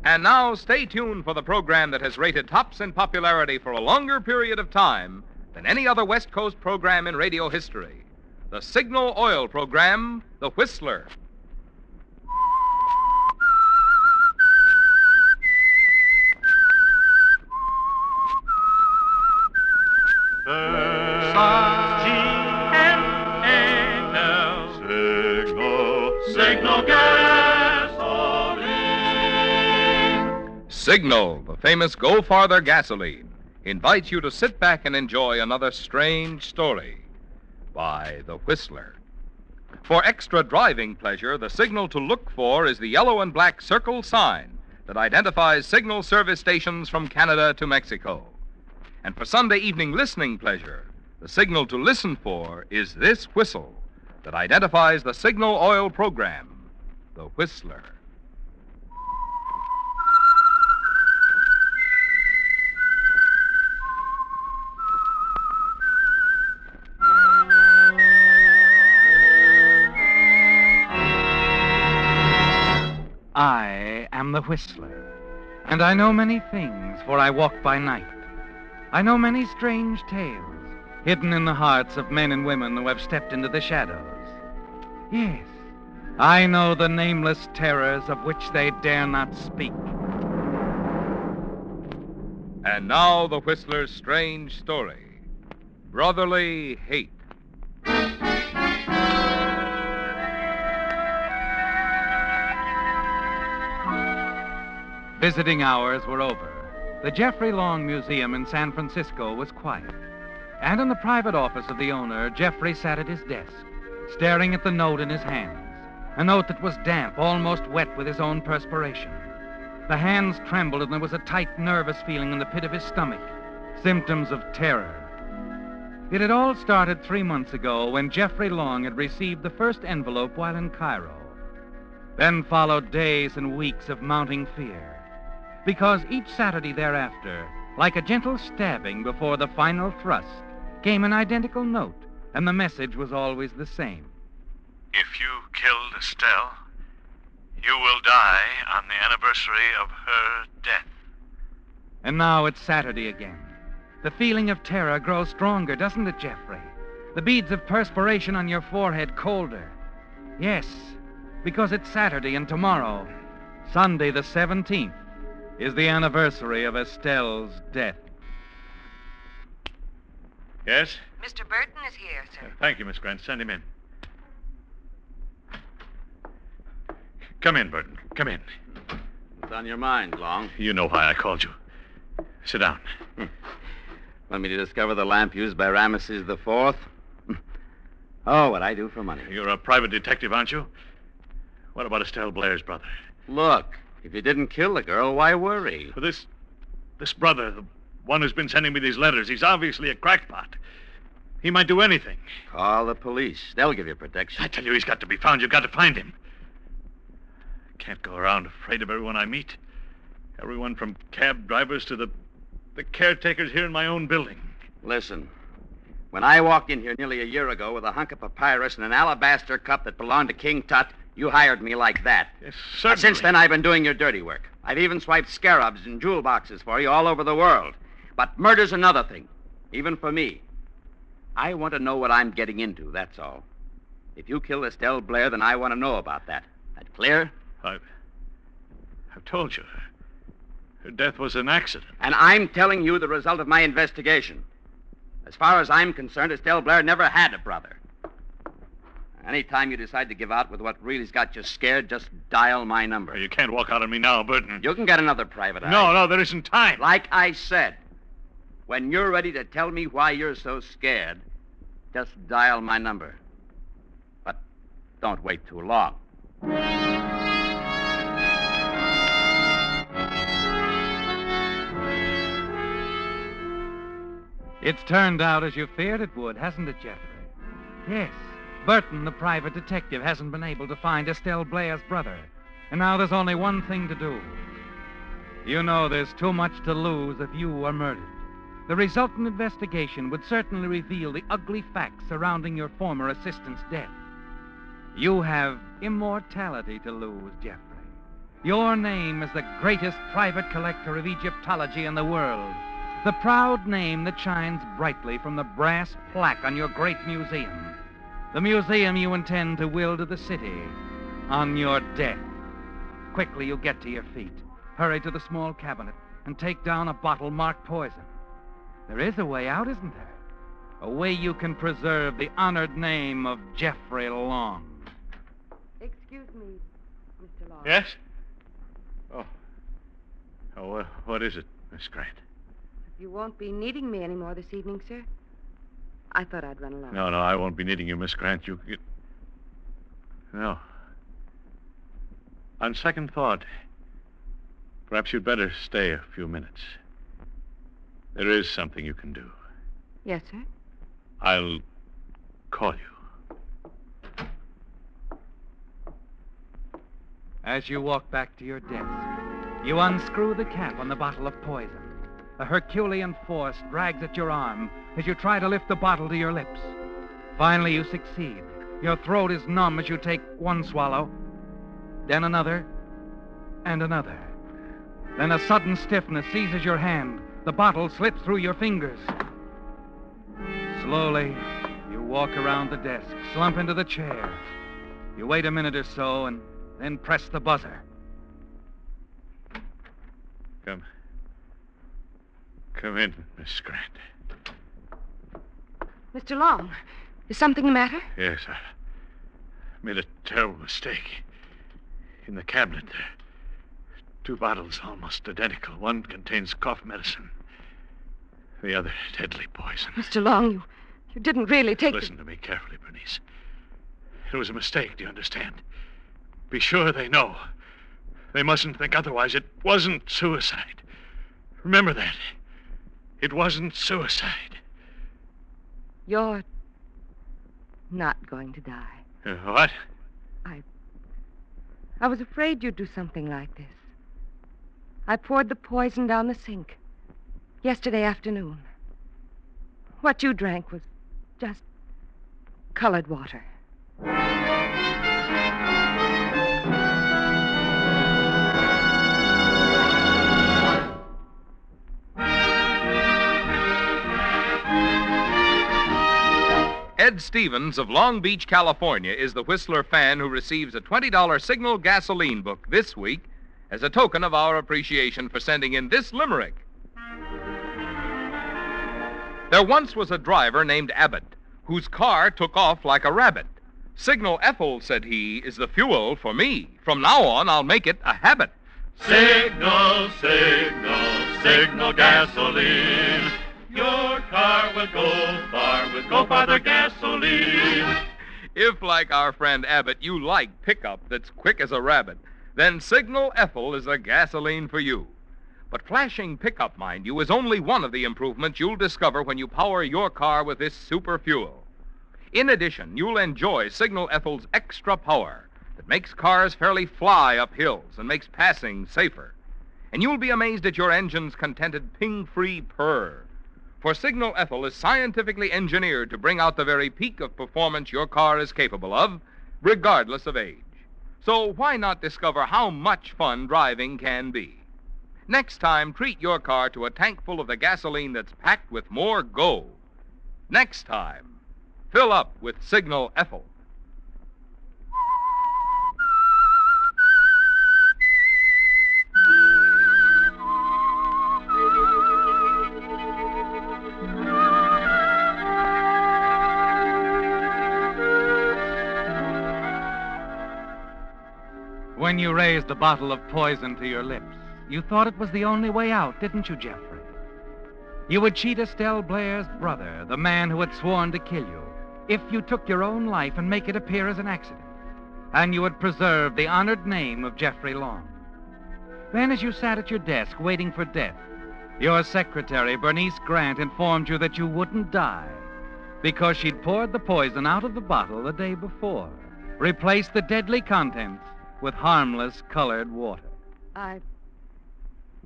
And now, stay tuned for the program that has rated tops in popularity for a longer period of time than any other West Coast program in radio history. The Signal Oil program, The Whistler. Signal gasoline. Signal, the famous Go Farther gasoline, invites you to sit back and enjoy another strange story by The Whistler. For extra driving pleasure, the signal to look for is the yellow and black circle sign that identifies signal service stations from Canada to Mexico. And for Sunday evening listening pleasure, the signal to listen for is this whistle that identifies the Signal Oil program, The Whistler. I am the Whistler, and I know many things, for I walk by night. I know many strange tales, hidden in the hearts of men and women who have stepped into the shadows. Yes, I know the nameless terrors of which they dare not speak. And now the Whistler's strange story, Brotherly Hate. Visiting hours were over. The Jeffrey Long Museum in San Francisco was quiet. And in the private office of the owner, Jeffrey sat at his desk, staring at the note in his hands, a note that was damp, almost wet with his own perspiration. The hands trembled, and there was a tight, nervous feeling in the pit of his stomach, symptoms of terror. It had all started 3 months ago when Jeffrey Long had received the first envelope while in Cairo. Then followed days and weeks of mounting fear, because each Saturday thereafter, like a gentle stabbing before the final thrust, came an identical note, and the message was always the same. If you killed Estelle, you will die on the anniversary of her death. And now it's Saturday again. The feeling of terror grows stronger, doesn't it, Jeffrey? The beads of perspiration on your forehead colder. Yes, because it's Saturday, and tomorrow, Sunday the 17th, is the anniversary of Estelle's death. Yes? Mr. Burton is here, sir. Thank you, Miss Grant. Send him in. Come in, Burton. Come in. What's on your mind, Long? You know why I called you. Sit down. Want me to discover the lamp used by Ramesses IV? Oh, what I do for money. You're a private detective, aren't you? What about Estelle Blair's brother? Look, if you didn't kill the girl, why worry? For this brother, the one who's been sending me these letters, he's obviously a crackpot. He might do anything. Call the police. They'll give you protection. I tell you, he's got to be found. You've got to find him. I can't go around afraid of everyone I meet. Everyone from cab drivers to the caretakers here in my own building. Listen, when I walked in here nearly a year ago with a hunk of papyrus and an alabaster cup that belonged to King Tut, you hired me like that. Yes, certainly. Since then, I've been doing your dirty work. I've even swiped scarabs and jewel boxes for you all over the world. But murder's another thing, even for me. I want to know what I'm getting into, that's all. If you kill Estelle Blair, then I want to know about that. That clear? I've told you. Her death was an accident. And I'm telling you the result of my investigation. As far as I'm concerned, Estelle Blair never had a brother. Anytime you decide to give out with what really's got you scared, just dial my number. You can't walk out on me now, Burton. You can get another private eye. No, there isn't time. Like I said, when you're ready to tell me why you're so scared, just dial my number. But don't wait too long. It's turned out as you feared it would, hasn't it, Jeffrey? Yes. Burton, the private detective, hasn't been able to find Estelle Blair's brother. And now there's only one thing to do. You know there's too much to lose if you were murdered. The resultant investigation would certainly reveal the ugly facts surrounding your former assistant's death. You have immortality to lose, Jeffrey. Your name is the greatest private collector of Egyptology in the world. The proud name that shines brightly from the brass plaque on your great museum. The museum you intend to will to the city on your death. Quickly, you get to your feet. Hurry to the small cabinet and take down a bottle marked poison. There is a way out, isn't there? A way you can preserve the honored name of Jeffrey Long. Excuse me, Mr. Long. Yes? What is it, Miss Grant? You won't be needing me anymore this evening, sir. I thought I'd run along. No, I won't be needing you, Miss Grant. No. On second thought, perhaps you'd better stay a few minutes. There is something you can do. Yes, sir. I'll call you. As you walk back to your desk, you unscrew the cap on the bottle of poison. A Herculean force drags at your arm as you try to lift the bottle to your lips. Finally, you succeed. Your throat is numb as you take one swallow, then another, and another. Then a sudden stiffness seizes your hand. The bottle slips through your fingers. Slowly, you walk around the desk, slump into the chair. You wait a minute or so and then press the buzzer. Come in, Miss Grant. Mr. Long, is something the matter? Yes, I made a terrible mistake. In the cabinet there, 2 bottles almost identical. One contains cough medicine. The other, deadly poison. Mr. Long, you didn't really take Listen to me carefully, Bernice. It was a mistake, do you understand? Be sure they know. They mustn't think otherwise. It wasn't suicide. Remember that. It wasn't suicide. You're not going to die. What? I was afraid you'd do something like this. I poured the poison down the sink yesterday afternoon. What you drank was just colored water. Ed Stevens of Long Beach, California, is the Whistler fan who receives a $20 Signal gasoline book this week as a token of our appreciation for sending in this limerick. There once was a driver named Abbott whose car took off like a rabbit. Signal Ethel, said he, is the fuel for me. From now on, I'll make it a habit. Signal, signal, signal gasoline. Your car will go far with Go Farther gasoline. If, like our friend Abbott, you like pickup that's quick as a rabbit, then Signal Ethel is the gasoline for you. But flashing pickup, mind you, is only one of the improvements you'll discover when you power your car with this super fuel. In addition, you'll enjoy Signal Ethel's extra power that makes cars fairly fly up hills and makes passing safer. And you'll be amazed at your engine's contented ping-free purr. For Signal Ethel is scientifically engineered to bring out the very peak of performance your car is capable of, regardless of age. So why not discover how much fun driving can be? Next time, treat your car to a tank full of the gasoline that's packed with more go. Next time, fill up with Signal Ethel. When you raised the bottle of poison to your lips, you thought it was the only way out, didn't you, Jeffrey? You would cheat Estelle Blair's brother, the man who had sworn to kill you, if you took your own life and make it appear as an accident. And you would preserve the honored name of Jeffrey Long. Then, as you sat at your desk waiting for death, your secretary, Bernice Grant, informed you that you wouldn't die because she'd poured the poison out of the bottle the day before, replaced the deadly contents with harmless colored water. I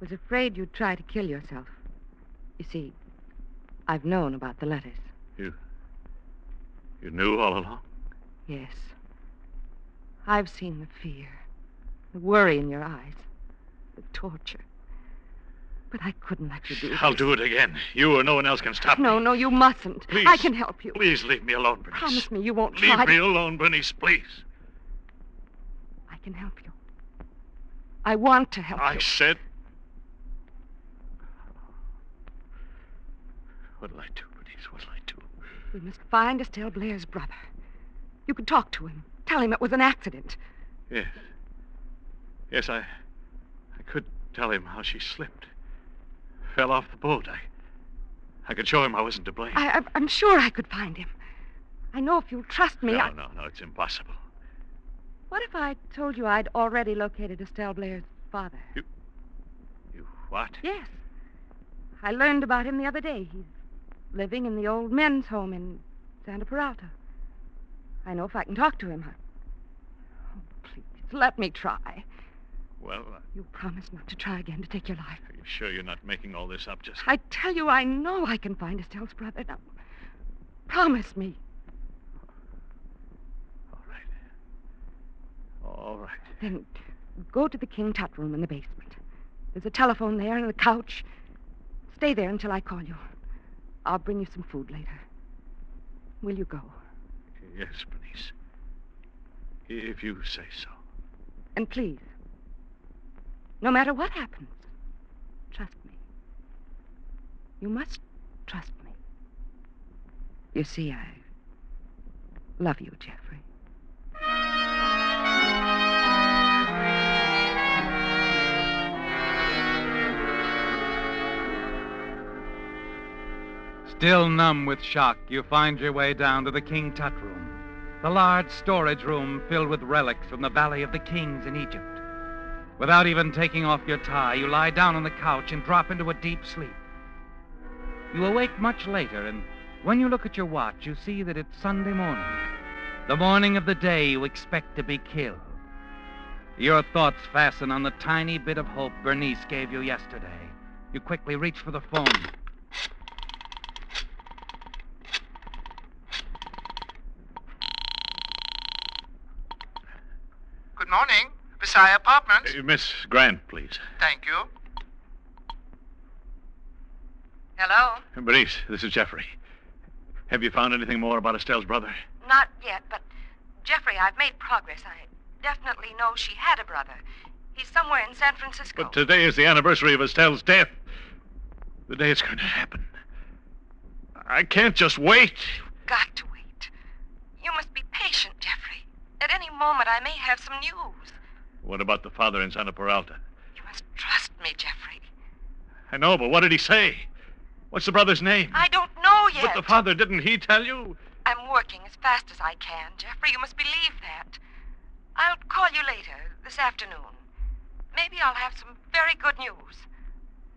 was afraid you'd try to kill yourself. You see, I've known about the letters. You knew all along? Yes. I've seen the fear, The worry in your eyes. The torture. But I couldn't let you do this. I'll do it again. You or no one else can stop me. No, you mustn't. Please. I can help you. Please leave me alone, Bernice. Promise me you won't try. Leave me alone, Bernice, please. I can help you. I want to help you. I said... What'll I do, Bernice? What'll I do? We must find Estelle Blair's brother. You could talk to him. Tell him it was an accident. Yes. Yes, I could tell him how she slipped. Fell off the boat. I could show him I wasn't to blame. I'm sure I could find him. I know if you'll trust me. No, it's impossible. What if I told you I'd already located Estelle Blair's father? You what? Yes. I learned about him the other day. He's living in the old men's home in Santa Peralta. I know if I can talk to him. Oh, please, let me try. Well, You promise not to try again to take your life. are you sure you're not making all this up just... I tell you, I know I can find Estelle's brother. Now, promise me. All right. Then go to the King Tut room in the basement. There's a telephone there and a couch. Stay there until I call you. I'll bring you some food later. Will you go? Yes, Bernice. If you say so. And please, no matter what happens, trust me. You must trust me. You see, I love you, Jeffrey. Still numb with shock, you find your way down to the King Tut room, the large storage room filled with relics from the Valley of the Kings in Egypt. Without even taking off your tie, you lie down on the couch and drop into a deep sleep. You awake much later, and when you look at your watch, you see that it's Sunday morning, the morning of the day you expect to be killed. Your thoughts fasten on the tiny bit of hope Bernice gave you yesterday. You quickly reach for the phone. Good morning. Visaya Apartments. Miss Grant, please. Thank you. Hello? Bernice, this is Jeffrey. Have you found anything more about Estelle's brother? Not yet, but Jeffrey, I've made progress. I definitely know she had a brother. He's somewhere in San Francisco. But today is the anniversary of Estelle's death. The day it's going to happen. I can't just wait. Got to wait. You must be patient, Jeffrey. At any moment, I may have some news. What about the father in Santa Peralta? You must trust me, Jeffrey. I know, but what did he say? What's the brother's name? I don't know yet. But the father, didn't he tell you? I'm working as fast as I can, Jeffrey. You must believe that. I'll call you later, this afternoon. Maybe I'll have some very good news.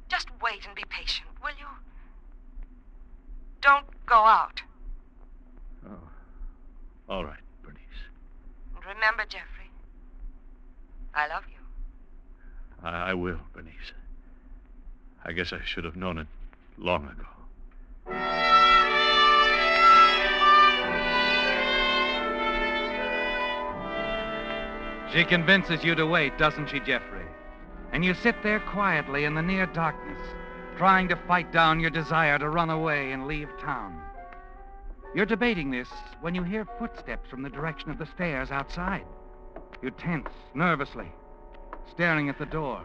Just wait and be patient, will you? Don't go out. Oh. All right, Bernice. And remember, Jeffrey, I love you. I will, Bernice. I guess I should have known it long ago. She convinces you to wait, doesn't she, Jeffrey? And you sit there quietly in the near darkness, trying to fight down your desire to run away and leave town. You're debating this when you hear footsteps from the direction of the stairs outside. You tense nervously, staring at the door.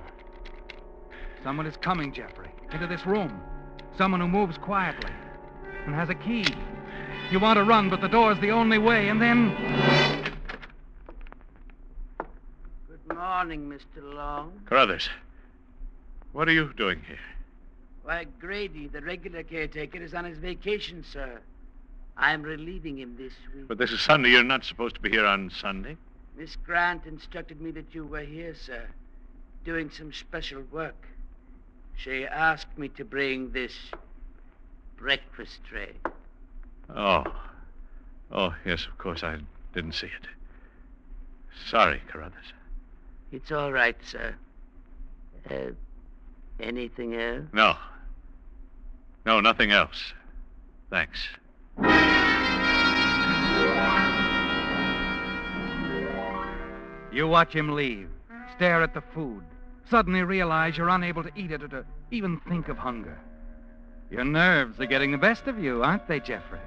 Someone is coming, Jeffrey, into this room. Someone who moves quietly and has a key. You want to run, but the door's the only way, and then... Good morning, Mr. Long. Carruthers, what are you doing here? Why, Grady, the regular caretaker, is on his vacation, sir. I'm relieving him this week. But this is Sunday. You're not supposed to be here on Sunday. Miss Grant instructed me that you were here, sir, doing some special work. She asked me to bring this breakfast tray. Oh. Oh, yes, of course. I didn't see it. Sorry, Carruthers. It's all right, sir. Anything else? No. No, nothing else. Thanks. You watch him leave, stare at the food, suddenly realize you're unable to eat it or to even think of hunger. Your nerves are getting the best of you, aren't they, Jeffrey?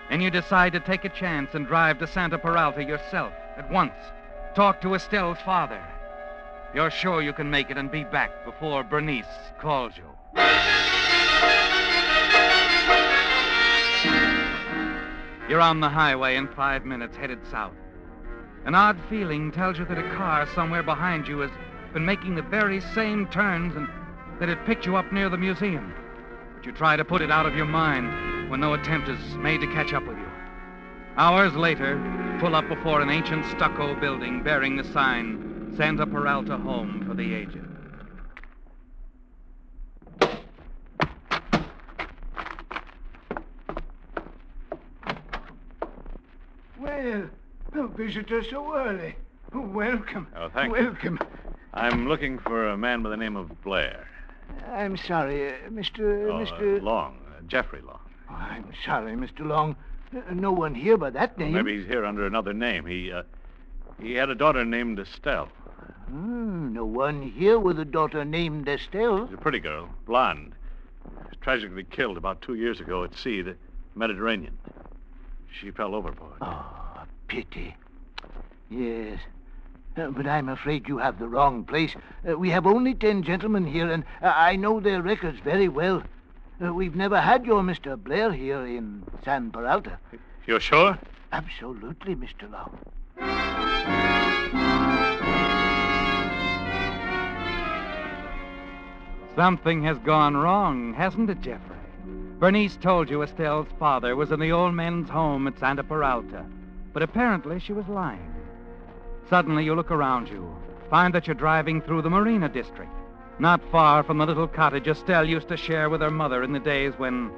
And you decide to take a chance and drive to Santa Peralta yourself at once. Talk to Estelle's father. You're sure you can make it and be back before Bernice calls you. You're on the highway in 5 minutes, headed south. An odd feeling tells you that a car somewhere behind you has been making the very same turns and that it picked you up near the museum. But you try to put it out of your mind when no attempt is made to catch up with you. Hours later, pull up before an ancient stucco building bearing the sign, Santa Peralta Home for the Aged. Well, a visitor so early. Welcome. Oh, thank you. Welcome. I'm looking for a man by the name of Blair. I'm sorry, Mr. Long. Jeffrey Long. Oh, I'm sorry, Mr. Long. No one here by that name. Maybe he's here under another name. He had a daughter named Estelle. No one here with a daughter named Estelle. She's a pretty girl, blonde. Tragically killed about 2 years ago at sea, the Mediterranean. She fell overboard. Oh, pity. Yes. But I'm afraid you have the wrong place. We have only 10 gentlemen here, and I know their records very well. We've never had your Mr. Blair here in San Peralta. You're sure? Absolutely, Mr. Long. Something has gone wrong, hasn't it, Jeffrey? Bernice told you Estelle's father was in the old men's home at Santa Peralta, but apparently she was lying. Suddenly you look around you, find that you're driving through the Marina district, not far from the little cottage Estelle used to share with her mother in the days when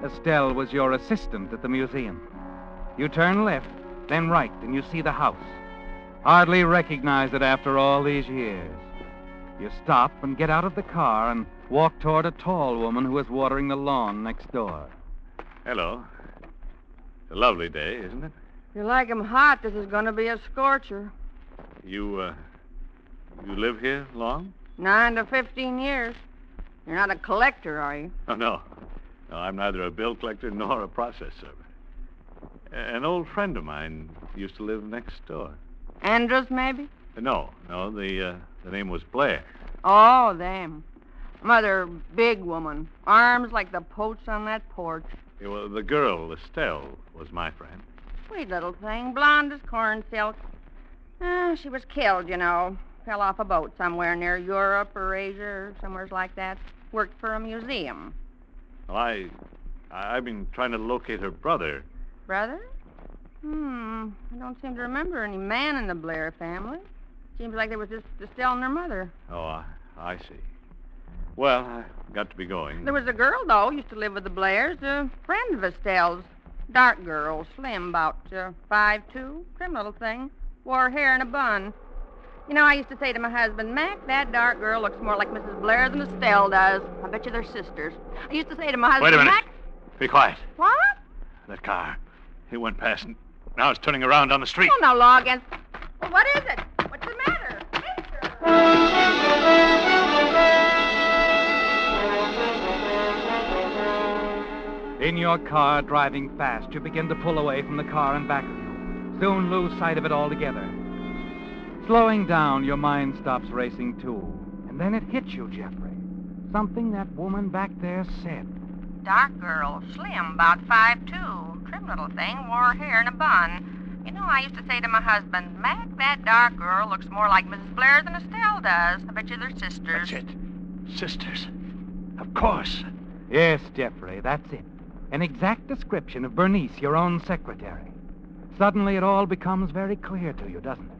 Estelle was your assistant at the museum. You turn left, then right, and you see the house. Hardly recognize it after all these years. You stop and get out of the car and walk toward a tall woman who is watering the lawn next door. Hello. It's a lovely day, isn't it? If you like 'em hot, this is going to be a scorcher. You live here long? 9 to 15 years. You're not a collector, are you? Oh, no. No, I'm neither a bill collector nor a process server. An old friend of mine used to live next door. Andrews, maybe? No, the name was Blair. Oh, them. Mother, big woman. Arms like the posts on that porch. Yeah, well, the girl, Estelle, was my friend. Sweet little thing, blonde as corn silk. She was killed, you know. Fell off a boat somewhere near Europe or Asia or somewhere like that. Worked for a museum. Well, I've been trying to locate her brother. Brother? I don't seem to remember any man in the Blair family. Seems like there was just Estelle and her mother. Oh, I see. Well, I got to be going. There was a girl, though, used to live with the Blairs, a friend of Estelle's. Dark girl, slim, about 5'2", trim little thing. Wore hair in a bun. You know, I used to say to my husband, Mac, that dark girl looks more like Mrs. Blair than Estelle does. I bet you they're sisters. I used to say to my husband, Wait a minute. Mac... Be quiet. What? That car. It went past and now it's turning around down the street. Oh, no law against... Well, what is it? What's the matter? Mister? In your car, driving fast, you begin to pull away from the car in back of you. Soon lose sight of it altogether. Slowing down, your mind stops racing too. And then it hits you, Jeffrey. Something that woman back there said. Dark girl, slim, about 5'2", trim little thing, wore hair in a bun. You know, I used to say to my husband, Mac, that dark girl looks more like Mrs. Blair than Estelle does. I bet you they're sisters. That's it. Sisters. Of course. Yes, Jeffrey, that's it. An exact description of Bernice, your own secretary. Suddenly it all becomes very clear to you, doesn't it?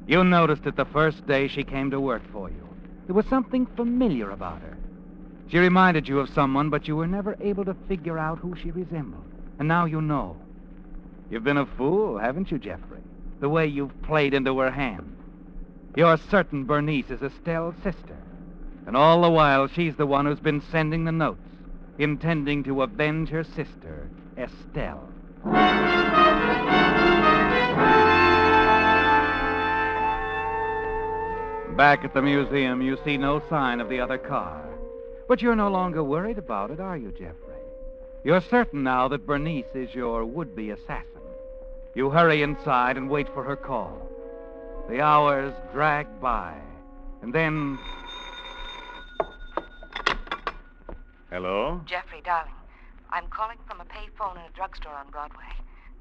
You noticed it the first day she came to work for you. There was something familiar about her. She reminded you of someone, but you were never able to figure out who she resembled. And now you know. You've been a fool, haven't you, Jeffrey? The way you've played into her hand. You're certain Bernice is Estelle's sister. And all the while, she's the one who's been sending the notes, intending to avenge her sister, Estelle. Back at the museum, you see no sign of the other car. But you're no longer worried about it, are you, Jeffrey? You're certain now that Bernice is your would-be assassin. You hurry inside and wait for her call. The hours drag by, and then... Hello? Jeffrey, darling, I'm calling from a payphone in a drugstore on Broadway.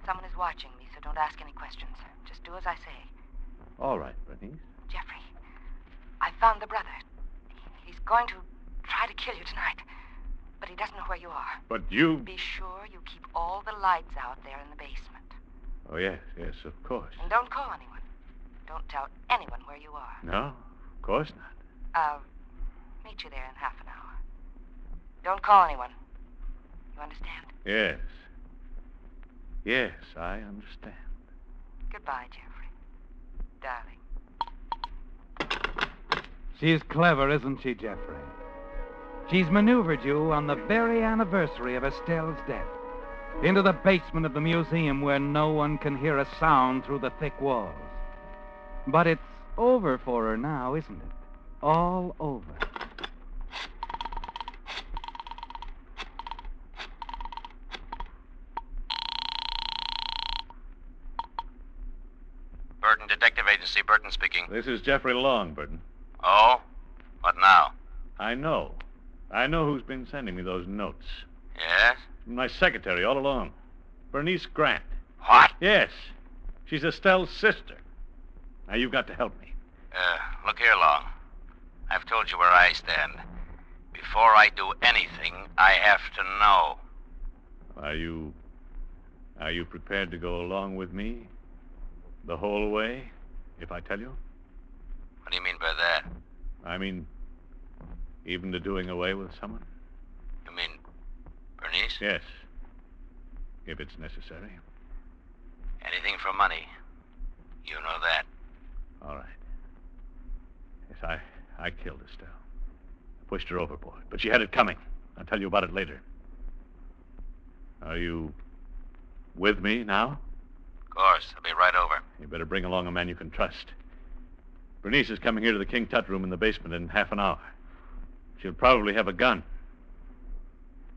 Someone is watching me, so don't ask any questions. Just do as I say. All right, Bernice. Jeffrey, I found the brother. He's going to try to kill you tonight, but he doesn't know where you are. But you... Be sure you keep all the lights out there in the basement. Oh, yes, of course. And don't call anyone. Don't tell anyone where you are. No, of course not. I'll meet you there in half an hour. Don't call anyone. You understand? Yes. Yes, I understand. Goodbye, Jeffrey. Darling. She's clever, isn't she, Jeffrey? She's maneuvered you on the very anniversary of Estelle's death into the basement of the museum where no one can hear a sound through the thick walls. But it's over for her now, isn't it? All over. Burton Detective Agency, Burton speaking. This is Jeffrey Long, Burton. Oh? What now? I know. I know who's been sending me those notes. Yes? My secretary all along. Bernice Grant. What? Yes. She's Estelle's sister. Now, you've got to help me. Look here, Long. I've told you where I stand. Before I do anything, I have to know. Are you prepared to go along with me? The whole way, if I tell you? What do you mean by that? I mean, even to doing away with someone? You mean Bernice? Yes. If it's necessary. Anything for money. You know that. All right. Yes, I killed Estelle. I pushed her overboard, but she had it coming. I'll tell you about it later. Are you with me now? Of course. I'll be right over. You better bring along a man you can trust. Bernice is coming here to the King Tut room in the basement in half an hour. She'll probably have a gun.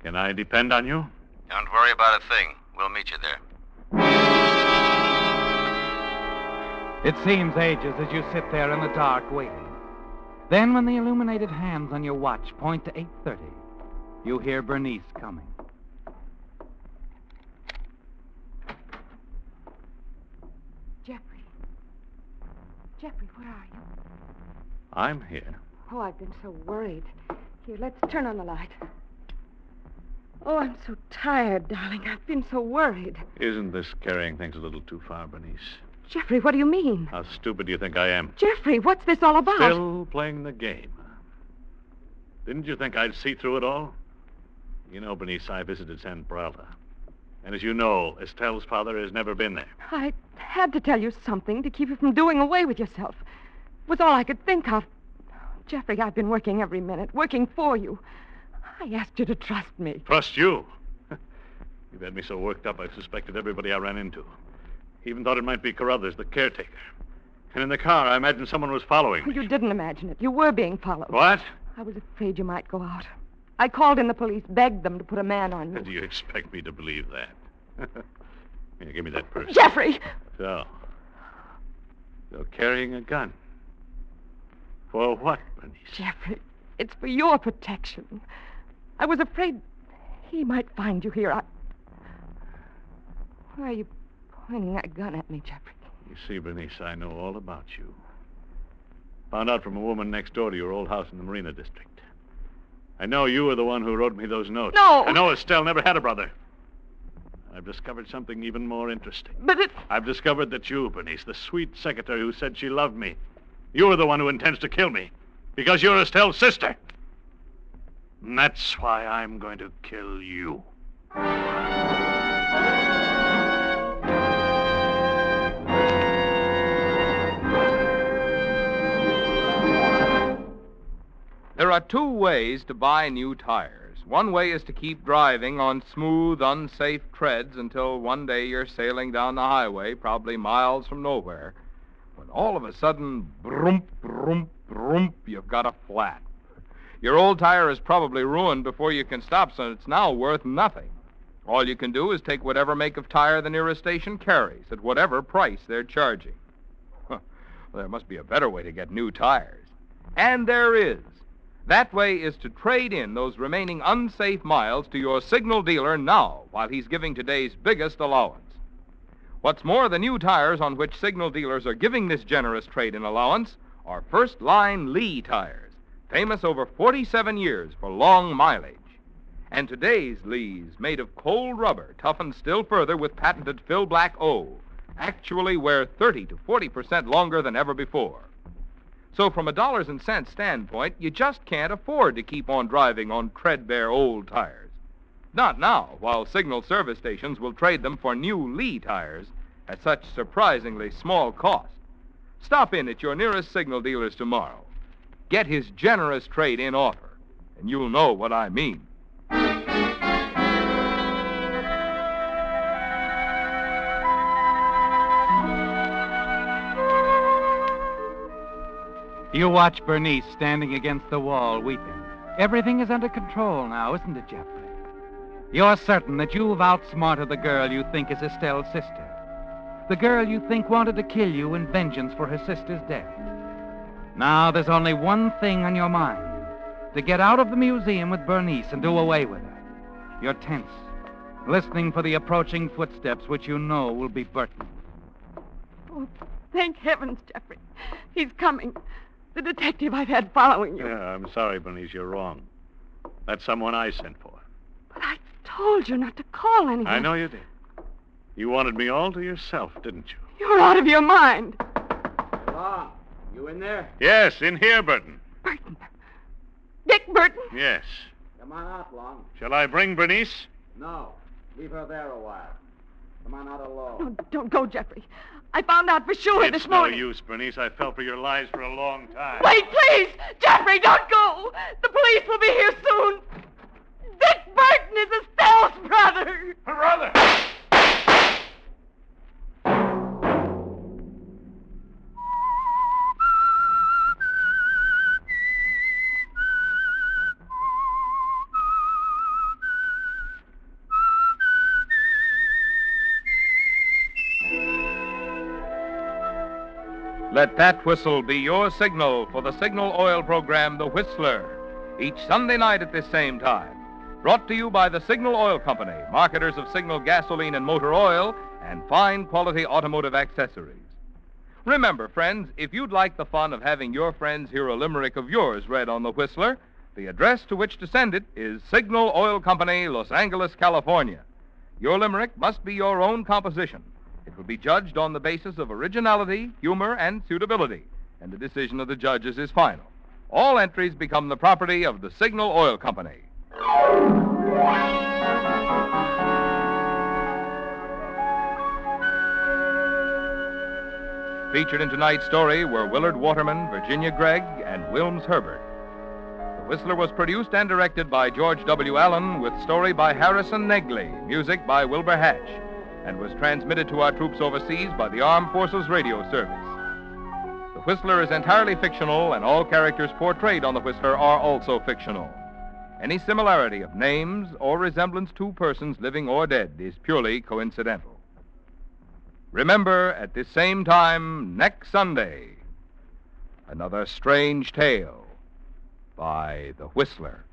Can I depend on you? Don't worry about a thing. We'll meet you there. It seems ages as you sit there in the dark waiting. Then when the illuminated hands on your watch point to 8:30, you hear Bernice coming. Jeffrey. Jeffrey, where are you? I'm here. Oh, I've been so worried. Here, let's turn on the light. Oh, I'm so tired, darling. I've been so worried. Isn't this carrying things a little too far, Bernice? Jeffrey, what do you mean? How stupid do you think I am? Jeffrey, what's this all about? Still playing the game. Didn't you think I'd see through it all? You know, Bernice, I visited San Peralta. And as you know, Estelle's father has never been there. I had to tell you something to keep you from doing away with yourself. It was all I could think of. Jeffrey, I've been working every minute, working for you. I asked you to trust me. Trust you? You've had me so worked up, I've suspected everybody I ran into. Even thought it might be Carruthers, the caretaker. And in the car, I imagined someone was following me. You didn't imagine it. You were being followed. What? I was afraid you might go out. I called in the police, begged them to put a man on you. Do you expect me to believe that? Here, give me that purse. Jeffrey! So carrying a gun. For what, Bernice? Jeffrey, it's for your protection. I was afraid he might find you here. Why are you pointing that gun at me, Jeffrey? You see, Bernice, I know all about you. Found out from a woman next door to your old house in the Marina District. I know you were the one who wrote me those notes. No! I know Estelle never had a brother. I've discovered something even more interesting. But it... I've discovered that you, Bernice, the sweet secretary who said she loved me, you're the one who intends to kill me. Because you're Estelle's sister. And that's why I'm going to kill you. There are two ways to buy new tires. One way is to keep driving on smooth, unsafe treads until one day you're sailing down the highway, probably miles from nowhere, when all of a sudden, broom, broom, Broomp, you've got a flat. Your old tire is probably ruined before you can stop, so it's now worth nothing. All you can do is take whatever make of tire the nearest station carries at whatever price they're charging. Well, there must be a better way to get new tires. And there is. That way is to trade in those remaining unsafe miles to your signal dealer now while he's giving today's biggest allowance. What's more, the new tires on which signal dealers are giving this generous trade-in allowance are first-line Lee tires, famous over 47 years for long mileage. And today's Lees, made of cold rubber, toughened still further with patented Fill Black O, actually wear 30 to 40% longer than ever before. So from a dollars and cents standpoint, you just can't afford to keep on driving on threadbare old tires. Not now, while signal service stations will trade them for new Lee tires at such surprisingly small cost. Stop in at your nearest signal dealers tomorrow. Get his generous trade-in offer, and you'll know what I mean. You watch Bernice standing against the wall, weeping. Everything is under control now, isn't it, Jeffrey? You're certain that you've outsmarted the girl you think is Estelle's sister. The girl you think wanted to kill you in vengeance for her sister's death. Now there's only one thing on your mind. To get out of the museum with Bernice and do away with her. You're tense, listening for the approaching footsteps which you know will be Burton. Oh, thank heavens, Jeffrey. He's coming. The detective I've had following you. Yeah, I'm sorry, Bernice, you're wrong. That's someone I sent for. But I told you not to call anyone. I know you did. You wanted me all to yourself, didn't you? You're out of your mind. Long, you in there? Yes, in here, Burton. Burton. Dick Burton? Yes. Come on out, Long. Shall I bring Bernice? No, leave her there a while. Come on out alone. No, don't go, Jeffrey. I found out for sure It's this morning. no use, Bernice. I fell for your lies for a long time. Wait, please! Jeffrey, don't go! The police will be here soon. Dick Burton is Estelle's brother. Brother! Let that whistle be your signal for the signal oil program, The Whistler, each Sunday night at this same time. Brought to you by the Signal Oil Company, marketers of Signal gasoline and motor oil and fine quality automotive accessories. Remember, friends, if you'd like the fun of having your friends hear a limerick of yours read on The Whistler, the address to which to send it is Signal Oil Company, Los Angeles, California. Your limerick must be your own composition. It will be judged on the basis of originality, humor, and suitability, and the decision of the judges is final. All entries become the property of the Signal Oil Company. Featured in tonight's story were Willard Waterman, Virginia Gregg, and Wilms Herbert. The Whistler was produced and directed by George W. Allen, with story by Harrison Negley, music by WILBURHATCH, and was transmitted to our troops overseas by the Armed Forces Radio Service. The Whistler is entirely fictional, and all characters portrayed on The Whistler are also fictional. Any similarity of names or resemblance to persons living or dead is purely coincidental. Remember, at this same time next Sunday, another strange tale by The Whistler.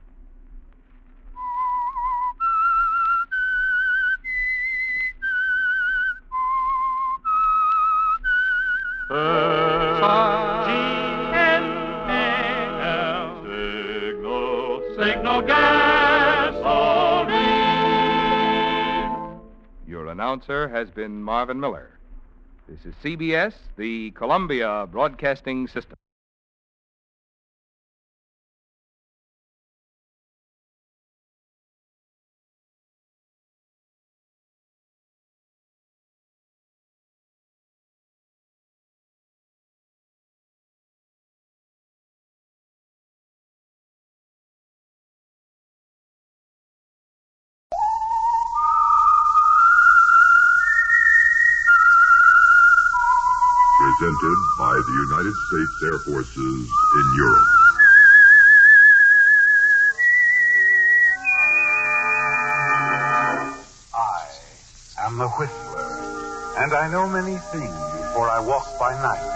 Signal gasoline. Your announcer has been Marvin Miller. This is CBS, the Columbia Broadcasting System. presented by the United States Air Forces in Europe. I am the Whistler, and I know many things, for I walk by night.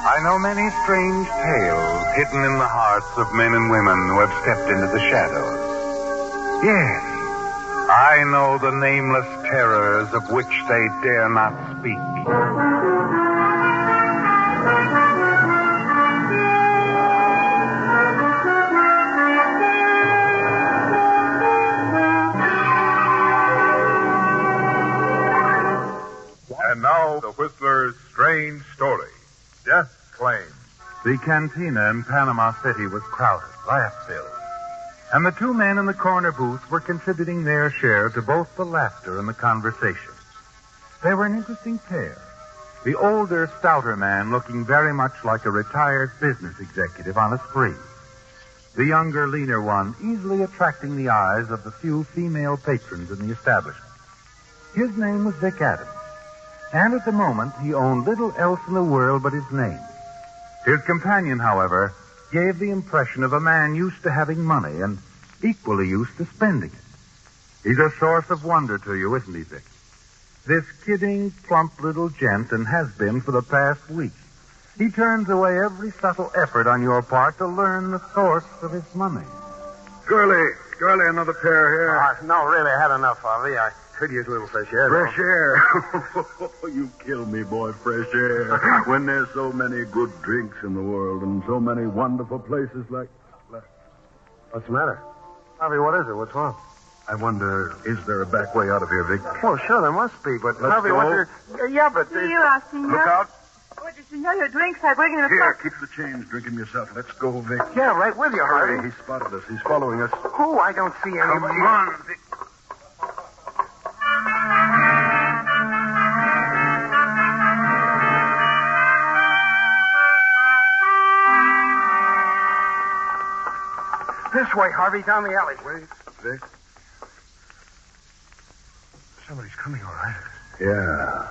I know many strange tales hidden in the hearts of men and women who have stepped into the shadows. Yes, I know the nameless terrors of which they dare not speak. And now, the Whistler's strange story. Death claim. The cantina in Panama City was crowded, laugh-filled. And the two men in the corner booth were contributing their share to both the laughter and the conversation. They were an interesting pair. The older, stouter man looking very much like a retired business executive on a spree. The younger, leaner one easily attracting the eyes of the few female patrons in the establishment. His name was Vic Adams. And at the moment, he owned little else in the world but his name. His companion, however, gave the impression of a man used to having money and equally used to spending it. He's a source of wonder to you, isn't he, Vic? This kidding, plump little gent, and has been for the past week. He turns away every subtle effort on your part to learn the source of his money. Curly, another pair here. No, really, I had enough, Harvey. I could use a little fresh air. Fresh air. You kill me, boy, fresh air. When there's so many good drinks in the world and so many wonderful places like... What's the matter? Harvey, what is it? What's wrong? I wonder, is there a back way out of here, Vic? Well, sure, there must be, but... Let's Harvey, go. what's there... Yeah, but... Senora, senor. Look out. Oye, senor, your drinks. I bring him a Here, cup. keep the change. Drink him yourself. Let's go, Vic. Yeah, right with you, Hurry, Harvey. he spotted us. He's following us. Who? I don't see anybody. Come on, Vic. This way, Harvey, down the alley. Wait, Vic. Somebody's coming, all right. Yeah.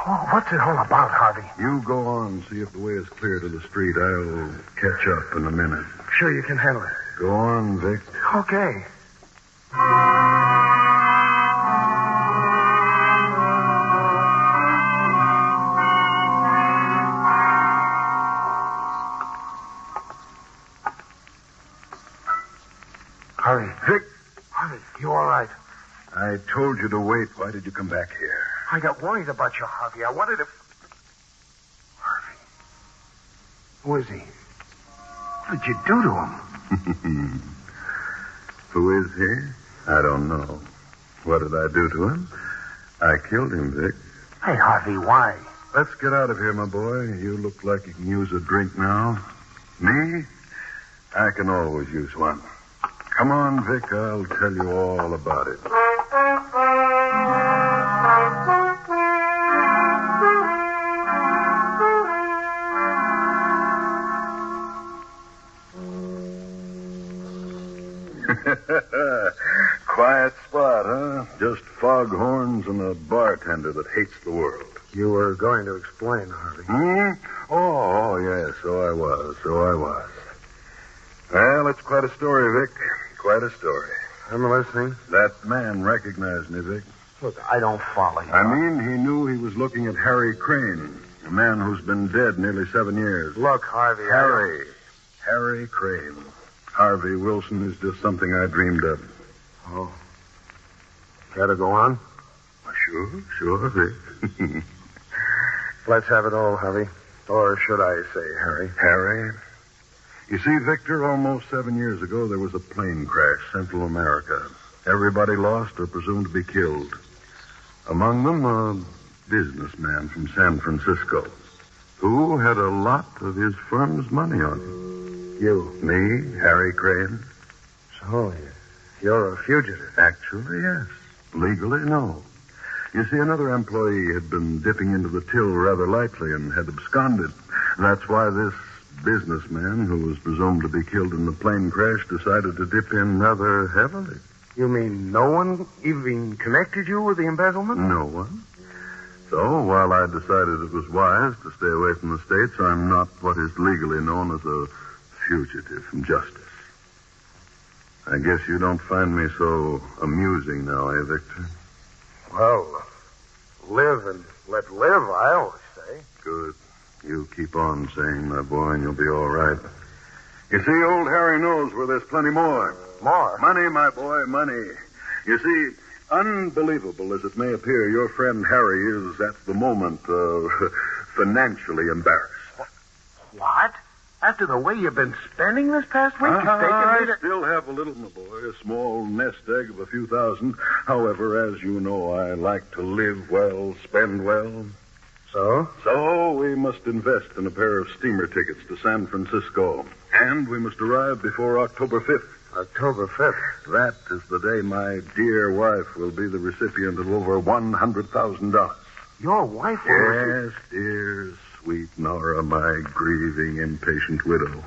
Oh, what's it all about, Harvey? You go on, see if the way is clear to the street. I'll catch up in a minute. Sure you can handle it. Go on, Vic. Okay. Harvey. Vic. Harvey, you all right? I told you to wait. Why did you come back here? I got worried about you, Harvey. I wanted to... Harvey. Who is he? What did you do to him? Who is he? I don't know. What did I do to him? I killed him, Vic. Hey, Harvey, why? Let's get out of here, my boy. You look like you can use a drink now. Me? I can always use one. Come on, Vic. I'll tell you all about it. Quiet spot, huh? Just foghorns and a bartender that hates the world. You were going to explain, Harvey. Oh, yes, so I was. Well, it's quite a story, Vic. Quite a story. I'm listening. That man recognized me, Vic. Look, I don't follow you. I mean, he knew he was looking at Harry Crane, a man who's been dead nearly 7 years. Look, Harvey, Harry Crane. Harvey Wilson is just something I dreamed of. Oh. Gotta go on? Sure, Vic. Let's have it all, Harvey. Or should I say Harry? Harry? You see, Victor, almost 7 years ago, there was a plane crash, Central America. Everybody lost or presumed to be killed. Among them, a businessman from San Francisco who had a lot of his firm's money on him. You? Me, Harry Crane. So, you're a fugitive. Actually, yes. Legally, no. You see, another employee had been dipping into the till rather lightly and had absconded. That's why this businessman, who was presumed to be killed in the plane crash, decided to dip in rather heavily. You mean no one even connected you with the embezzlement? No one. So, while I decided it was wise to stay away from the States, I'm not what is legally known as a fugitive from justice. I guess you don't find me so amusing now, eh, Victor? Well, live and let live, I always say. Good. You keep on saying, my boy, and you'll be all right. You see, old Harry knows where there's plenty more. More? Money, my boy, money. You see, unbelievable as it may appear, your friend Harry is, at the moment, financially embarrassed. What? After the way you've been spending this past week, you've taken I me to... still have a little, my boy, a small nest egg of a few thousand. However, as you know, I like to live well, spend well. So we must invest in a pair of steamer tickets to San Francisco. And we must arrive before October 5th. October 5th? That is the day my dear wife will be the recipient of over $100,000. Your wife will... Yes, dear, sweet Nora, my grieving, impatient widow.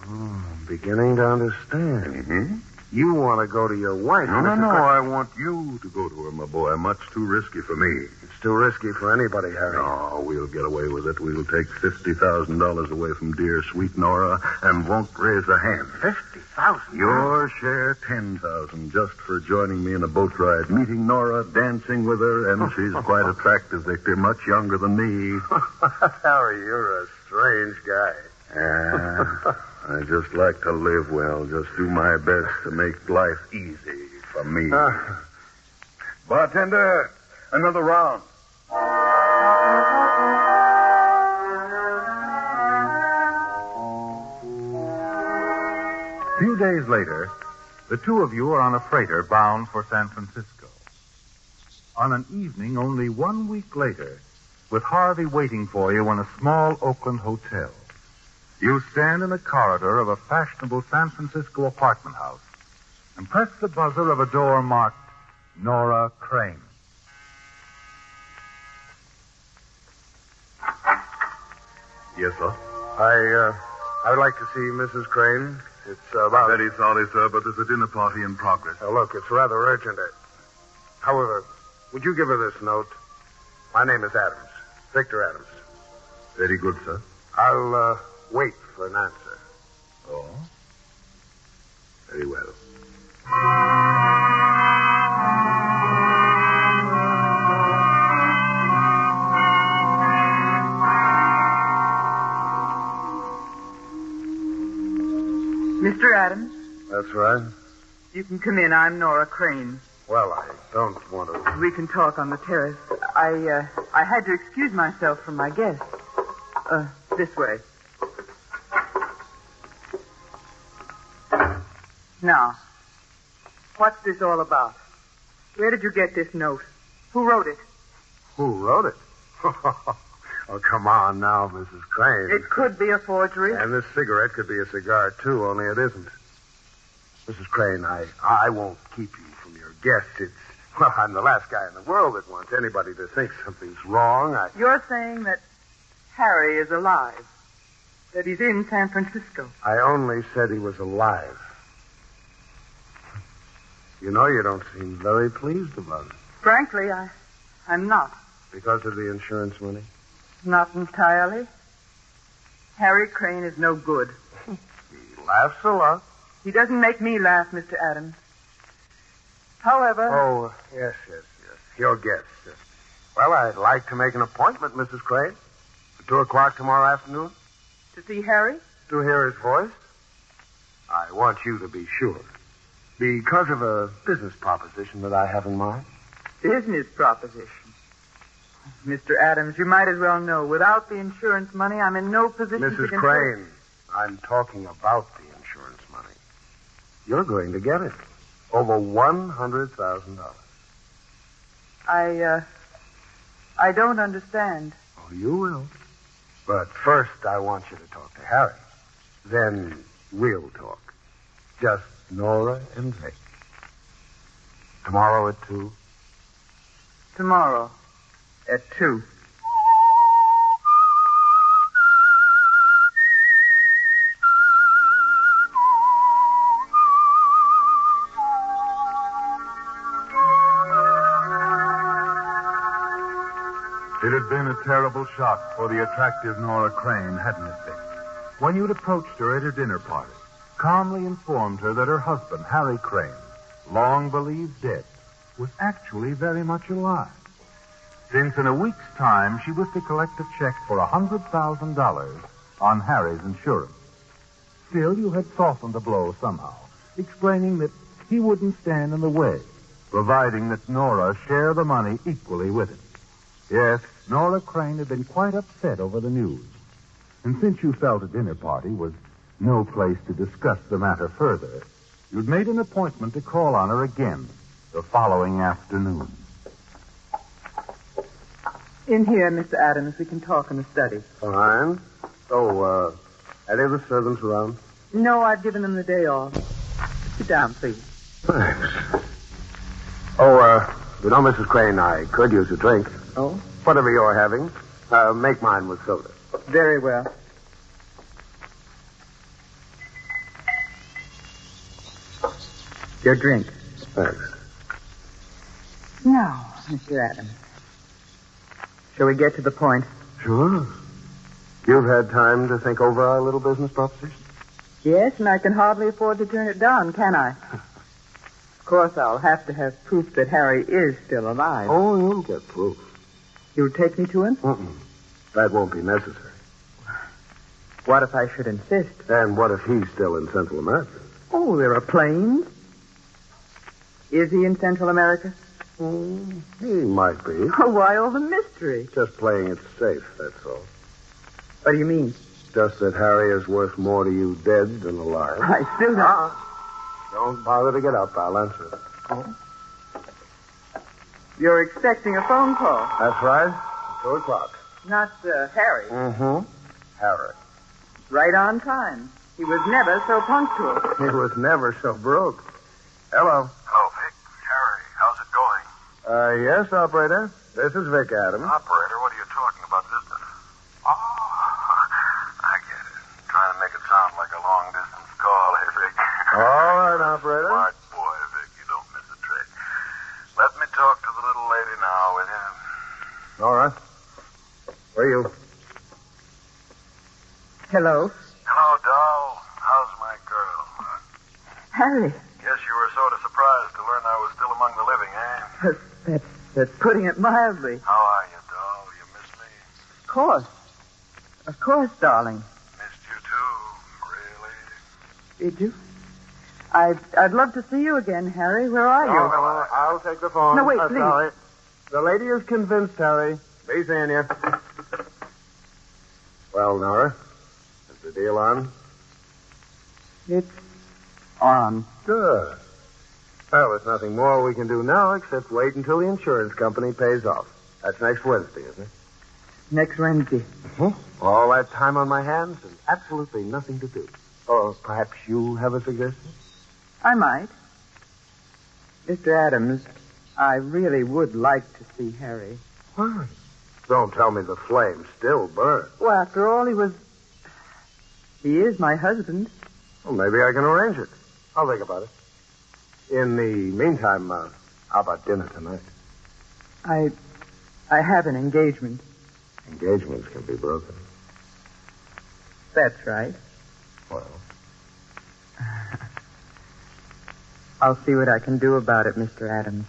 I'm beginning to understand. Mm-hmm. You want to go to your wife. No. I want you to go to her, my boy. Much too risky for me. It's too risky for anybody, Harry. No, we'll get away with it. We'll take $50,000 away from dear, sweet Nora and won't raise a hand. $50,000? Your share, $10,000, just for joining me in a boat ride, meeting Nora, dancing with her, and she's quite attractive, Victor, much younger than me. Harry, you're a strange guy. I just like to live well, just do my best to make life easy for me. Bartender, another round. A few days later, the two of you are on a freighter bound for San Francisco. On an evening only 1 week later, with Harvey waiting for you in a small Oakland hotel, you stand in the corridor of a fashionable San Francisco apartment house and press the buzzer of a door marked Nora Crane. Yes, sir? I would like to see Mrs. Crane. It's about... Very sorry, sir, but there's a dinner party in progress. Now, look, it's rather urgent. However, would you give her this note? My name is Adams. Victor Adams. Very good, sir. I'll, wait for an answer. Oh? Very well. Mr. Adams, That's right. you can come in. I'm Nora Crane. Well, I don't want to... We can talk on the terrace. I had to excuse myself from my guests. This way. Now, what's this all about? Where did you get this note? Who wrote it? Who wrote it? Oh, come on now, Mrs. Crane. It could be a forgery. And this cigarette could be a cigar, too, only it isn't. Mrs. Crane, I won't keep you from your guests. Well, I'm the last guy in the world that wants anybody to think something's wrong. You're saying that Harry is alive. That he's in San Francisco. I only said he was alive. You know, you don't seem very pleased about it. Frankly, I'm not. Because of the insurance money? Not entirely. Harry Crane is no good. He laughs a lot. He doesn't make me laugh, Mr. Adams. However... Oh, yes. Your guest. Well, I'd like to make an appointment, Mrs. Crane. For 2 o'clock tomorrow afternoon. To see Harry? To hear his voice. I want you to be sure. Because of a business proposition that I have in mind. Business proposition? Mr. Adams, you might as well know, without the insurance money, I'm in no position to... Mrs. Crane, I'm talking about the insurance money. You're going to get it. Over $100,000. I don't understand. Oh, you will. But first, I want you to talk to Harry. Then we'll talk. Just Nora and Vic. Tomorrow at 2? Tomorrow at 2. been a terrible shock for the attractive Nora Crane, hadn't it, Vic? When you'd approached her at her dinner party, calmly informed her that her husband, Harry Crane, long believed dead, was actually very much alive. Since in a week's time she was to collect a check for $100,000 on Harry's insurance. Still, you had softened the blow somehow, explaining that he wouldn't stand in the way, providing that Nora share the money equally with him. Yes, Nora Crane had been quite upset over the news. And since you felt a dinner party was no place to discuss the matter further, you'd made an appointment to call on her again the following afternoon. In here, Mr. Adams. We can talk in the study. Fine. Oh, any of the servants around? No, I've given them the day off. Sit down, please. Thanks. Oh, you know, Mrs. Crane, I could use a drink. Oh? Whatever you're having. Make mine with soda. Very well. Your drink. Thanks. Now, Mr. Adams. Shall we get to the point? Sure. You've had time to think over our little business proposition? Yes, and I can hardly afford to turn it down, can I? Of course, I'll have to have proof that Harry is still alive. Oh, you'll get proof. You'll take me to him? That won't be necessary. What if I should insist? And what if he's still in Central America? Oh, there are planes. Is he in Central America? He might be. Oh, why all the mystery? Just playing it safe, that's all. What do you mean? Just that Harry is worth more to you dead than alive. I still don't... Don't bother to get up. I'll answer it. Oh? You're expecting a phone call. That's right. 2 o'clock. Not Harry. Mm-hmm. Harry. Right on time. He was never so punctual. He was never so broke. Hello. Hello, Vic. Harry, how's it going? Yes, operator. This is Vic Adams. Operator, what are you talking about business? Oh, I get it. Trying to make it sound like a long-distance call, hey, Vic. All right, operator. Smart boy, Vic. You don't miss a trick. Let me talk to the little lady now, will you? All right. Where are you? Hello. Hello, doll. How's my girl? Harry. Guess you were sort of surprised to learn I was still among the living, eh? That's putting it mildly. How are you, doll? You miss me? Of course. Of course, darling. Missed you, too. Really? Did you? I'd love to see you again, Harry. Where are you? No, I'll take the phone. No, wait, please. Sorry. The lady is convinced, Harry. Be seeing you. Well, Nora, is the deal on? It's on. Good. Well, there's nothing more we can do now except wait until the insurance company pays off. That's next Wednesday, isn't it? Next Wednesday. All that time on my hands and absolutely nothing to do. Or perhaps you have a suggestion? I might. Mr. Adams, I really would like to see Harry. Why? Don't tell me the flame still burns. Well, after all, he is my husband. Well, maybe I can arrange it. I'll think about it. In the meantime, how about dinner tonight? I have an engagement. Engagements can be broken. That's right. Well, I'll see what I can do about it, Mr. Adams.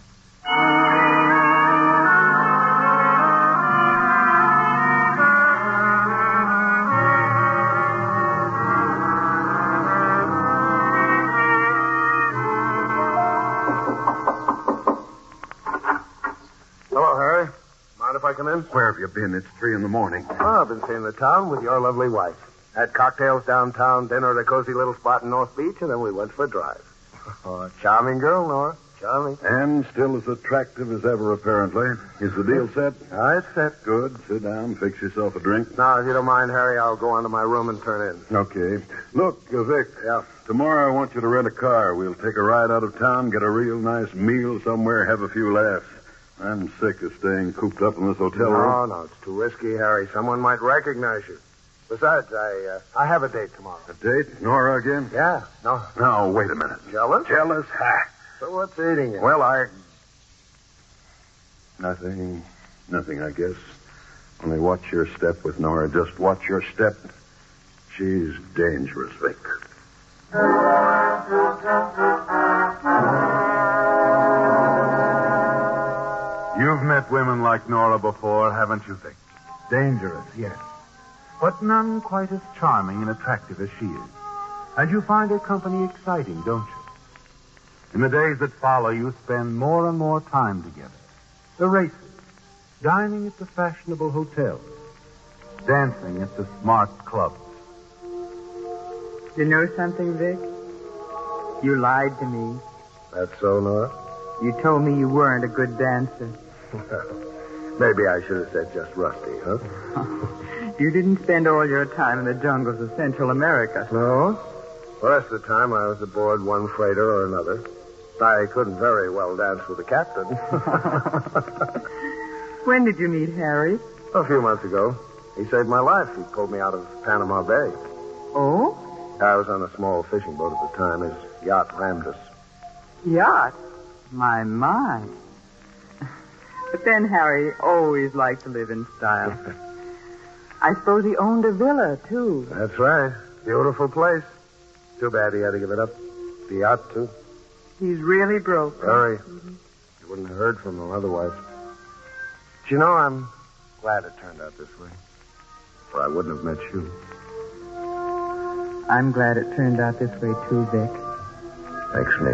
hello, Harry. Mind if I come in? Where have you been? It's 3 a.m. Oh, I've been seeing the town with your lovely wife. Had cocktails downtown, dinner at a cozy little spot in North Beach, and then we went for a drive. Oh, charming girl, Nora. Charming. And still as attractive as ever, apparently. Is the deal set? It's set. Good. Sit down. Fix yourself a drink. Now, if you don't mind, Harry, I'll go on to my room and turn in. Okay. Look, Vic. Yeah? Tomorrow I want you to rent a car. We'll take a ride out of town, get a real nice meal somewhere, have a few laughs. I'm sick of staying cooped up in this hotel room. No, it's too risky, Harry. Someone might recognize you. Besides, I have a date tomorrow. A date? Nora again? Yeah. No. No, wait a minute. Jealous? Jealous? Ha! So what's eating you? Well, Nothing, I guess. Only watch your step with Nora. Just watch your step. She's dangerous, Vic. You've met women like Nora before, haven't you, Vic? Dangerous, yes. But none quite as charming and attractive as she is. And you find her company exciting, don't you? In the days that follow, you spend more and more time together. The races, dining at the fashionable hotels, dancing at the smart clubs. You know something, Vic? You lied to me. That's so, Nora? You told me you weren't a good dancer. Maybe I should have said just rusty, huh? You didn't spend all your time in the jungles of Central America. No. The rest of the time I was aboard one freighter or another. I couldn't very well dance with the captain. When did you meet Harry? A few months ago. He saved my life. He pulled me out of Panama Bay. Oh? I was on a small fishing boat at the time. His yacht rammed us. Yacht? My. But then Harry always liked to live in style. I suppose he owned a villa, too. That's right. Beautiful place. Too bad he had to give it up. The yacht, too. He's really broke. Very. You wouldn't have heard from him otherwise. But you know, I'm glad it turned out this way. Or I wouldn't have met you. I'm glad it turned out this way, too, Vic. Makes me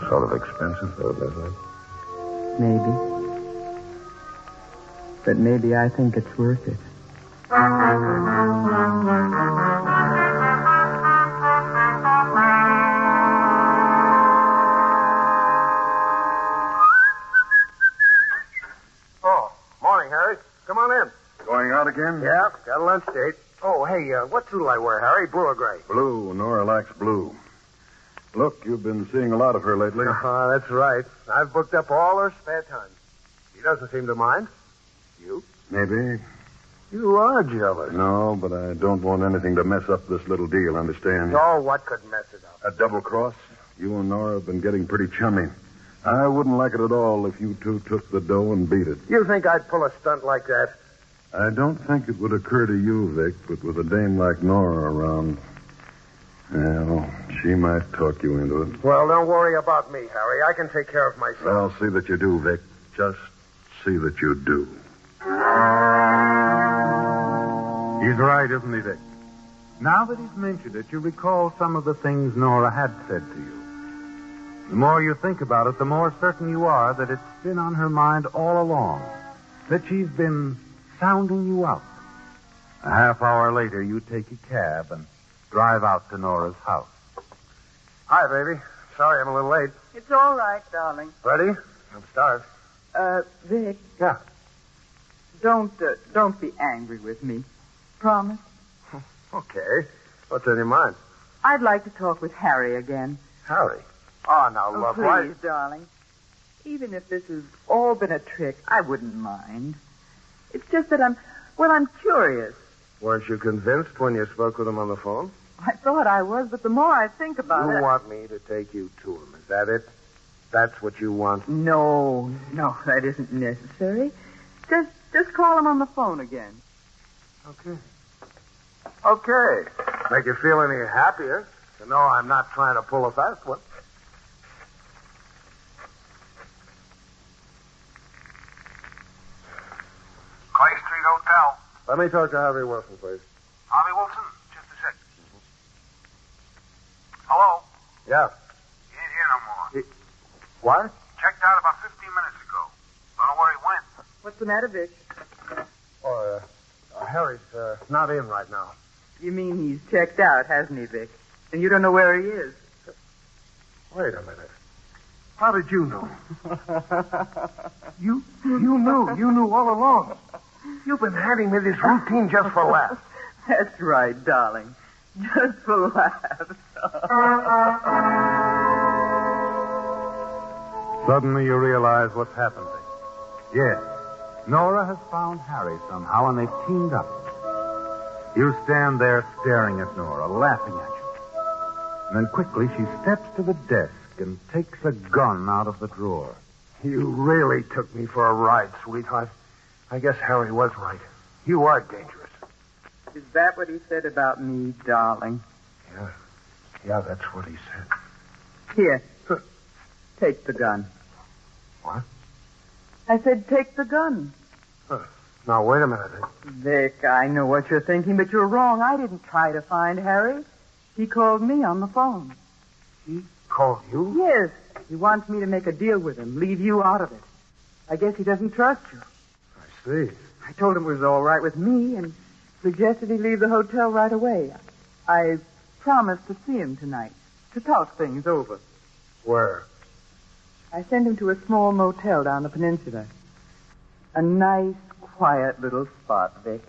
sort of expensive, though, doesn't it? Maybe. But maybe I think it's worth it. Oh, morning, Harry. Come on in. Going out again? Yeah, got a lunch date. Oh, hey, what suit'll I wear, Harry? Blue or gray? Blue. Nora likes blue. Look, you've been seeing a lot of her lately. That's right. I've booked up all her spare time. She doesn't seem to mind. You? Maybe. You are jealous. No, but I don't want anything to mess up this little deal, understand? Oh, what could mess it up? A double cross? You and Nora have been getting pretty chummy. I wouldn't like it at all if you two took the dough and beat it. You think I'd pull a stunt like that? I don't think it would occur to you, Vic, but with a dame like Nora around, well, she might talk you into it. Well, don't worry about me, Harry. I can take care of myself. I'll see that you do, Vic. Just see that you do. He's right, isn't he, Vic? Now that he's mentioned it, you recall some of the things Nora had said to you. The more you think about it, the more certain you are that it's been on her mind all along, that she's been sounding you out. A half hour later, you take a cab and drive out to Nora's house. Hi, baby. Sorry I'm a little late. It's all right, darling. Ready? I'm starved. Vic. Yeah. Don't be angry with me. Promise? Okay. What's on your mind? I'd like to talk with Harry again. Harry? Oh, now, love, please, darling. Even if this has all been a trick, I wouldn't mind. It's just that I'm curious. Weren't you convinced when you spoke with him on the phone? I thought I was, but the more I think about it... You want me to take you to him, is that it? That's what you want? No, that isn't necessary. Just call him on the phone again. Okay. Make you feel any happier to know I'm not trying to pull a fast one. Clay Street Hotel. Let me talk to Harvey Wilson, please. Harvey Wilson? Just a sec. Hello? Yeah. He ain't here no more. What? Checked out about 15 minutes ago. Don't know where he went. What's the matter, Vic? Oh, Harry's not in right now. You mean he's checked out, hasn't he, Vic? And you don't know where he is? Wait a minute. How did you know? You knew all along. You've been handing me this routine just for laughs. That's right, darling. Just for laughs. Suddenly you realize what's happened. Yes, Nora has found Harry somehow, and they've teamed up. You stand there staring at Nora, laughing at you. And then quickly she steps to the desk and takes a gun out of the drawer. You really took me for a ride, sweetheart. I guess Harry was right. You are dangerous. Is that what he said about me, darling? Yeah. Yeah, that's what he said. Here. Take the gun. What? I said take the gun. Now, wait a minute. Vic, I know what you're thinking, but you're wrong. I didn't try to find Harry. He called me on the phone. He called you? Yes. He wants me to make a deal with him, leave you out of it. I guess he doesn't trust you. I see. I told him it was all right with me and suggested he leave the hotel right away. I promised to see him tonight, to talk things over. Where? I sent him to a small motel down the peninsula. A nice, quiet little spot, Vic.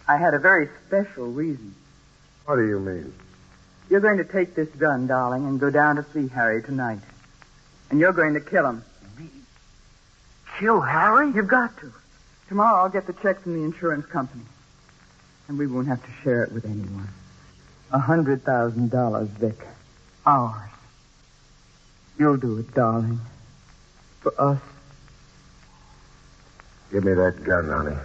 I had a very special reason. What do you mean? You're going to take this gun, darling, and go down to see Harry tonight. And you're going to kill him. Me? Kill Harry? You've got to. Tomorrow I'll get the check from the insurance company. And we won't have to share it with anyone. $100,000, Vic. Ours. You'll do it, darling. For us. Give me that gun, honey.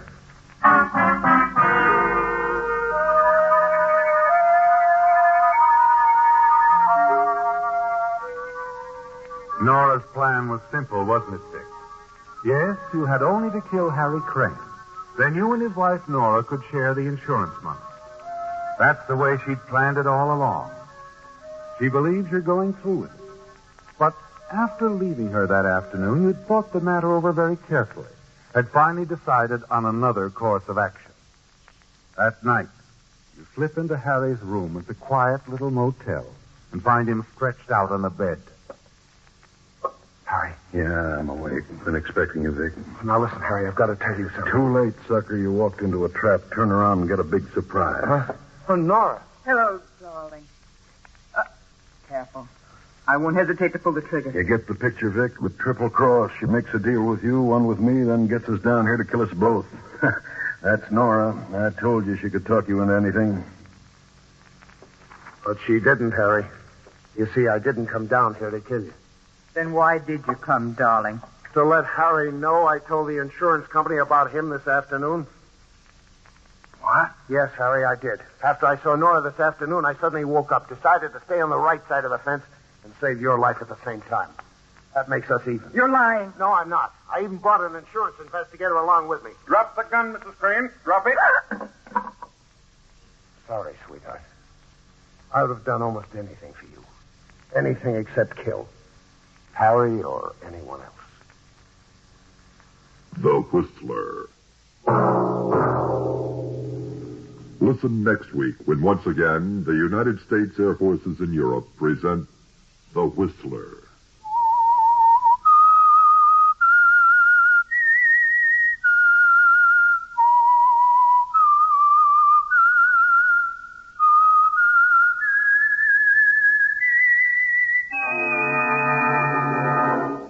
Nora's plan was simple, wasn't it, Dick? Yes, you had only to kill Harry Crane. Then you and his wife, Nora, could share the insurance money. That's the way she'd planned it all along. She believes you're going through with it. But after leaving her that afternoon, you'd thought the matter over very carefully, had finally decided on another course of action. That night, you slip into Harry's room at the quiet little motel and find him stretched out on the bed. Harry? Yeah, I'm awake. Been expecting you, Vic. Now listen, Harry, I've got to tell you something. Too late, sucker. You walked into a trap. Turn around and get a big surprise. Huh? Oh, Nora. Hello, darling. Careful. I won't hesitate to pull the trigger. You get the picture, Vic? With Triple Cross, she makes a deal with you, one with me, then gets us down here to kill us both. That's Nora. I told you she could talk you into anything. But she didn't, Harry. You see, I didn't come down here to kill you. Then why did you come, darling? To let Harry know I told the insurance company about him this afternoon. What? Yes, Harry, I did. After I saw Nora this afternoon, I suddenly woke up, decided to stay on the right side of the fence, and save your life at the same time. That makes us even. You're lying. No, I'm not. I even brought an insurance investigator along with me. Drop the gun, Mrs. Crane. Drop it. Sorry, sweetheart. I would have done almost anything for you. Anything except kill Harry or anyone else. The Whistler. Listen next week when once again the United States Air Forces in Europe present The Whistler.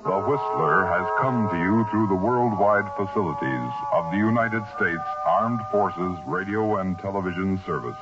The Whistler has come to you through the worldwide facilities of the United States Armed Forces Radio and Television Service.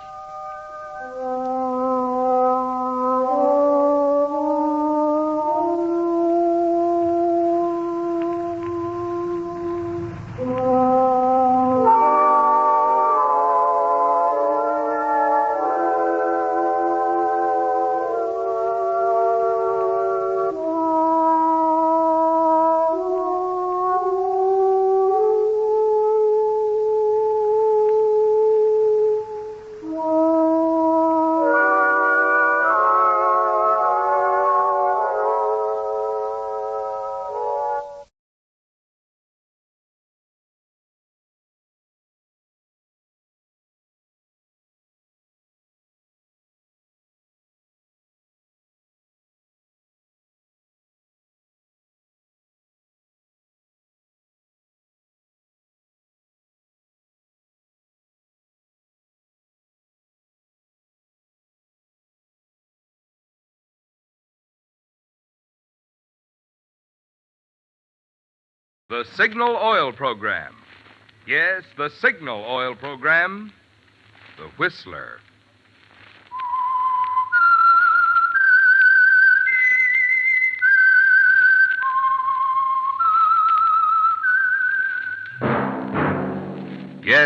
The Signal Oil Program. Yes, the Signal Oil Program. The Whistler.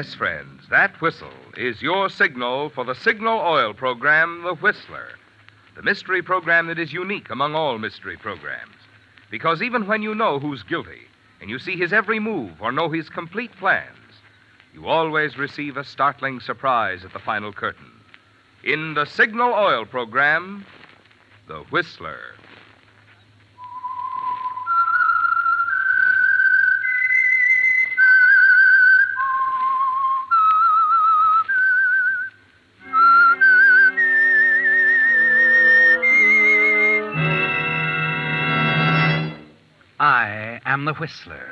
Yes, friends, that whistle is your signal for the signal oil program, The Whistler. The mystery program that is unique among all mystery programs. Because even when you know who's guilty, and you see his every move or know his complete plans, you always receive a startling surprise at the final curtain. In the signal oil program, The Whistler. I am the Whistler,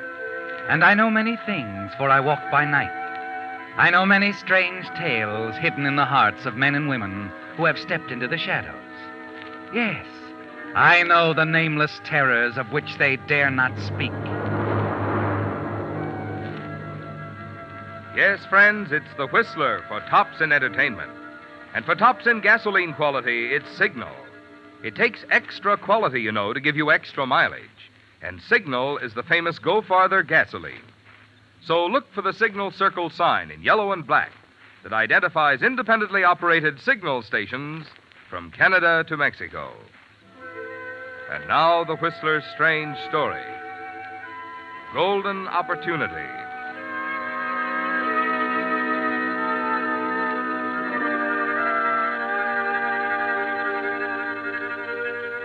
and I know many things, for I walk by night. I know many strange tales hidden in the hearts of men and women who have stepped into the shadows. Yes, I know the nameless terrors of which they dare not speak. Yes, friends, it's The Whistler for tops in entertainment. And for tops in gasoline quality, it's Signal. It takes extra quality, you know, to give you extra mileage. And Signal is the famous Go Farther gasoline. So look for the Signal Circle sign in yellow and black that identifies independently operated signal stations from Canada to Mexico. And now the Whistler's strange story. Golden Opportunity.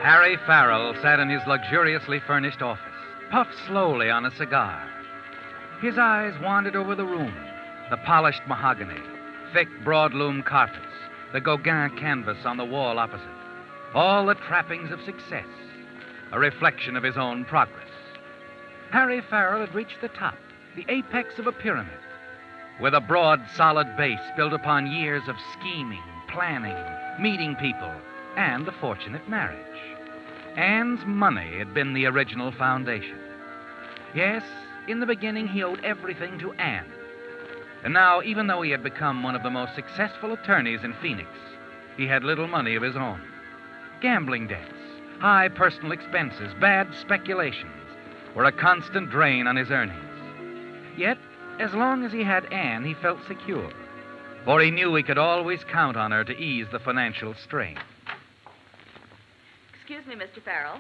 Harry Farrell sat in his luxuriously furnished office, puffed slowly on a cigar. His eyes wandered over the room, the polished mahogany, thick broadloom carpets, the Gauguin canvas on the wall opposite. All the trappings of success, a reflection of his own progress. Harry Farrell had reached the top, the apex of a pyramid, with a broad, solid base built upon years of scheming, planning, meeting people, and a fortunate marriage. Anne's money had been the original foundation. Yes, in the beginning he owed everything to Anne. And now, even though he had become one of the most successful attorneys in Phoenix, he had little money of his own. Gambling debts, high personal expenses, bad speculations were a constant drain on his earnings. Yet, as long as he had Anne, he felt secure, for he knew he could always count on her to ease the financial strain. Excuse me, Mr. Farrell.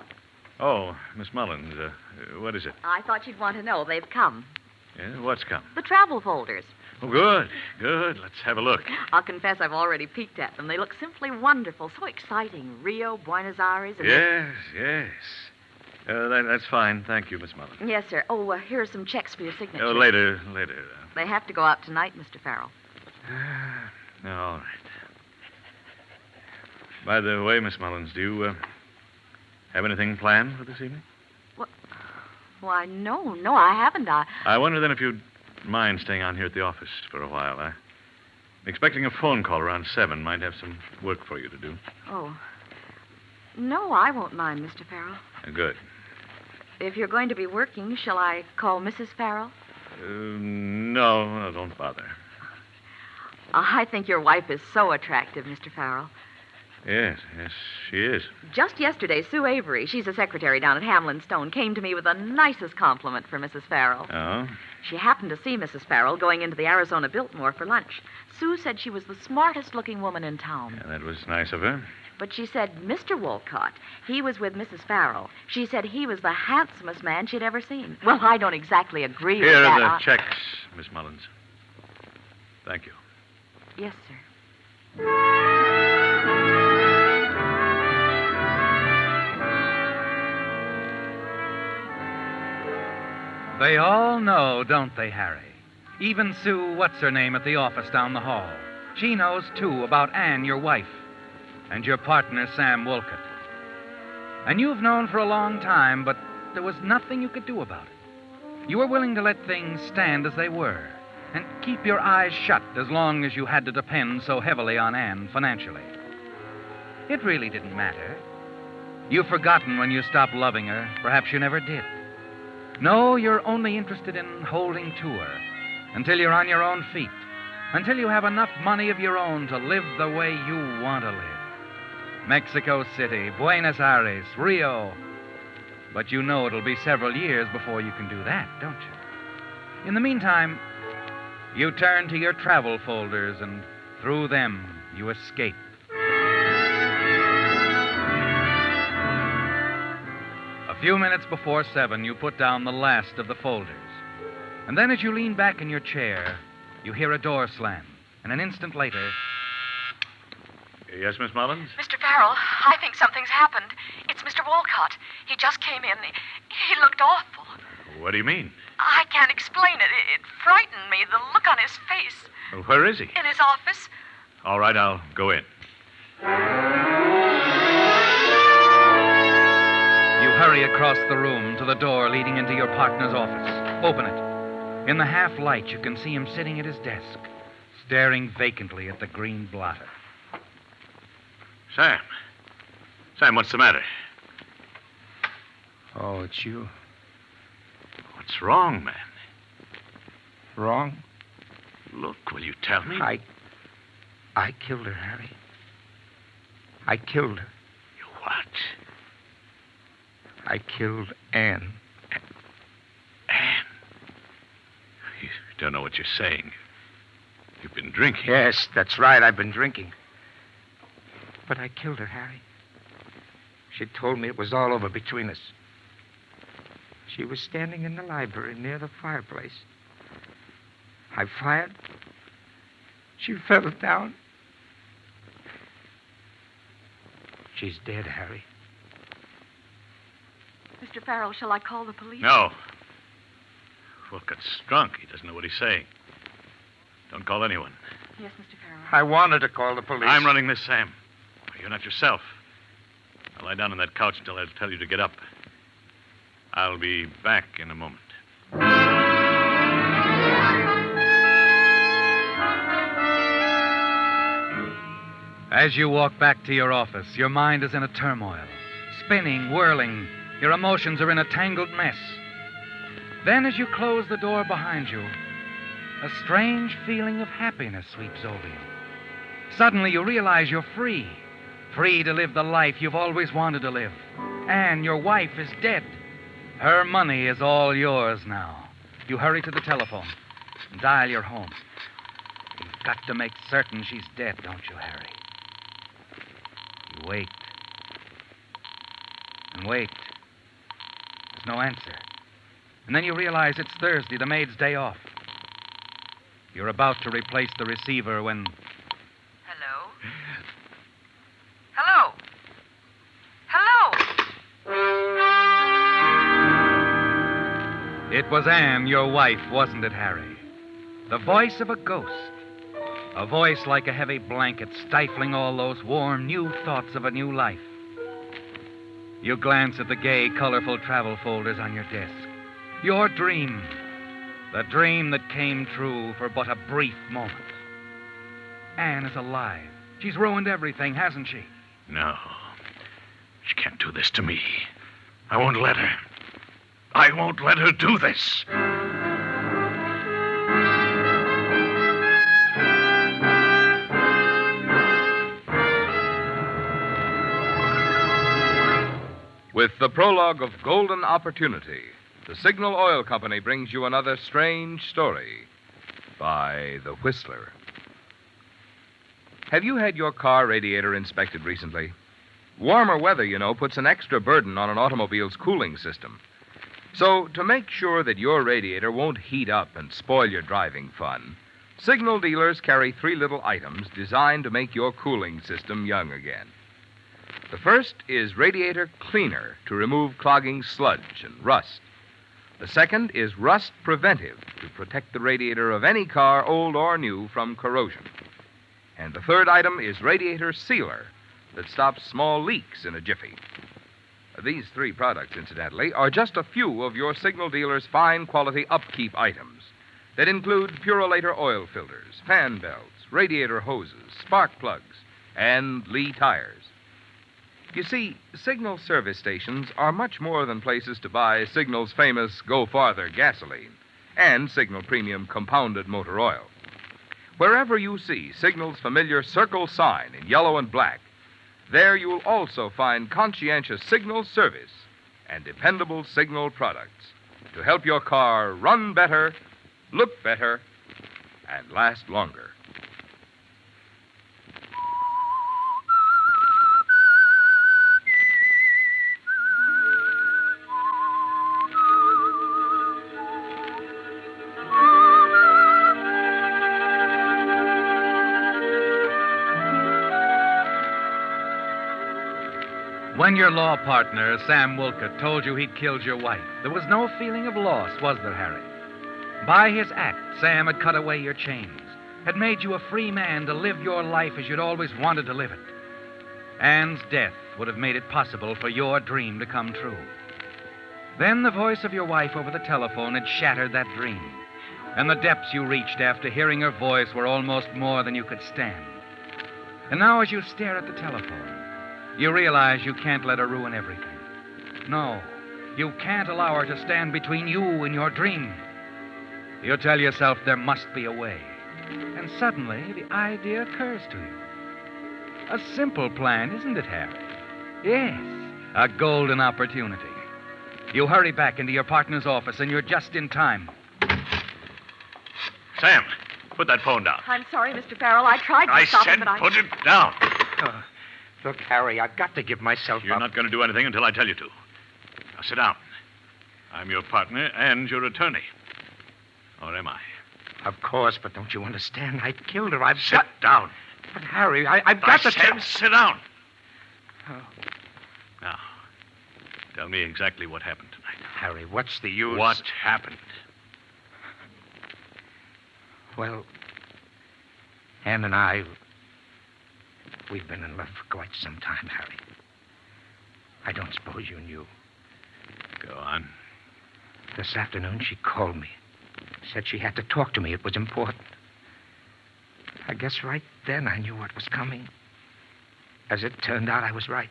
Oh, Miss Mullins, what is it? I thought you'd want to know. They've come. Yeah, what's come? The travel folders. Oh, good, good. Let's have a look. I'll confess I've already peeked at them. They look simply wonderful, so exciting. Rio, Buenos Aires, and... Yes. That's fine. Thank you, Miss Mullins. Yes, sir. Oh, here are some checks for your signature. Oh, later. They have to go out tonight, Mr. Farrell. All right. By the way, Miss Mullins, do you have anything planned for this evening? What? Why, no, I haven't. I wonder then if you'd mind staying on here at the office for a while. I'm expecting a phone call around 7. Might have some work for you to do. Oh. No, I won't mind, Mr. Farrell. Good. If you're going to be working, shall I call Mrs. Farrell? No, don't bother. I think your wife is so attractive, Mr. Farrell. Yes, she is. Just yesterday, Sue Avery, she's a secretary down at Hamlin Stone, came to me with the nicest compliment for Mrs. Farrell. Oh? She happened to see Mrs. Farrell going into the Arizona Biltmore for lunch. Sue said she was the smartest-looking woman in town. Yeah, that was nice of her. But she said Mr. Wolcott, he was with Mrs. Farrell. She said he was the handsomest man she'd ever seen. Well, I don't exactly agree with that. Here are the checks, Miss Mullins. Thank you. Yes, sir. They all know, don't they, Harry? Even Sue, what's-her-name at the office down the hall. She knows, too, about Anne, your wife, and your partner, Sam Wolcott. And you've known for a long time, but there was nothing you could do about it. You were willing to let things stand as they were and keep your eyes shut as long as you had to depend so heavily on Anne financially. It really didn't matter. You've forgotten when you stopped loving her. Perhaps you never did. No, you're only interested in holding to her until you're on your own feet, until you have enough money of your own to live the way you want to live. Mexico City, Buenos Aires, Rio. But you know it'll be several years before you can do that, don't you? In the meantime, You turn to your travel folders, and through them, you escape. A few minutes before 7, you put down the last of the folders. And then as you lean back in your chair, you hear a door slam. And an instant later... Yes, Miss Mullins? Mr. Farrell, I think something's happened. It's Mr. Walcott. He just came in. He looked awful. What do you mean? I can't explain it. It frightened me, the look on his face. Well, where is he? In his office. All right, I'll go in. You hurry across the room to the door leading into your partner's office. Open it. In the half light, you can see him sitting at his desk, staring vacantly at the green blotter. Sam. Sam, what's the matter? Oh, it's you. What's wrong, man? Wrong? Look, will you tell me? I killed her, Harry. I killed her. You what? I killed Anne. Anne? You don't know what you're saying. You've been drinking. Yes, that's right. I've been drinking. But I killed her, Harry. She told me it was all over between us. She was standing in the library near the fireplace. I fired. She fell down. She's dead, Harry. Mr. Farrell, shall I call the police? No. Wilcott's drunk. He doesn't know what he's saying. Don't call anyone. Yes, Mr. Farrell. I wanted to call the police. I'm running this, Sam. You're not yourself. Now lie down on that couch until I tell you to get up. I'll be back in a moment. As you walk back to your office, your mind is in a turmoil. Spinning, whirling. Your emotions are in a tangled mess. Then, as you close the door behind you, a strange feeling of happiness sweeps over you. Suddenly, you realize you're free. Free to live the life you've always wanted to live. And your wife is dead. Her money is all yours now. You hurry to the telephone and dial your home. You've got to make certain she's dead, don't you, Harry? You wait. And wait. There's no answer. And then you realize it's Thursday, the maid's day off. You're about to replace the receiver when... Hello? Hello? Hello? It was Anne, your wife, wasn't it, Harry? The voice of a ghost. A voice like a heavy blanket stifling all those warm, new thoughts of a new life. You glance at the gay, colorful travel folders on your desk. Your dream. The dream that came true for but a brief moment. Anne is alive. She's ruined everything, hasn't she? No. She can't do this to me. I won't let her. I won't let her do this. With the prologue of Golden Opportunity, the Signal Oil Company brings you another strange story by The Whistler. Have you had your car radiator inspected recently? Warmer weather, you know, puts an extra burden on an automobile's cooling system. So, to make sure that your radiator won't heat up and spoil your driving fun, Signal dealers carry 3 little items designed to make your cooling system young again. The first is Radiator Cleaner to remove clogging sludge and rust. The second is Rust Preventive to protect the radiator of any car, old or new, from corrosion. And the third item is Radiator Sealer that stops small leaks in a jiffy. These 3 products, incidentally, are just a few of your Signal dealer's fine quality upkeep items that include Purolator oil filters, fan belts, radiator hoses, spark plugs, and Lee tires. You see, Signal service stations are much more than places to buy Signal's famous Go Farther gasoline and Signal Premium compounded motor oil. Wherever you see Signal's familiar circle sign in yellow and black, there you'll also find conscientious Signal service and dependable Signal products to help your car run better, look better, and last longer. When your law partner, Sam Wolcott, told you he'd killed your wife, there was no feeling of loss, was there, Harry? By his act, Sam had cut away your chains, had made you a free man to live your life as you'd always wanted to live it. Anne's death would have made it possible for your dream to come true. Then the voice of your wife over the telephone had shattered that dream, and the depths you reached after hearing her voice were almost more than you could stand. And now as you stare at the telephone, you realize you can't let her ruin everything. No, you can't allow her to stand between you and your dream. You tell yourself there must be a way. And suddenly, the idea occurs to you. A simple plan, isn't it, Harry? Yes, a golden opportunity. You hurry back into your partner's office, and you're just in time. Sam, put that phone down. I'm sorry, Mr. Farrell. I tried to stop him, but I... put it down. Look, Harry, I've got to give myself You're up. not going to do anything until I tell you to. Now, sit down. I'm your partner and your attorney. Or am I? Of course, but don't you understand? I killed her. Sit down. But, Harry, I've got to... Sit down. Oh. Now, tell me exactly what happened tonight. Harry, what's the use? What happened? Well, Anne and I... We've been in love for quite some time, Harry. I don't suppose you knew. Go on. This afternoon, she called me. Said she had to talk to me. It was important. I guess right then I knew what was coming. As it turned out, I was right.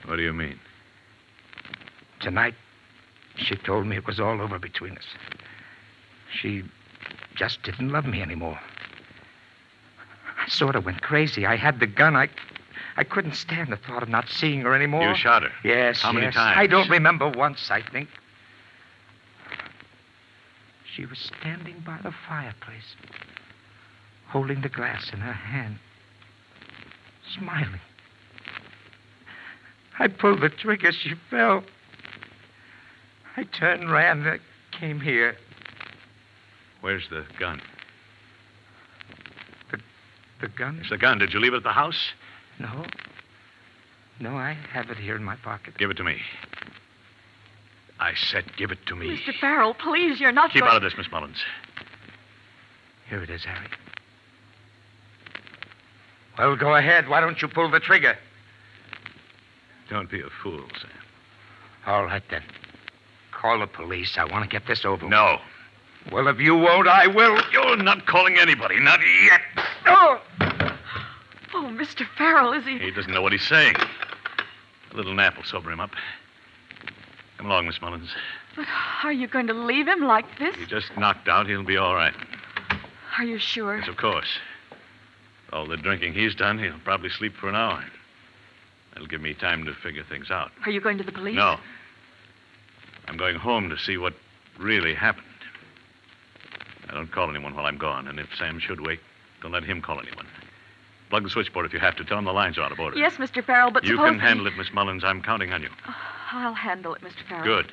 What do you mean? Tonight, she told me it was all over between us. She just didn't love me anymore. I sort of went crazy. I had the gun. I couldn't stand the thought of not seeing her anymore. You shot her? Yes. How many times? I don't remember once, I think. She was standing by the fireplace, holding the glass in her hand, smiling. I pulled the trigger. She fell. I turned, ran, and came here. Where's the gun? The gun? It's the gun. Did you leave it at the house? No. No, I have it here in my pocket. Give it to me. I said give it to me. Mr. Farrell, please, you're not Keep going... out of this, Miss Mullins. Here it is, Harry. Well, go ahead. Why don't you pull the trigger? Don't be a fool, Sam. All right, then. Call the police. I want to get this over with. No. Well, if you won't, I will. You're not calling anybody, not yet. Oh! Oh, Mr. Farrell, is he... He doesn't know what he's saying. A little nap will sober him up. Come along, Miss Mullins. But are you going to leave him like this? He just knocked out. He'll be all right. Are you sure? Yes, of course. All the drinking he's done, he'll probably sleep for an hour. That'll give me time to figure things out. Are you going to the police? No. I'm going home to see what really happened. I don't call anyone while I'm gone, and if Sam should wake, don't let him call anyone. Plug the switchboard if you have to. Tell him the lines are out of order. Yes, Mr. Farrell, but You suppose can handle it, Miss Mullins. I'm counting on you. I'll handle it, Mr. Farrell. Good.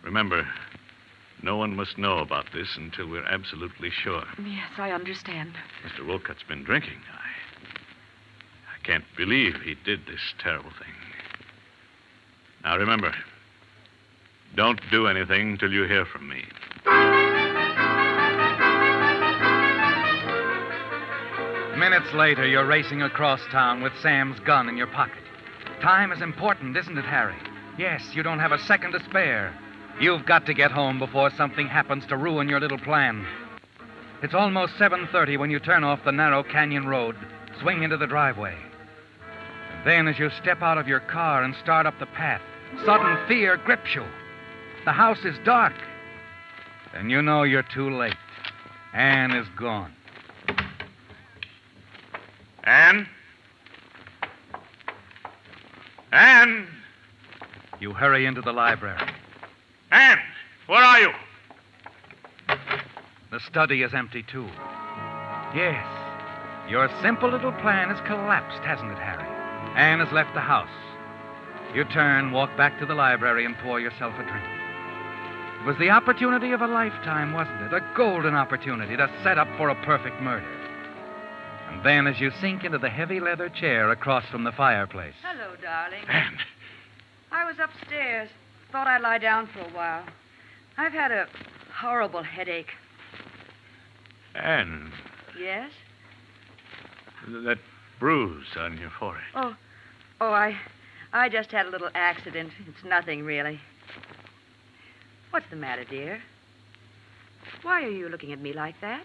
Remember, no one must know about this until we're absolutely sure. Yes, I understand. Mr. Wolcott's been drinking. I can't believe he did this terrible thing. Now, remember, don't do anything till you hear from me. Minutes later, you're racing across town with Sam's gun in your pocket. Time is important, isn't it, Harry? Yes, you don't have a second to spare. You've got to get home before something happens to ruin your little plan. It's almost 7:30 when you turn off the narrow canyon road, swing into the driveway. And then as you step out of your car and start up the path, sudden fear grips you. The house is dark. And you know you're too late. Anne is gone. Anne? Anne? You hurry into the library. Anne, where are you? The study is empty, too. Yes, your simple little plan has collapsed, hasn't it, Harry? Anne has left the house. You turn, walk back to the library, and pour yourself a drink. It was the opportunity of a lifetime, wasn't it? A golden opportunity to set up for a perfect murder. And then, as you sink into the heavy leather chair across from the fireplace... Hello, darling. Anne. I was upstairs. Thought I'd lie down for a while. I've had a horrible headache. Anne, Yes? that bruise on your forehead. Oh, I just had a little accident. It's nothing, really. What's the matter, dear? Why are you looking at me like that?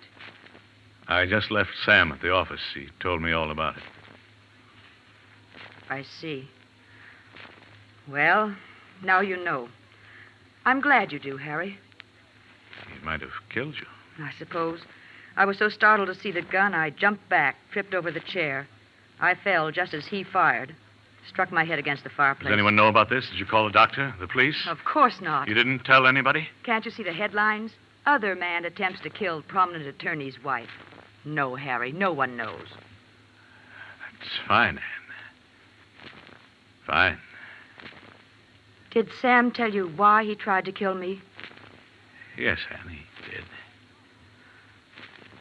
I just left Sam at the office. He told me all about it. I see. Well, now you know. I'm glad you do, Harry. He might have killed you. I suppose. I was so startled to see the gun, I jumped back, tripped over the chair. I fell just as he fired. Struck my head against the fireplace. Does anyone know about this? Did you call the doctor, the police? Of course not. You didn't tell anybody? Can't you see the headlines? Other man attempts to kill prominent attorney's wife. No, Harry, no one knows. That's fine, Anne. Fine. Did Sam tell you why he tried to kill me? Yes, Anne, he did.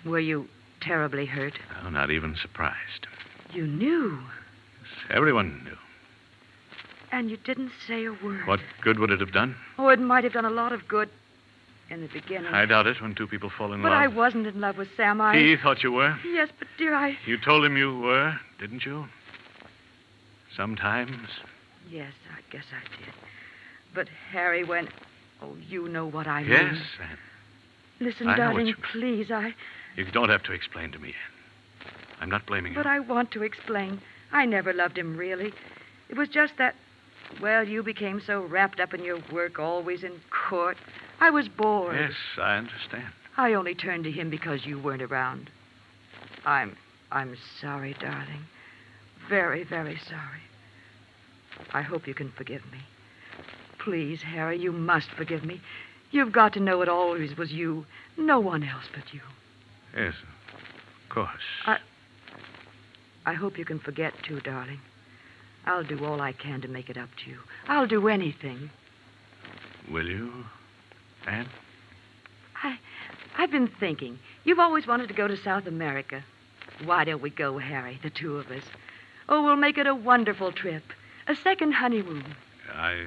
Were you terribly hurt? No, not even surprised. You knew. Everyone knew. And you didn't say a word. What good would it have done? Oh, it might have done a lot of good in the beginning. I doubt it when two people fall in But love. I wasn't in love with Sam. He thought you were? Yes, but dear, You told him you were, didn't you? Sometimes. Yes, I guess I did. But Harry, when... Oh, you know what I mean. Yes, Anne. Listen, I know what darling, you mean. please, You don't have to explain to me, Anne. I'm not blaming you. But I want to explain. I never loved him, really. It was just that, well, you became so wrapped up in your work, always in court. I was bored. Yes, I understand. I only turned to him because you weren't around. I'm sorry, darling. Very, very sorry. I hope you can forgive me. Please, Harry, you must forgive me. You've got to know it always was you. No one else but you. Yes, of course. I hope you can forget, too, darling. I'll do all I can to make it up to you. I'll do anything. Will you, Anne? I've been thinking. You've always wanted to go to South America. Why don't we go, Harry, the two of us? Oh, we'll make it a wonderful trip. A second honeymoon. I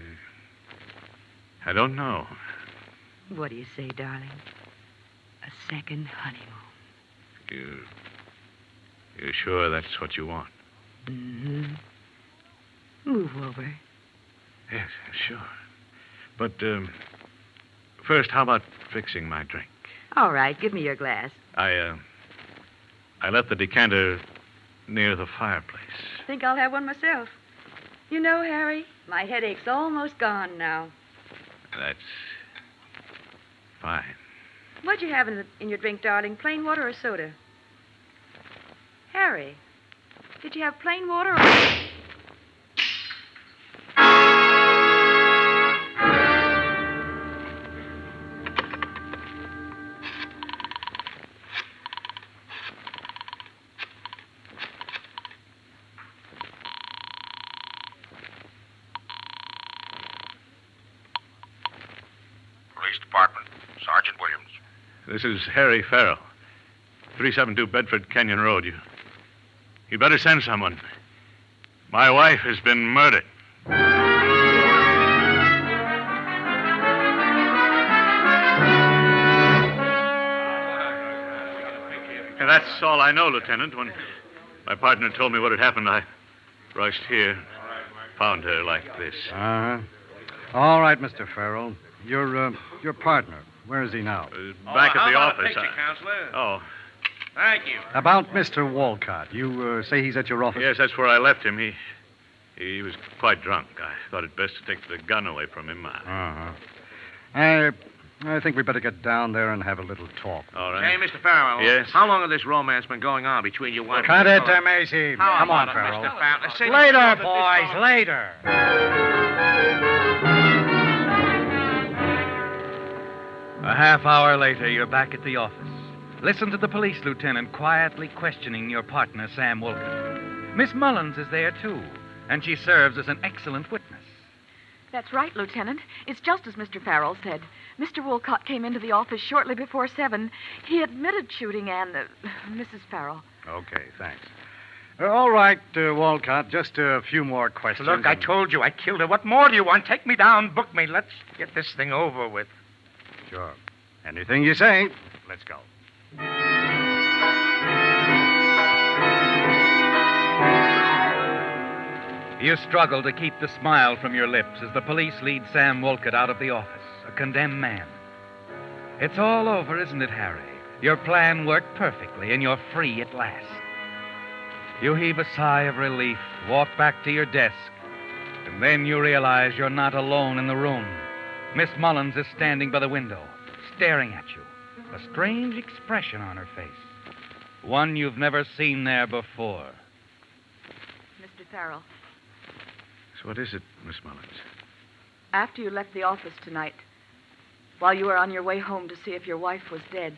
don't know. What do you say, darling? A second honeymoon. You sure that's what you want? Mm-hmm. Move over. Yes, sure. But, first, how about fixing my drink? All right, give me your glass. I left the decanter near the fireplace. Think I'll have one myself. You know, Harry, my headache's almost gone now. That's fine. What'd you have in your drink, darling? Plain water or soda? Harry, did you have plain water or... Police Department, Sergeant Williams. This is Harry Farrell, 372 Bedford Canyon Road. You'd better send someone. My wife has been murdered. And that's all I know, Lieutenant. When my partner told me what had happened, I rushed here, found her like this. Uh-huh. All right, Mr. Farrell. Your partner. Where is he now? Back at the how about office. a picture, Counselor? Oh. Thank you. About Mr. Walcott. You say he's at your office? Yes, that's where I left him. He was quite drunk. I thought it best to take the gun away from him. Uh-huh. I think we better get down there and have a little talk. All right. Hey, Mr. Farrell. Yes? How long has this romance been going on between you and... Cut it, Macy. How Come on, about it, Farrell. Mr. Farrell? Say Later, that this boys, fellow- later. A half hour later, you're back at the office. Listen to the police lieutenant quietly questioning your partner, Sam Wolcott. Miss Mullins is there, too, and she serves as an excellent witness. That's right, Lieutenant. It's just as Mr. Farrell said. Mr. Wolcott came into the office shortly before 7. He admitted shooting Mrs. Farrell. Okay, thanks. All right, Walcott, just a few more questions. Look, I told you I killed her. What more do you want? Take me down, book me. Let's get this thing over with. Sure. Anything you say. Let's go. You struggle to keep the smile from your lips as the police lead Sam Wolcott out of the office, a condemned man. It's all over, isn't it, Harry? Your plan worked perfectly, and you're free at last. You heave a sigh of relief, walk back to your desk, and then you realize you're not alone in the room. Miss Mullins is standing by the window, staring at you, a strange expression on her face, one you've never seen there before. Mr. Farrell, So what is it, Miss Mullins? after you left the office tonight, while you were on your way home to see if your wife was dead,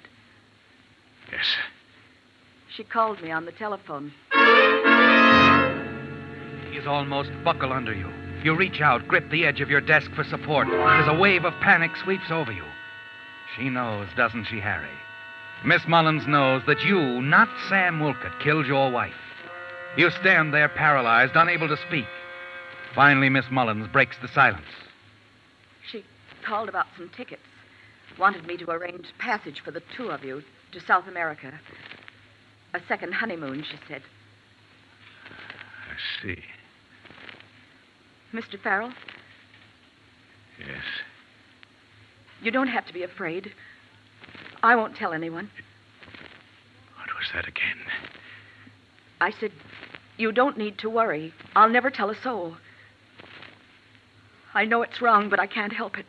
Yes. she called me on the telephone. He's almost buckle under you. You reach out, grip the edge of your desk for support, as a wave of panic sweeps over you. She knows, doesn't she, Harry? Miss Mullins knows that you, not Sam Wolcott, killed your wife. You stand there paralyzed, unable to speak. Finally, Miss Mullins breaks the silence. She called about some tickets. Wanted me to arrange passage for the two of you to South America. A second honeymoon, she said. I see. Mr. Farrell, Yes. you don't have to be afraid. I won't tell anyone. What was that again? I said, you don't need to worry. I'll never tell a soul. I know it's wrong, but I can't help it.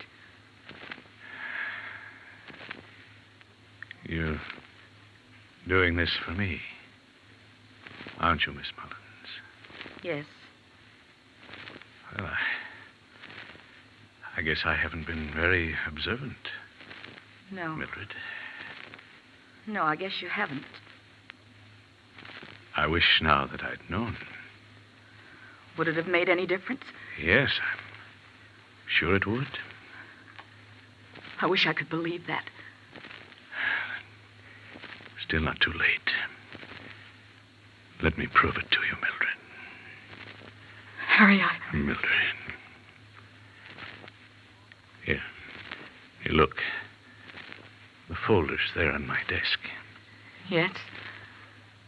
You're doing this for me, aren't you, Miss Mullins? Yes. Well, I guess I haven't been very observant, No. Mildred. No, I guess you haven't. I wish now that I'd known. Would it have made any difference? Yes, I'm sure it would. I wish I could believe that. Still not too late. Let me prove it to you, Mildred. Harry, Mildred. Here, look. The folder's there on my desk. Yes?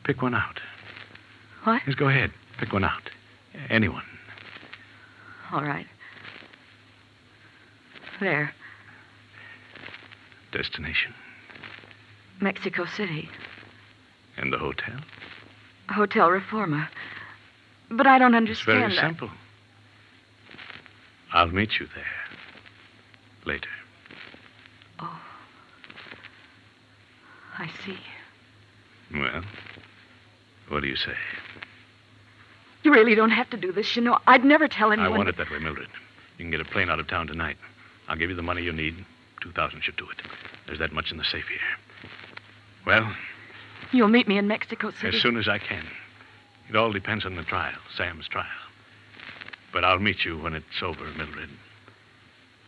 Pick one out. What? Yes, go ahead. Pick one out. Anyone. All right. There. Destination. Mexico City. And the hotel? Hotel Reforma. But I don't It's understand very that. simple. I'll meet you there. Later. Oh. I see. Well, what do you say? You really don't have to do this, you know. I'd never tell anyone. I want it that way, Mildred. You can get a plane out of town tonight. I'll give you the money you need. 2,000 should do it. There's that much in the safe here. Well, You'll meet me in Mexico City. as soon as I can. It all depends on the trial, Sam's trial. But I'll meet you when it's over, Mildred.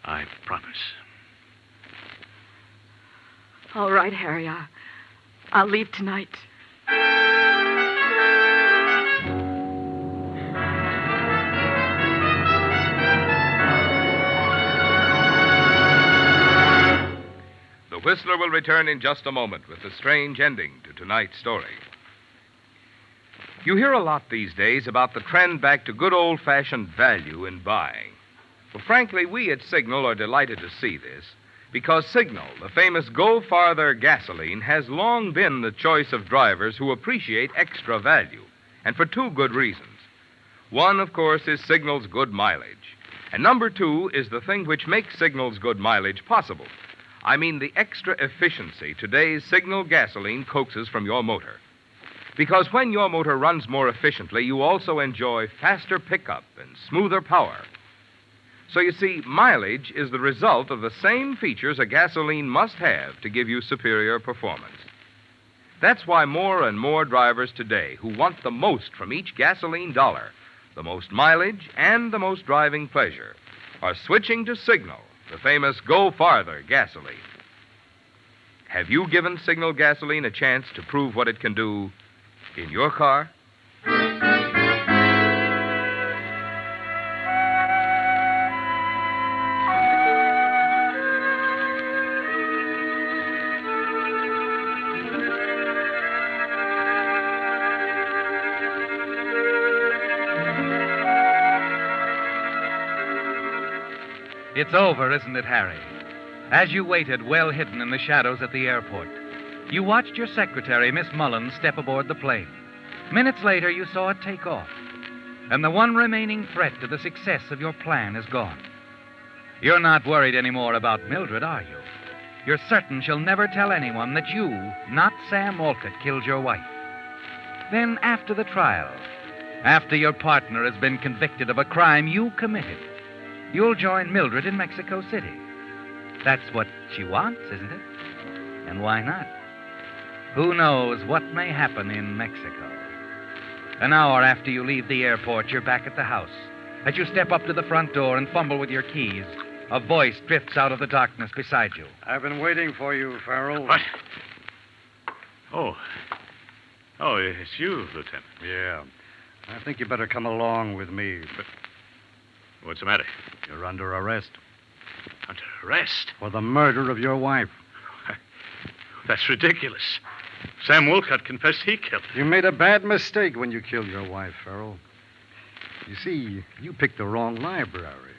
I promise. All right, Harry. I'll leave tonight. The Whistler will return in just a moment with the strange ending to tonight's story. You hear a lot these days about the trend back to good old-fashioned value in buying. Well, frankly, we at Signal are delighted to see this because Signal, the famous Go Farther gasoline, has long been the choice of drivers who appreciate extra value, and for two good reasons. One, of course, is Signal's good mileage, and number two is the thing which makes Signal's good mileage possible. I mean the extra efficiency today's Signal gasoline coaxes from your motor. Because when your motor runs more efficiently, you also enjoy faster pickup and smoother power. So you see, mileage is the result of the same features a gasoline must have to give you superior performance. That's why more and more drivers today who want the most from each gasoline dollar, the most mileage and the most driving pleasure, are switching to Signal, the famous Go Farther gasoline. Have you given Signal gasoline a chance to prove what it can do in your car? It's over, isn't it, Harry? As you waited, well hidden in the shadows at the airport, you watched your secretary, Miss Mullins, step aboard the plane. Minutes later, you saw it take off. And the one remaining threat to the success of your plan is gone. You're not worried anymore about Mildred, are you? You're certain she'll never tell anyone that you, not Sam Walcott, killed your wife. Then, after the trial, after your partner has been convicted of a crime you committed, you'll join Mildred in Mexico City. That's what she wants, isn't it? And why not? Who knows what may happen in Mexico? An hour after you leave the airport, you're back at the house. As you step up to the front door and fumble with your keys, a voice drifts out of the darkness beside you. I've been waiting for you, Farrell. What? Oh, it's you, Lieutenant. Yeah. I think you better come along with me. But what's the matter? You're under arrest. Under arrest? For the murder of your wife. That's ridiculous. Sam Wolcott confessed he killed her. You made a bad mistake when you killed your wife, Farrell. You see, you picked the wrong library.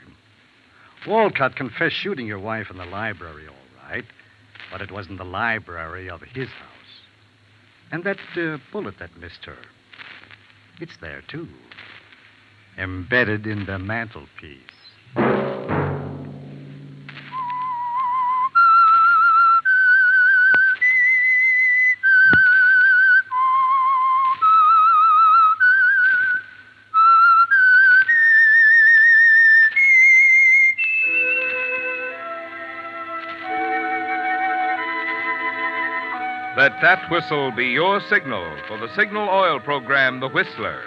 Walcott confessed shooting your wife in the library, all right, but it wasn't the library of his house. And that bullet that missed her, it's there, too. Embedded in the mantelpiece. Let that whistle be your signal for the Signal Oil program, The Whistler,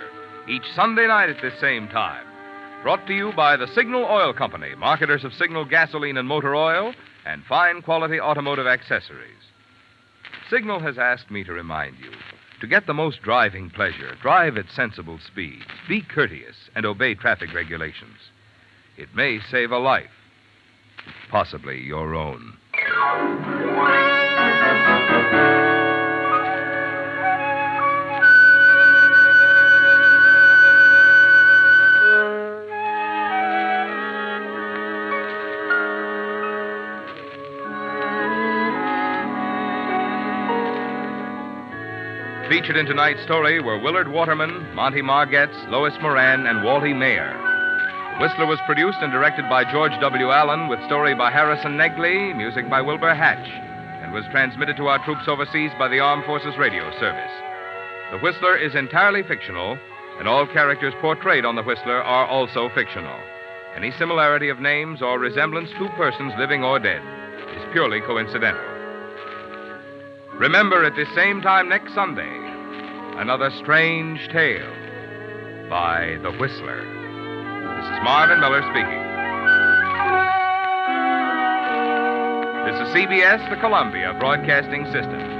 each Sunday night at this same time. Brought to you by the Signal Oil Company, marketers of Signal gasoline and motor oil and fine quality automotive accessories. Signal has asked me to remind you, to get the most driving pleasure, drive at sensible speeds, be courteous, and obey traffic regulations. It may save a life, possibly your own. Featured in tonight's story were Willard Waterman, Monty Margetts, Lois Moran, and Walty Mayer. The Whistler was produced and directed by George W. Allen, with story by Harrison Negley, music by Wilbur Hatch, and was transmitted to our troops overseas by the Armed Forces Radio Service. The Whistler is entirely fictional, and all characters portrayed on The Whistler are also fictional. Any similarity of names or resemblance to persons living or dead is purely coincidental. Remember, at this same time next Sunday, another strange tale by The Whistler. This is Marvin Miller speaking. This is CBS, the Columbia Broadcasting System.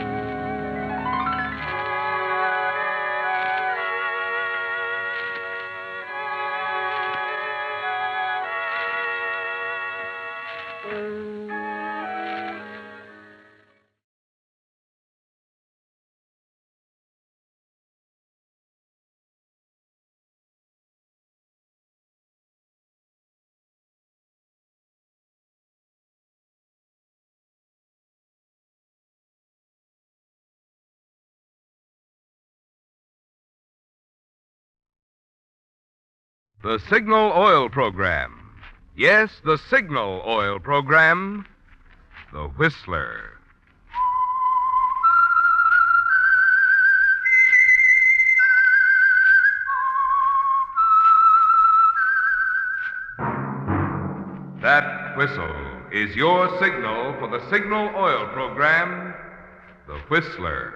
The Signal Oil Program. Yes, the Signal Oil Program. The Whistler. That whistle is your signal for the Signal Oil Program, The Whistler.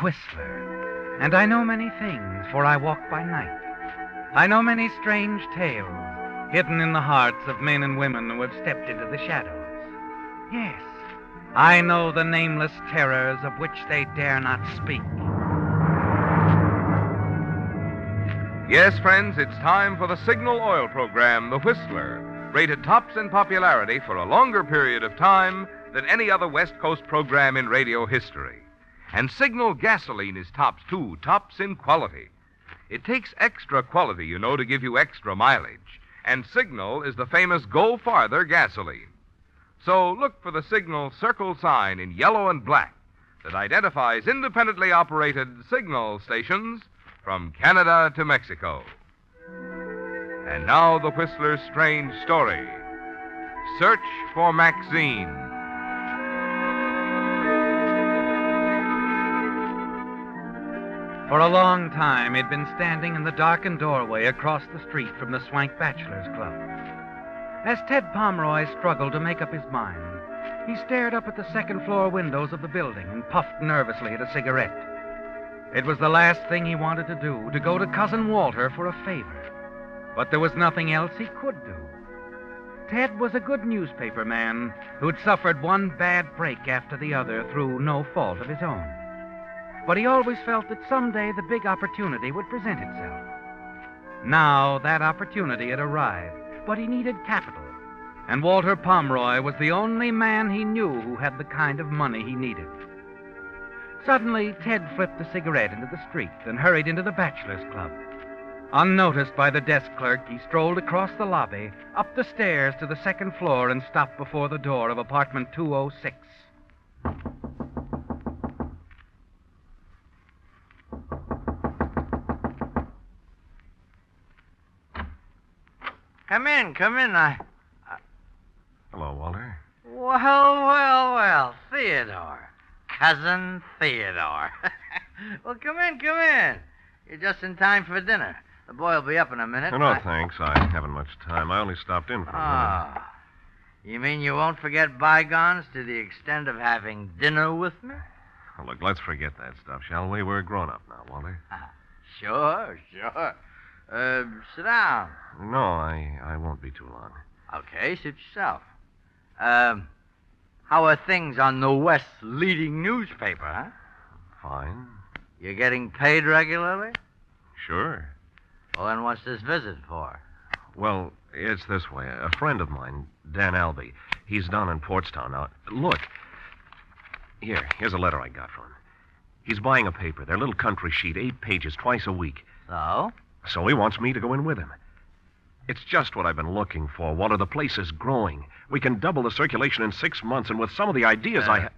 Whistler, and I know many things, for I walk by night. I know many strange tales, hidden in the hearts of men and women who have stepped into the shadows. Yes, I know the nameless terrors of which they dare not speak. Yes, friends, it's time for the Signal Oil program, The Whistler, rated tops in popularity for a longer period of time than any other West Coast program in radio history. And Signal gasoline is tops, too, tops in quality. It takes extra quality, you know, to give you extra mileage. And Signal is the famous Go Farther gasoline. So look for the Signal circle sign in yellow and black that identifies independently operated Signal stations from Canada to Mexico. And now the Whistler's strange story. Search for Maxine. For a long time, he'd been standing in the darkened doorway across the street from the Swank Bachelors Club. As Ted Pomeroy struggled to make up his mind, he stared up at the second-floor windows of the building and puffed nervously at a cigarette. It was the last thing he wanted to do, to go to Cousin Walter for a favor. But there was nothing else he could do. Ted was a good newspaper man who'd suffered one bad break after the other through no fault of his own. But he always felt that someday the big opportunity would present itself. Now that opportunity had arrived, but he needed capital. And Walter Pomeroy was the only man he knew who had the kind of money he needed. Suddenly, Ted flipped a cigarette into the street and hurried into the Bachelors Club. Unnoticed by the desk clerk, he strolled across the lobby, up the stairs to the second floor, and stopped before the door of apartment 206. Come in. Hello, Walter. Well, Theodore. Cousin Theodore. Well, come in. You're just in time for dinner. The boy will be up in a minute. No, thanks. I haven't much time. I only stopped in for a minute. You mean you won't forget bygones to the extent of having dinner with me? Well, look, let's forget that stuff, shall we? We're grown up now, Walter. Sure. Sit down. No, I won't be too long. Okay, suit yourself. How are things on the West's leading newspaper, huh? Fine. You're getting paid regularly? Sure. Well, then what's this visit for? Well, it's this way. A friend of mine, Dan Albee, he's down in Portstown now. Look. Here's a letter I got from him. He's buying a paper, their little country sheet, 8 pages, twice a week. So? So he wants me to go in with him. It's just what I've been looking for, Walter. The place is growing. We can double the circulation in 6 months, and with some of the ideas I have...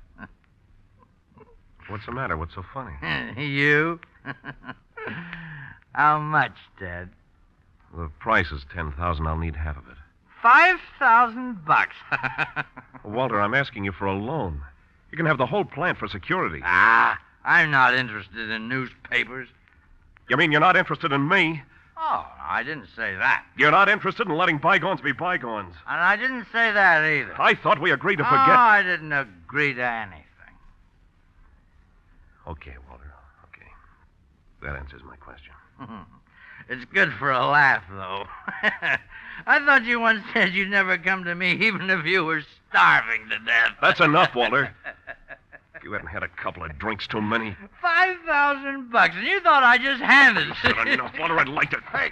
What's the matter? What's so funny? You? How much, Ted? The price is $10,000. I'll need half of it. $5,000. Walter, I'm asking you for a loan. You can have the whole plant for security. I'm not interested in newspapers. You mean you're not interested in me? Oh, I didn't say that. You're not interested in letting bygones be bygones. And I didn't say that either. I thought we agreed to forget... Oh, I didn't agree to anything. Okay, Walter. Okay. That answers my question. It's good for a laugh, though. I thought you once said you'd never come to me even if you were starving to death. That's enough, Walter. If you hadn't had a couple of drinks too many... $5,000, and you thought I just handed it. That's enough, Walter. I'd like to... Hey,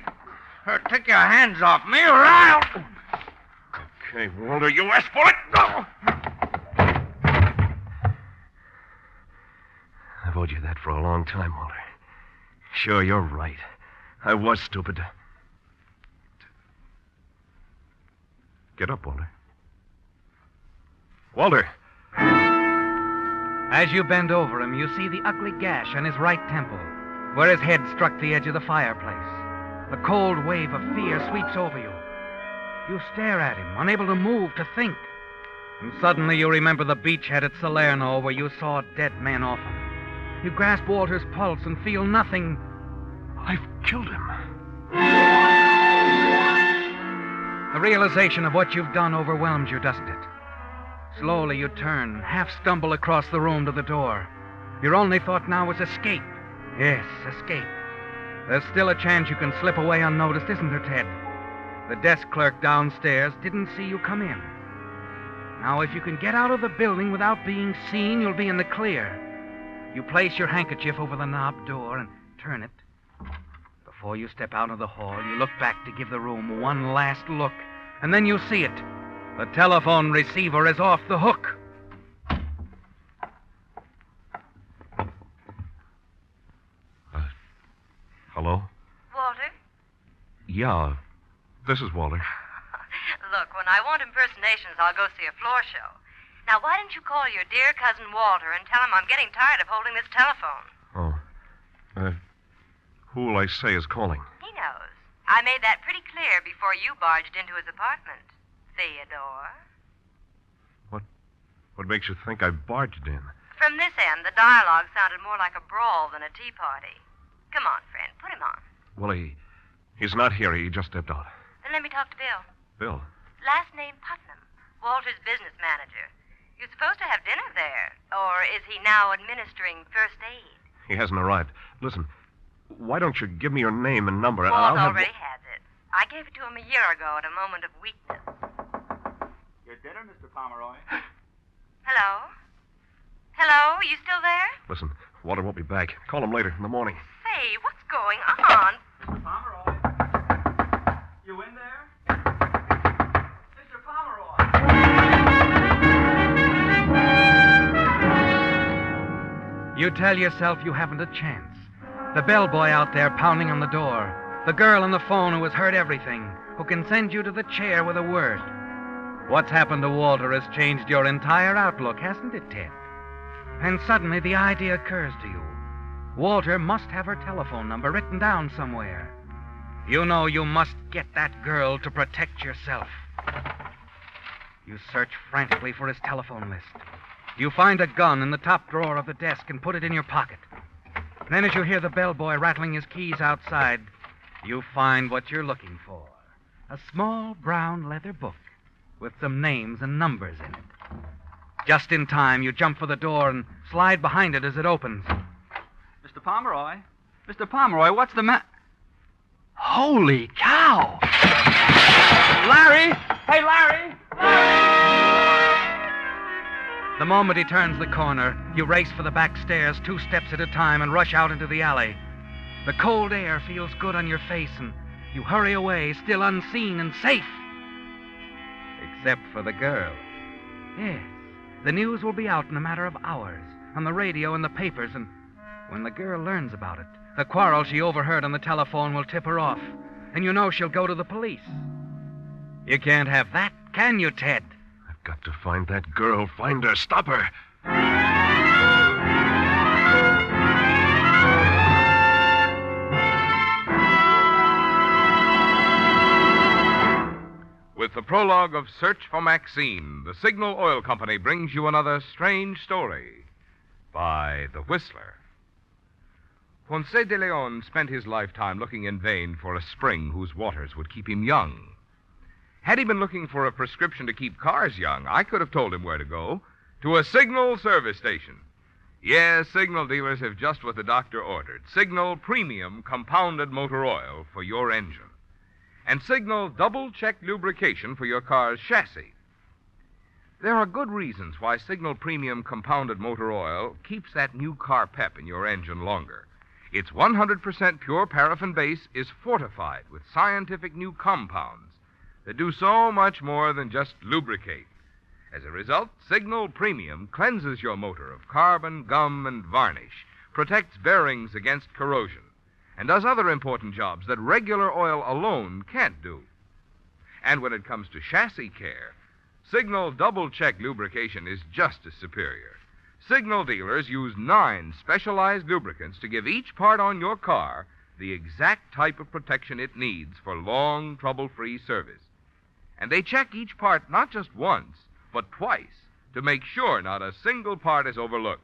take your hands off me, or I'll... Okay, Walter, you asked for it. No! I've owed you that for a long time, Walter. Sure, you're right. I was stupid. Get up, Walter. Walter! As you bend over him, you see the ugly gash on his right temple, where his head struck the edge of the fireplace. A cold wave of fear sweeps over you. You stare at him, unable to move, to think. And suddenly you remember the beachhead at Salerno where you saw dead men often. You grasp Walter's pulse and feel nothing. I've killed him. The realization of what you've done overwhelms you, doesn't it? Slowly you turn, half stumble across the room to the door. Your only thought now is escape. Yes, escape. There's still a chance you can slip away unnoticed, isn't there, Ted? The desk clerk downstairs didn't see you come in. Now, if you can get out of the building without being seen, you'll be in the clear. You place your handkerchief over the knob door and turn it. Before you step out of the hall, you look back to give the room one last look, and then you see it. The telephone receiver is off the hook. Hello? Walter? Yeah, this is Walter. Look, when I want impersonations, I'll go see a floor show. Now, why don't you call your dear cousin Walter and tell him I'm getting tired of holding this telephone? Oh. Who will I say is calling? He knows. I made that pretty clear before you barged into his apartment. Theodore? What makes you think I barged in? From this end, the dialogue sounded more like a brawl than a tea party. Come on, friend, put him on. Well, he's not here. He just stepped out. Then let me talk to Bill. Bill? Last name Putnam, Walter's business manager. You're supposed to have dinner there. Or is he now administering first aid? He hasn't arrived. Listen, why don't you give me your name and number? Walt already has it. I gave it to him a year ago at a moment of weakness. Your dinner, Mr. Pomeroy. Hello? Hello? You still there? Listen, Walter won't be back. Call him later in the morning. Say, what's going on? Mr. Pomeroy. You in there? Mr. Pomeroy. You tell yourself you haven't a chance. The bellboy out there pounding on the door. The girl on the phone who has heard everything, who can send you to the chair with a word. What's happened to Walter has changed your entire outlook, hasn't it, Ted? And suddenly the idea occurs to you. Walter must have her telephone number written down somewhere. You know you must get that girl to protect yourself. You search frantically for his telephone list. You find a gun in the top drawer of the desk and put it in your pocket. Then as you hear the bellboy rattling his keys outside, you find what you're looking for. A small brown leather book with some names and numbers in it. Just in time, you jump for the door and slide behind it as it opens. Mr. Pomeroy? Mr. Pomeroy, what's the Holy cow! Larry! Hey, Larry! The moment he turns the corner, you race for the back stairs 2 steps at a time and rush out into the alley. The cold air feels good on your face, and you hurry away, still unseen and safe. Except for the girl. Yes, the news will be out in a matter of hours, on the radio and the papers, and when the girl learns about it, the quarrel she overheard on the telephone will tip her off, and you know she'll go to the police. You can't have that, can you, Ted? I've got to find that girl. Find her. Stop her. With the prologue of Search for Maxine, the Signal Oil Company brings you another strange story by The Whistler. Ponce de Leon spent his lifetime looking in vain for a spring whose waters would keep him young. Had he been looking for a prescription to keep cars young, I could have told him where to go. To a Signal service station. Yes, Signal dealers have just what the doctor ordered. Signal Premium Compounded Motor Oil for your engine. And Signal double-check lubrication for your car's chassis. There are good reasons why Signal Premium Compounded Motor Oil keeps that new car pep in your engine longer. Its 100% pure paraffin base is fortified with scientific new compounds that do so much more than just lubricate. As a result, Signal Premium cleanses your motor of carbon, gum, and varnish, protects bearings against corrosion, and does other important jobs that regular oil alone can't do. And when it comes to chassis care, Signal double-check lubrication is just as superior. Signal dealers use 9 specialized lubricants to give each part on your car the exact type of protection it needs for long, trouble-free service. And they check each part not just once, but twice, to make sure not a single part is overlooked.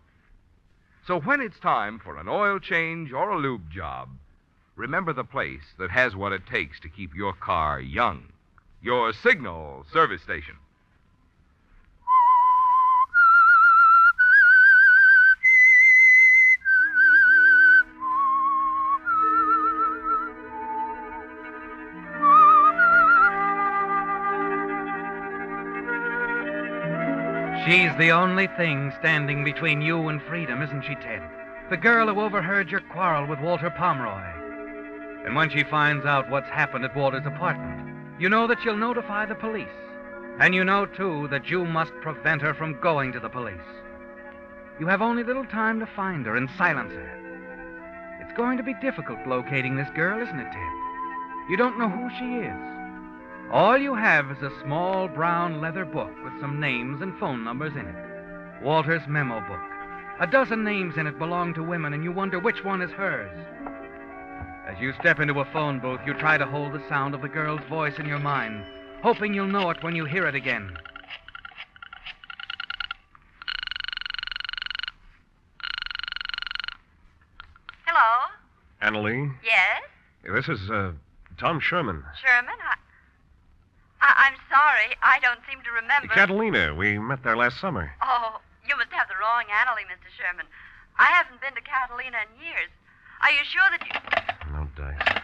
So when it's time for an oil change or a lube job, remember the place that has what it takes to keep your car young. Your Signal service station. She's the only thing standing between you and freedom, isn't she, Ted? The girl who overheard your quarrel with Walter Pomeroy. And when she finds out what's happened at Walter's apartment, you know that she'll notify the police. And you know, too, that you must prevent her from going to the police. You have only little time to find her and silence her. It's going to be difficult locating this girl, isn't it, Ted? You don't know who she is. All you have is a small brown leather book with some names and phone numbers in it. Walter's memo book. A dozen names in it belong to women, and you wonder which one is hers. As you step into a phone booth, you try to hold the sound of the girl's voice in your mind, hoping you'll know it when you hear it again. Hello? Annalee? Yes? This is, Tom Sherman. Sherman? I'm sorry. I don't seem to remember. Catalina, we met there last summer. Oh, you must have the wrong Annalee, Mr. Sherman. I haven't been to Catalina in years. Are you sure that you... No dice.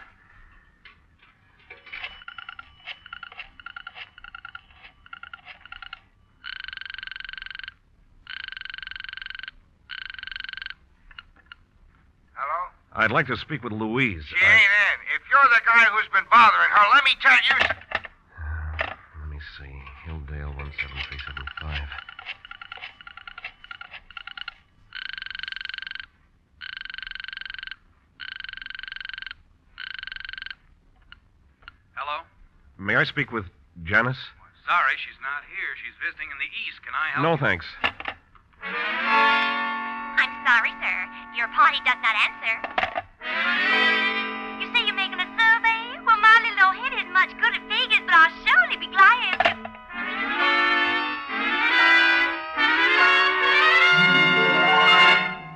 Hello? I'd like to speak with Louise. She ain't in. If you're the guy who's been bothering her, let me tell you... Let me see. Hilldale 17375. Hello? May I speak with Janice? Sorry, she's not here. She's visiting in the East. Can I help No, you? thanks. I'm sorry, sir. Your party does not answer. You say you're making a survey? Well, my little old head isn't much good at figures, but I'll surely be glad to...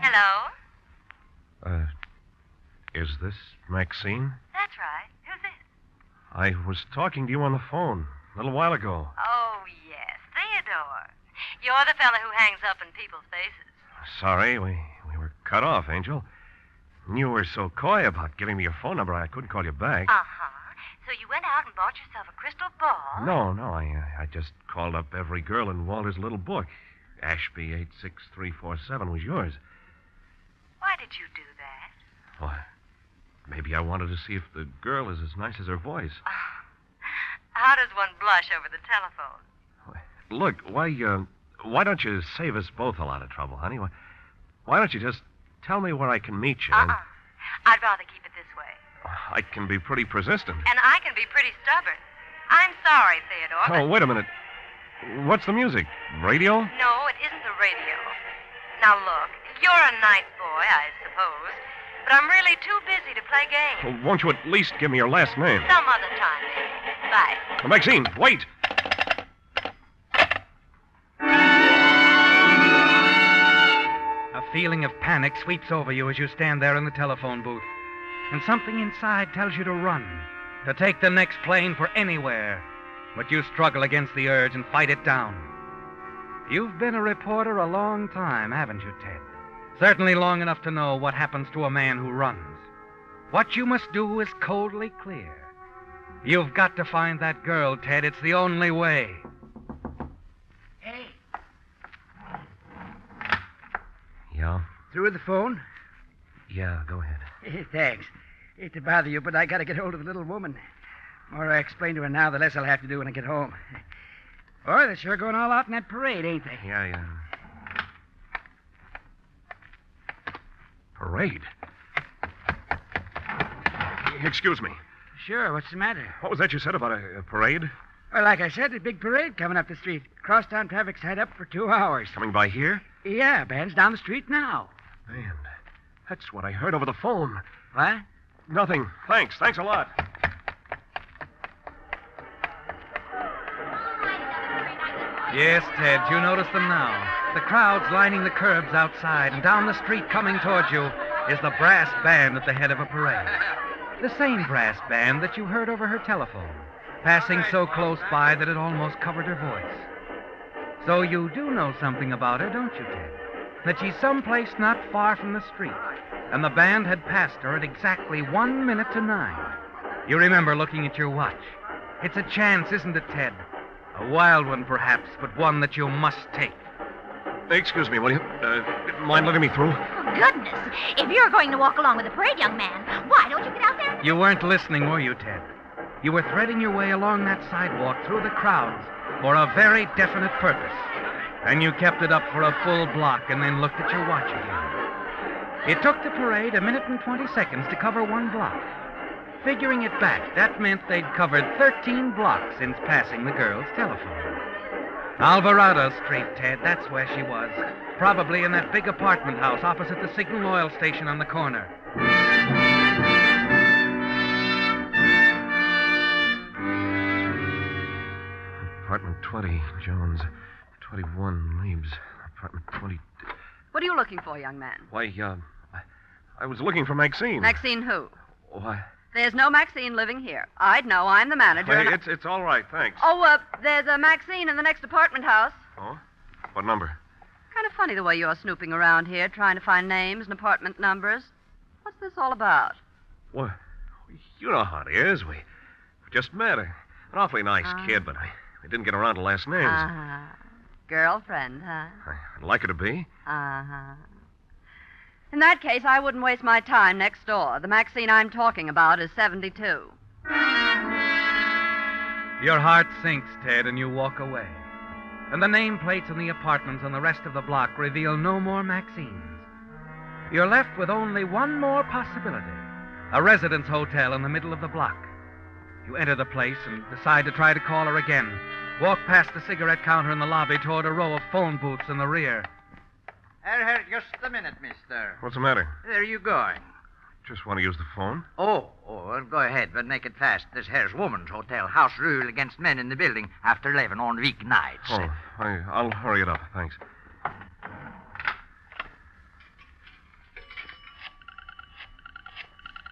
Hello? Is this Maxine? That's right. Who's this? I was talking to you on the phone a little while ago. Oh, yes. Theodore. You're the fella who hangs up in people's faces. Sorry, we were cut off, Angel. You were so coy about giving me your phone number, I couldn't call you back. Uh-huh. So you went out and bought yourself a crystal ball? No, I just called up every girl in Walter's little book. Ashby 86347 was yours. Why did you do that? Well, maybe I wanted to see if the girl is as nice as her voice. How does one blush over the telephone? Look, why don't you save us both a lot of trouble, honey? Why don't you just tell me where I can meet you? Uh-uh. I'd rather keep it this way. I can be pretty persistent. And I can be pretty stubborn. I'm sorry, Theodore. Oh, wait a minute. What's the music? Radio? No, it isn't the radio. Now, look, you're a nice boy, I suppose, but I'm really too busy to play games. Well, won't you at least give me your last name? Some other time, maybe. Bye. Maxine, wait! A feeling of panic sweeps over you as you stand there in the telephone booth. And something inside tells you to run, to take the next plane for anywhere. But you struggle against the urge and fight it down. You've been a reporter a long time, haven't you, Ted? Certainly long enough to know what happens to a man who runs. What you must do is coldly clear. You've got to find that girl, Ted. It's the only way. Hey. Yeah? Through with the phone? Yeah, go ahead. Thanks. Hate to bother you, but I got to get hold of the little woman. The more I explain to her now, the less I'll have to do when I get home. Boy, they're sure going all out in that parade, ain't they? Yeah. Parade? Excuse me. Sure, what's the matter? What was that you said about a parade? Well, like I said, a big parade coming up the street. Crosstown traffic's tied up for 2 hours. Coming by here? Yeah, band's down the street now. Man, that's what I heard over the phone. What? Nothing. Thanks a lot. Yes, Ted, you notice them now. The crowd's lining the curbs outside, and down the street coming towards you is the brass band at the head of a parade. The same brass band that you heard over her telephone, passing so close by that it almost covered her voice. So you do know something about her, don't you, Ted? That she's someplace not far from the street, and the band had passed her at exactly 1 minute to 9. You remember looking at your watch. It's a chance, isn't it, Ted? A wild one, perhaps, but one that you must take. Excuse me, will you? Mind letting me through? Oh, goodness. If you're going to walk along with the parade, young man, why don't you get out there? You weren't listening, were you, Ted? You were threading your way along that sidewalk through the crowds for a very definite purpose. And you kept it up for a full block and then looked at your watch again. It took the parade 1 minute and 20 seconds to cover 1 block. Figuring it back, that meant they'd covered 13 blocks since passing the girl's telephone. Alvarado Street, Ted, that's where she was. Probably in that big apartment house opposite the Signal oil station on the corner. Apartment 20, Jones. 21, Leaves. Apartment 20. What are you looking for, young man? Why, I was looking for Maxine. Maxine who? Why? There's no Maxine living here. I'd know. I'm the manager. Hey, it's all right, thanks. Oh, there's a Maxine in the next apartment house. Oh? What number? Kind of funny the way you're snooping around here, trying to find names and apartment numbers. What's this all about? Well, you know how it is. We just met. An awfully nice kid, but I didn't get around to last names. Girlfriend, huh? I'd like her to be. In that case, I wouldn't waste my time next door. The Maxine I'm talking about is 72. Your heart sinks, Ted, and you walk away. And the nameplates in the apartments on the rest of the block reveal no more Maxines. You're left with only one more possibility. A residence hotel in the middle of the block. You enter the place and decide to try to call her again. Walk past the cigarette counter in the lobby toward a row of phone booths in the rear. Here, just a minute, mister. What's the matter? Where are you going? Just want to use the phone. Oh, well, go ahead, but make it fast. This here's woman's hotel. House rule against men in the building after 11 on weeknights. Oh, I'll hurry it up. Thanks.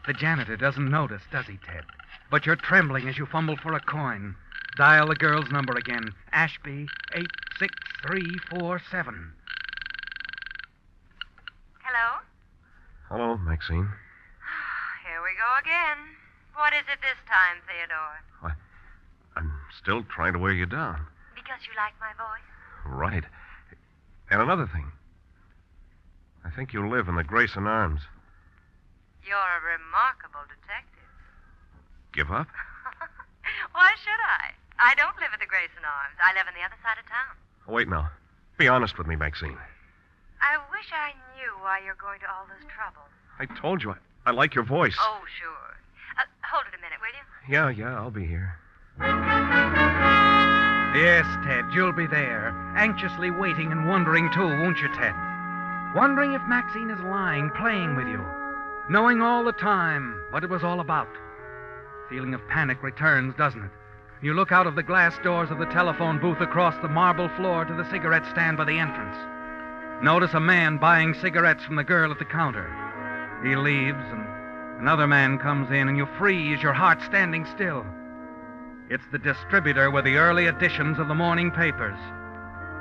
The janitor doesn't notice, does he, Ted? But you're trembling as you fumble for a coin. Dial the girl's number again. Ashby 86347. Hello? Hello, Maxine. Here we go again. What is it this time, Theodore? Why, I'm still trying to wear you down. Because you like my voice? Right. And another thing. I think you live in the Grayson Arms. You're a remarkable detective. Give up? Why should I? I don't live at the Grayson Arms. I live on the other side of town. Wait now. Be honest with me, Maxine. I wish I knew why you're going to all this trouble. I told you I like your voice. Oh, sure. Hold it a minute, will you? Yeah, I'll be here. Yes, Ted, you'll be there, anxiously waiting and wondering, too, won't you, Ted? Wondering if Maxine is lying, playing with you, knowing all the time what it was all about. Feeling of panic returns, doesn't it? You look out of the glass doors of the telephone booth across the marble floor to the cigarette stand by the entrance. Notice a man buying cigarettes from the girl at the counter. He leaves, and another man comes in, and you freeze, your heart standing still. It's the distributor with the early editions of the morning papers.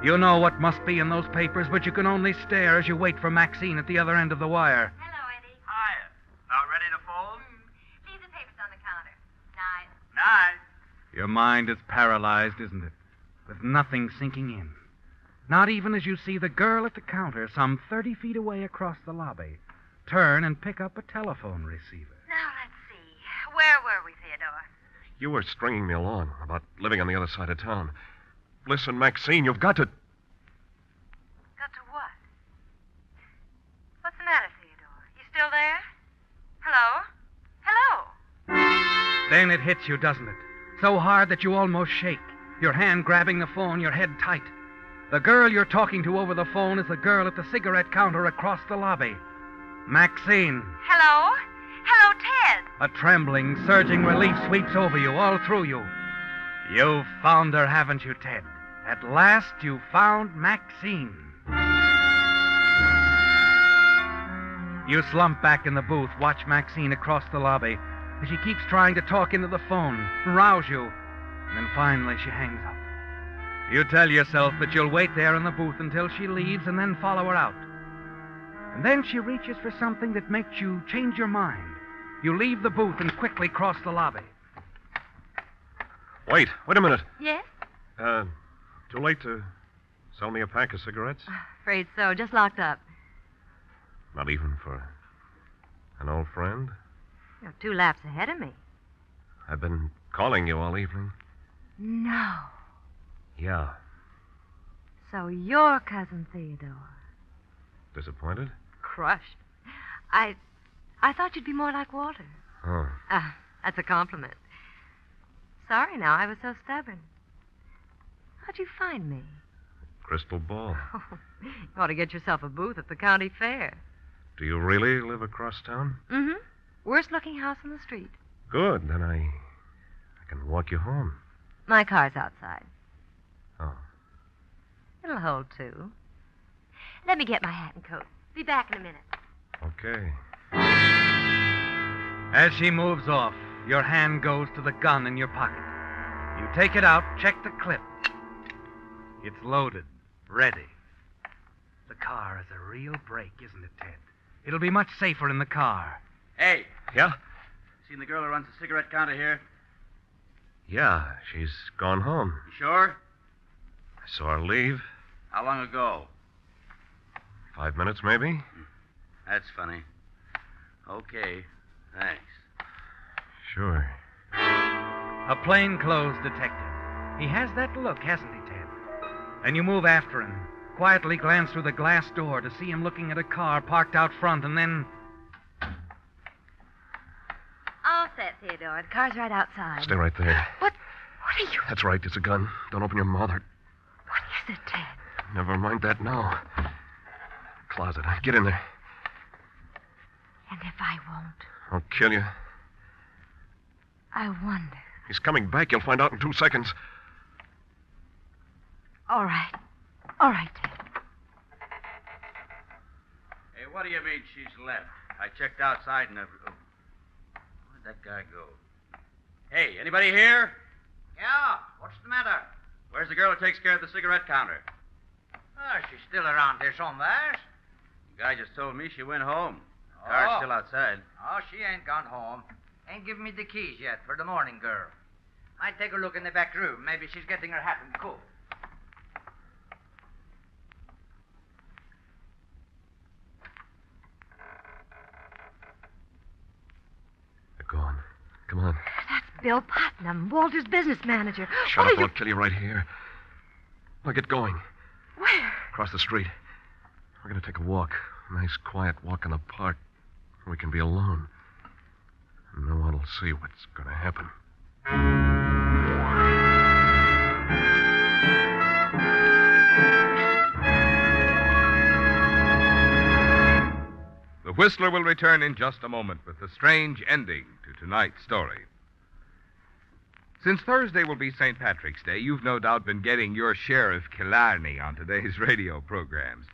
You know what must be in those papers, but you can only stare as you wait for Maxine at the other end of the wire. Hello, Eddie. Hiya. About ready to fold? Leave the papers on the counter. Night. Night. Your mind is paralyzed, isn't it? With nothing sinking in. Not even as you see the girl at the counter, some 30 feet away across the lobby, turn and pick up a telephone receiver. Now, let's see. Where were we, Theodore? You were stringing me along about living on the other side of town. Listen, Maxine, you've got to... Got to what? What's the matter, Theodore? You still there? Hello? Hello? Then it hits you, doesn't it? So hard that you almost shake. Your hand grabbing the phone, your head tight. The girl you're talking to over the phone is the girl at the cigarette counter across the lobby. Maxine. Hello? Hello, Ted. A trembling, surging relief sweeps over you, all through you. You've found her, haven't you, Ted? At last you found Maxine. You slump back in the booth, watch Maxine across the lobby as she keeps trying to talk into the phone, rouse you, and then finally she hangs up. You tell yourself that you'll wait there in the booth until she leaves and then follow her out. And then she reaches for something that makes you change your mind. You leave the booth and quickly cross the lobby. Wait a minute. Yes? Too late to Sell me a pack of cigarettes? Afraid so. Just locked up. Not even for an old friend? You're 2 laps ahead of me. I've been calling you all evening. No. Yeah. So you're Cousin Theodore. Disappointed? Crushed. I thought you'd be more like Walter. Oh. That's a compliment. Sorry now, I was so stubborn. How'd you find me? Crystal ball. You ought to get yourself a booth at the county fair. Do you really live across town? Mm-hmm. Worst looking house on the street. Good. Then I can walk you home. My car's outside. Oh. It'll hold 2. Let me get my hat and coat. Be back in a minute. Okay. As she moves off, your hand goes to the gun in your pocket. You take it out, check the clip. It's loaded, ready. The car is a real break, isn't it, Ted? It'll be much safer in the car. Hey. Yeah? Seen the girl who runs the cigarette counter here? Yeah, she's gone home. You sure? I saw her leave. How long ago? 5 minutes, maybe? That's funny. Okay. Thanks. Sure. A plainclothes detective. He has that look, hasn't he, Ted? And you move after him, quietly glance through the glass door to see him looking at a car parked out front, and then... All set, Theodore. The car's right outside. Stay right there. What are you... That's right, it's a gun. Don't open your mouth. What is it, Ted? Never mind that now. Closet. Get in there. And if I won't, I'll kill you. I wonder. He's coming back. You'll find out in 2 seconds. All right. All right, Ted. Hey, what do you mean she's left? I checked outside and... Where'd that guy go? Hey, anybody here? Yeah, what's the matter? Where's the girl who takes care of the cigarette counter? Oh, she's still around here somewhere. The guy just told me she went home. The car's still outside. Oh, she ain't gone home. Ain't given me the keys yet for the morning girl. Might take a look in the back room. Maybe she's getting her hat and coat. They're gone. Come on. That's Bill Putnam, Walter's business manager. Shut up, or I'll kill you right here. Now get going. Where? Across the street. We're going to take a walk. A nice, quiet walk in the park. We can be alone. And no one will see what's going to happen. The Whistler will return in just a moment with the strange ending to tonight's story. Since Thursday will be St. Patrick's Day, you've no doubt been getting your share of Killarney on today's radio programs.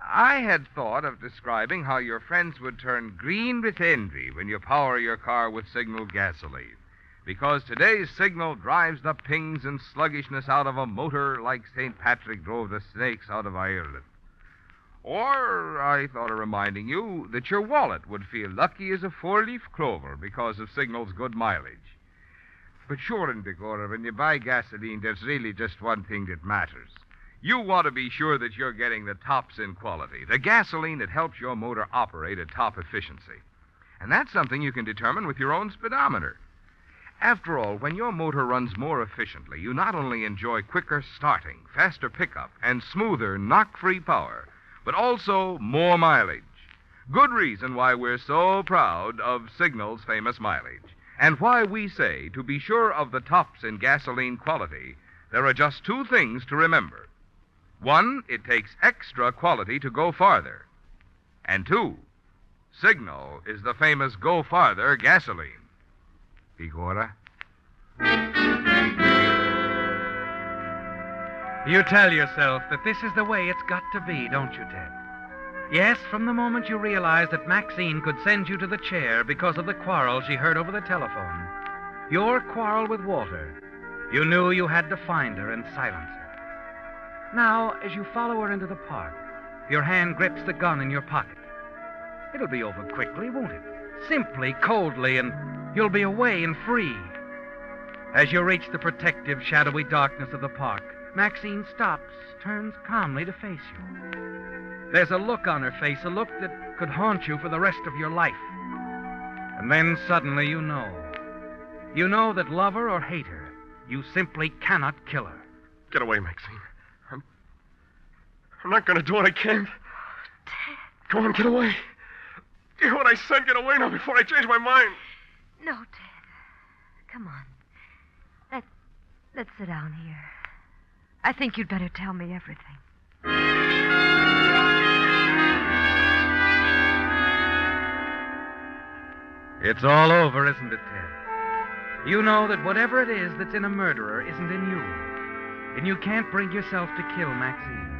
I had thought of describing how your friends would turn green with envy when you power your car with Signal gasoline, because today's Signal drives the pings and sluggishness out of a motor like St. Patrick drove the snakes out of Ireland. Or I thought of reminding you that your wallet would feel lucky as a 4-leaf clover because of Signal's good mileage. But sure, Indicora, when you buy gasoline, there's really just one thing that matters. You want to be sure that you're getting the tops in quality, the gasoline that helps your motor operate at top efficiency. And that's something you can determine with your own speedometer. After all, when your motor runs more efficiently, you not only enjoy quicker starting, faster pickup, and smoother, knock-free power, but also more mileage. Good reason why we're so proud of Signal's famous mileage, and why we say, to be sure of the tops in gasoline quality, there are just 2 things to remember. 1, it takes extra quality to go farther. And 2, Signal is the famous Go Farther gasoline. Igora? You tell yourself that this is the way it's got to be, don't you, Ted? Yes, from the moment you realized that Maxine could send you to the chair because of the quarrel she heard over the telephone, your quarrel with Walter, you knew you had to find her and silence her. Now, as you follow her into the park, your hand grips the gun in your pocket. It'll be over quickly, won't it? Simply, coldly, and you'll be away and free. As you reach the protective, shadowy darkness of the park, Maxine stops, turns calmly to face you. There's a look on her face, a look that could haunt you for the rest of your life. And then suddenly you know. You know that love her or hate her, you simply cannot kill her. Get away, Maxine. I'm not going to do it. I can't. Go on, get away. You hear what I said? Get away now before I change my mind. No, Ted. Come on. Let's sit down here. I think you'd better tell me everything. It's all over, isn't it, Ted? You know that whatever it is that's in a murderer isn't in you. And you can't bring yourself to kill Maxine.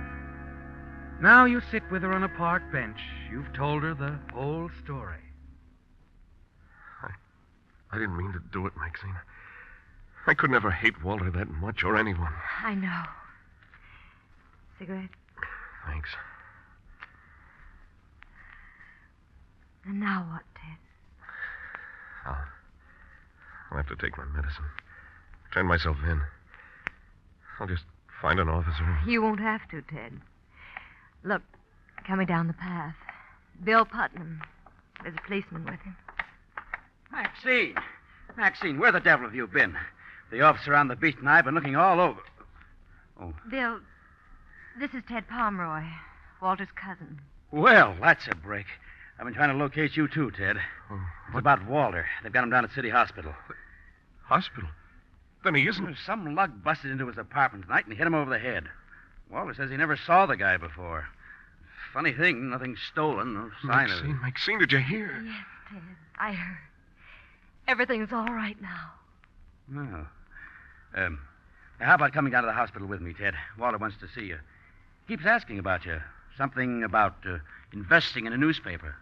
Now you sit with her on a park bench. You've told her the whole story. I didn't mean to do it, Maxine. I could never hate Walter that much or anyone. I know. Cigarette? Thanks. And now what, Ted? I'll have to take my medicine. Turn myself in. I'll just find an officer. You won't have to, Ted. Look, coming down the path. Bill Putnam. There's a policeman with him. Maxine! Maxine, where the devil have you been? The officer on the beat and I have been looking all over. Oh. Bill, this is Ted Pomeroy, Walter's cousin. Well, that's a break. I've been trying to locate you, too, Ted. It's about Walter. They've got him down at City Hospital. Hospital? Then he isn't. Some lug busted into his apartment tonight and hit him over the head. Walter says he never saw the guy before. Funny thing, nothing stolen, no sign of it. Maxine, did you hear? Yes, Ted, I heard. Everything's all right now. Oh. How about coming down to the hospital with me, Ted? Walter wants to see you. Keeps asking about you. Something about investing in a newspaper.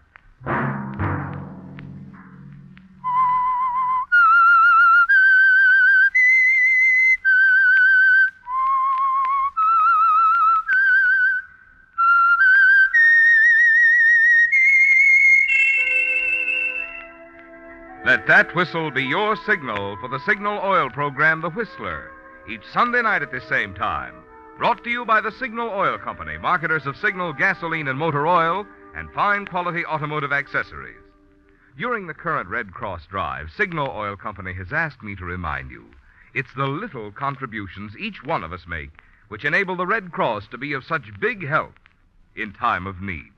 Let that whistle be your signal for the Signal Oil program, The Whistler, each Sunday night at this same time. Brought to you by the Signal Oil Company, marketers of Signal gasoline and motor oil and fine quality automotive accessories. During the current Red Cross drive, Signal Oil Company has asked me to remind you it's the little contributions each one of us make which enable the Red Cross to be of such big help in time of need.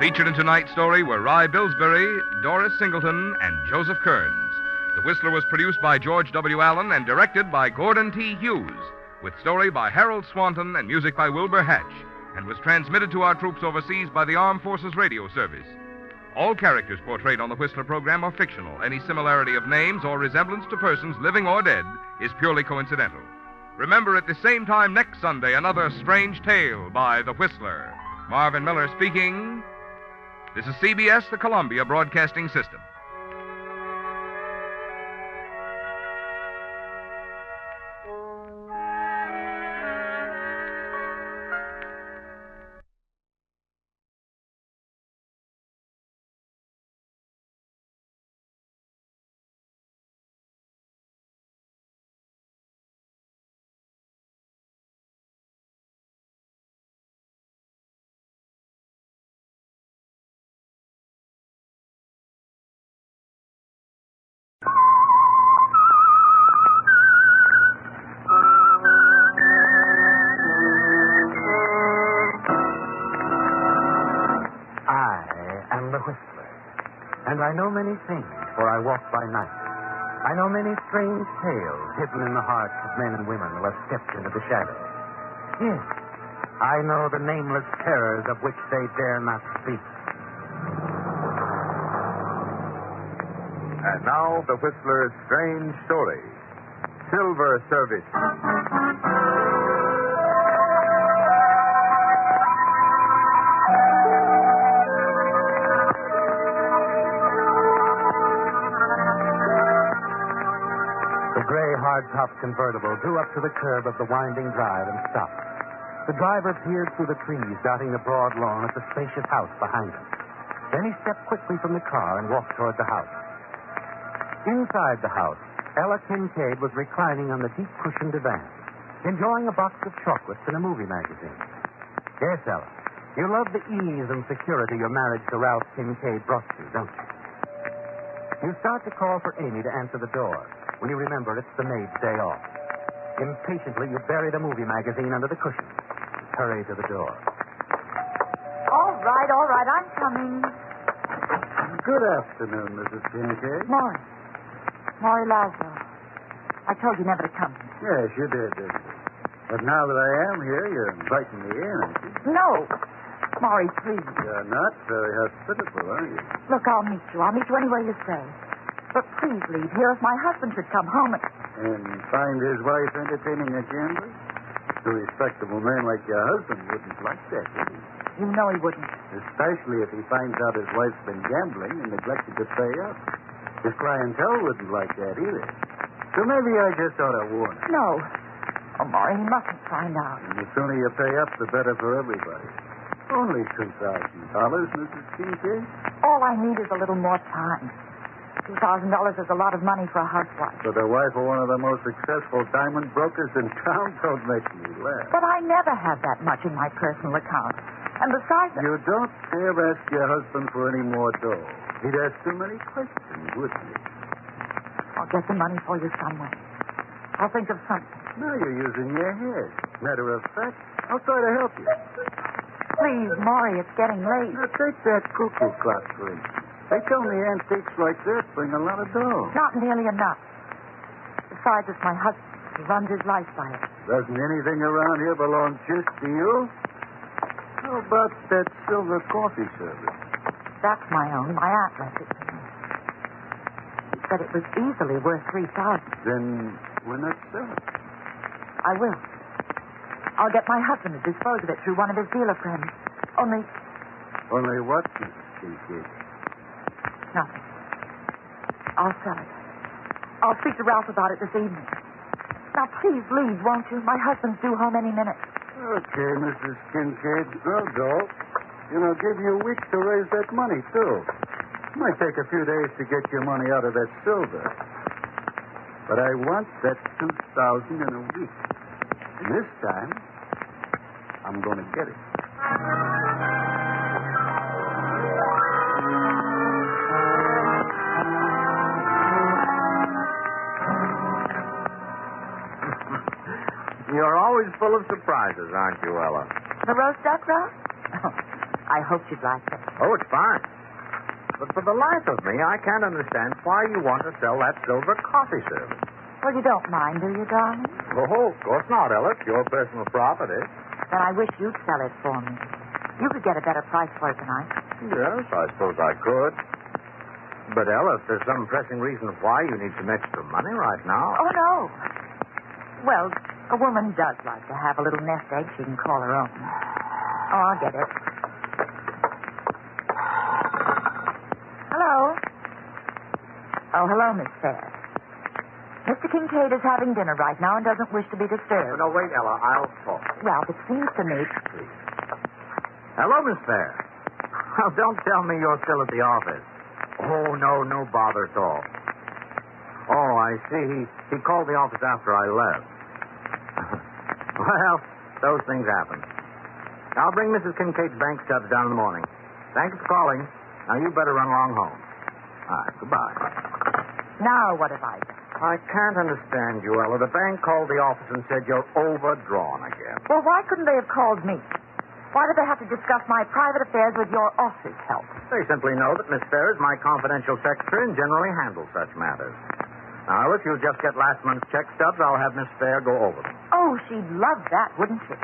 Featured in tonight's story were Rye Billsbury, Doris Singleton, and Joseph Kearns. The Whistler was produced by George W. Allen and directed by Gordon T. Hughes, with story by Harold Swanton and music by Wilbur Hatch, and was transmitted to our troops overseas by the Armed Forces Radio Service. All characters portrayed on the Whistler program are fictional. Any similarity of names or resemblance to persons living or dead is purely coincidental. Remember, at the same time next Sunday, another strange tale by The Whistler. Marvin Miller speaking. This is CBS, the Columbia Broadcasting System. And I know many things, for I walk by night. I know many strange tales hidden in the hearts of men and women who have stepped into the shadows. Yes, I know the nameless terrors of which they dare not speak. And now, the Whistler's strange story. Silver Service. The gray, hard-topped convertible drew up to the curb of the winding drive and stopped. The driver peered through the trees dotting the broad lawn at the spacious house behind him. Then he stepped quickly from the car and walked toward the house. Inside the house, Ella Kincaid was reclining on the deep-cushioned divan, enjoying a box of chocolates and a movie magazine. Yes, Ella, you love the ease and security your marriage to Ralph Kincaid brought you, don't you? You start to call for Amy to answer the door when you remember it's the maid's day off. Impatiently, you bury the movie magazine under the cushion. Hurry to the door. All right, I'm coming. Good afternoon, Mrs. Kincaid. Maury Laszlo. I told you never to come. Yes, you did, didn't you? But now that I am here, you're inviting me in, aren't you? No. Maury, please. You're not very hospitable, are you? Look, I'll meet you. I'll meet you anywhere you say. But please leave here if my husband should come home And find his wife entertaining a gambler? A respectable man like your husband wouldn't like that, would he? You know he wouldn't. Especially if he finds out his wife's been gambling and neglected to pay up. His clientele wouldn't like that either. So maybe I just ought to warn him. No. Oh, Maury, he mustn't find out. And the sooner you pay up, the better for everybody. Only $2,000, Mrs. Kincaid. All I need is a little more time. $2,000 is a lot of money for a housewife. For the wife of one of the most successful diamond brokers in town, don't make me laugh. But I never have that much in my personal account. And besides... You don't dare ask your husband for any more dough. He'd ask too many questions, wouldn't he? I'll get the money for you somewhere. I'll think of something. Now you're using your head. Matter of fact, I'll try to help you. Please, Maury, it's getting late. Now take that cuckoo clock, for instance. They tell me antiques like that bring a lot of dough. Not nearly enough. Besides, it's my husband. He runs his life by it. Doesn't anything around here belong just to you? How about that silver coffee service? That's my own. My aunt left it to me. She said it was easily worth $3,000. Then we're not selling. I will. I'll get my husband to dispose of it through one of his dealer friends. Only what, Mrs. Kincaid? nothing. I'll sell it. I'll speak to Ralph about it this evening. Now, please leave, won't you? My husband's due home any minute. Okay, Mrs. Kincaid. I'll go. It'll give you a week to raise that money, too. Might take a few days to get your money out of that silver. But I want that $2,000 in a week. And this time, I'm going to get it. You're always full of surprises, aren't you, Ella? The roast duck, Ralph? I hope you'd like it. Oh, it's fine. But for the life of me, I can't understand why you want to sell that silver coffee service. Well, you don't mind, do you, darling? Oh, of course not, Ella. It's your personal property. Then I wish you'd sell it for me. You could get a better price for it than I could. Yes, I suppose I could. But, Ella, if there's some pressing reason why you need some extra money right now... Oh, no. Well, a woman does like to have a little nest egg she can call her own. Oh, I'll get it. Hello? Oh, hello, Miss Fair. Mr. Kincaid is having dinner right now and doesn't wish to be disturbed. No, wait, Ella. I'll talk. Ralph, it seems to me... Please. Hello, Miss Fair. Well, don't tell me you're still at the office. Oh, no bother at all. Oh, I see. He called the office after I left. Well, those things happen. I'll bring Mrs. Kincaid's bank stubs down in the morning. Thanks for calling. Now, you better run along home. All right, goodbye. Now, what have I done? I can't understand you, Ella. The bank called the office and said you're overdrawn again. Well, why couldn't they have called me? Why did they have to discuss my private affairs with your office help? They simply know that Miss Fair is my confidential secretary and generally handles such matters. Now, if you'll just get last month's check stubs, I'll have Miss Fair go over them. Oh, she'd love that, wouldn't she?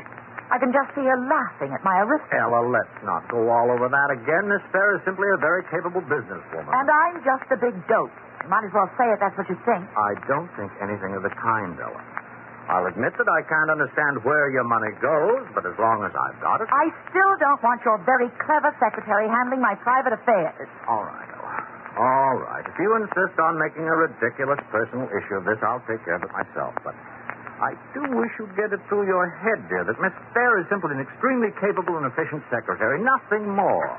I can just see her laughing at my arithmetic. Ella, let's not go all over that again. Miss Fair is simply a very capable businesswoman. And I'm just a big dope. You might as well say it, that's what you think. I don't think anything of the kind, Ella. I'll admit that I can't understand where your money goes, but as long as I've got it... I still don't want your very clever secretary handling my private affairs. All right, Ella. All right. If you insist on making a ridiculous personal issue of this, I'll take care of it myself. But I do wish you'd get it through your head, dear, that Miss Fair is simply an extremely capable and efficient secretary. Nothing more.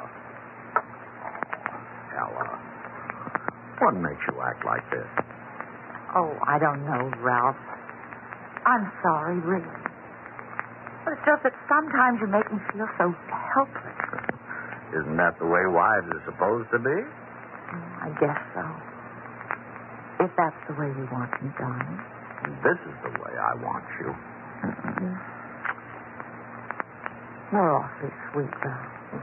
Ella, what makes you act like this? Oh, I don't know, Ralph. I'm sorry, really. But it's just that sometimes you make me feel so helpless. Isn't that the way wives are supposed to be? I guess so. If that's the way you want me, darling. This is the way I want you. You're awfully sweet, Ralph.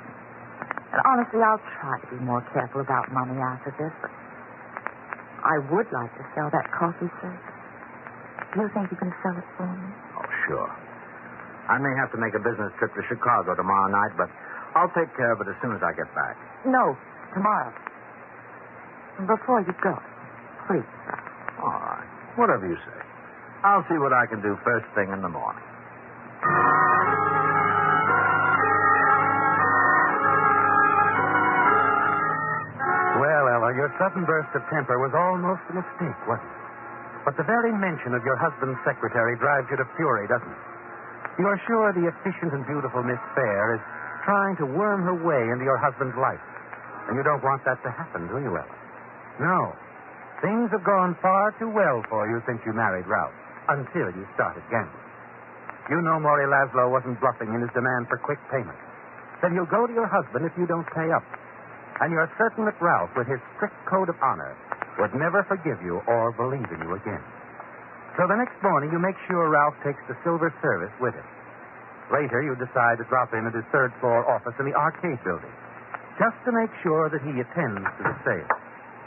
And honestly, I'll try to be more careful about money after this, but I would like to sell that coffee service. Do you think you can sell it for me? Oh, sure. I may have to make a business trip to Chicago tomorrow night, but I'll take care of it as soon as I get back. No, tomorrow. And before you go, please, Ralph. All right. Whatever you say. I'll see what I can do first thing in the morning. Well, Ella, your sudden burst of temper was almost a mistake, wasn't it? But the very mention of your husband's secretary drives you to fury, doesn't it? You're sure the efficient and beautiful Miss Fair is trying to worm her way into your husband's life. And you don't want that to happen, do you, Ella? No. Things have gone far too well for you since you married Ralph, until you started gambling. You know Maury Laszlo wasn't bluffing in his demand for quick payment. Then you'll go to your husband if you don't pay up. And you're certain that Ralph, with his strict code of honor, would never forgive you or believe in you again. So the next morning, you make sure Ralph takes the silver service with him. Later, you decide to drop in at his third-floor office in the arcade building, just to make sure that he attends to the sale.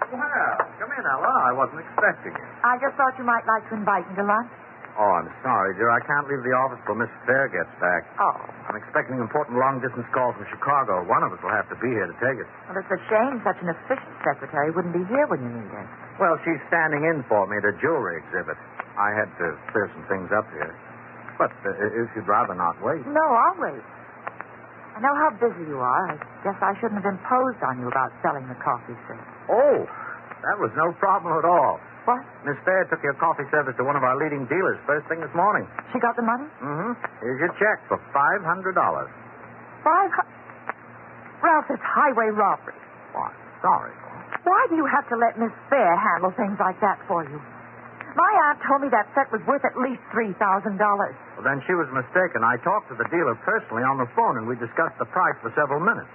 Well, come in, Ella. I wasn't expecting you. I just thought you might like to invite me to lunch. Oh, I'm sorry, dear. I can't leave the office till Miss Fair gets back. Oh. I'm expecting an important long-distance call from Chicago. One of us will have to be here to take it. Well, it's a shame such an efficient secretary wouldn't be here when you need her. Well, she's standing in for me at a jewelry exhibit. I had to clear some things up here. But if you'd rather not wait. No, I'll wait. I know how busy you are. I guess I shouldn't have imposed on you about selling the coffee service. Oh, that was no problem at all. What? Miss Fair took your coffee service to one of our leading dealers first thing this morning. She got the money? Mm-hmm. Here's your check for $500. Ralph, it's highway robbery. Why, sorry. Why do you have to let Miss Fair handle things like that for you? My aunt told me that set was worth at least $3,000. Well, then she was mistaken. I talked to the dealer personally on the phone, and we discussed the price for several minutes.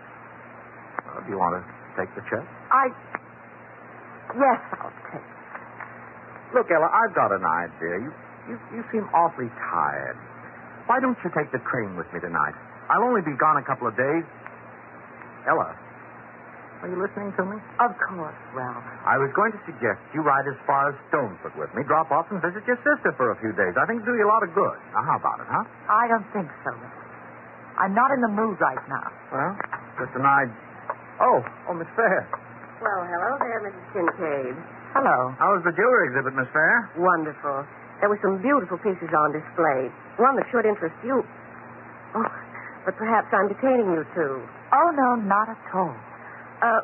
Do you want to take the check? Yes, I'll take it. Look, Ella, I've got an idea. You seem awfully tired. Why don't you take the train with me tonight? I'll only be gone a couple of days. Ella, are you listening to me? Of course, Ralph. I was going to suggest you ride as far as Stonefoot with me, drop off and visit your sister for a few days. I think it'll do you a lot of good. Now, how about it, huh? I don't think so, Ralph. I'm not in the mood right now. Well, just an idea. Oh, Miss Fair. Well, hello there, Mrs. Kincaid. Hello. How was the jewelry exhibit, Miss Fair? Wonderful. There were some beautiful pieces on display. One that should interest you. Oh, but perhaps I'm detaining you, too. Oh, no, not at all.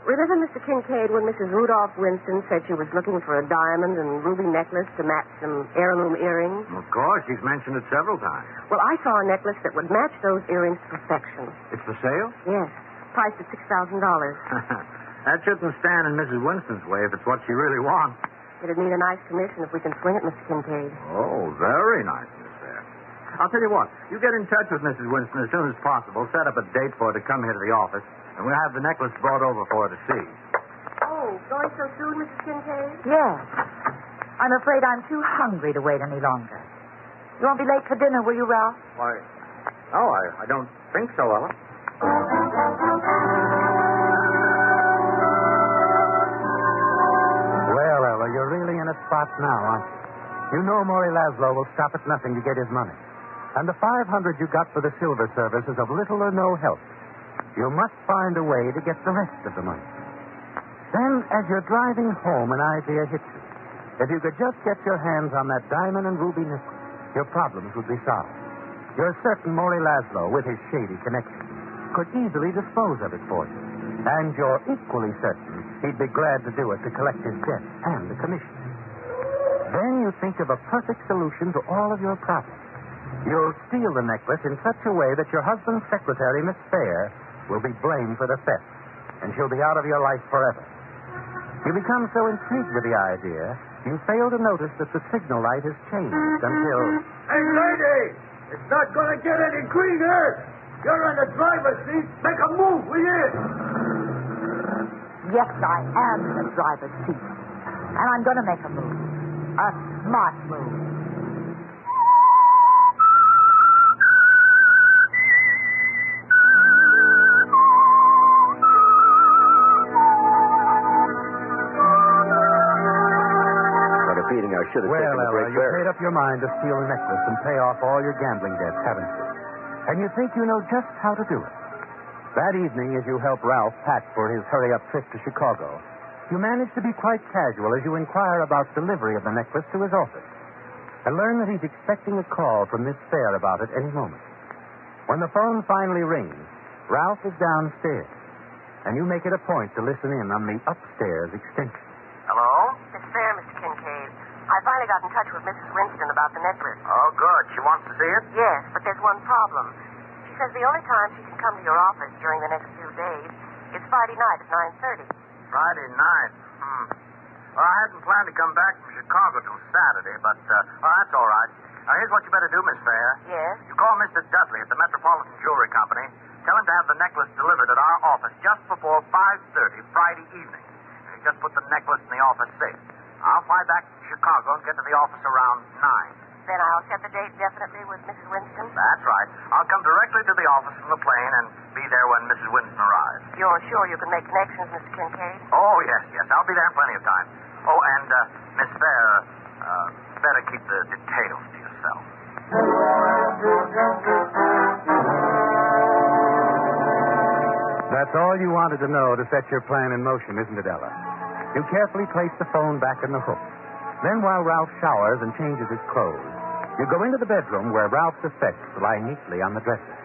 Remember, Mr. Kincaid, when Mrs. Rudolph Winston said she was looking for a diamond and ruby necklace to match some heirloom earrings? Of course. She's mentioned it several times. Well, I saw a necklace that would match those earrings to perfection. It's for sale? Yes. Priced at $6,000. That shouldn't stand in Mrs. Winston's way if it's what she really wants. It'd need a nice commission if we can swing it, Mr. Kincaid. Oh, very nice, Miss Fair. I'll tell you what. You get in touch with Mrs. Winston as soon as possible. Set up a date for her to come here to the office, and we'll have the necklace brought over for her to see. Oh, going so soon, Mrs. Kincaid? Yes. I'm afraid I'm too hungry to wait any longer. You won't be late for dinner, will you, Ralph? Why, no, I don't think so, Ella. Well, Ella, you're really in a spot now, aren't you? You know Maury Laszlo will stop at nothing to get his money. And the $500 you got for the silver service is of little or no help. You must find a way to get the rest of the money. Then, as you're driving home, an idea hits you. If you could just get your hands on that diamond and ruby necklace, your problems would be solved. You're certain Maury Laszlo, with his shady connections, could easily dispose of it for you. And you're equally certain he'd be glad to do it to collect his debt and the commission. Then you think of a perfect solution to all of your problems. You'll steal the necklace in such a way that your husband's secretary, Miss Fair, will be blamed for the theft, and she'll be out of your life forever. You become so intrigued with the idea, You fail to notice that the signal light has changed until... Hey, lady! It's not going to get any greener! You're in the driver's seat. Make a move, will you? Yes, I am in the driver's seat. And I'm going to make a move. A smart move. Beating our should have Well, taken a Ella, great you've bear. made up your mind to steal the necklace and pay off all your gambling debts, haven't you? And you think you know just how to do it. That evening, as you help Ralph pack for his hurry-up trip to Chicago, you manage to be quite casual as you inquire about delivery of the necklace to his office and learn that he's expecting a call from Miss Fair about it any moment. When the phone finally rings, Ralph is downstairs, and you make it a point to listen in on the upstairs extension. Hello? Miss Fair, Mr. Kincaid. I finally got in touch with Mrs. Winston about the necklace. Oh, good. She wants to see it? Yes, but there's one problem. She says the only time she can come to your office during the next few days is Friday night at 9:30. Friday night? Well, I hadn't planned to come back from Chicago till Saturday, but, that's all right. Here's what you better do, Miss Fair. Yes? You call Mr. Dudley at the Metropolitan Jewelry Company. Tell him to have the necklace delivered at our office just before 5:30 Friday evening. And he just put the necklace in the office safe. I'll fly back to Chicago and get to the office around 9. Then I'll set the date definitely with Mrs. Winston? That's right. I'll come directly to the office from the plane and be there when Mrs. Winston arrives. You're sure you can make connections, Mr. Kincaid? Oh, yes. I'll be there in plenty of time. Oh, and, Miss Fair, better keep the details to yourself. That's all you wanted to know to set your plan in motion, isn't it, Ella? You carefully place the phone back in the hook. Then, while Ralph showers and changes his clothes, you go into the bedroom where Ralph's effects lie neatly on the dresser.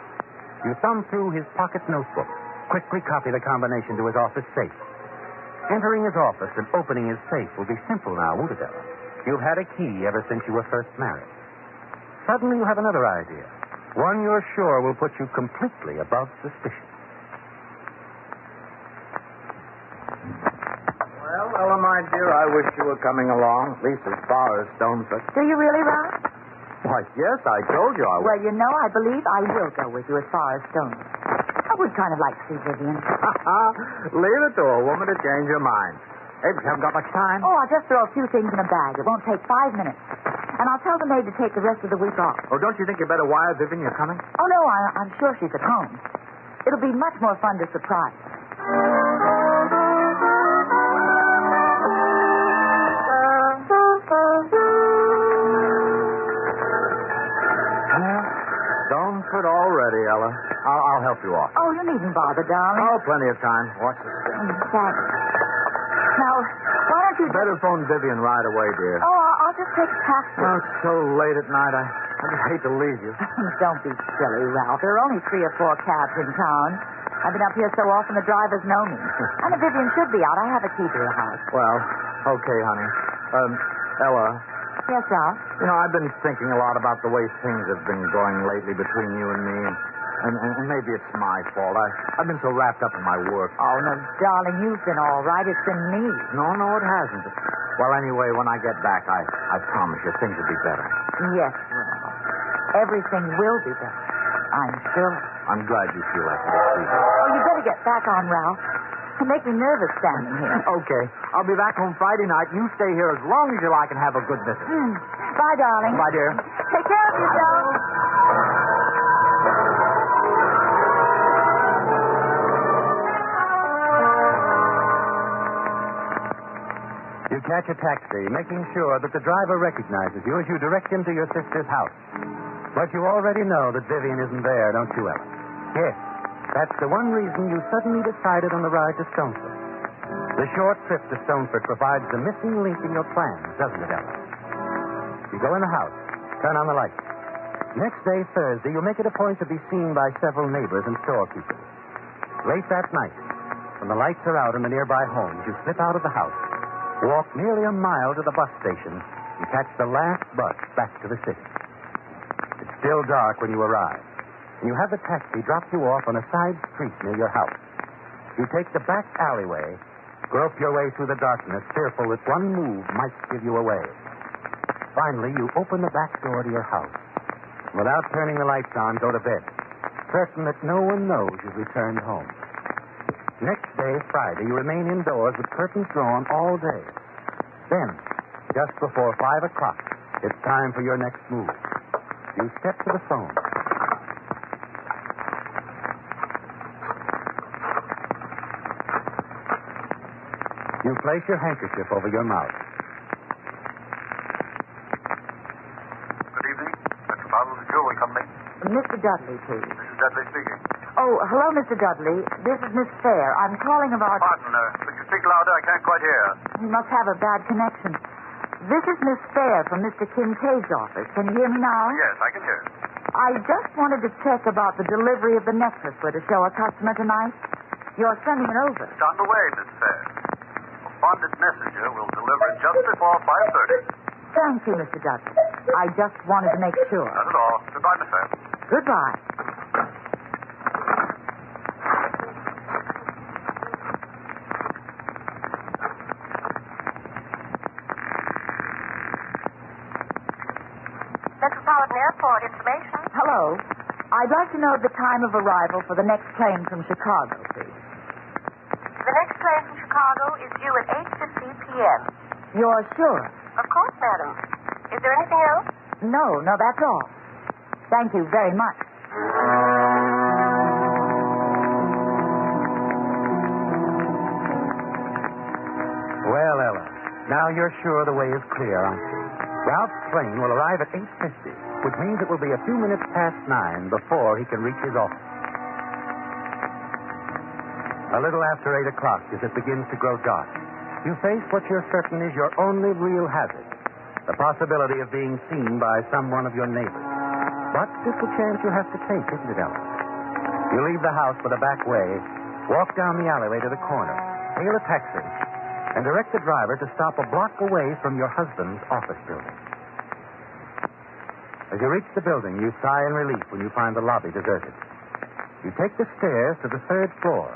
You thumb through his pocket notebook, quickly copy the combination to his office safe. Entering his office and opening his safe will be simple now, won't it, Ella? You've had a key ever since you were first married. Suddenly you have another idea, one you're sure will put you completely above suspicion. Well, Ella, my dear, I wish you were coming along, at least as far as Stoneford. Do you really, Ralph? Why, yes, I told you I would. Well, you know, I believe I will go with you as far as Stone. I would kind of like to see Vivian. Leave it to a woman to change her mind. Hey, but you haven't got much time. Oh, I'll just throw a few things in a bag. It won't take 5 minutes. And I'll tell the maid to take the rest of the week off. Oh, don't you think you better wire Vivian you're coming? Oh, no, I'm sure she's at home. It'll be much more fun to surprise her. Stoneford already, Ella. I'll help you off. Oh, you needn't bother, darling. Oh, plenty of time. Watch the step. Thanks. Now, why don't you... Better phone Vivian right away, dear. Oh, I'll just take a taxi. Oh, it's so late at night. I just hate to leave you. Don't be silly, Ralph. There are only 3 or 4 cabs in town. I've been up here so often the drivers know me. And the Vivian should be out. I have a key to her house. Well, okay, honey. Ella. Yes, Ralph? You know, I've been thinking a lot about the way things have been going lately between you and me. And maybe it's my fault. I've been so wrapped up in my work. Oh, no, darling, you've been all right. It's been me. No, it hasn't. Well, anyway, when I get back, I promise you things will be better. Yes, Ralph. Everything will be better. I'm sure. I'm glad you feel like that, sweetie. Oh, you better get back on, Ralph. You make me nervous standing here. Okay. I'll be back home Friday night. You stay here as long as you like and have a good visit. Bye, darling. Bye, dear. Take care of yourself. You catch a taxi, making sure that the driver recognizes you as you direct him to your sister's house. But you already know that Vivian isn't there, don't you, Ella? Yes. That's the one reason you suddenly decided on the ride to Stoneford. The short trip to Stoneford provides the missing link in your plans, doesn't it, Ella? You go in the house, turn on the lights. Next day, Thursday, you make it a point to be seen by several neighbors and storekeepers. Late that night, when the lights are out in the nearby homes, you slip out of the house, walk nearly a mile to the bus station, and catch the last bus back to the city. It's still dark when you arrive. And you have the taxi drop you off on a side street near your house. You take the back alleyway grope your way through the darkness, fearful that one move might give you away. Finally, you open the back door to your house. Without turning the lights on, go to bed, certain that no one knows you've returned home. Next day, Friday, you remain indoors with curtains drawn all day. Then, just before 5 o'clock, it's time for your next move. You step to the phone. You place your handkerchief over your mouth. Good evening. Metropolitan Jewelry Company. Mr. Dudley, please. Mrs. Dudley speaking. Oh, hello, Mr. Dudley. This is Miss Fair. I'm calling about... Pardon, could you speak louder? I can't quite hear. You must have a bad connection. This is Miss Fair from Mr. Kincaid's office. Can you hear me now? Yes, I can hear. I just wanted to check about the delivery of the necklace we're to show a customer tonight. You're sending it over. It's on the way, Miss Fair. A bonded messenger will deliver it just before 5:30. Thank you, Mr. Dudley. I just wanted to make sure. Not at all. Goodbye, Miss Fair. Goodbye. Metropolitan Airport information. Hello. I'd like to know the time of arrival for the next plane from Chicago, please. The next plane from Chicago is due at 8:50 p.m. You're sure? Of course, madam. Is there anything else? No, that's all. Thank you very much. Well, Ella, now you're sure the way is clear, aren't you? Ralph's plane will arrive at 8:50, which means it will be a few minutes past 9 before he can reach his office. A little after 8 o'clock, as it begins to grow dark, you face what you're certain is your only real hazard, the possibility of being seen by someone of your neighbors. But it's a chance you have to take, isn't it, Ella? You leave the house by the back way, walk down the alleyway to the corner, hail a taxi, and direct the driver to stop a block away from your husband's office building. As you reach the building, you sigh in relief when you find the lobby deserted. You take the stairs to the 3rd floor,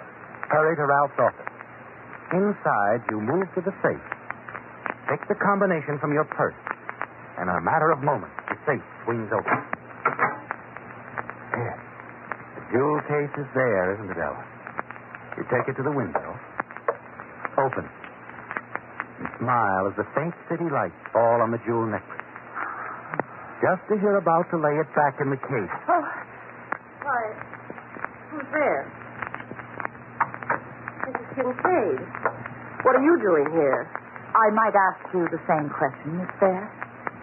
hurry to Ralph's office. Inside, you move to the safe, take the combination from your purse, and in a matter of moments, the safe swings open. There. The jewel case is there, isn't it, Ella? You take it to the window, open it, and smile as the faint city lights fall on the jewel necklace. Just as you're about to lay it back in the case. Oh, why, who's there? Mrs. Kincaid. What are you doing here? I might ask you the same question, Miss Fair.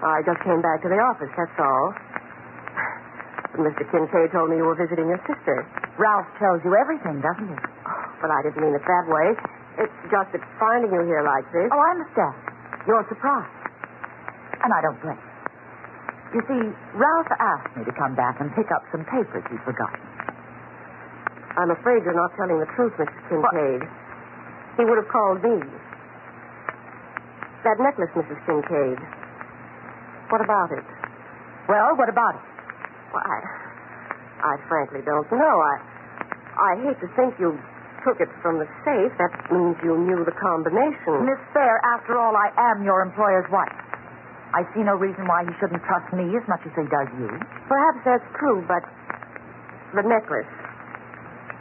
I just came back to the office, that's all. But Mr. Kincaid told me you were visiting your sister. Ralph tells you everything, doesn't he? Oh, but I didn't mean it that way. It's just that finding you here like this... Oh, I understand. You're surprised. And I don't blame you. You see, Ralph asked me to come back and pick up some papers he'd forgotten. I'm afraid you're not telling the truth, Mrs. Kincaid. He would have called me. That necklace, Mrs. Kincaid. What about it? Well, what about it? Well, I frankly don't know. I hate to think you took it from the safe. That means you knew the combination. Miss Fair, after all, I am your employer's wife. I see no reason why he shouldn't trust me as much as he does you. Perhaps that's true, but the necklace.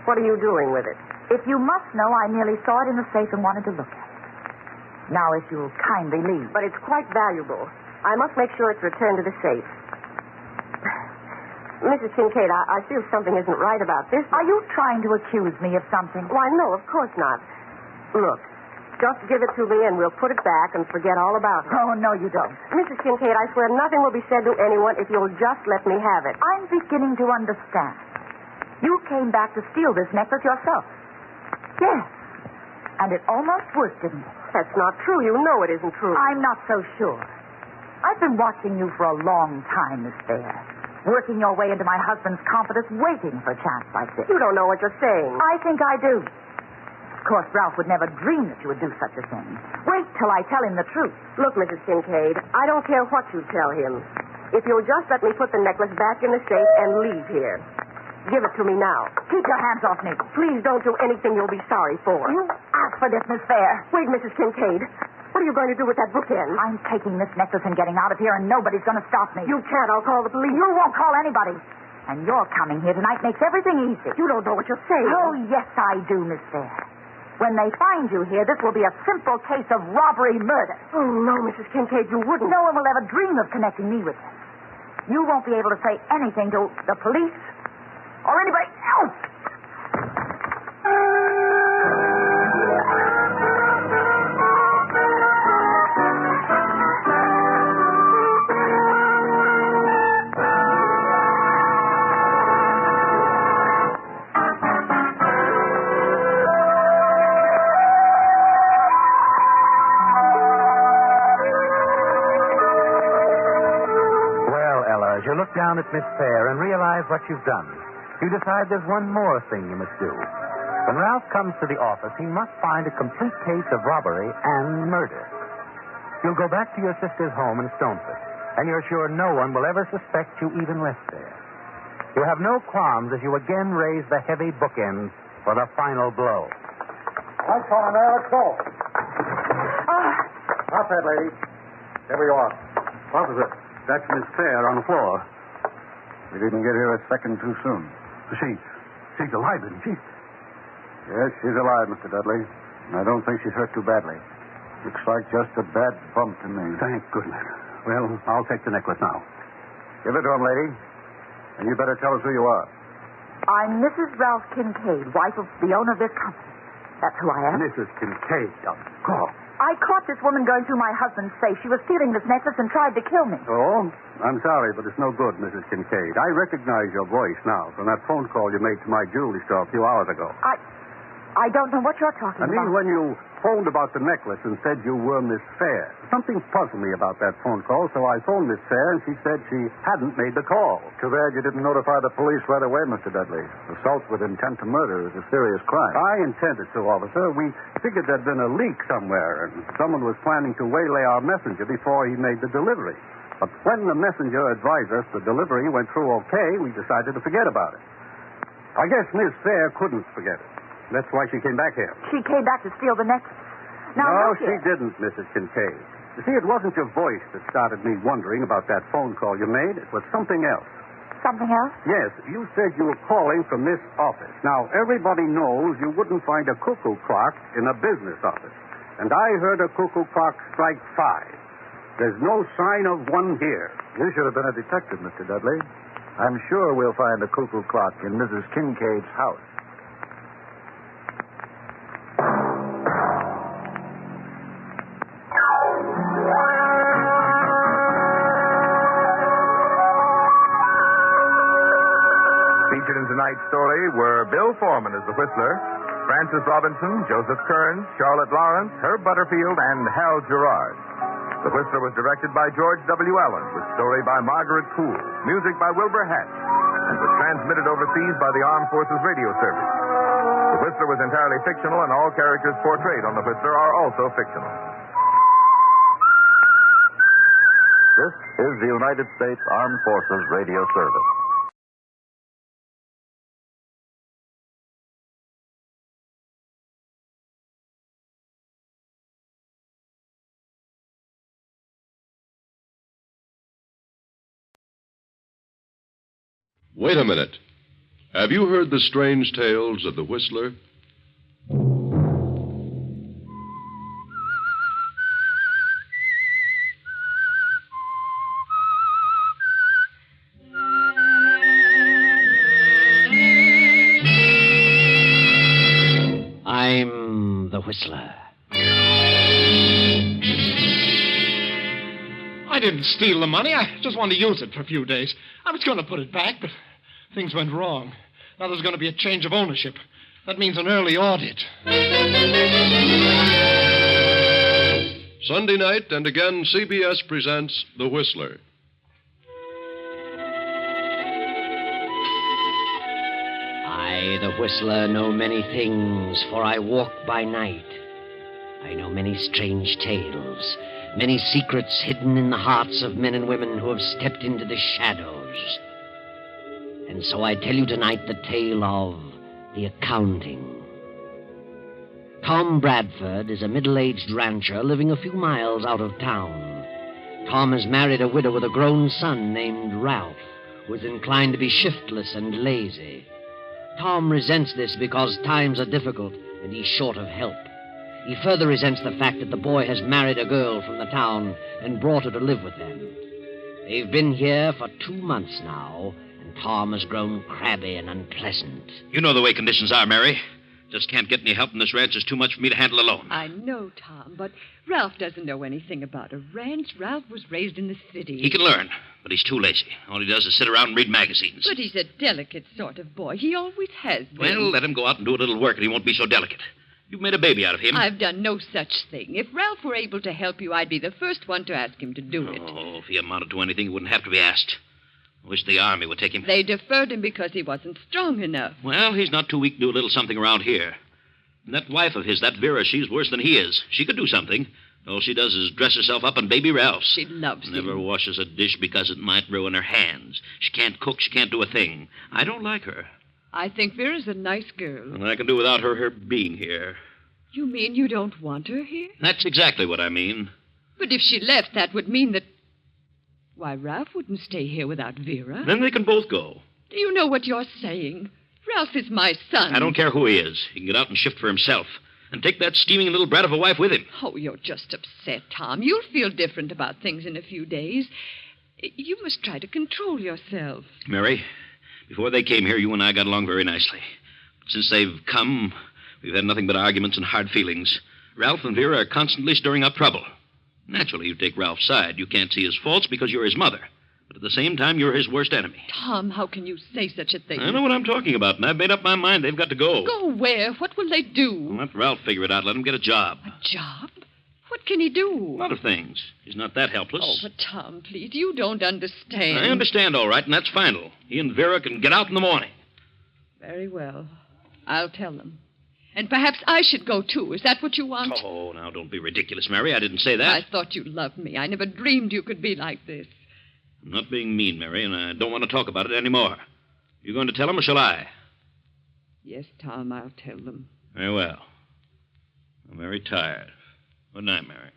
What are you doing with it? If you must know, I merely saw it in the safe and wanted to look at it. Now, if you'll kindly leave. But it's quite valuable. I must make sure it's returned to the safe. Mrs. Kincaid, I feel something isn't right about this. Are you trying to accuse me of something? Why, no, of course not. Look, just give it to me and we'll put it back and forget all about it. Oh, no, you don't. Mrs. Kincaid, I swear nothing will be said to anyone if you'll just let me have it. I'm beginning to understand. You came back to steal this necklace yourself. Yes. And it almost worked, didn't it? That's not true. You know it isn't true. I'm not so sure. I've been watching you for a long time, Miss Fair. Working your way into my husband's confidence, waiting for a chance like this. You don't know what you're saying. I think I do. Of course, Ralph would never dream that you would do such a thing. Wait till I tell him the truth. Look, Mrs. Kincaid, I don't care what you tell him. If you'll just let me put the necklace back in the safe and leave here. Give it to me now. Keep your hands off me. Please don't do anything you'll be sorry for. You asked for this, Miss Fair. Wait, Mrs. Kincaid. What are you going to do with that bookend? I'm taking this necklace and getting out of here, and nobody's going to stop me. You can't. I'll call the police. You won't call anybody. And your coming here tonight makes everything easy. You don't know what you're saying. Oh, yes, I do, Miss Fair. When they find you here, this will be a simple case of robbery murder. Oh, no, Mrs. Kincaid, you wouldn't. No one will ever dream of connecting me with this. You won't be able to say anything to the police or anybody else. As you look down at Miss Fair and realize what you've done, you decide there's one more thing you must do. When Ralph comes to the office, he must find a complete case of robbery and murder. You'll go back to your sister's home in Stoneford, and you're sure no one will ever suspect you even left there. You'll have no qualms as you again raise the heavy bookends for the final blow. I'm calling now. Let's go. Stop that, lady. Here we are. Officer, that's Miss Fair on the floor. We didn't get here a second too soon. She's alive, isn't she? Yes, she's alive, Mr. Dudley. And I don't think she's hurt too badly. Looks like just a bad bump to me. Thank goodness. Well, I'll take the necklace now. Give it to him, lady. And you better tell us who you are. I'm Mrs. Ralph Kincaid, wife of the owner of this company. That's who I am. Mrs. Kincaid, of course. I caught this woman going through my husband's safe. She was stealing this necklace and tried to kill me. Oh? I'm sorry, but it's no good, Mrs. Kincaid. I recognize your voice now from that phone call you made to my jewelry store a few hours ago. I don't know what you're talking about. I mean, when you phoned about the necklace and said you were Miss Fair. Something puzzled me about that phone call, so I phoned Miss Fair, and she said she hadn't made the call. Too bad you didn't notify the police right away, Mr. Dudley. Assault with intent to murder is a serious crime. I intended to, officer. We figured there'd been a leak somewhere, and someone was planning to waylay our messenger before he made the delivery. But when the messenger advised us the delivery went through okay, we decided to forget about it. I guess Miss Fair couldn't forget it. That's why she came back here. She came back to steal the necklace. Now, no, she didn't, Mrs. Kincaid. You see, it wasn't your voice that started me wondering about that phone call you made. It was something else. Something else? Yes, you said you were calling from this office. Now, everybody knows you wouldn't find a cuckoo clock in a business office. And I heard a cuckoo clock strike 5. There's no sign of one here. You should have been a detective, Mr. Dudley. I'm sure we'll find a cuckoo clock in Mrs. Kincaid's house. Featured in tonight's story were Bill Foreman as the Whistler, Francis Robinson, Joseph Kearns, Charlotte Lawrence, Herb Butterfield, and Hal Gerard. The Whistler was directed by George W. Allen, with story by Margaret Poole, music by WILBURHATCH, and was transmitted overseas by the Armed Forces Radio Service. The Whistler was entirely fictional, and all characters portrayed on The Whistler are also fictional. This is the United States Armed Forces Radio Service. Wait a minute. Have you heard the strange tales of the Whistler? I'm the Whistler. I didn't steal the money. I just wanted to use it for a few days. I was going to put it back, but things went wrong. Now there's going to be a change of ownership. That means an early audit. Sunday night, and again, CBS presents The Whistler. I, the Whistler, know many things, for I walk by night. I know many strange tales, many secrets hidden in the hearts of men and women who have stepped into the shadows. And so I tell you tonight the tale of the accounting. Tom Bradford is a middle-aged rancher living a few miles out of town. Tom has married a widow with a grown son named Ralph, who is inclined to be shiftless and lazy. Tom resents this because times are difficult and he's short of help. He further resents the fact that the boy has married a girl from the town and brought her to live with them. They've been here for 2 months now, and Tom has grown crabby and unpleasant. You know the way conditions are, Mary. Just can't get any help in this ranch. It's too much for me to handle alone. I know, Tom, but Ralph doesn't know anything about a ranch. Ralph was raised in the city. He can learn, but he's too lazy. All he does is sit around and read magazines. But he's a delicate sort of boy. He always has been. Well, let him go out and do a little work, and he won't be so delicate. You've made a baby out of him. I've done no such thing. If Ralph were able to help you, I'd be the first one to ask him to do it. Oh, if he amounted to anything, he wouldn't have to be asked. I wish the Army would take him. They deferred him because he wasn't strong enough. Well, he's not too weak to do a little something around here. And that wife of his, that Vera, she's worse than he is. She could do something. All she does is dress herself up in baby Ralph's. She loves him. Never washes a dish because it might ruin her hands. She can't cook. She can't do a thing. I don't like her. I think Vera's a nice girl. And I can do without her being here. You mean you don't want her here? That's exactly what I mean. But if she left, that would mean that... Why, Ralph wouldn't stay here without Vera. Then they can both go. Do you know what you're saying? Ralph is my son. I don't care who he is. He can get out and shift for himself. And take that steaming little brat of a wife with him. Oh, you're just upset, Tom. You'll feel different about things in a few days. You must try to control yourself. Mary, before they came here, you and I got along very nicely. But since they've come, we've had nothing but arguments and hard feelings. Ralph and Vera are constantly stirring up trouble. Naturally, you take Ralph's side. You can't see his faults because you're his mother. But at the same time, you're his worst enemy. Tom, how can you say such a thing? I know what I'm talking about, and I've made up my mind they've got to go. Go where? What will they do? Let Ralph figure it out. Let him get a job. A job? What can he do? A lot of things. He's not that helpless. Oh, but Tom, please, you don't understand. I understand, all right, and that's final. He and Vera can get out in the morning. Very well. I'll tell them. And perhaps I should go, too. Is that what you want? Oh, now, don't be ridiculous, Mary. I didn't say that. I thought you loved me. I never dreamed you could be like this. I'm not being mean, Mary, and I don't want to talk about it anymore. You going to tell them, or shall I? Yes, Tom, I'll tell them. Very well. I'm very tired. Good night, Mary.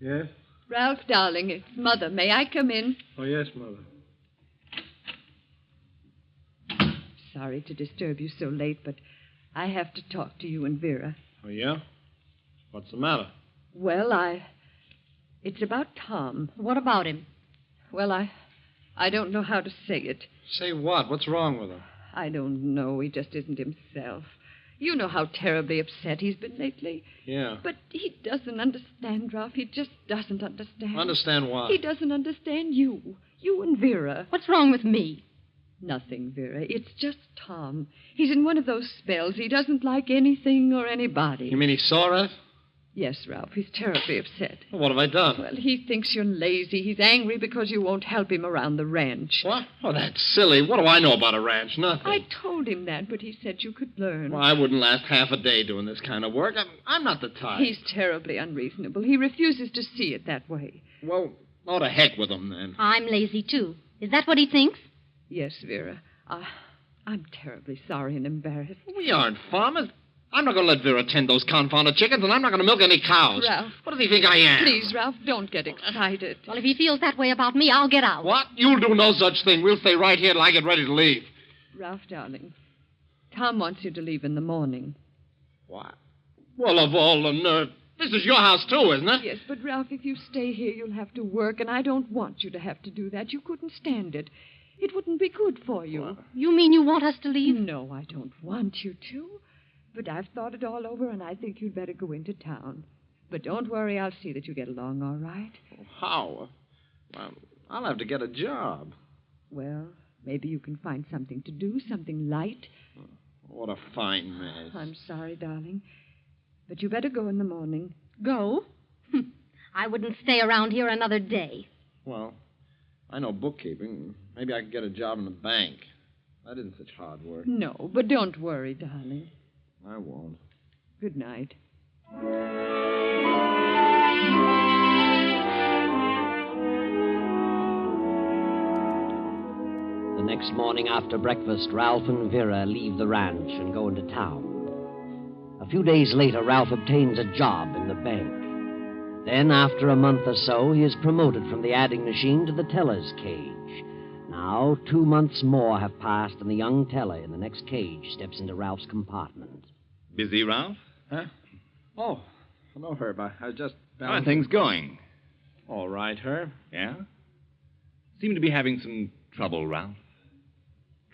Yes? Ralph, darling, it's Mother. May I come in? Oh, yes, Mother. Sorry to disturb you so late, but I have to talk to you and Vera. Oh, yeah? What's the matter? Well, It's about Tom. What about him? Well, I don't know how to say it. Say what? What's wrong with him? I don't know. He just isn't himself. You know how terribly upset he's been lately. Yeah. But he doesn't understand, Ralph. He just doesn't understand. Understand what? He doesn't understand you. You and Vera. What's wrong with me? Nothing, Vera. It's just Tom. He's in one of those spells. He doesn't like anything or anybody. You mean he saw it? Yes, Ralph. He's terribly upset. Well, what have I done? Well, he thinks you're lazy. He's angry because you won't help him around the ranch. What? Oh, that's silly. What do I know about a ranch? Nothing. I told him that, but he said you could learn. Well, I wouldn't last half a day doing this kind of work. I'm not the type. He's terribly unreasonable. He refuses to see it that way. Well, oh, to heck with him, then. I'm lazy, too. Is that what he thinks? Yes, Vera. I'm terribly sorry and embarrassed. We aren't farmers. I'm not going to let Vera tend those confounded chickens, and I'm not going to milk any cows. Ralph. What does he think I am? Please, Ralph, don't get excited. Well, if he feels that way about me, I'll get out. What? You'll do no such thing. We'll stay right here till I get ready to leave. Ralph, darling, Tom wants you to leave in the morning. What? Well, of all the nerve. This is your house, too, isn't it? Yes, but, Ralph, if you stay here, you'll have to work, and I don't want you to have to do that. You couldn't stand it. It wouldn't be good for you. Well, you mean you want us to leave? No, I don't want you to. But I've thought it all over, and I think you'd better go into town. But don't worry, I'll see that you get along all right. How? Well, I'll have to get a job. Well, maybe you can find something to do, something light. What a fine mess. I'm sorry, darling. But you better go in the morning. Go? I wouldn't stay around here another day. Well, I know bookkeeping. Maybe I could get a job in the bank. That isn't such hard work. No, but don't worry, darling. I won't. Good night. The next morning after breakfast, Ralph and Vera leave the ranch and go into town. A few days later, Ralph obtains a job in the bank. Then, after a month or so, he is promoted from the adding machine to the teller's cage. Now, 2 months more have passed, and the young teller in the next cage steps into Ralph's compartment. Busy, Ralph? Huh? Oh, hello, Herb. I was just... How are things going? All right, Herb. Yeah? Seem to be having some trouble, Ralph.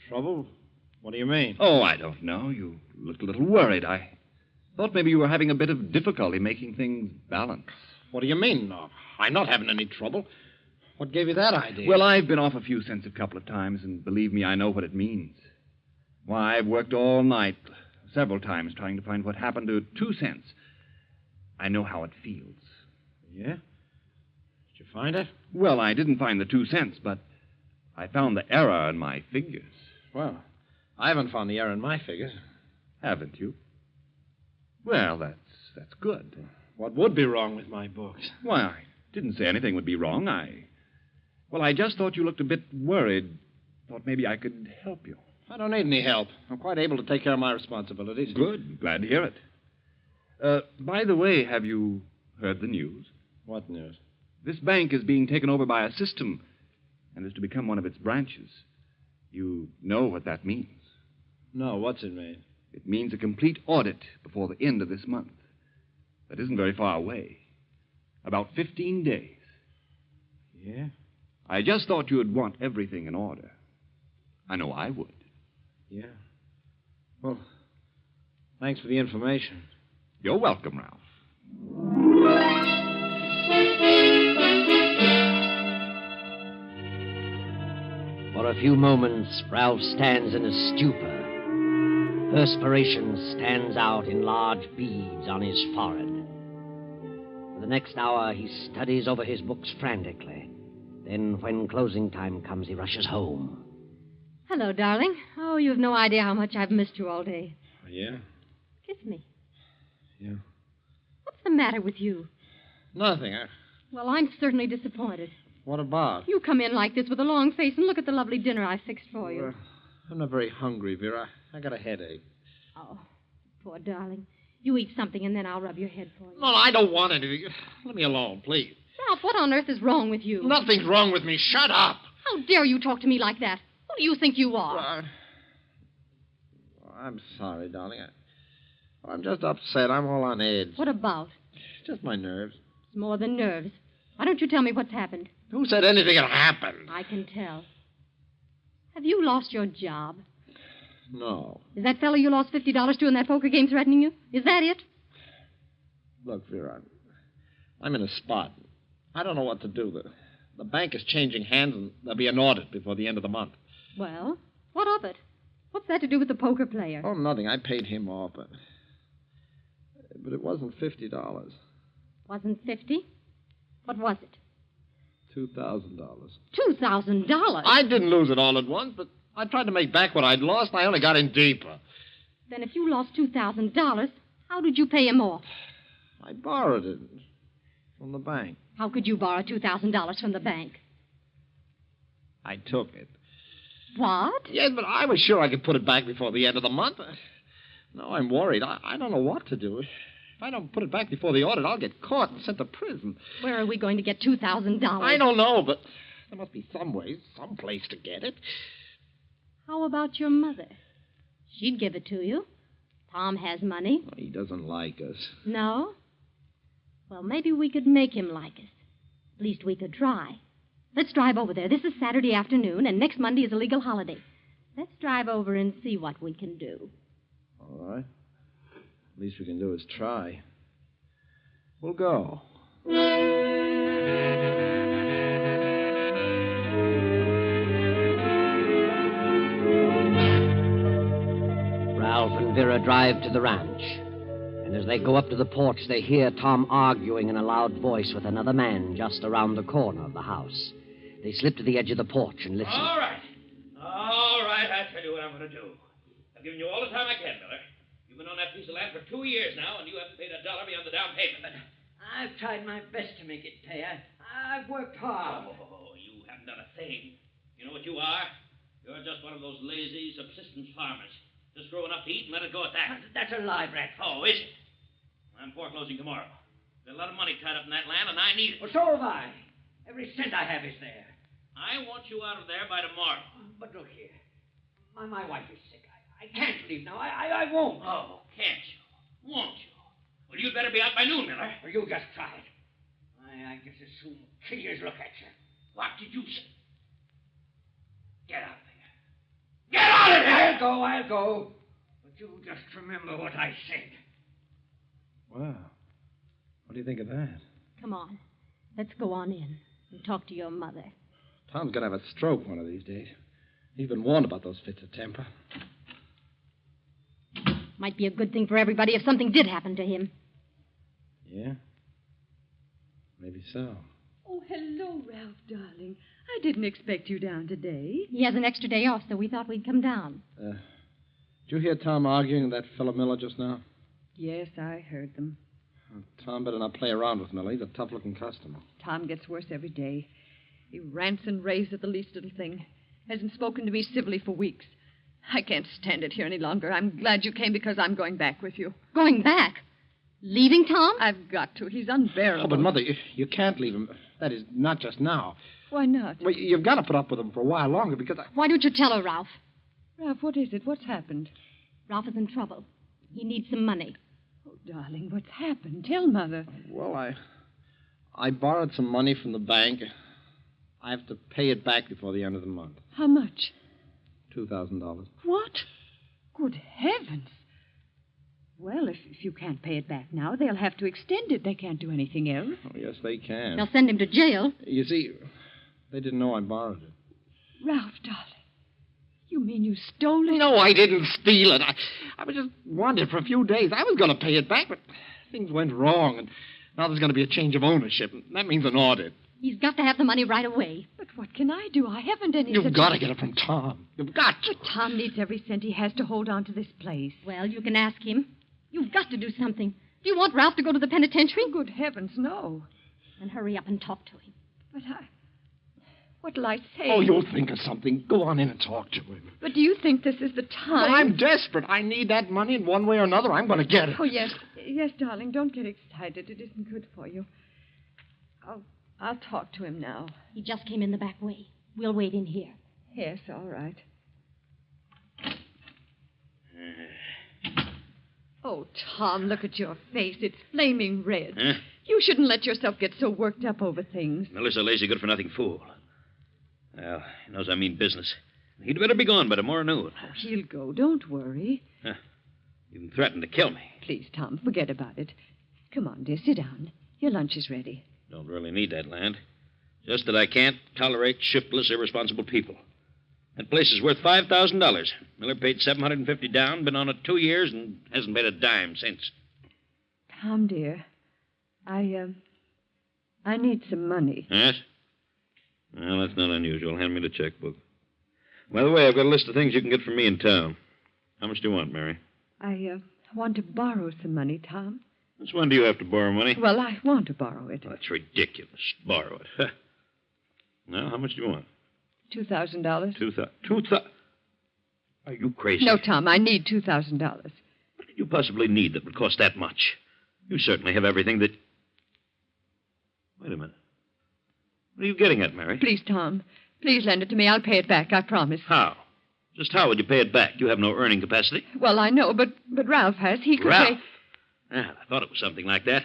Trouble? What do you mean? Oh, I don't know. You looked a little worried. I thought maybe you were having a bit of difficulty making things balance. What do you mean? No, I'm not having any trouble. What gave you that idea? Well, I've been off a few cents a couple of times, and believe me, I know what it means. Why, I've worked all night, several times, trying to find what happened to 2 cents. I know how it feels. Yeah? Did you find it? Well, I didn't find the 2 cents, but I found the error in my figures. Well, I haven't found the error in my figures. Haven't you? Well, that's good. What would be wrong with my books? Why, I didn't say anything would be wrong. I just thought you looked a bit worried. Thought maybe I could help you. I don't need any help. I'm quite able to take care of my responsibilities. Good. Glad to hear it. By the way, have you heard the news? What news? This bank is being taken over by a system and is to become one of its branches. You know what that means. No, what's it mean? It means a complete audit before the end of this month. That isn't very far away. About 15 days. Yeah? I just thought you'd want everything in order. I know I would. Yeah. Well, thanks for the information. You're welcome, Ralph. For a few moments, Ralph stands in a stupor. Perspiration stands out in large beads on his forehead. For the next hour, he studies over his books frantically. Then, when closing time comes, he rushes home. Hello, darling. Oh, you have no idea how much I've missed you all day. Yeah? Kiss me. Yeah. What's the matter with you? Nothing. Well, I'm certainly disappointed. What about? You come in like this with a long face and look at the lovely dinner I fixed for you. I'm not very hungry, Vera. I got a headache. Oh, poor darling. You eat something and then I'll rub your head for you. No, I don't want anything. Let me alone, please. Ralph, what on earth is wrong with you? Nothing's wrong with me. Shut up. How dare you talk to me like that? Who do you think you are? I'm sorry, darling. I'm just upset. I'm all on edge. What about? Just my nerves. It's more than nerves. Why don't you tell me what's happened? Who said anything had happened? I can tell. Have you lost your job? No. Is that fellow you lost $50 to in that poker game threatening you? Is that it? Look, Vera, I'm in a spot. I don't know what to do. The bank is changing hands, and there'll be an audit before the end of the month. Well, what of it? What's that to do with the poker player? Oh, nothing. I paid him off, but it wasn't $50. Wasn't 50? What was it? $2,000. $2,000? I didn't lose it all at once, but I tried to make back what I'd lost, and I only got in deeper. Then if you lost $2,000, how did you pay him off? I borrowed it from the bank. How could you borrow $2,000 from the bank? I took it. What? Yes, but I was sure I could put it back before the end of the month. Now I'm worried. I don't know what to do. If I don't put it back before the audit, I'll get caught and sent to prison. Where are we going to get $2,000? I don't know, but there must be some way, some place to get it. How about your mother? She'd give it to you. Tom has money. He doesn't like us. No? Well, maybe we could make him like us. At least we could try. Let's drive over there. This is Saturday afternoon, and next Monday is a legal holiday. Let's drive over and see what we can do. All right. Least we can do is try. We'll go. Ralph and Vera drive to the ranch. And as they go up to the porch, they hear Tom arguing in a loud voice with another man just around the corner of the house. They slip to the edge of the porch and listen. All right. I tell you what I'm I'm going to do. I've given you all the time I can, Miller. You've been on that piece of land for 2 years now, and you haven't paid $1 beyond the down payment. I've tried my best to make it pay. I've worked hard. Oh, you haven't done a thing. You know what you are? You're just one of those lazy subsistence farmers. Just grow enough to eat and let it go at that. That's a lie, Bradford. Oh, is it? I'm foreclosing tomorrow. There's a lot of money tied up in that land, and I need it. Well, so have I. Every cent I have is there. I want you out of there by tomorrow. But look here. My wife is sick. I can't leave now. I won't. Oh, can't you? Won't you? Well, you'd better be out by noon, Miller. Well, you just try it. I guess as soon kill you as look at you. What did you say? Get out of there. Get out of there! I'll go. But you just remember what I said. Wow. What do you think of that? Come on. Let's go on in and talk to your mother. Tom's going to have a stroke one of these days. He's been warned about those fits of temper. Might be a good thing for everybody if something did happen to him. Yeah? Maybe so. Oh, hello, Ralph, darling. I didn't expect you down today. He has an extra day off, so we thought we'd come down. Did you hear Tom arguing with that fellow Miller just now? Yes, I heard them. Tom better not play around with Miller. He's a tough-looking customer. Tom gets worse every day. He rants and raves at the least little thing. Hasn't spoken to me civilly for weeks. I can't stand it here any longer. I'm glad you came because I'm going back with you. Going back? Leaving Tom? I've got to. He's unbearable. Oh, but, Mother, you can't leave him. That is, not just now. Why not? Well, you've got to put up with him for a while longer because Why don't you tell her, Ralph? Ralph, what is it? What's happened? Ralph is in trouble. He needs some money. Oh, darling, what's happened? Tell Mother. Well, I borrowed some money from the bank. I have to pay it back before the end of the month. How much? $2,000. What? Good heavens. Well, if you can't pay it back now, they'll have to extend it. They can't do anything else. Oh, yes, they can. They'll send him to jail. You see, they didn't know I borrowed it. Ralph, darling, you mean you stole it? No, I didn't steal it. I was just wanted it for a few days. I was going to pay it back, but things went wrong, and now there's going to be a change of ownership, and that means an audit. He's got to have the money right away. But what can I do? I haven't any... You've got to get it from Tom. You've got to. But Tom needs every cent he has to hold on to this place. Well, you can ask him. You've got to do something. Do you want Ralph to go to the penitentiary? Oh, good heavens, no. Then hurry up and talk to him. But what'll I say? Oh, you'll think of something. Go on in and talk to him. But do you think this is the time? Well, I'm desperate. I need that money in one way or another. I'm going to get it. Oh, yes. Yes, darling, don't get excited. It isn't good for you. I'll talk to him now. He just came in the back way. We'll wait in here. Yes, all right. Oh, Tom, look at your face. It's flaming red. Huh? You shouldn't let yourself get so worked up over things. Miller's a lazy, good-for-nothing fool. Well, he knows I mean business. He'd better be gone by tomorrow noon. Oh, he'll go. Don't worry. Huh. Even threatened to kill me. Please, Tom, forget about it. Come on, dear, sit down. Your lunch is ready. Don't really need that land. Just that I can't tolerate shiftless, irresponsible people. That place is worth $5,000. Miller paid $750 down, been on it 2 years, and hasn't paid a dime since. Tom, dear, I need some money. Yes? Well, that's not unusual. Hand me the checkbook. By the way, I've got a list of things you can get from me in town. How much do you want, Mary? I want to borrow some money, Tom. Since when do you have to borrow money? Well, I want to borrow it. Oh, that's ridiculous. Borrow it. Huh. Now, how much do you want? $2,000. $2,000? Are you crazy? No, Tom, I need $2,000. What could you possibly need that would cost that much? You certainly have everything that... Wait a minute. What are you getting at, Mary? Please, Tom. Please lend it to me. I'll pay it back, I promise. How? Just how would you pay it back? You have no earning capacity. Well, I know, but Ralph has. He could Ralph? pay... Ah, I thought it was something like that.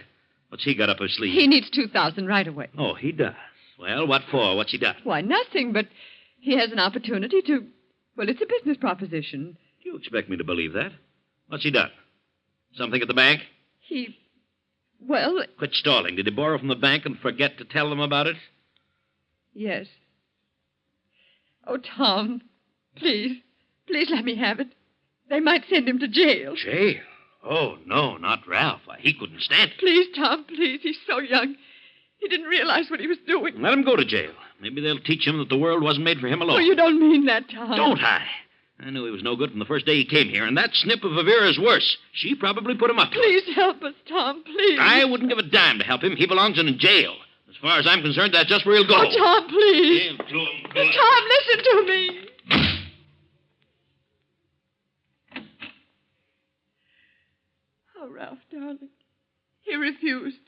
What's he got up his sleeve? He needs $2,000 right away. Oh, he does. Well, what for? What's he done? Why, nothing, but he has an opportunity to... Well, it's a business proposition. Do you expect me to believe that? What's he done? Something at the bank? Well... Quit stalling. Did he borrow from the bank and forget to tell them about it? Yes. Oh, Tom, please let me have it. They might send him to jail. Jail? Oh, no, not Ralph. Why, he couldn't stand it. Please, Tom, please. He's so young. He didn't realize what he was doing. Let him go to jail. Maybe they'll teach him that the world wasn't made for him alone. Oh, you don't mean that, Tom. Don't I? I knew he was no good from the first day he came here, and that snip of a Vera's worse. She probably put him up to it. Please help us, Tom, please. I wouldn't give a dime to help him. He belongs in jail. As far as I'm concerned, that's just where he'll go. Oh, Tom, please. Give to him. Tom, listen to me. Oh, Ralph, darling. He refused.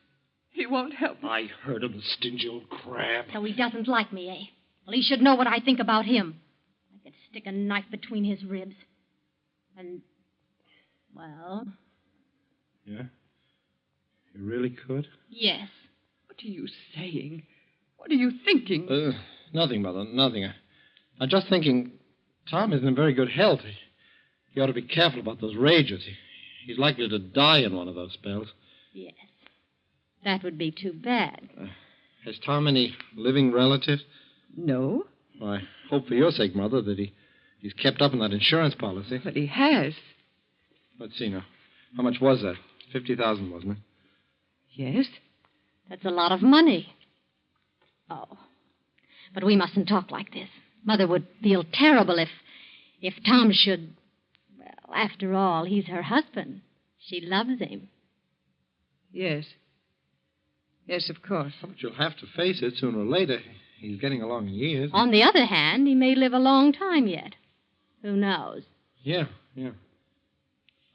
He won't help me. I heard him, the stingy old crab. So he doesn't like me, eh? Well, he should know what I think about him. I could stick a knife between his ribs. And, well, Yeah? You really could? yes. What are you saying? What are you thinking? Nothing, Mother, nothing. I'm just thinking Tom isn't in very good health. He ought to be careful about those rages. He's likely to die in one of those spells. Yes. That would be too bad. Has Tom any living relatives? No. Well, I hope for your sake, Mother, that he's kept up on that insurance policy. But he has. Let's see now. How much was that? 50,000, wasn't it? Yes. That's a lot of money. Oh. But we mustn't talk like this. Mother would feel terrible if Tom should... Well, after all, he's her husband. She loves him. Yes. Yes, of course. But you'll have to face it sooner or later. He's getting along in years. On the other hand, he may live a long time yet. Who knows? Yeah.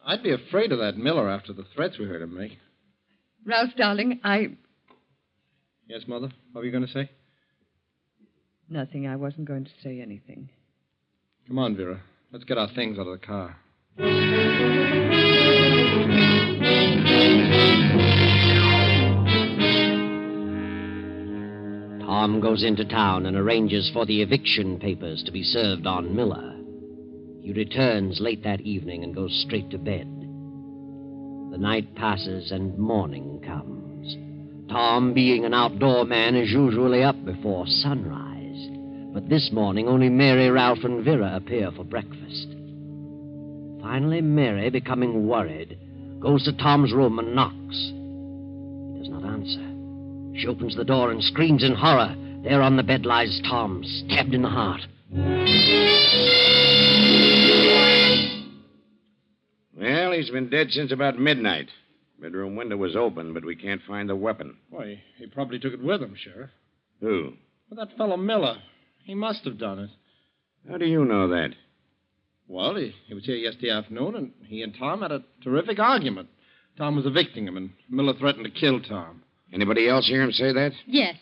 I'd be afraid of that Miller after the threats we heard him make. Ralph, darling, Yes, Mother? What were you going to say? Nothing. I wasn't going to say anything. Come on, Vera. Let's get our things out of the car. Tom goes into town and arranges for the eviction papers to be served on Miller. He returns late that evening and goes straight to bed. The night passes and morning comes. Tom, being an outdoor man, is usually up before sunrise. But this morning only Mary, Ralph, and Vera appear for breakfast. Finally, Mary, becoming worried, goes to Tom's room and knocks. He does not answer. She opens the door and screams in horror. There on the bed lies Tom, stabbed in the heart. Well, he's been dead since about midnight. Bedroom window was open, but we can't find the weapon. Why, he probably took it with him, Sheriff. Who? Well, that fellow Miller. He must have done it. How do you know that? Well, he was here yesterday afternoon, and he and Tom had a terrific argument. Tom was evicting him, and Miller threatened to kill Tom. Anybody else hear him say that? Yes.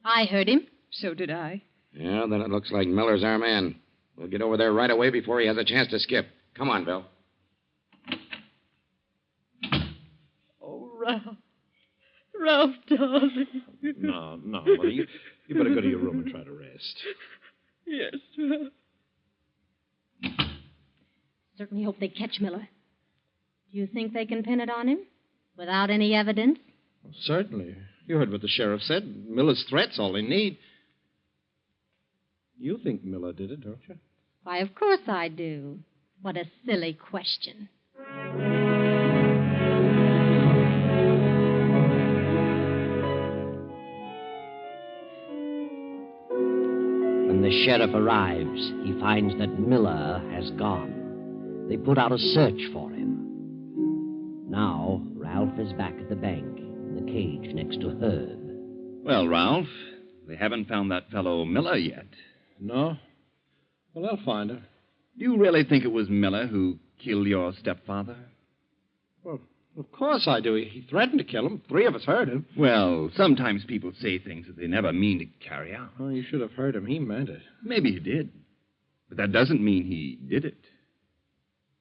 I heard him. So did I. Yeah, then it looks like Miller's our man. We'll get over there right away before he has a chance to skip. Come on, Bill. Oh, Ralph. Ralph, darling. No, Mother. You better go to your room and try to rest. Yes, Ralph. Certainly hope they catch Miller. Do you think they can pin it on him? Without any evidence? Well, certainly. You heard what the sheriff said. Miller's threat's all they need. You think Miller did it, don't you? Why, of course I do. What a silly question. When the sheriff arrives, he finds that Miller has gone. They put out a search for him. Now, Ralph is back at the bank in the cage next to Herb. Well, Ralph, they haven't found that fellow Miller yet. No? Well, they'll find her. Do you really think it was Miller who killed your stepfather? Well, of course I do. He threatened to kill him. 3 of us heard him. Well, sometimes people say things that they never mean to carry out. Oh, you should have heard him. He meant it. Maybe he did. But that doesn't mean he did it.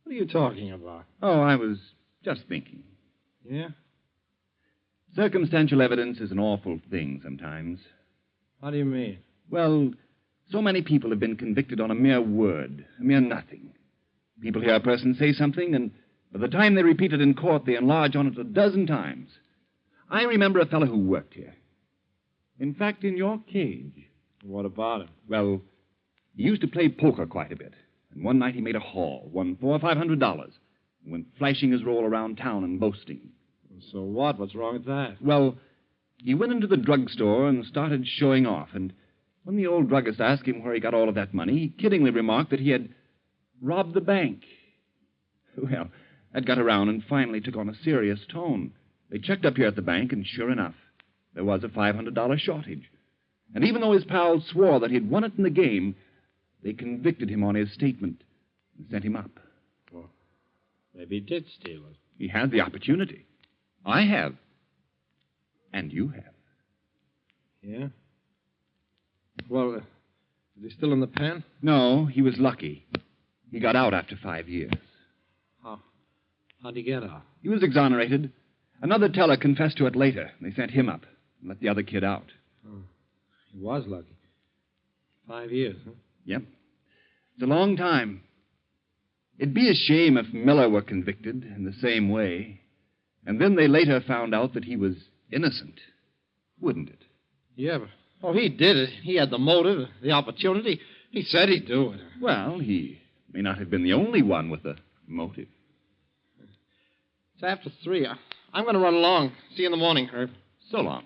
What are you talking about? Oh, I was just thinking. Yeah? Circumstantial evidence is an awful thing sometimes. How do you mean? Well, so many people have been convicted on a mere word, a mere nothing. People hear a person say something, and by the time they repeat it in court, they enlarge on it a dozen times. I remember a fellow who worked here. In fact, in your cage. What about him? Well, he used to play poker quite a bit. And one night he made a haul, won $400 or $500, and went flashing his roll around town and boasting. So what? What's wrong with that? Well, he went into the drugstore and started showing off, and when the old druggist asked him where he got all of that money, he kiddingly remarked that he had robbed the bank. Well, that got around and finally took on a serious tone. They checked up here at the bank, and sure enough, there was a $500 shortage. And even though his pals swore that he'd won it in the game, they convicted him on his statement and sent him up. Well, maybe he did steal it. He had the opportunity. I have. And you have. Yeah? Well, is he still in the pen? No, he was lucky. He got out after 5 years. How'd he get out? He was exonerated. Another teller confessed to it later. They sent him up and let the other kid out. Oh, he was lucky. 5 years, huh? Yep. It's a long time. It'd be a shame if Miller were convicted in the same way, and then they later found out that he was innocent. Wouldn't it? Yeah, but he did it. He had the motive, the opportunity. He said he'd do it. Well, he may not have been the only one with a motive. It's after 3. I'm going to run along. See you in the morning, Herb. So long.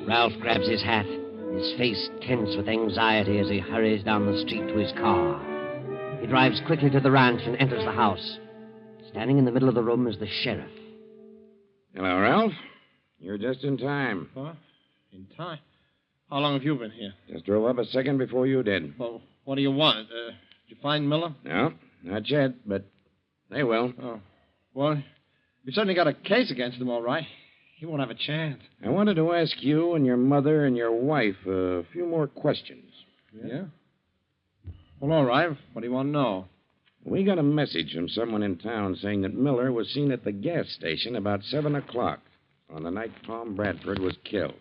Ralph grabs his hat, his face tense with anxiety as he hurries down the street to his car. He drives quickly to the ranch and enters the house. Standing in the middle of the room is the sheriff. Hello, Ralph. You're just in time. Huh? In time? How long have you been here? Just drove up a second before you did. Well, what do you want? Did you find Miller? No, not yet, but they will. Oh. Well, you certainly got a case against him, all right. He won't have a chance. I wanted to ask you and your mother and your wife a few more questions. Yeah? Well, all right. What do you want to know? We got a message from someone in town saying that Miller was seen at the gas station about 7 o'clock on the night Tom Bradford was killed.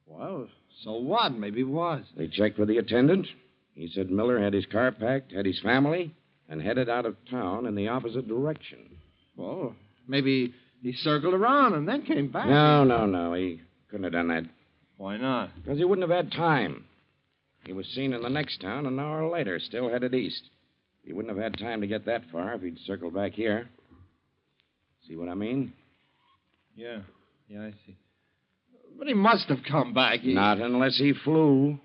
Well, so what? Maybe he was. They checked with the attendant. He said Miller had his car packed, had his family, and headed out of town in the opposite direction. Well, maybe he circled around and then came back. No. He couldn't have done that. Why not? Because he wouldn't have had time. He was seen in the next town an hour later, still headed east. He wouldn't have had time to get that far if he'd circled back here. See what I mean? Yeah, I see. But he must have come back. Not unless he flew,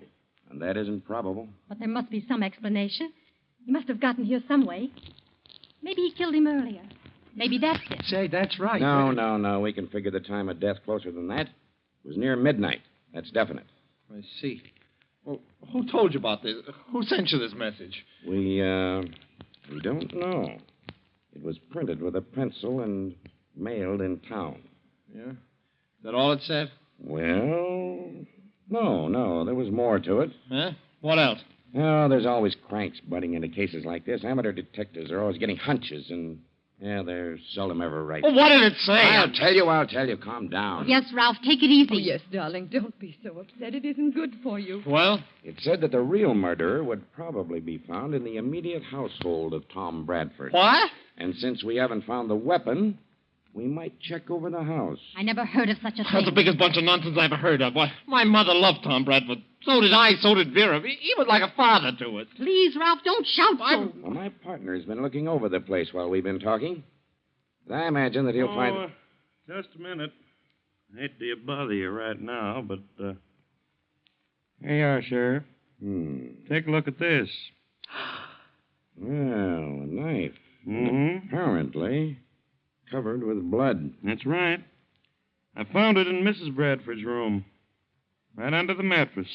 and that isn't probable. But there must be some explanation. He must have gotten here some way. Maybe he killed him earlier. Maybe that's it. Say, that's right. No. We can figure the time of death closer than that. It was near midnight. That's definite. I see. Well, who told you about this? Who sent you this message? We don't know. It was printed with a pencil and mailed in town. Yeah? Is that all it said? Well, no. There was more to it. Huh? What else? Oh, there's always cranks butting into cases like this. Amateur detectives are always getting hunches, and, they're seldom ever right. Well, what did it say? I'll tell you. Calm down. Yes, Ralph, take it easy. Oh, yes, darling. Don't be so upset. It isn't good for you. Well? It said that the real murderer would probably be found in the immediate household of Tom Bradford. What? And since we haven't found the weapon, we might check over the house. I never heard of such a thing. That's the biggest bunch of nonsense I ever heard of. Why, my mother loved Tom Bradford. So did I. So did Vera. He was like a father to us. Please, Ralph, don't shout so. Well, my partner's been looking over the place while we've been talking. I imagine that he'll find... Just a minute. I hate to bother you right now, but, Here you are, Sheriff. Take a look at this. Well, a knife. Mm-hmm. Apparently covered with blood. That's right. I found it in Mrs. Bradford's room. Right under the mattress.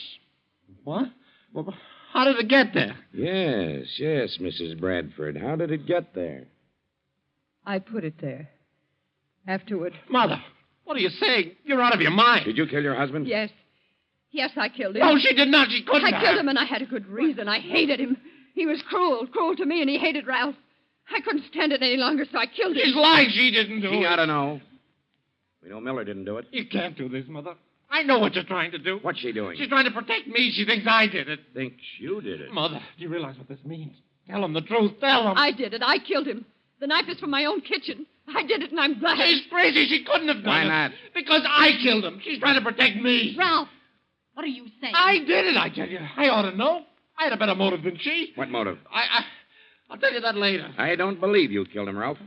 What? Well, how did it get there? Yes, Mrs. Bradford. How did it get there? I put it there. Afterward. Mother, what are you saying? You're out of your mind. Did you kill your husband? Yes. Yes, I killed him. No, she did not. She couldn't. I killed him, and I had a good reason. I hated him. He was cruel to me, and he hated Ralph. I couldn't stand it any longer, so I killed him. She's lying. She didn't do it. She ought to know. We know Miller didn't do it. You can't do this, Mother. I know what you're trying to do. What's she doing? She's trying to protect me. She thinks I did it. Thinks you did it? Mother, do you realize what this means? Tell him the truth. Tell him. I did it. I killed him. The knife is from my own kitchen. I did it, and I'm glad. She's crazy. She couldn't have done Why it. not? Because I killed him. She's trying to protect me. Ralph, what are you saying? I did it, I tell you. I ought to know. I had a better motive than she. What motive? I'll tell you that later. I don't believe you killed him, Ralph.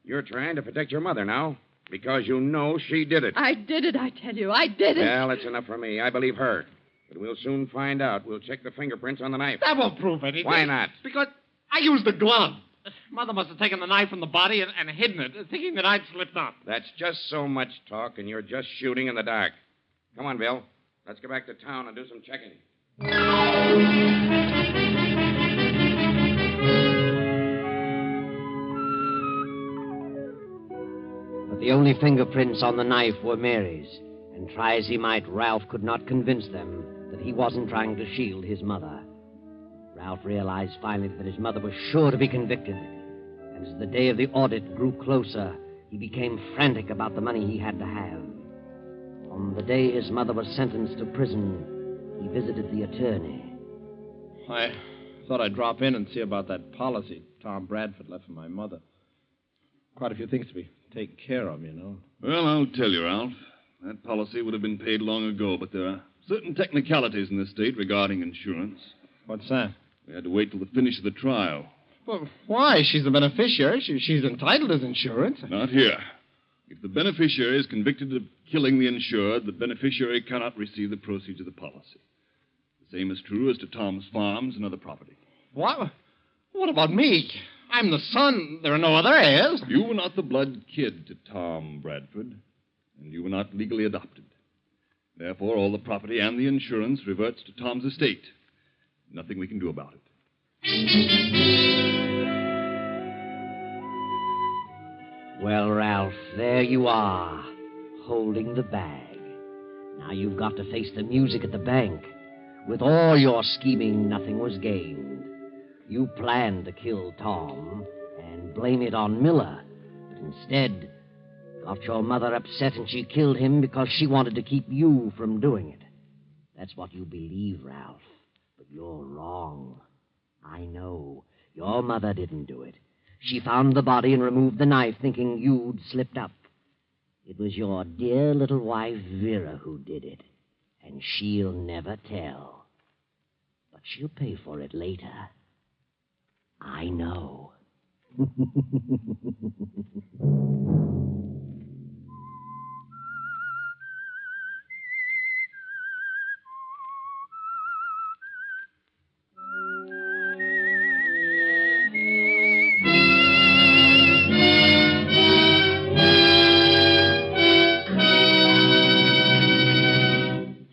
You're trying to protect your mother now. Because you know she did it. I did it, I tell you. I did it. Well, that's enough for me. I believe her. But we'll soon find out. We'll check the fingerprints on the knife. That won't prove anything. Why not? Because I used the glove. Mother must have taken the knife from the body and hidden it, thinking that I'd slipped up. That's just so much talk, and you're just shooting in the dark. Come on, Bill. Let's go back to town and do some checking. But the only fingerprints on the knife were Mary's, and try as he might, Ralph could not convince them that he wasn't trying to shield his mother. Ralph realized finally that his mother was sure to be convicted, and as the day of the audit grew closer, he became frantic about the money he had to have. On the day his mother was sentenced to prison, he visited the attorney. I thought I'd drop in and see about that policy Tom Bradford left for my mother. Quite a few things to be taken care of, you know. Well, I'll tell you, Ralph. That policy would have been paid long ago, but there are certain technicalities in this state regarding insurance. What's that? We had to wait till the finish of the trial. Well, why? She's a beneficiary. She's entitled to insurance. Not here. If the beneficiary is convicted of killing the insured, the beneficiary cannot receive the proceeds of the policy. The same is true as to Tom's farms and other property. What? What about me? I'm the son. There are no other heirs. You were not the blood kid to Tom Bradford, and you were not legally adopted. Therefore, all the property and the insurance reverts to Tom's estate. Nothing we can do about it. Well, Ralph, there you are, holding the bag. Now you've got to face the music at the bank. With all your scheming, nothing was gained. You planned to kill Tom and blame it on Miller, but instead got your mother upset and she killed him because she wanted to keep you from doing it. That's what you believe, Ralph, but you're wrong. I know. Your mother didn't do it. She found the body and removed the knife, thinking you'd slipped up. It was your dear little wife, Vera, who did it, and she'll never tell. But she'll pay for it later. I know.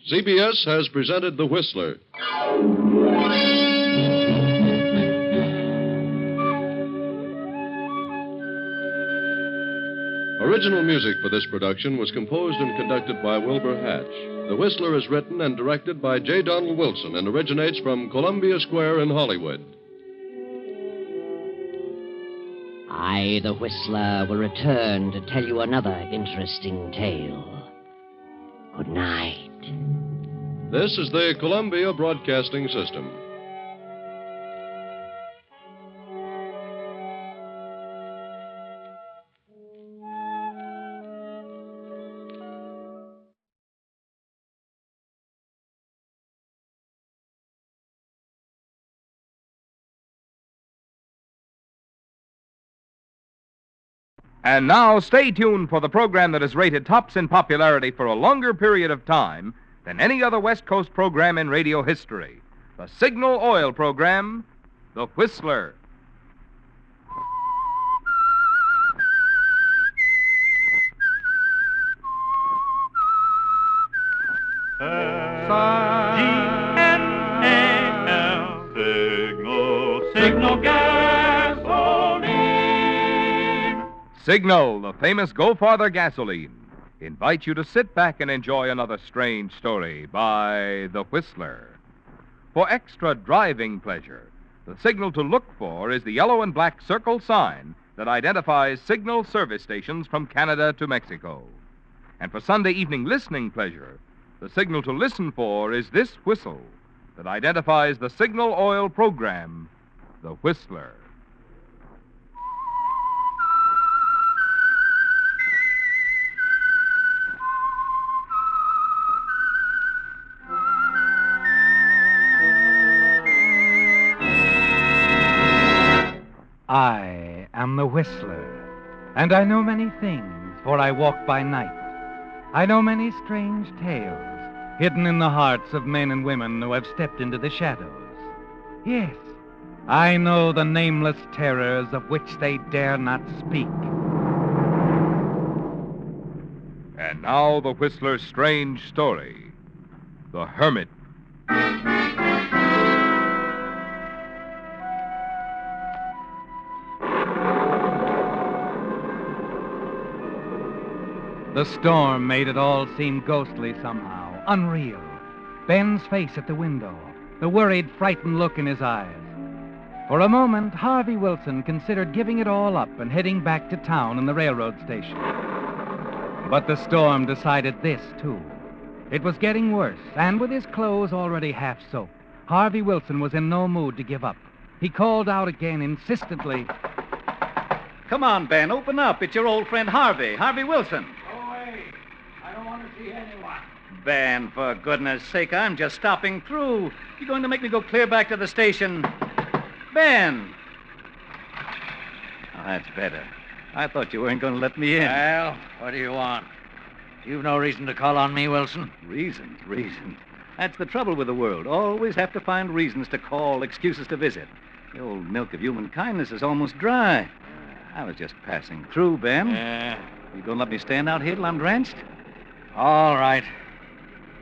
CBS has presented The Whistler. Original music for this production was composed and conducted by Wilbur Hatch. The Whistler is written and directed by J. Donald Wilson and originates from Columbia Square in Hollywood. I, the Whistler, will return to tell you another interesting tale. Good night. This is the Columbia Broadcasting System. And now, stay tuned for the program that has rated tops in popularity for a longer period of time than any other West Coast program in radio history. The Signal Oil program, The Whistler. Signal gasoline. Signal, the famous Go Farther gasoline, invites you to sit back and enjoy another strange story by The Whistler. For extra driving pleasure, the signal to look for is the yellow and black circle sign that identifies signal service stations from Canada to Mexico. And for Sunday evening listening pleasure, the signal to listen for is this whistle that identifies the Signal Oil program, The Whistler. I am the Whistler, and I know many things for I walk by night. I know many strange tales hidden in the hearts of men and women who have stepped into the shadows. Yes, I know the nameless terrors of which they dare not speak. And now the Whistler's strange story, The Hermit. The storm made it all seem ghostly somehow, unreal. Ben's face at the window, the worried, frightened look in his eyes. For a moment, Harvey Wilson considered giving it all up and heading back to town and the railroad station. But the storm decided this, too. It was getting worse, and with his clothes already half soaked, Harvey Wilson was in no mood to give up. He called out again insistently. Come on, Ben, open up. It's your old friend Harvey Wilson. I don't want to see anyone. Ben, for goodness sake, I'm just stopping through. You're going to make me go clear back to the station. Ben! Oh, that's better. I thought you weren't going to let me in. Well, what do you want? You've no reason to call on me, Wilson. Reasons. That's the trouble with the world. Always have to find reasons to call, excuses to visit. The old milk of human kindness is almost dry. I was just passing through, Ben. You going to let me stand out here till I'm drenched? All right.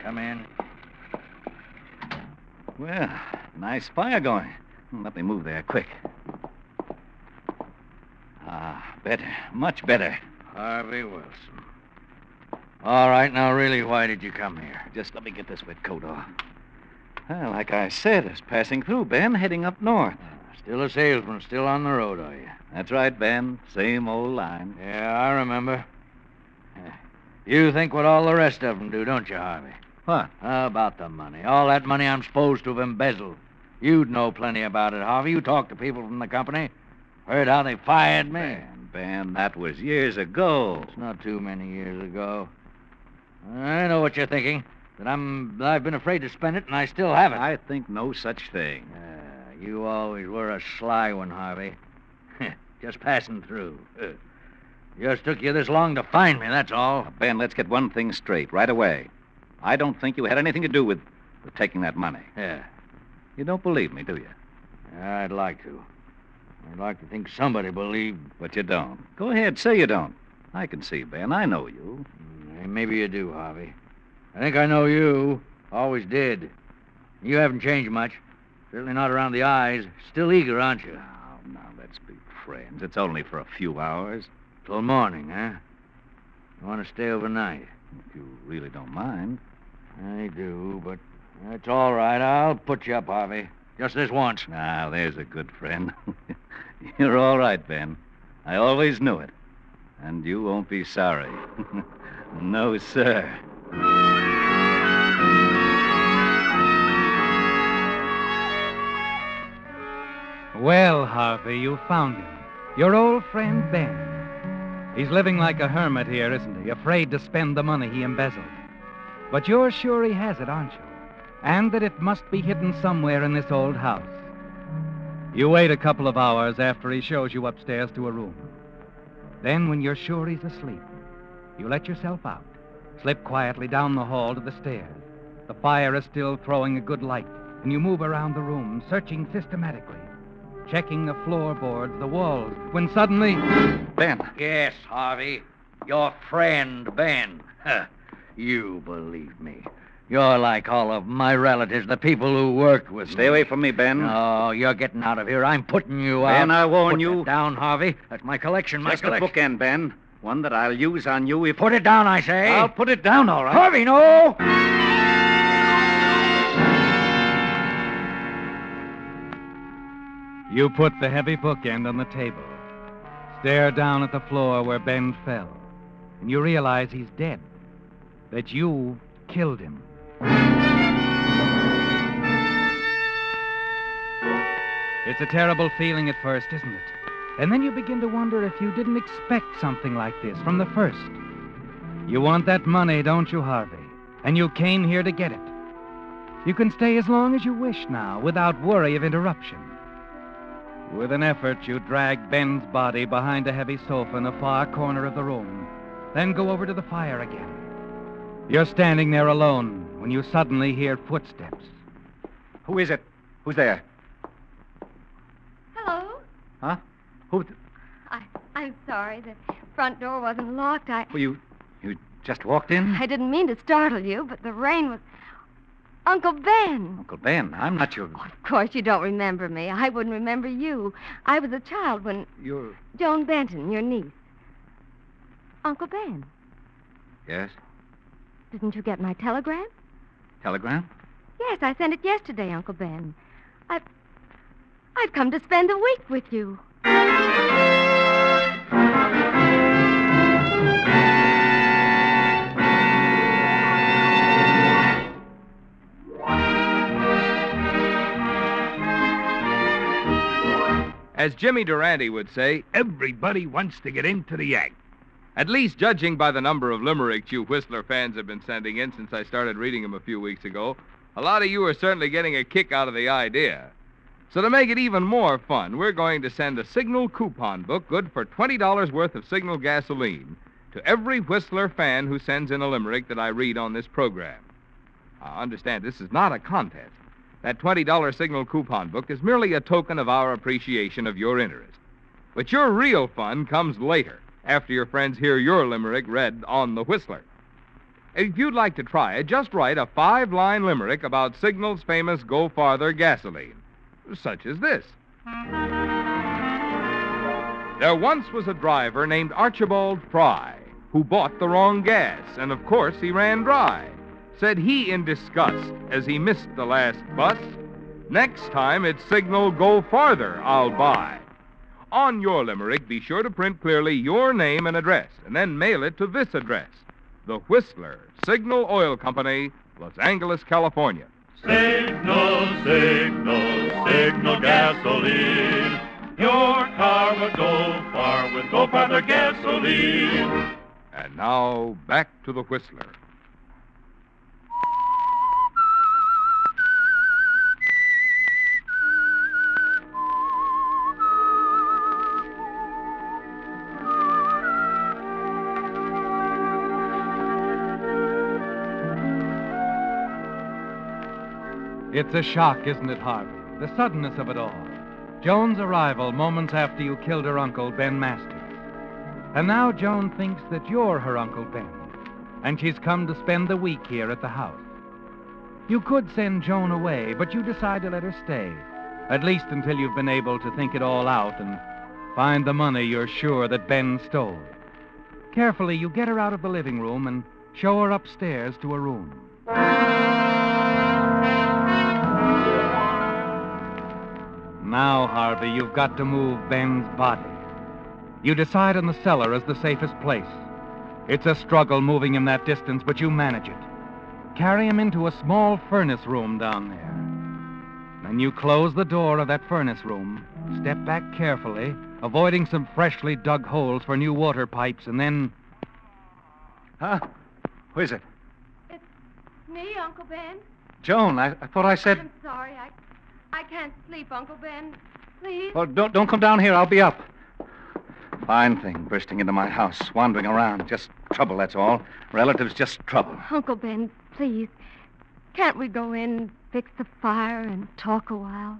Come in. Well, nice fire going. Let me move there, quick. Better. Much better. Harvey Wilson. All right, now really, why did you come here? Just let me get this wet coat off. Well, like I said, I was passing through, Ben, heading up north. Still a salesman, still on the road, are you? That's right, Ben. Same old line. Yeah, I remember. You think what all the rest of them do, don't you, Harvey? What? About the money. All that money I'm supposed to have embezzled. You'd know plenty about it, Harvey. You talked to people from the company. Heard how they fired me. Ben, that was years ago. It's not too many years ago. I know what you're thinking. That I've been afraid to spend it, and I still haven't. I think no such thing. You always were a sly one, Harvey. Just passing through. Just took you this long to find me, that's all. Ben, let's get one thing straight right away. I don't think you had anything to do with taking that money. Yeah. You don't believe me, do you? I'd like to. I'd like to think somebody believed. But you don't. Go ahead, say you don't. I can see, Ben. I know you. Maybe you do, Harvey. I think I know you. Always did. You haven't changed much. Certainly not around the eyes. Still eager, aren't you? Now, let's be friends. It's only for a few hours. Till morning, huh? You want to stay overnight? If you really don't mind. I do, but that's all right. I'll put you up, Harvey. Just this once. Now, there's a good friend. You're all right, Ben. I always knew it. And you won't be sorry. No, sir. Well, Harvey, you found him. Your old friend, Ben. He's living like a hermit here, isn't he? Afraid to spend the money he embezzled. But you're sure he has it, aren't you? And that it must be hidden somewhere in this old house. You wait a couple of hours after he shows you upstairs to a room. Then, when you're sure he's asleep, you let yourself out, slip quietly down the hall to the stairs. The fire is still throwing a good light, and you move around the room, searching systematically, checking the floorboards, the walls, when suddenly... Ben. Yes, Harvey. Your friend, Ben. You believe me. You're like all of my relatives, the people who worked with me. Stay away from me, Ben. No, you're getting out of here. I'm putting you out. Ben, I warn you. Put it down, Harvey. That's my collection, Just a bookend, Ben. One that I'll use on you if... Put it down, I say. I'll put it down, all right. Harvey, no! You put the heavy bookend on the table, stare down at the floor where Ben fell, and you realize he's dead, that you killed him. It's a terrible feeling at first, isn't it? And then you begin to wonder if you didn't expect something like this from the first. You want that money, don't you, Harvey? And you came here to get it. You can stay as long as you wish now, without worry of interruption. With an effort, you drag Ben's body behind a heavy sofa in a far corner of the room. then go over to the fire again. You're standing there alone when you suddenly hear footsteps. Who is it? Who's there? Hello? Huh? Who? I'm sorry. The front door wasn't locked. Well, you just walked in? I didn't mean to startle you, but the rain was... Uncle Ben. Uncle Ben, I'm not your... Of course you don't remember me. I wouldn't remember you. I was a child when... You're... Joan Benton, your niece. Uncle Ben, Yes? didn't you get my telegram? Telegram? Yes, I sent it yesterday, Uncle Ben. I've come to spend the week with you. As Jimmy Durante would say, everybody wants to get into the act. At least judging by the number of limericks you Whistler fans have been sending in since I started reading them a few weeks ago, a lot of you are certainly getting a kick out of the idea. So to make it even more fun, we're going to send a Signal coupon book good for $20 worth of Signal gasoline to every Whistler fan who sends in a limerick that I read on this program. Now, understand, this is not a contest. That $20 Signal coupon book is merely a token of our appreciation of your interest. But your real fun comes later, after your friends hear your limerick read on the Whistler. If you'd like to try it, just write a 5-line limerick about Signal's famous Go Farther gasoline, such as this. There once was a driver named Archibald Fry who bought the wrong gas, and of course he ran dry. Said he in disgust as he missed the last bus, next time it's Signal Go Farther I'll buy. On your limerick, be sure to print clearly your name and address, and then mail it to this address. The Whistler, Signal Oil Company, Los Angeles, California. Signal, signal, signal gasoline. Your car will go far with Go Farther gasoline. And now, back to the Whistler. It's a shock, isn't it, Harvey? The suddenness of it all. Joan's arrival moments after you killed her uncle, Ben Masters. And now Joan thinks that you're her Uncle Ben, and she's come to spend the week here at the house. You could send Joan away, but you decide to let her stay, at least until you've been able to think it all out and find the money you're sure that Ben stole. Carefully, you get her out of the living room and show her upstairs to a room. Now, Harvey, you've got to move Ben's body. You decide on the cellar as the safest place. It's a struggle moving him that distance, but you manage it. Carry him into a small furnace room down there. Then you close the door of that furnace room, step back carefully, avoiding some freshly dug holes for new water pipes, and then... Huh? Who is it? It's me, Uncle Ben. Joan, I thought I said... I'm sorry. I can't sleep, Uncle Ben. Please. Well, don't come down here. I'll be up. Fine thing, bursting into my house, wandering around. Just trouble, that's all. Relatives, just trouble. Uncle Ben, please. Can't we go in, fix the fire, and talk a while?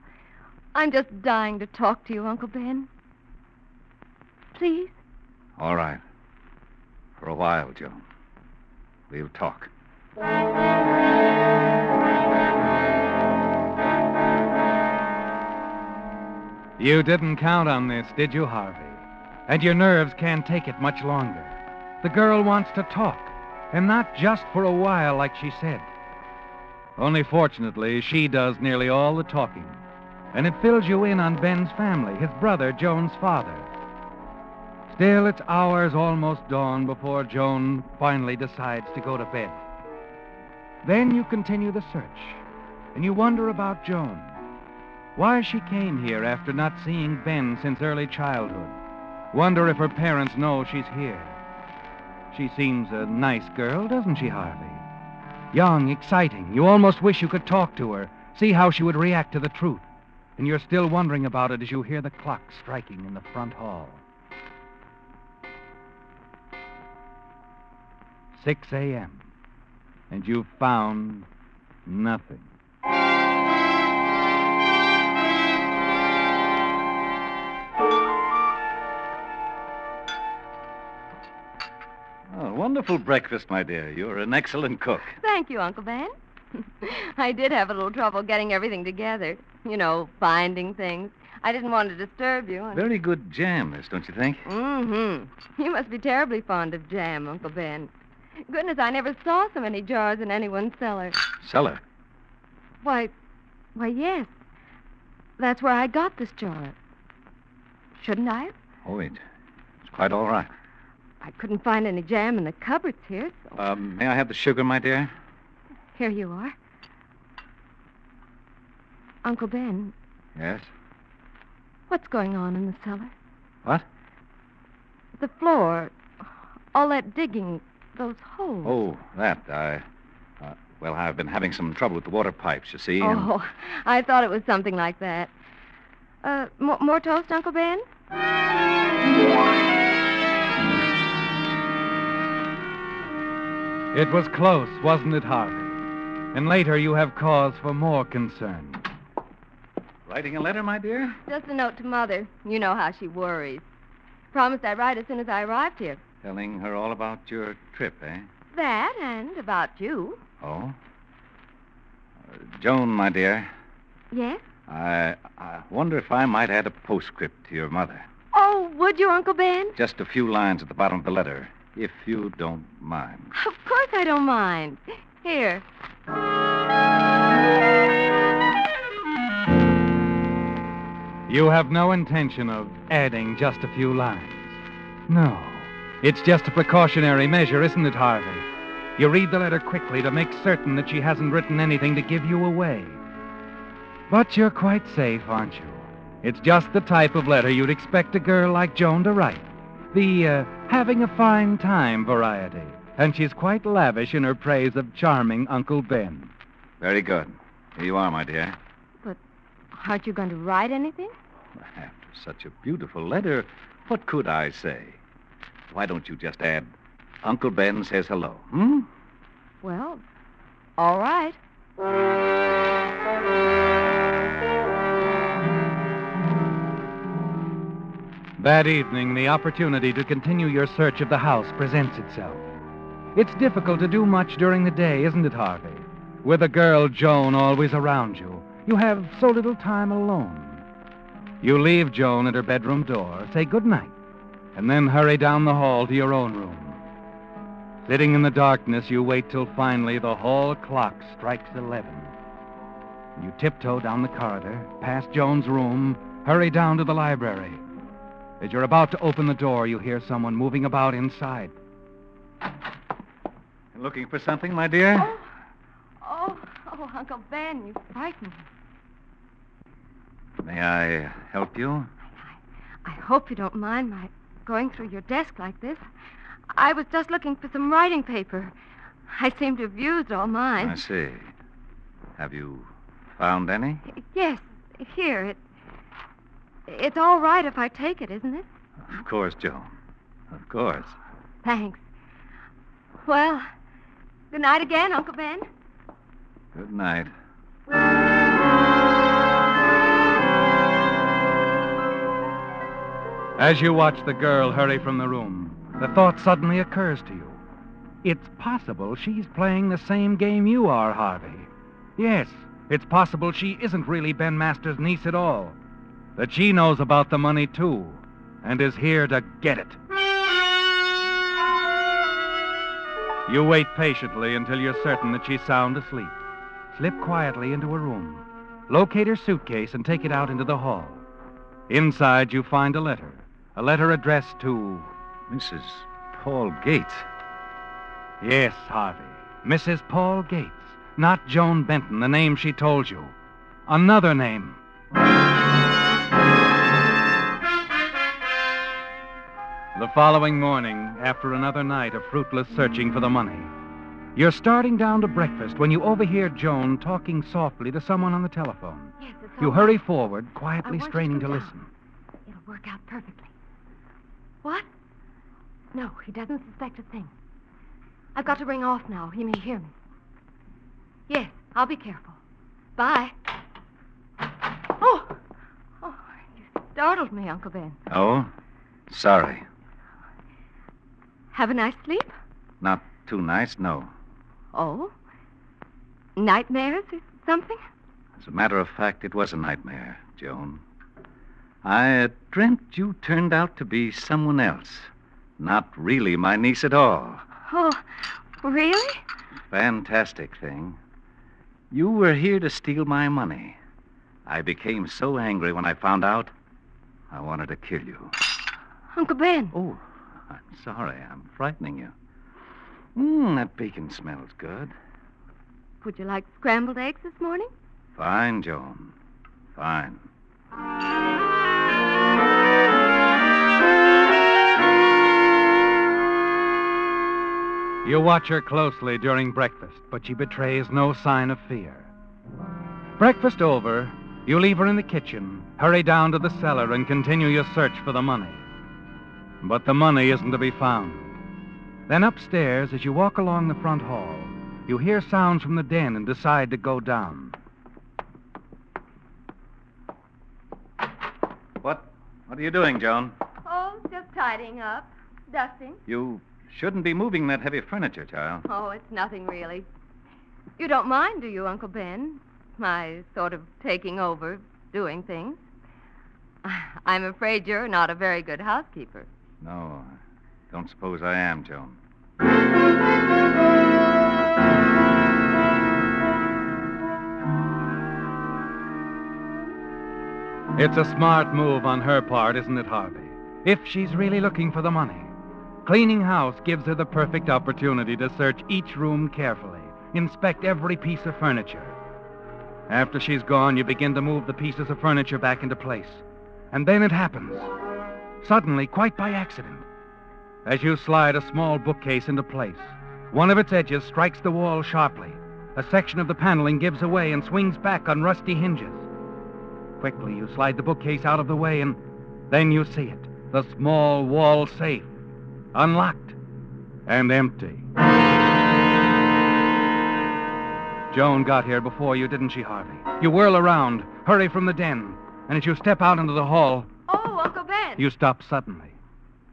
I'm just dying to talk to you, Uncle Ben. Please? All right. For a while, Joan. We'll talk. You didn't count on this, did you, Harvey? And your nerves can't take it much longer. The girl wants to talk, and not just for a while, like she said. Only fortunately, she does nearly all the talking, and it fills you in on Ben's family, his brother, Joan's father. Still, it's hours almost dawn before Joan finally decides to go to bed. Then you continue the search, and you wonder about Joan. Why she came here after not seeing Ben since early childhood. Wonder if her parents know she's here. She seems a nice girl, doesn't she, Harvey? Young, exciting. You almost wish you could talk to her, see how she would react to the truth. And you're still wondering about it as you hear the clock striking in the front hall. 6 a.m. And you've found nothing. Oh, wonderful breakfast, my dear. You're an excellent cook. Thank you, Uncle Ben. I did have a little trouble getting everything together. You know, finding things. I didn't want to disturb you. Very good jam, this, don't you think? Mm-hmm. You must be terribly fond of jam, Uncle Ben. Goodness, I never saw so many jars in anyone's cellar. Cellar? Why, yes. That's where I got this jar. Shouldn't I? Oh, it's quite all right. I couldn't find any jam in the cupboards here, so... May I have the sugar, my dear? Here you are. Uncle Ben, Yes? what's going on in the cellar? What? The floor, all that digging, those holes. Oh, that. Well, I've been having some trouble with the water pipes, you see. Oh, I thought it was something like that. More toast, Uncle Ben? It was close, wasn't it, Harvey? And later you have cause for more concern. Writing a letter, my dear? Just a note to Mother. You know how she worries. Promised I'd write as soon as I arrived here. Telling her all about your trip, eh? That and about you. Oh? Joan, my dear, Yes? I wonder if I might add a postscript to your mother. Oh, would you, Uncle Ben? Just a few lines at the bottom of the letter, if you don't mind. Of course I don't mind. Here. You have no intention of adding just a few lines. No. It's just a precautionary measure, isn't it, Harvey? You read the letter quickly to make certain that she hasn't written anything to give you away. But you're quite safe, aren't you? It's just the type of letter you'd expect a girl like Joan to write. The, having a fine time variety. And she's quite lavish in her praise of charming Uncle Ben. Very good. Here you are, my dear. But aren't you going to write anything? After such a beautiful letter, what could I say? Why don't you just add, Uncle Ben says hello, hmm? Well, all right. That evening, the opportunity to continue your search of the house presents itself. It's difficult to do much during the day, isn't it, Harvey? With a girl, Joan, always around you, you have so little time alone. You leave Joan at her bedroom door, say good night, and then hurry down the hall to your own room. Sitting in the darkness, you wait till finally the hall clock strikes 11. You tiptoe down the corridor, past Joan's room, hurry down to the library. As you're about to open the door, you hear someone moving about inside. Looking for something, my dear? Oh, Uncle Ben, you frightened me. May I help you? I hope you don't mind my going through your desk like this. I was just looking for some writing paper. I seem to have used all mine. I see. Have you found any? Yes, here. It's all right if I take it, isn't it? Of course, Joan. Of course. Thanks. Well, good night again, Uncle Ben. Good night. As you watch the girl hurry from the room, the thought suddenly occurs to you. It's possible she's playing the same game you are, Harvey. Yes, it's possible she isn't really Ben Masters' niece at all. That she knows about the money, too, and is here to get it. You wait patiently until you're certain that she's sound asleep. Slip quietly into her room. Locate her suitcase and take it out into the hall. Inside, you find a letter addressed to... Mrs. Paul Gates. Yes, Harvey. Mrs. Paul Gates. Not Joan Benton, the name she told you. Another name. The following morning, after another night of fruitless searching for the money, you're starting down to breakfast when you overhear Joan talking softly to someone on the telephone. Yes, it's You all hurry right. forward, quietly straining to go listen. down. It'll work out perfectly. What? No, he doesn't suspect a thing. I've got to ring off now. He may hear me. Yes, I'll be careful. Bye. Oh, you startled me, Uncle Ben. Oh? Sorry. Have a nice sleep? Not too nice, no. Oh? Nightmares or something? As a matter of fact, it was a nightmare, Joan. I dreamt you turned out to be someone else. Not really my niece at all. Oh, really? Fantastic thing. You were here to steal my money. I became so angry when I found out, I wanted to kill you. Uncle Ben. Oh, I'm sorry. I'm frightening you. That bacon smells good. Would you like scrambled eggs this morning? Fine, Joan. Fine. You watch her closely during breakfast, but she betrays no sign of fear. Breakfast over, you leave her in the kitchen, hurry down to the cellar, and continue your search for the money. But the money isn't to be found. Then upstairs, as you walk along the front hall, you hear sounds from the den and decide to go down. What are you doing, Joan? Oh, just tidying up. Dusting. You shouldn't be moving that heavy furniture, child. Oh, it's nothing really. You don't mind, do you, Uncle Ben? My sort of taking over, doing things. I'm afraid you're not a very good housekeeper. No, I don't suppose I am, Joan. It's a smart move on her part, isn't it, Harvey? If she's really looking for the money. Cleaning house gives her the perfect opportunity to search each room carefully, inspect every piece of furniture. After she's gone, you begin to move the pieces of furniture back into place. And then it happens. Suddenly, quite by accident. As you slide a small bookcase into place, one of its edges strikes the wall sharply. A section of the paneling gives away and swings back on rusty hinges. Quickly, you slide the bookcase out of the way, and then you see it. The small wall safe. Unlocked and empty. Joan got here before you, didn't she, Harvey? You whirl around, hurry from the den, and as you step out into the hall... Oh, Uncle Ben! You stop suddenly.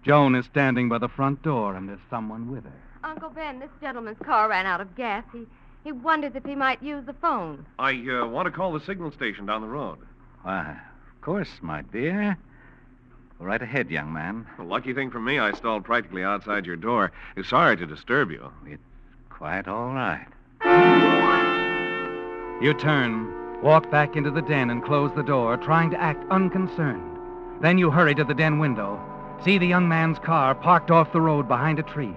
Joan is standing by the front door, and there's someone with her. Uncle Ben, this gentleman's car ran out of gas. He wondered if he might use the phone. I want to call the signal station down the road. Why, of course, my dear. Go right ahead, young man. The lucky thing for me, I stalled practically outside your door. Sorry to disturb you. It's quite all right. You turn, walk back into the den, and close the door, trying to act unconcerned. Then you hurry to the den window, see the young man's car parked off the road behind a tree.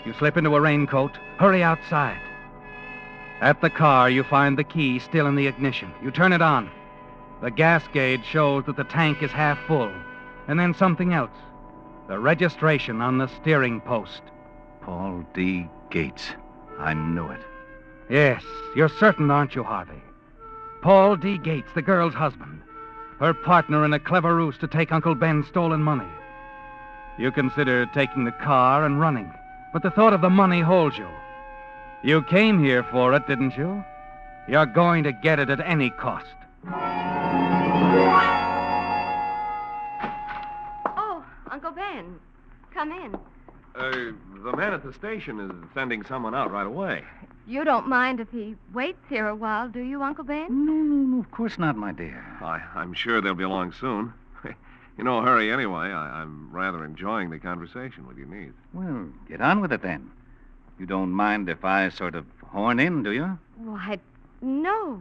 You slip into a raincoat, hurry outside. At the car, you find the key still in the ignition. You turn it on. The gas gauge shows that the tank is half full. And then something else. The registration on the steering post. Paul D. Gates. I knew it. Yes, you're certain, aren't you, Harvey? Paul D. Gates, the girl's husband. Her partner in a clever ruse to take Uncle Ben's stolen money. You consider taking the car and running, but the thought of the money holds you. You came here for it, didn't you? You're going to get it at any cost. Oh, Uncle Ben, come in. The man at the station is sending someone out right away. You don't mind if he waits here a while, do you, Uncle Ben? No, of course not, my dear. I'm sure they'll be along soon. You know, hurry anyway. I'm rather enjoying the conversation with your niece. Well, get on with it then. You don't mind if I sort of horn in, do you? Why, no.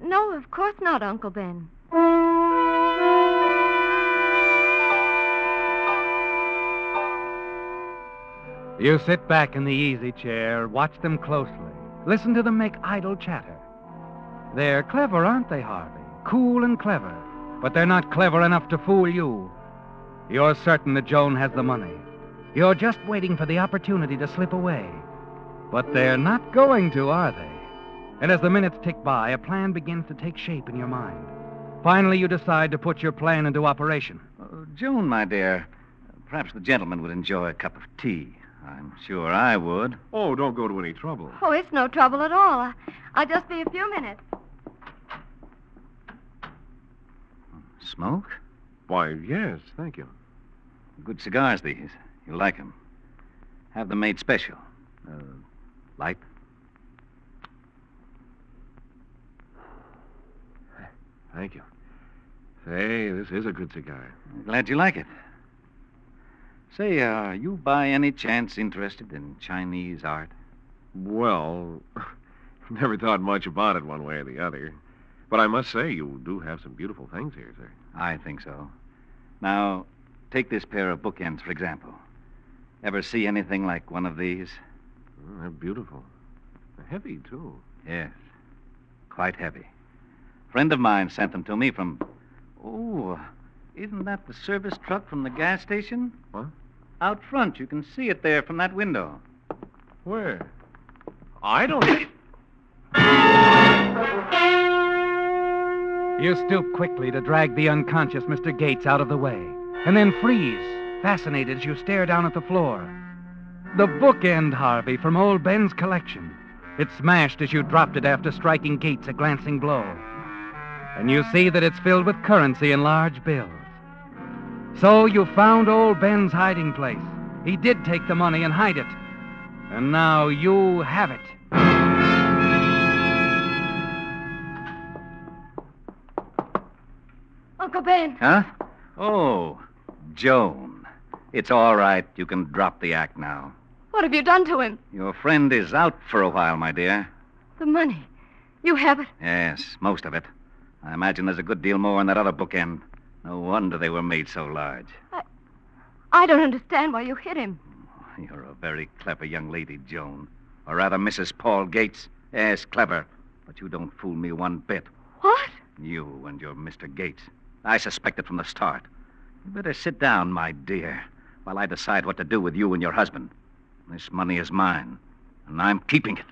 No, of course not, Uncle Ben. You sit back in the easy chair, watch them closely, listen to them make idle chatter. They're clever, aren't they, Harvey? Cool and clever. But they're not clever enough to fool you. You're certain that Joan has the money. You're just waiting for the opportunity to slip away. But they're not going to, are they? And as the minutes tick by, a plan begins to take shape in your mind. Finally, you decide to put your plan into operation. Joan, my dear, perhaps the gentleman would enjoy a cup of tea. I'm sure I would. Oh, don't go to any trouble. Oh, it's no trouble at all. I'll just be a few minutes. Smoke? Why, yes, thank you. Good cigars, these. You'll like them. Have them made special. Light? Thank you. Say, this is a good cigar. Glad you like it. Say, are you by any chance interested in Chinese art? Well, never thought much about it one way or the other. But I must say, you do have some beautiful things here, sir. I think so. Now, take this pair of bookends, for example. Ever see anything like one of these? They're beautiful. They're heavy, too. Yes, quite heavy. A friend of mine sent them to me from... Oh, isn't that the service truck from the gas station? What? Out front. You can see it there from that window. Where? I don't... You stoop quickly to drag the unconscious Mr. Gates out of the way, and then freeze, fascinated as you stare down at the floor. The bookend, Harvey, from old Ben's collection. It smashed as you dropped it after striking Gates a glancing blow. And you see that it's filled with currency in large bills. So you found old Ben's hiding place. He did take the money and hide it. And now you have it. Uncle Ben. Huh? Oh, Joan. It's all right. You can drop the act now. What have you done to him? Your friend is out for a while, my dear. The money. You have it? Yes, most of it. I imagine there's a good deal more in that other bookend. No wonder they were made so large. I don't understand why you hit him. You're a very clever young lady, Joan. Or rather, Mrs. Paul Gates. Yes, clever. But you don't fool me one bit. What? You and your Mr. Gates. I suspected from the start. You better sit down, my dear, while I decide what to do with you and your husband. This money is mine, and I'm keeping it.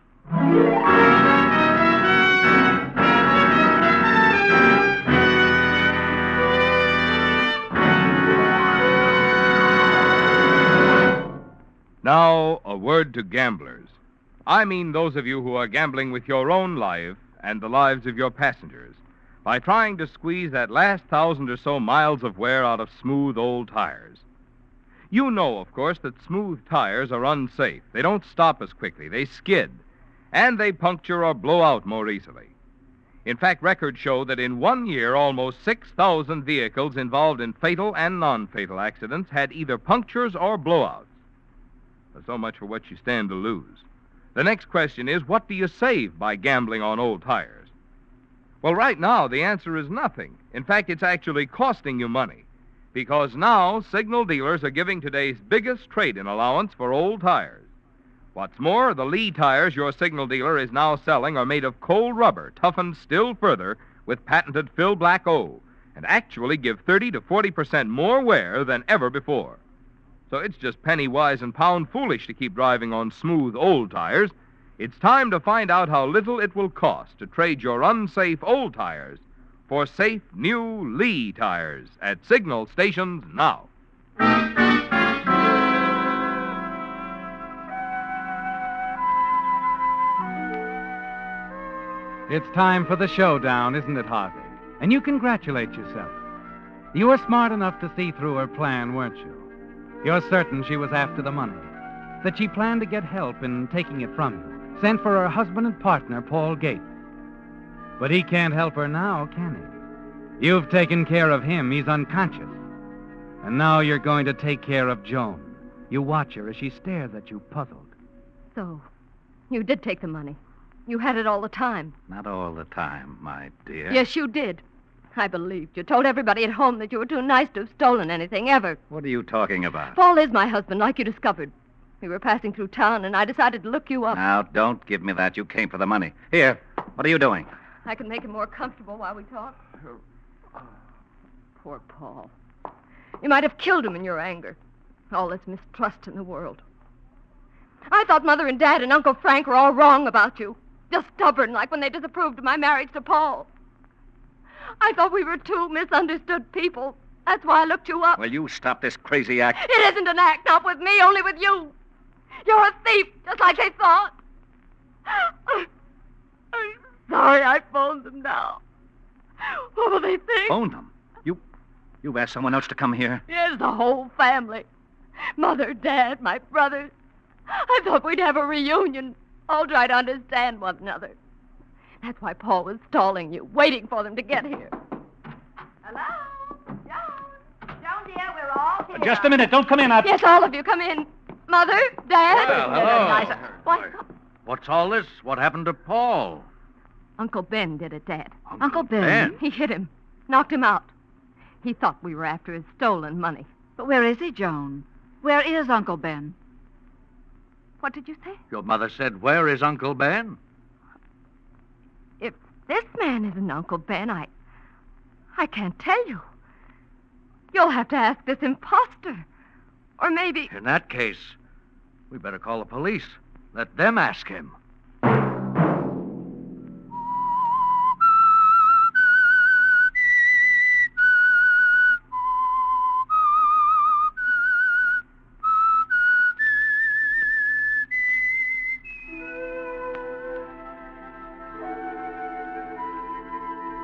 Now, a word to gamblers. I mean those of you who are gambling with your own life and the lives of your passengers by trying to squeeze that last 1,000 or so miles of wear out of smooth old tires. You know, of course, that smooth tires are unsafe. They don't stop as quickly. They skid. And they puncture or blow out more easily. In fact, records show that in 1 year, almost 6,000 vehicles involved in fatal and non-fatal accidents had either punctures or blowouts. So much for what you stand to lose. The next question is, what do you save by gambling on old tires? Well, right now, the answer is nothing. In fact, it's actually costing you money. Because now, signal dealers are giving today's biggest trade-in allowance for old tires. What's more, the Lee tires your signal dealer is now selling are made of cold rubber, toughened still further with patented Phil Black O, and actually give 30 to 40% more wear than ever before. So it's just penny wise and pound foolish to keep driving on smooth old tires. It's time to find out how little it will cost to trade your unsafe old tires for safe new Lee tires at signal stations now. It's time for the showdown, isn't it, Harvey? And you congratulate yourself. You were smart enough to see through her plan, weren't you? You're certain she was after the money, that she planned to get help in taking it from you, sent for her husband and partner, Paul Gates. But he can't help her now, can he? You've taken care of him. He's unconscious. And now you're going to take care of Joan. You watch her as she stares at you, puzzled. So, you did take the money. You had it all the time. Not all the time, my dear. Yes, you did. I believed you. Told everybody at home that you were too nice to have stolen anything, ever. What are you talking about? Paul is my husband, like you discovered. We were passing through town, and I decided to look you up. Now, don't give me that. You came for the money. Here, what are you doing? I can make it more comfortable while we talk. Poor Paul. You might have killed him in your anger. All this mistrust in the world. I thought Mother and Dad and Uncle Frank were all wrong about you. Just stubborn, like when they disapproved of my marriage to Paul. I thought we were two misunderstood people. That's why I looked you up. Will you stop this crazy act? It isn't an act, not with me, only with you. like they thought. I'm sorry I phoned them now. What will they think? Phone them? You've asked someone else to come here? Yes, the whole family. Mother, Dad, my brothers. I thought we'd have a reunion. All try to understand one another. That's why Paul was stalling you, waiting for them to get here. Hello? Joan, dear, we're all here. Just a minute. Don't come in. Yes, all of you, come in. Mother, Dad. Well, hello. Nice. What? What's all this? What happened to Paul? Uncle Ben did it, Dad. Uncle Ben? He hit him. Knocked him out. He thought we were after his stolen money. But where is he, Joan? Where is Uncle Ben? What did you say? Your mother said, where is Uncle Ben? If this man isn't Uncle Ben, I can't tell you. You'll have to ask this imposter. Or maybe... In that case, we better call the police. Let them ask him.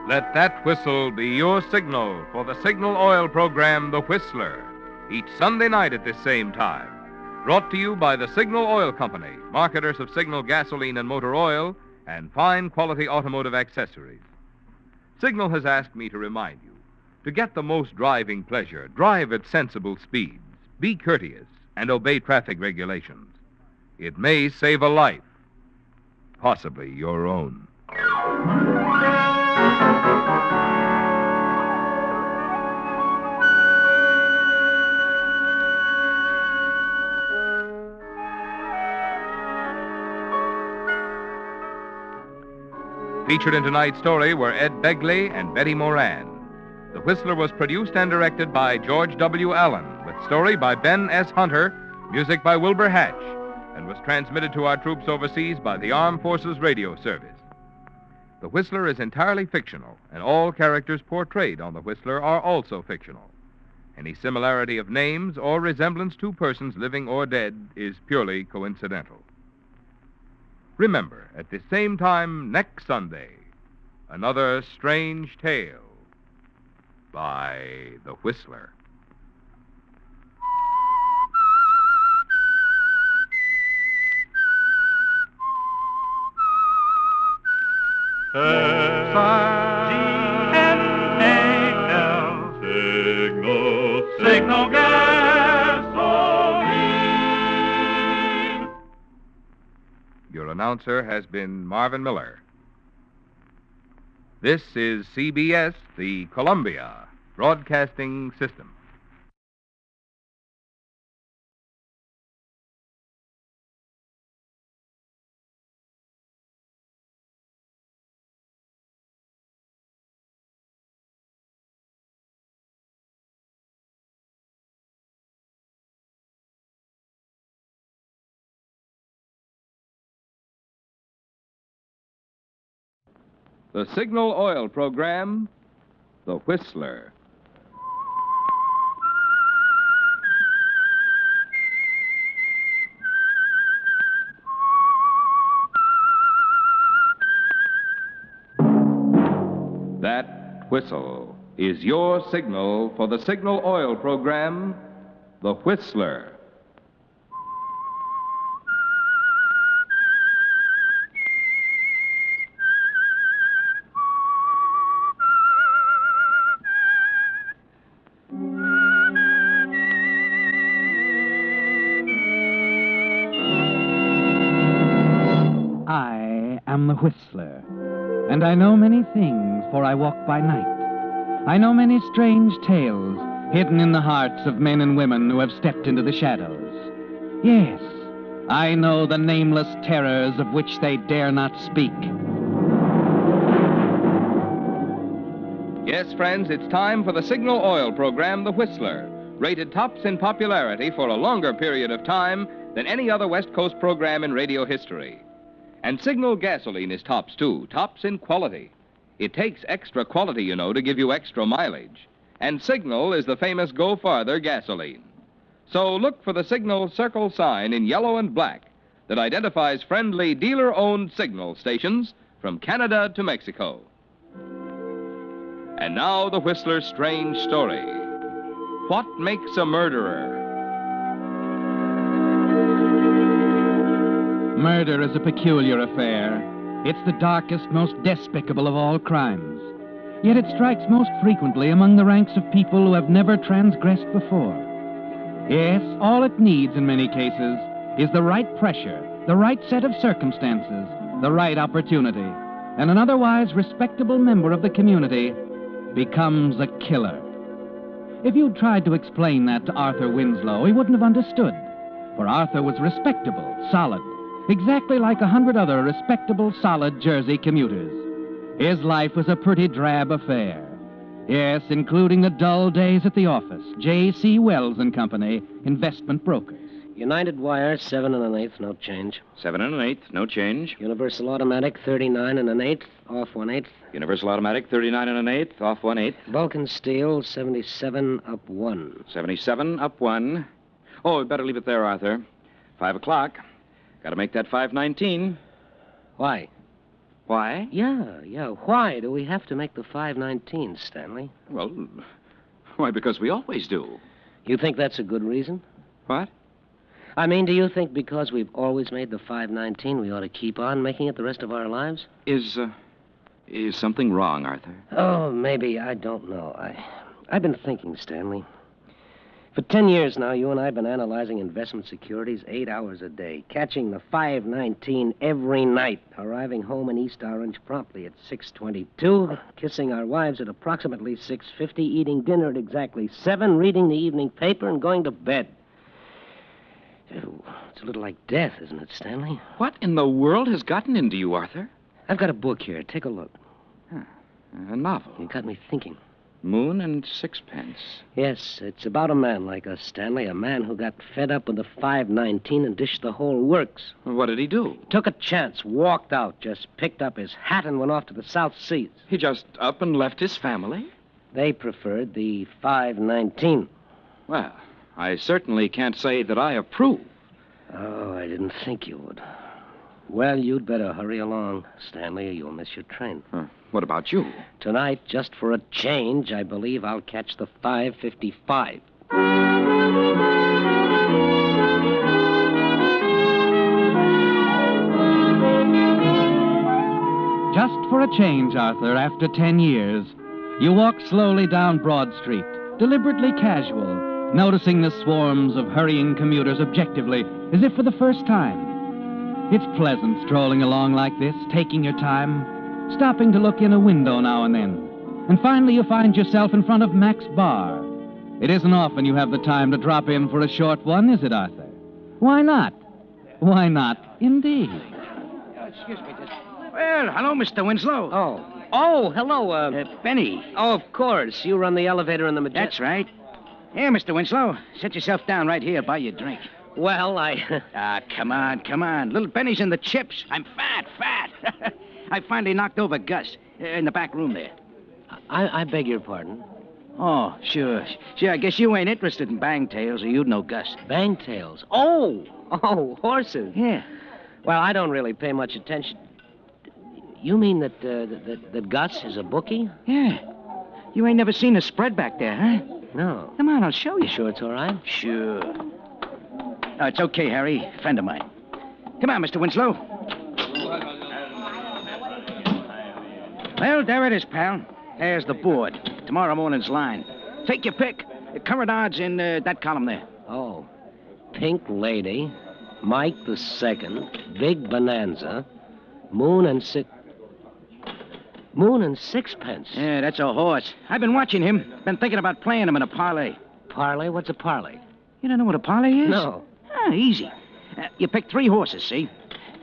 Let that whistle be your signal for the Signal Oil program, The Whistler, each Sunday night at this same time. Brought to you by the Signal Oil Company, marketers of Signal gasoline and motor oil and fine quality automotive accessories. Signal has asked me to remind you, to get the most driving pleasure, drive at sensible speeds, be courteous, and obey traffic regulations. It may save a life, possibly your own. Featured in tonight's story were Ed Begley and Betty Moran. The Whistler was produced and directed by George W. Allen, with story by Ben S. Hunter, music by Wilbur Hatch, and was transmitted to our troops overseas by the Armed Forces Radio Service. The Whistler is entirely fictional, and all characters portrayed on The Whistler are also fictional. Any similarity of names or resemblance to persons living or dead is purely coincidental. Remember, at the same time next Sunday, another strange tale by The Whistler. Signal, signal gasoline. Your announcer has been Marvin Miller. This is CBS, the Columbia Broadcasting System. The Signal Oil program, The Whistler. That whistle is your signal for the Signal Oil program, The Whistler. I am the Whistler, and I know many things, for I walk by night. I know many strange tales hidden in the hearts of men and women who have stepped into the shadows. Yes, I know the nameless terrors of which they dare not speak. Yes, friends, it's time for the Signal Oil program, The Whistler, rated tops in popularity for a longer period of time than any other West Coast program in radio history. And Signal gasoline is tops, too, tops in quality. It takes extra quality, you know, to give you extra mileage. And Signal is the famous Go Farther gasoline. So look for the Signal circle sign in yellow and black that identifies friendly dealer-owned signal stations from Canada to Mexico. And now the Whistler's strange story. What makes a murderer? Murder is a peculiar affair. It's the darkest, most despicable of all crimes. Yet it strikes most frequently among the ranks of people who have never transgressed before. Yes, all it needs in many cases is the right pressure, the right set of circumstances, the right opportunity, and an otherwise respectable member of the community becomes a killer. If you'd tried to explain that to Arthur Winslow, he wouldn't have understood. For Arthur was respectable, solid, exactly like 100 other respectable, solid Jersey commuters. His life was a pretty drab affair. Yes, including the dull days at the office. J.C. Wells and Company, investment brokers. United Wire, 7 1/8, no change. 7 1/8, no change. Universal Automatic, 39 1/8, off 1/8. Universal Automatic, 39 1/8, off 1/8. Vulcan Steel, 77 up 1. 77 up 1. Oh, we'd better leave it there, Arthur. 5 o'clock. Got to make that 5:19. Why? Why? Yeah. Why do we have to make the 5:19, Stanley? Well, why, because we always do. You think that's a good reason? What? I mean, do you think because we've always made the 5:19, we ought to keep on making it the rest of our lives? Is something wrong, Arthur? Oh, maybe. I don't know. I've been thinking, Stanley. For 10 years now, you and I have been analyzing investment securities 8 hours a day, catching the 5:19 every night, arriving home in East Orange promptly at 6:22, kissing our wives at approximately 6:50, eating dinner at exactly 7, reading the evening paper, and going to bed. It's a little like death, isn't it, Stanley? What in the world has gotten into you, Arthur? I've got a book here. Take a look. A novel. You got me thinking. Moon and Sixpence. Yes, it's about a man like us, Stanley. A man who got fed up with the 5:19 and dished the whole works. What did he do? Took a chance, walked out, just picked up his hat and went off to the South Seas. He just up and left his family? They preferred the 5:19. Well, I certainly can't say that I approve. Oh, I didn't think you would. Well, you'd better hurry along, Stanley, or you'll miss your train. What about you? Tonight, just for a change, I believe I'll catch the 5:55. Just for a change, Arthur, after 10 years, you walk slowly down Broad Street, deliberately casual, noticing the swarms of hurrying commuters objectively, as if for the first time. It's pleasant strolling along like this, taking your time, stopping to look in a window now and then. And finally you find yourself in front of Mac's Bar. It isn't often you have the time to drop in for a short one, is it, Arthur? Why not? Why not, indeed? Excuse me, Well, hello, Mr. Winslow. Oh, hello, Benny. Oh, of course. You run the elevator in the Majestic. That's right. Here, Mr. Winslow. Sit yourself down right here, buy you a drink. Well, come on. Little Benny's in the chips. I'm fat. I finally knocked over Gus in the back room there. I beg your pardon? Oh, sure. I guess you ain't interested in bangtails, or you'd know Gus. Bangtails? Oh, horses. Yeah. Well, I don't really pay much attention. You mean that Gus is a bookie? Yeah. You ain't never seen a spread back there, huh? No. Come on, I'll show you. You sure it's all right? Sure. Oh, it's okay, Harry. Friend of mine. Come on, Mr. Winslow. Well, there it is, pal. There's the board. Tomorrow morning's line. Take your pick. The current odds in that column there. Oh. Pink Lady, Mike the Second, Big Bonanza, Moon and Sixpence. Yeah, that's a horse. I've been watching him. Been thinking about playing him in a parlay. Parlay? What's a parlay? You don't know what a parlay is? No. Easy. You pick 3 horses, see?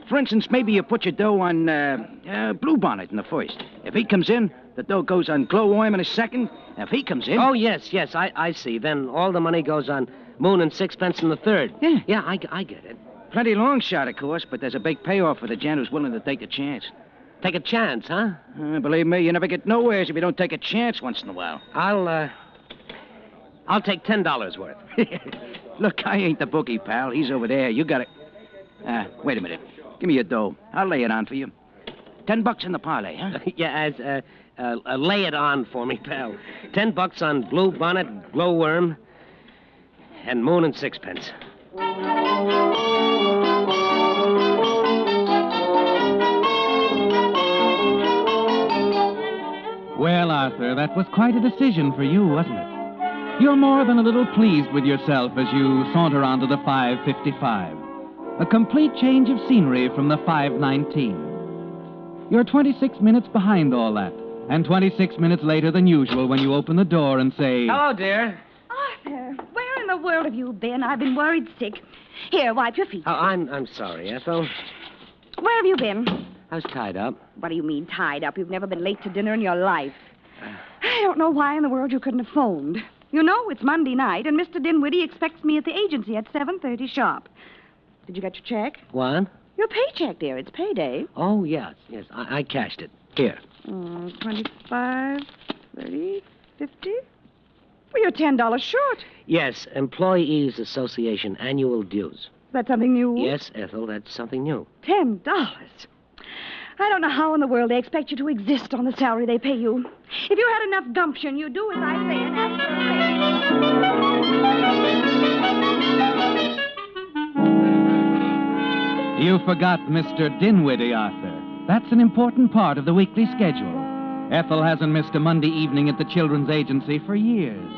For instance, maybe you put your dough on Bluebonnet in the first. If he comes in, the dough goes on Glowworm in a second. If he comes in... Oh, yes, I see. Then all the money goes on Moon and Sixpence in the third. Yeah. Yeah, I get it. Plenty long shot, of course, but there's a big payoff for the gent who's willing to take a chance. Take a chance, huh? Believe me, you never get nowheres if you don't take a chance once in a while. I'll take $10 worth. Look, I ain't the bookie, pal. He's over there. You got it. Wait a minute. Give me your dough. I'll lay it on for you. $10 in the parlay, huh? Lay it on for me, pal. $10 on blue bonnet, glowworm, and moon and sixpence. Well, Arthur, that was quite a decision for you, wasn't it? You're more than a little pleased with yourself as you saunter onto the 555. A complete change of scenery from the 519. You're 26 minutes behind all that, and 26 minutes later than usual when you open the door and say... Hello, dear. Arthur, where in the world have you been? I've been worried sick. Here, wipe your feet. Oh, I'm sorry, Ethel. Where have you been? I was tied up. What do you mean, tied up? You've never been late to dinner in your life. I don't know why in the world you couldn't have phoned. You know, it's Monday night, and Mr. Dinwiddie expects me at the agency at 7:30 sharp. Did you get your check? What? Your paycheck, dear. It's payday. Oh, yes. I cashed it. Here. 25, 30, 50. Well, you're $10 short. Yes, Employees Association annual dues. Is that something new? Yes, Ethel, that's something new. $10. I don't know how in the world they expect you to exist on the salary they pay you. If you had enough gumption, you'd do as I say and ask for a raise. You forgot Mr. Dinwiddie, Arthur. That's an important part of the weekly schedule. Ethel hasn't missed a Monday evening at the Children's Agency for years.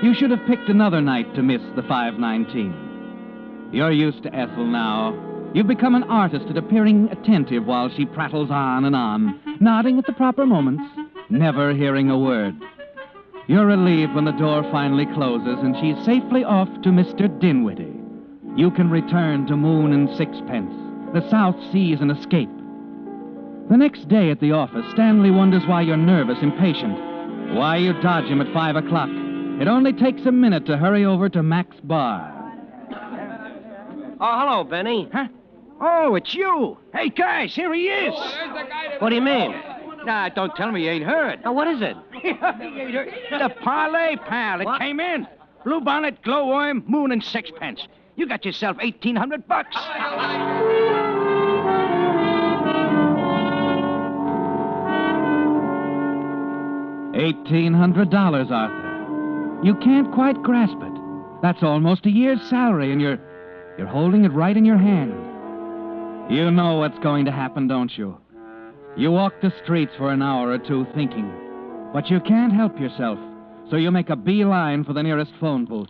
You should have picked another night to miss the 519. You're used to Ethel now. You've become an artist at appearing attentive while she prattles on and on, nodding at the proper moments, never hearing a word. You're relieved when the door finally closes and she's safely off to Mr. Dinwiddie. You can return to moon and sixpence, the South Seas, and escape. The next day at the office, Stanley wonders why you're nervous, impatient, why you dodge him at 5 o'clock. It only takes a minute to hurry over to Mac's bar. Oh, hello, Benny. Huh? Oh, it's you. Hey, guys, here he is. What do you mean? Nah, don't tell me you ain't heard. Now, what is it? The parlay, pal. It came in. Blue bonnet, glowworm, moon, and sixpence. You got yourself $1,800. $1,800, Arthur. You can't quite grasp it. That's almost a year's salary, and you're holding it right in your hand. You know what's going to happen, don't you? You walk the streets for an hour or two thinking, but you can't help yourself, so you make a beeline for the nearest phone booth.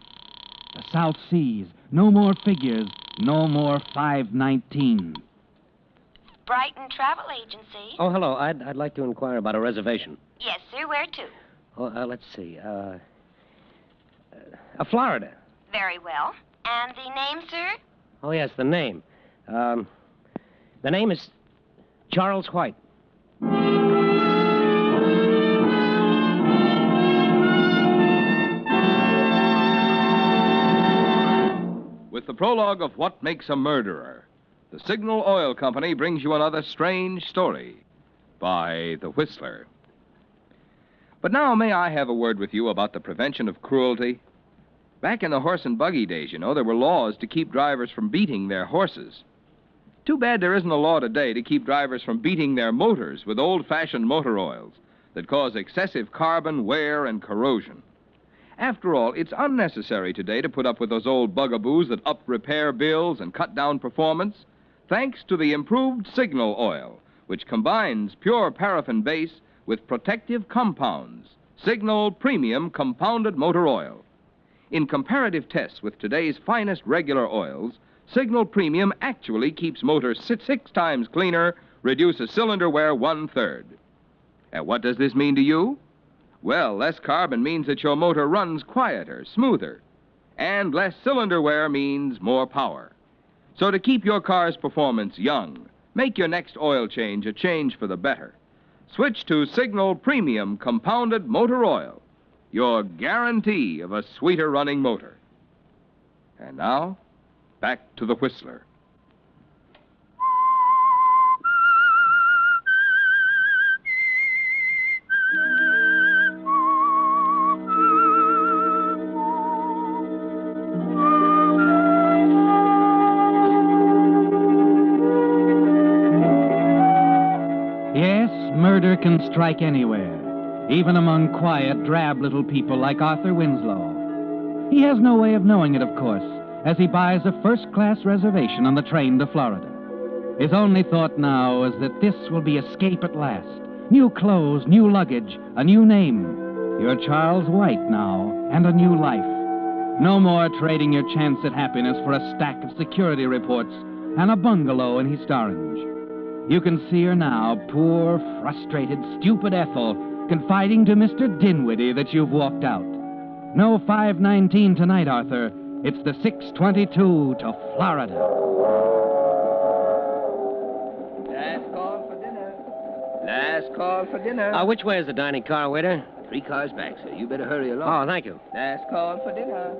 The South Seas. No more figures. No more 519. Brighton Travel Agency. Oh, hello. I'd like to inquire about a reservation. Yes, sir. Where to? Oh, let's see. Florida. Very well. And the name, sir? Oh, yes, the name. The name is Charles White. With the prologue of What Makes a Murderer, the Signal Oil Company brings you another strange story by The Whistler. But now, may I have a word with you about the prevention of cruelty? Back in the horse and buggy days, you know, there were laws to keep drivers from beating their horses. Too bad there isn't a law today to keep drivers from beating their motors with old-fashioned motor oils that cause excessive carbon wear and corrosion. After all, it's unnecessary today to put up with those old bugaboos that up repair bills and cut down performance, thanks to the improved Signal oil, which combines pure paraffin base with protective compounds, Signal Premium Compounded Motor Oil. In comparative tests with today's finest regular oils, Signal Premium actually keeps motors 6 times cleaner, reduces cylinder wear 1/3. And what does this mean to you? Well, less carbon means that your motor runs quieter, smoother. And less cylinder wear means more power. So to keep your car's performance young, make your next oil change a change for the better. Switch to Signal Premium Compounded Motor Oil, your guarantee of a sweeter running motor. And now, back to the Whistler. murder can strike anywhere, even among quiet, drab little people like Arthur Winslow. He has no way of knowing it, of course, as he buys a first-class reservation on the train to Florida. His only thought now is that this will be escape at last. New clothes, new luggage, a new name. You're Charles White now, and a new life. No more trading your chance at happiness for a stack of security reports and a bungalow in East Orange. You can see her now, poor, frustrated, stupid Ethel, confiding to Mr. Dinwiddie that you've walked out. No 5:19 tonight, Arthur. It's the 6:22 to Florida. Last call for dinner. Last call for dinner. Which way is the dining car, waiter? 3 cars back, sir. You better hurry along. Oh, thank you. Last call for dinner.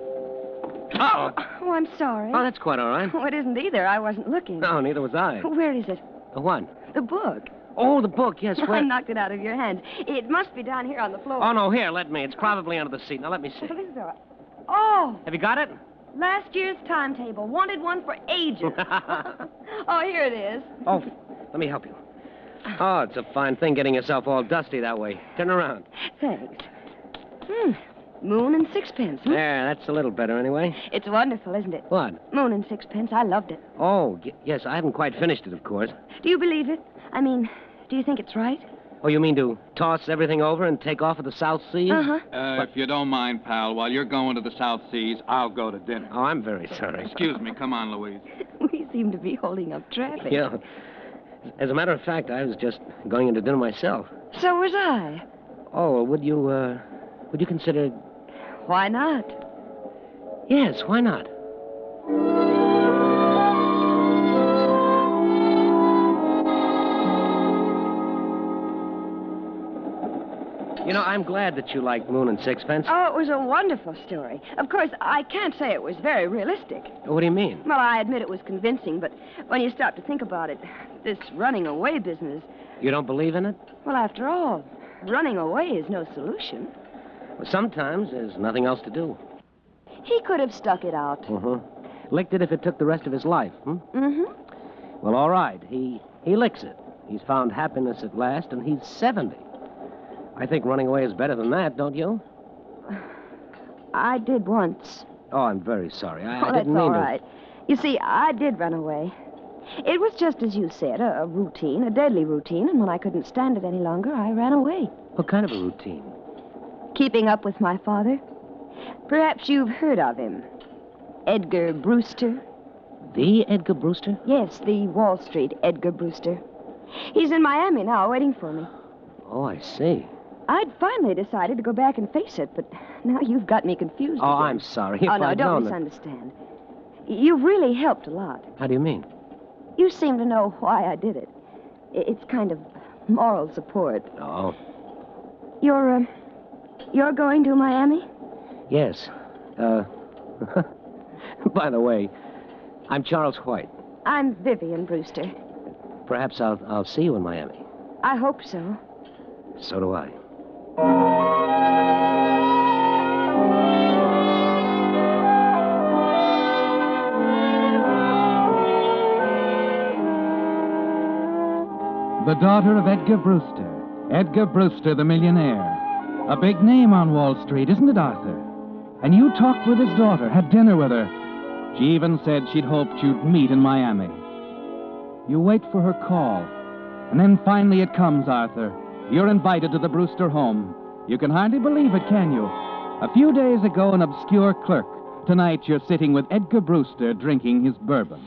Oh! Oh, I'm sorry. Oh, that's quite all right. Oh, it isn't either. I wasn't looking. No, neither was I. Where is it? The what? The book. Oh, the book, yes. I knocked it out of your hands. It must be down here on the floor. Oh, no, here, let me. It's probably under the seat. Now, let me see. This is all right. Oh! Have you got it? Last year's timetable. Wanted one for ages. Oh, here it is. Oh, let me help you. Oh, it's a fine thing getting yourself all dusty that way. Turn around. Thanks. Moon and Sixpence. There, that's a little better anyway. It's wonderful, isn't it? What? Moon and Sixpence. I loved it. Oh, yes, I haven't quite finished it, of course. Do you believe it? I mean, do you think it's right? Oh, you mean to toss everything over and take off at the South Seas? Uh-huh. If you don't mind, pal, while you're going to the South Seas, I'll go to dinner. Oh, I'm very sorry. Excuse me. Come on, Louise. We seem to be holding up traffic. Yeah. As a matter of fact, I was just going into dinner myself. So was I. Oh, would you consider... Why not? Yes, why not? You know, I'm glad that you like Moon and Sixpence. Oh, it was a wonderful story. Of course, I can't say it was very realistic. What do you mean? Well, I admit it was convincing, but when you stop to think about it, this running away business... You don't believe in it? Well, after all, running away is no solution. Well, sometimes there's nothing else to do. He could have stuck it out. Uh-huh. Licked it if it took the rest of his life, Mm-hmm. Well, all right. He licks it. He's found happiness at last, and he's 70. I think running away is better than that, don't you? I did once. Oh, I'm very sorry. I that's didn't mean all to. right. You see, I did run away. It was just as you said, a routine, a deadly routine, and when I couldn't stand it any longer, I ran away. What kind of a routine? Keeping up with my father. Perhaps you've heard of him. Edgar Brewster. The Edgar Brewster? Yes, the Wall Street Edgar Brewster. He's in Miami now, waiting for me. Oh, I see. I'd finally decided to go back and face it, but now you've got me confused Oh, again. I'm sorry. If Oh, no, I'd don't known that- misunderstand. You've really helped a lot. How do you mean? You seem to know why I did it. It's kind of moral support. Oh. You're going to Miami? Yes. By the way, I'm Charles White. I'm Vivian Brewster. Perhaps I'll see you in Miami. I hope so. So do I. The daughter of Edgar Brewster, the millionaire. A big name on Wall Street, isn't it, Arthur? And you talked with his daughter, had dinner with her. She even said she'd hoped you'd meet in Miami. You wait for her call, and then finally it comes, Arthur. You're invited to the Brewster home. You can hardly believe it, can you? A few days ago, an obscure clerk. Tonight, you're sitting with Edgar Brewster drinking his bourbon.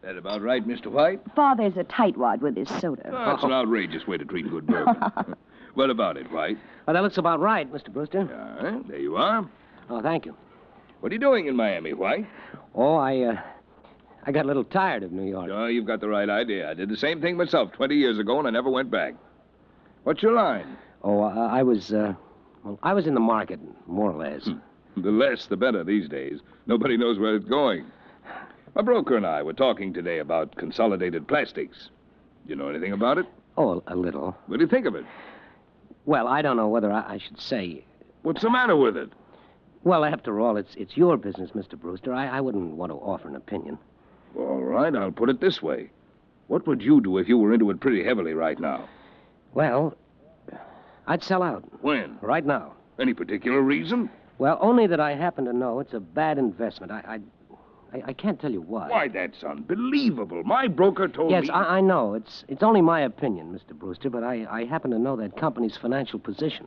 That about right, Mr. White? Father's a tightwad with his soda. Oh, that's an outrageous way to treat good bourbon. What about it, White? Oh, that looks about right, Mr. Brewster. There you are. Oh, thank you. What are you doing in Miami, White? Oh, I got a little tired of New York. Oh, you've got the right idea. I did the same thing myself 20 years ago, and I never went back. What's your line? Oh, I was in the market, more or less. The less, the better these days. Nobody knows where it's going. My broker and I were talking today about Consolidated Plastics. You know anything about it? Oh, a little. What do you think of it? Well, I don't know whether I should say. What's the matter with it? Well, after all, it's your business, Mr. Brewster. I wouldn't want to offer an opinion. All right, I'll put it this way. What would you do if you were into it pretty heavily right now? Well, I'd sell out. When? Right now. Any particular reason? Well, only that I happen to know it's a bad investment. I can't tell you why. Why, that's unbelievable. My broker told me... Yes, I know. It's only my opinion, Mr. Brewster, but I happen to know that company's financial position.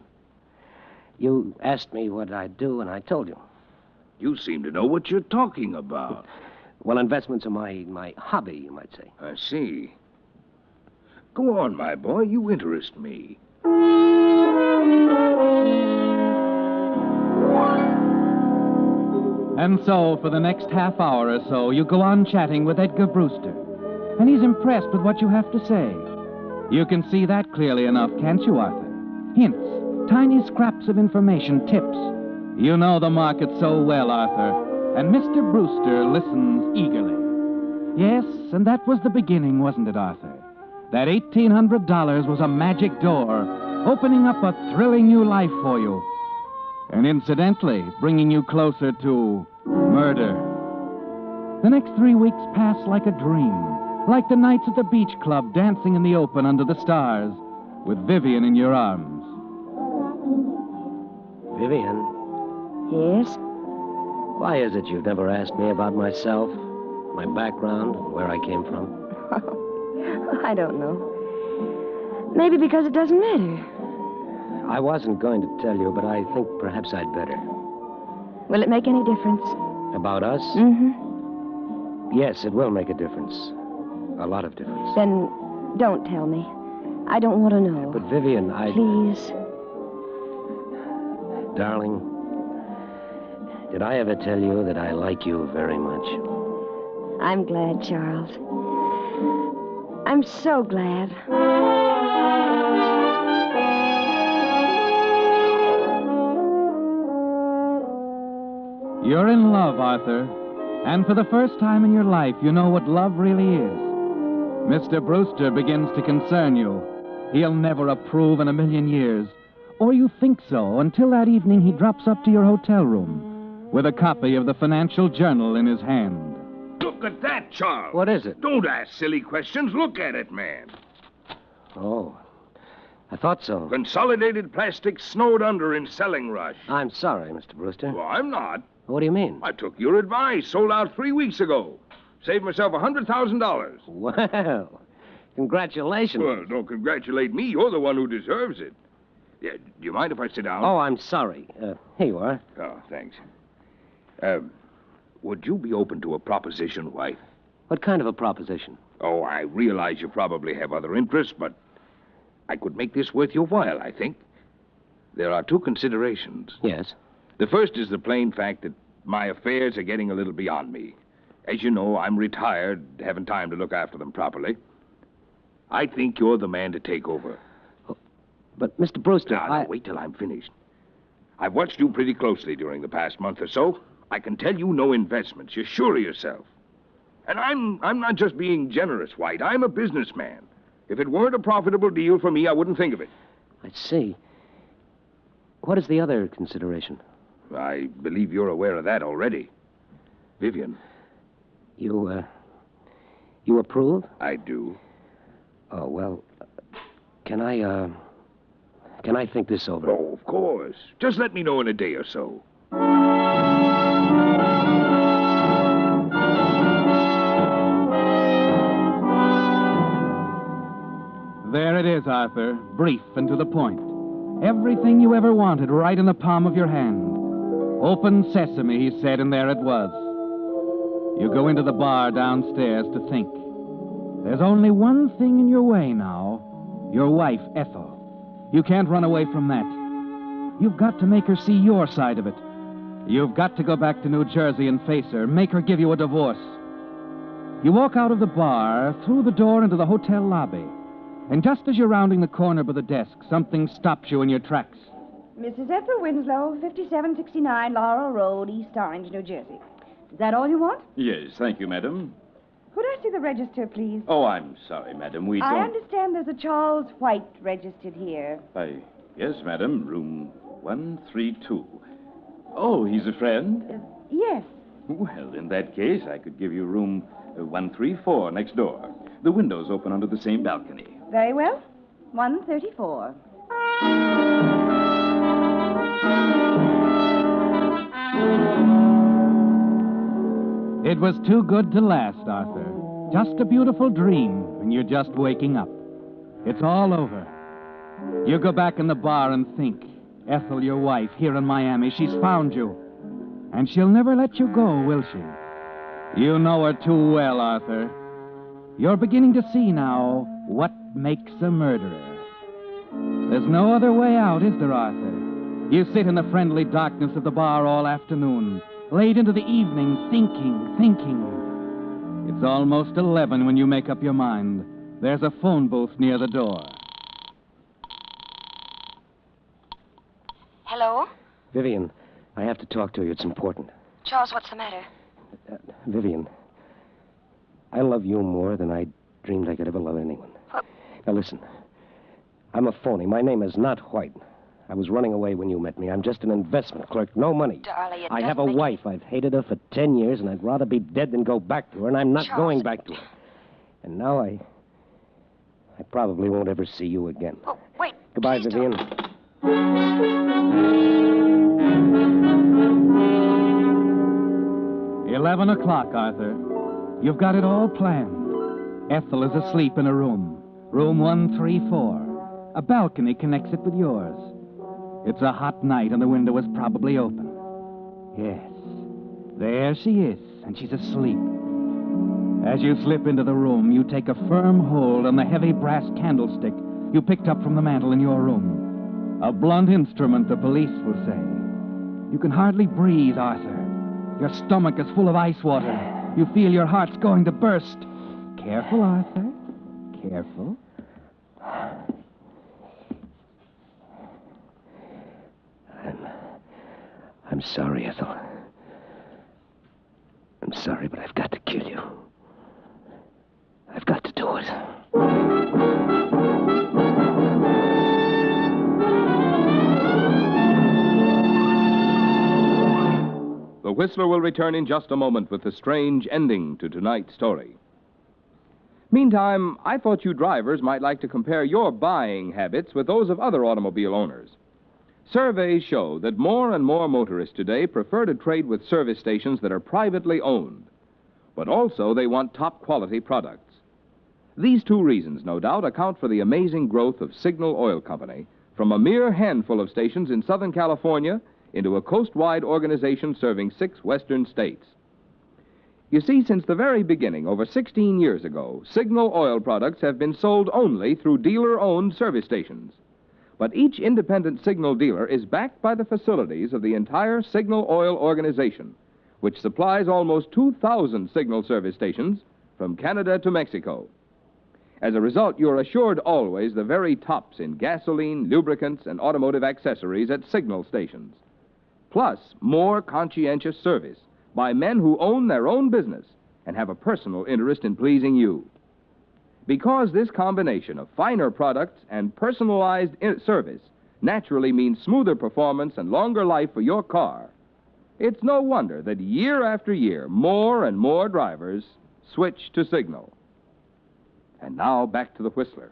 You asked me what I'd do, and I told you. You seem to know what you're talking about. Well, investments are my hobby, you might say. I see. Go on, my boy. You interest me. And so, for the next half hour or so, you go on chatting with Edgar Brewster. And he's impressed with what you have to say. You can see that clearly enough, can't you, Arthur? Hints, tiny scraps of information, tips. You know the market so well, Arthur. And Mr. Brewster listens eagerly. Yes, and that was the beginning, wasn't it, Arthur? That $1,800 was a magic door, opening up a thrilling new life for you. And incidentally, bringing you closer to murder. The next 3 weeks pass like a dream, like the nights at the beach club dancing in the open under the stars, with Vivian in your arms. Vivian? Yes? Why is it you've never asked me about myself, my background, where I came from? I don't know. Maybe because it doesn't matter. I wasn't going to tell you, but I think perhaps I'd better. Will it make any difference? About us? Mm-hmm. Yes, it will make a difference. A lot of difference. Then don't tell me. I don't want to know. But Vivian, Please. Darling, did I ever tell you that I like you very much? I'm glad, Charles. I'm so glad. You're in love, Arthur. And for the first time in your life, you know what love really is. Mr. Brewster begins to concern you. He'll never approve in a million years. Or you think so, until that evening he drops up to your hotel room with a copy of the Financial Journal in his hand. Look at that, Charles. What is it? Don't ask silly questions. Look at it, man. Oh, I thought so. Consolidated Plastics snowed under in selling rush. I'm sorry, Mr. Brewster. Well, I'm not. What do you mean? I took your advice. Sold out 3 weeks ago. Saved myself $100,000. Well, congratulations. Well, don't congratulate me. You're the one who deserves it. Yeah, do you mind if I sit down? Oh, I'm sorry. Here you are. Oh, thanks. Would you be open to a proposition, wife? What kind of a proposition? Oh, I realize you probably have other interests, but I could make this worth your while, I think. There are 2 considerations. Yes? The first is the plain fact that my affairs are getting a little beyond me. As you know, I'm retired, haven't time to look after them properly. I think you're the man to take over. But, Mr. Brewster, Now, wait till I'm finished. I've watched you pretty closely during the past month or so. I can tell you no investments. You're sure of yourself. And I'm not just being generous, White. I'm a businessman. If it weren't a profitable deal for me, I wouldn't think of it. I see. What is the other consideration? I believe you're aware of that already. Vivian. You approve? I do. Oh, well, can I think this over? Oh, of course. Just let me know in a day or so. There it is, Arthur, brief and to the point. Everything you ever wanted right in the palm of your hand. Open sesame, he said, and there it was. You go into the bar downstairs to think. There's only one thing in your way now. Your wife, Ethel. You can't run away from that. You've got to make her see your side of it. You've got to go back to New Jersey and face her, make her give you a divorce. You walk out of the bar, through the door into the hotel lobby. And just as you're rounding the corner by the desk, something stops you in your tracks. Mrs. Ethel Winslow, 5769 Laurel Road, East Orange, New Jersey. Is that all you want? Yes, thank you, madam. Could I see the register, please? Oh, I'm sorry, madam. We don't... I understand there's a Charles White registered here. Why, yes, madam. Room 132. Oh, he's a friend? Yes. Well, in that case, I could give you room 134 next door. The windows open onto the same balcony. Very well. 134. It was too good to last, Arthur. Just a beautiful dream, and you're just waking up. It's all over. You go back in the bar and think. Ethel, your wife, here in Miami, she's found you. And she'll never let you go, will she? You know her too well, Arthur. You're beginning to see now what makes a murderer. There's no other way out, is there, Arthur? You sit in the friendly darkness of the bar all afternoon, late into the evening, thinking. It's almost 11 when you make up your mind. There's a phone booth near the door. Hello? Vivian, I have to talk to you. It's important. Charles, what's the matter? Vivian, I love you more than I dreamed I could ever love anyone. What? Now, listen. I'm a phony. My name is not White. I was running away when you met me. I'm just an investment clerk. No money. Darling, I have a wife. I've hated her for 10 years, and I'd rather be dead than go back to her, and I'm not Charles. going back to her. And now I probably won't ever see you again. Oh, wait. Goodbye, Vivian. 11 o'clock, Arthur. You've got it all planned. Ethel is asleep in a room. Room 134. A balcony connects it with yours. It's a hot night and the window is probably open. Yes. There she is, and she's asleep. As you slip into the room, you take a firm hold on the heavy brass candlestick you picked up from the mantel in your room. A blunt instrument, the police will say. You can hardly breathe, Arthur. Your stomach is full of ice water. You feel your heart's going to burst. Careful, Arthur. Careful. I'm sorry, Ethel. I'm sorry, but I've got to kill you. I've got to do it. The Whistler will return in just a moment with the strange ending to tonight's story. Meantime, I thought you drivers might like to compare your buying habits with those of other automobile owners. Surveys show that more and more motorists today prefer to trade with service stations that are privately owned, but also they want top-quality products. These two reasons, no doubt, account for the amazing growth of Signal Oil Company from a mere handful of stations in Southern California into a coast-wide organization serving 6 western states. You see, since the very beginning, over 16 years ago, Signal Oil products have been sold only through dealer-owned service stations. But each independent Signal dealer is backed by the facilities of the entire Signal Oil organization, which supplies almost 2,000 Signal service stations from Canada to Mexico. As a result, you're assured always the very tops in gasoline, lubricants, and automotive accessories at Signal stations. Plus, more conscientious service by men who own their own business and have a personal interest in pleasing you. Because this combination of finer products and personalized service naturally means smoother performance and longer life for your car, it's no wonder that year after year, more and more drivers switch to Signal. And now, back to the Whistler.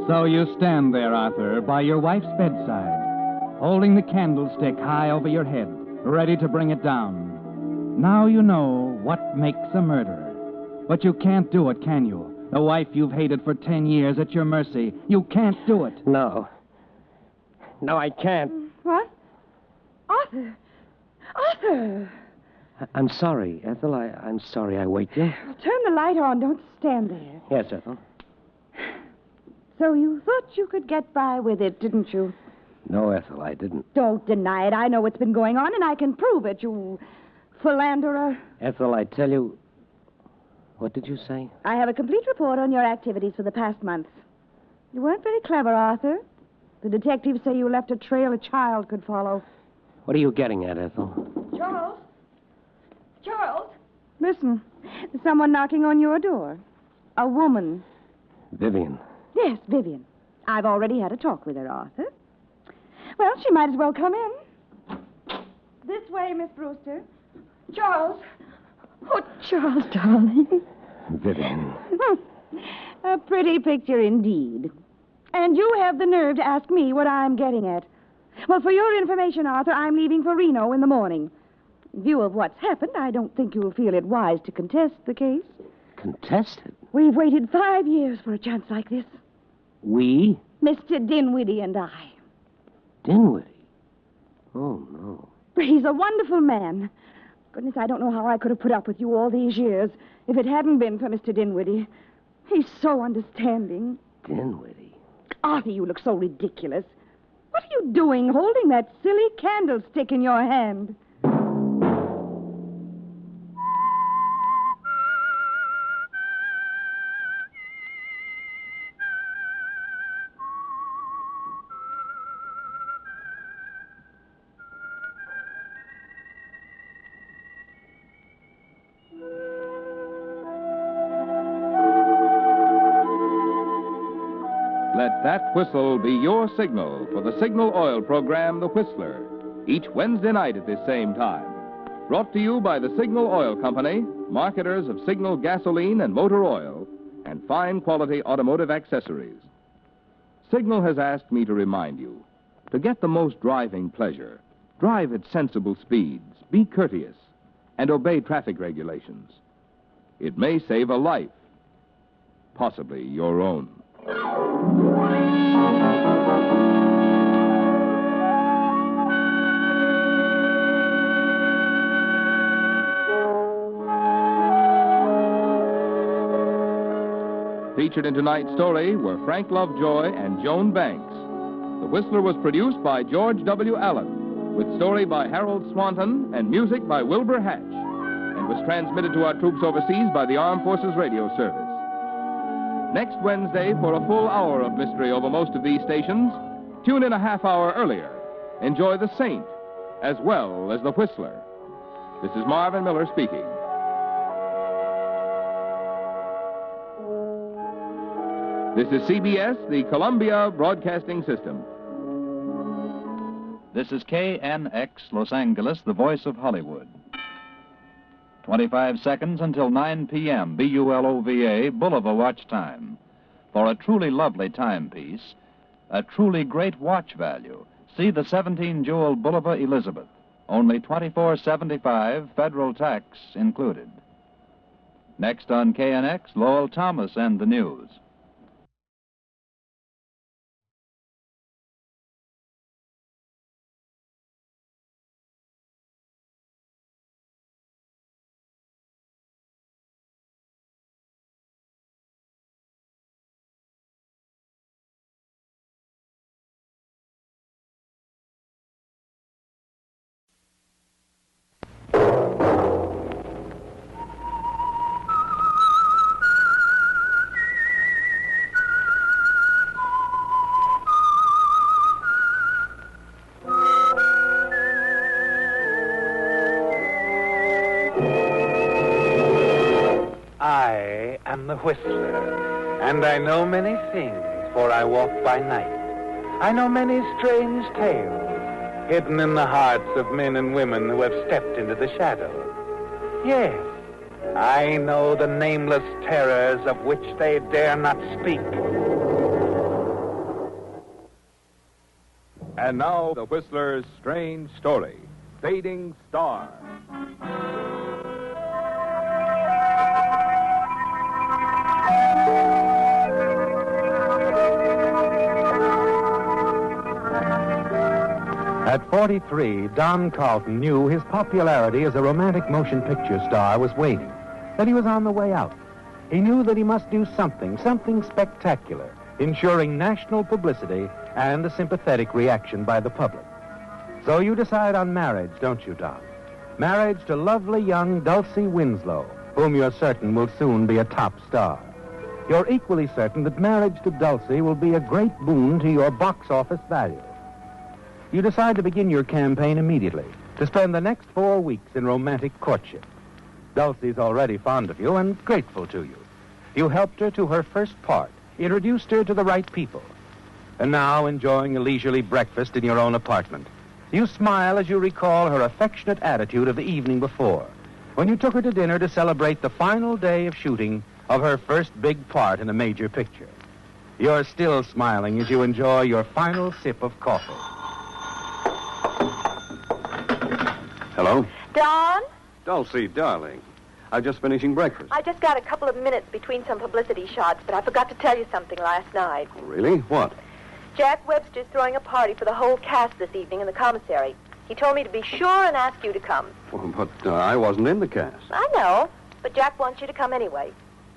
So you stand there, Arthur, by your wife's bedside, holding the candlestick high over your head, ready to bring it down. Now you know what makes a murderer. But you can't do it, can you? The wife you've hated for 10 years at your mercy. You can't do it. No. No, I can't. What? Arthur! Arthur! I'm sorry, Ethel. I'm sorry I waked you. Well, turn the light on. Don't stand there. Yes, Ethel. So you thought you could get by with it, didn't you? No, Ethel, I didn't. Don't deny it. I know what's been going on, and I can prove it, you philanderer. Ethel, I tell you... What did you say? I have a complete report on your activities for the past month. You weren't very clever, Arthur. The detectives say you left a trail a child could follow. What are you getting at, Ethel? Charles? Charles? Listen, there's someone knocking on your door. A woman. Vivian. Yes, Vivian. I've already had a talk with her, Arthur. Well, she might as well come in. This way, Miss Brewster. Charles. Oh, Charles, darling. Vivian. A pretty picture indeed. And you have the nerve to ask me what I'm getting at. Well, for your information, Arthur, I'm leaving for Reno in the morning. In view of what's happened, I don't think you'll feel it wise to contest the case. Contest it? We've waited 5 years for a chance like this. We? Mr. Dinwiddie and I. Dinwiddie? Oh, no. He's a wonderful man. Goodness, I don't know how I could have put up with you all these years if it hadn't been for Mr. Dinwiddie. He's so understanding. Dinwiddie? Arthur, you look so ridiculous. What are you doing holding that silly candlestick in your hand? Let that whistle be your signal for the Signal Oil program, The Whistler, each Wednesday night at this same time. Brought to you by the Signal Oil Company, marketers of Signal gasoline and motor oil, and fine quality automotive accessories. Signal has asked me to remind you, to get the most driving pleasure, drive at sensible speeds, be courteous, and obey traffic regulations. It may save a life, possibly your own. Featured in tonight's story were Frank Lovejoy and Joan Banks. The Whistler was produced by George W. Allen, with story by Harold Swanton and music by Wilbur Hatch, and was transmitted to our troops overseas by the Armed Forces Radio Service. Next Wednesday, for a full hour of mystery over most of these stations, tune in a half hour earlier. Enjoy The Saint, as well as The Whistler. This is Marvin Miller speaking. This is CBS, the Columbia Broadcasting System. This is KNX Los Angeles, the voice of Hollywood. 25 seconds until 9 p.m. BULOVA, Bulova watch time. For a truly lovely timepiece, a truly great watch value, see the 17-jewel Bulova Elizabeth. Only $24.75, federal tax included. Next on KNX, Lowell Thomas and the news. I am the Whistler, and I know many things, for I walk by night. I know many strange tales, hidden in the hearts of men and women who have stepped into the shadows. Yes, I know the nameless terrors of which they dare not speak. And now, The Whistler's strange story, Fading Star. At 43, Don Carlton knew his popularity as a romantic motion picture star was waning, that he was on the way out. He knew that he must do something spectacular, ensuring national publicity and a sympathetic reaction by the public. So you decide on marriage, don't you, Don? Marriage to lovely young Dulcie Winslow, whom you're certain will soon be a top star. You're equally certain that marriage to Dulcie will be a great boon to your box office value. You decide to begin your campaign immediately, to spend the next 4 weeks in romantic courtship. Dulcie's already fond of you and grateful to you. You helped her to her first part, introduced her to the right people. and now enjoying a leisurely breakfast in your own apartment. You smile as you recall her affectionate attitude of the evening before, when you took her to dinner to celebrate the final day of shooting of her first big part in a major picture. You're still smiling as you enjoy your final sip of coffee. Hello? Don, Dulcie, darling. I'm just finishing breakfast. I just got a couple of minutes between some publicity shots, but I forgot to tell you something last night. Really? What? Jack Webster's throwing a party for the whole cast this evening in the commissary. He told me to be sure and ask you to come. Well, but I wasn't in the cast. I know, but Jack wants you to come anyway.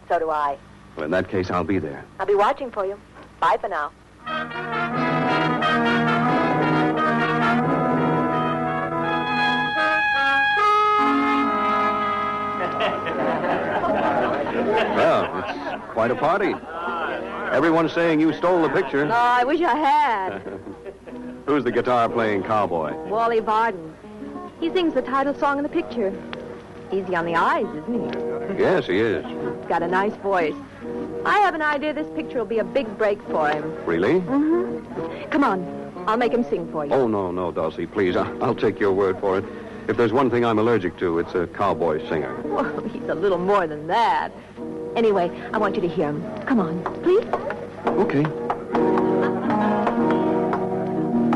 So do I. Well, in that case, I'll be there. I'll be watching for you. Bye for now. Well, it's quite a party. Everyone's saying you stole the picture. No, I wish I had. Who's the guitar-playing cowboy? Wally Barden. He sings the title song in the picture. Easy on the eyes, isn't he? Yes, he is. He's got a nice voice. I have an idea this picture will be a big break for him. Really? Mm-hmm. Come on. I'll make him sing for you. Oh, no, Dulcie, please. I'll take your word for it. If there's one thing I'm allergic to, it's a cowboy singer. Well, he's a little more than that. Anyway, I want you to hear him. Come on, please. Okay.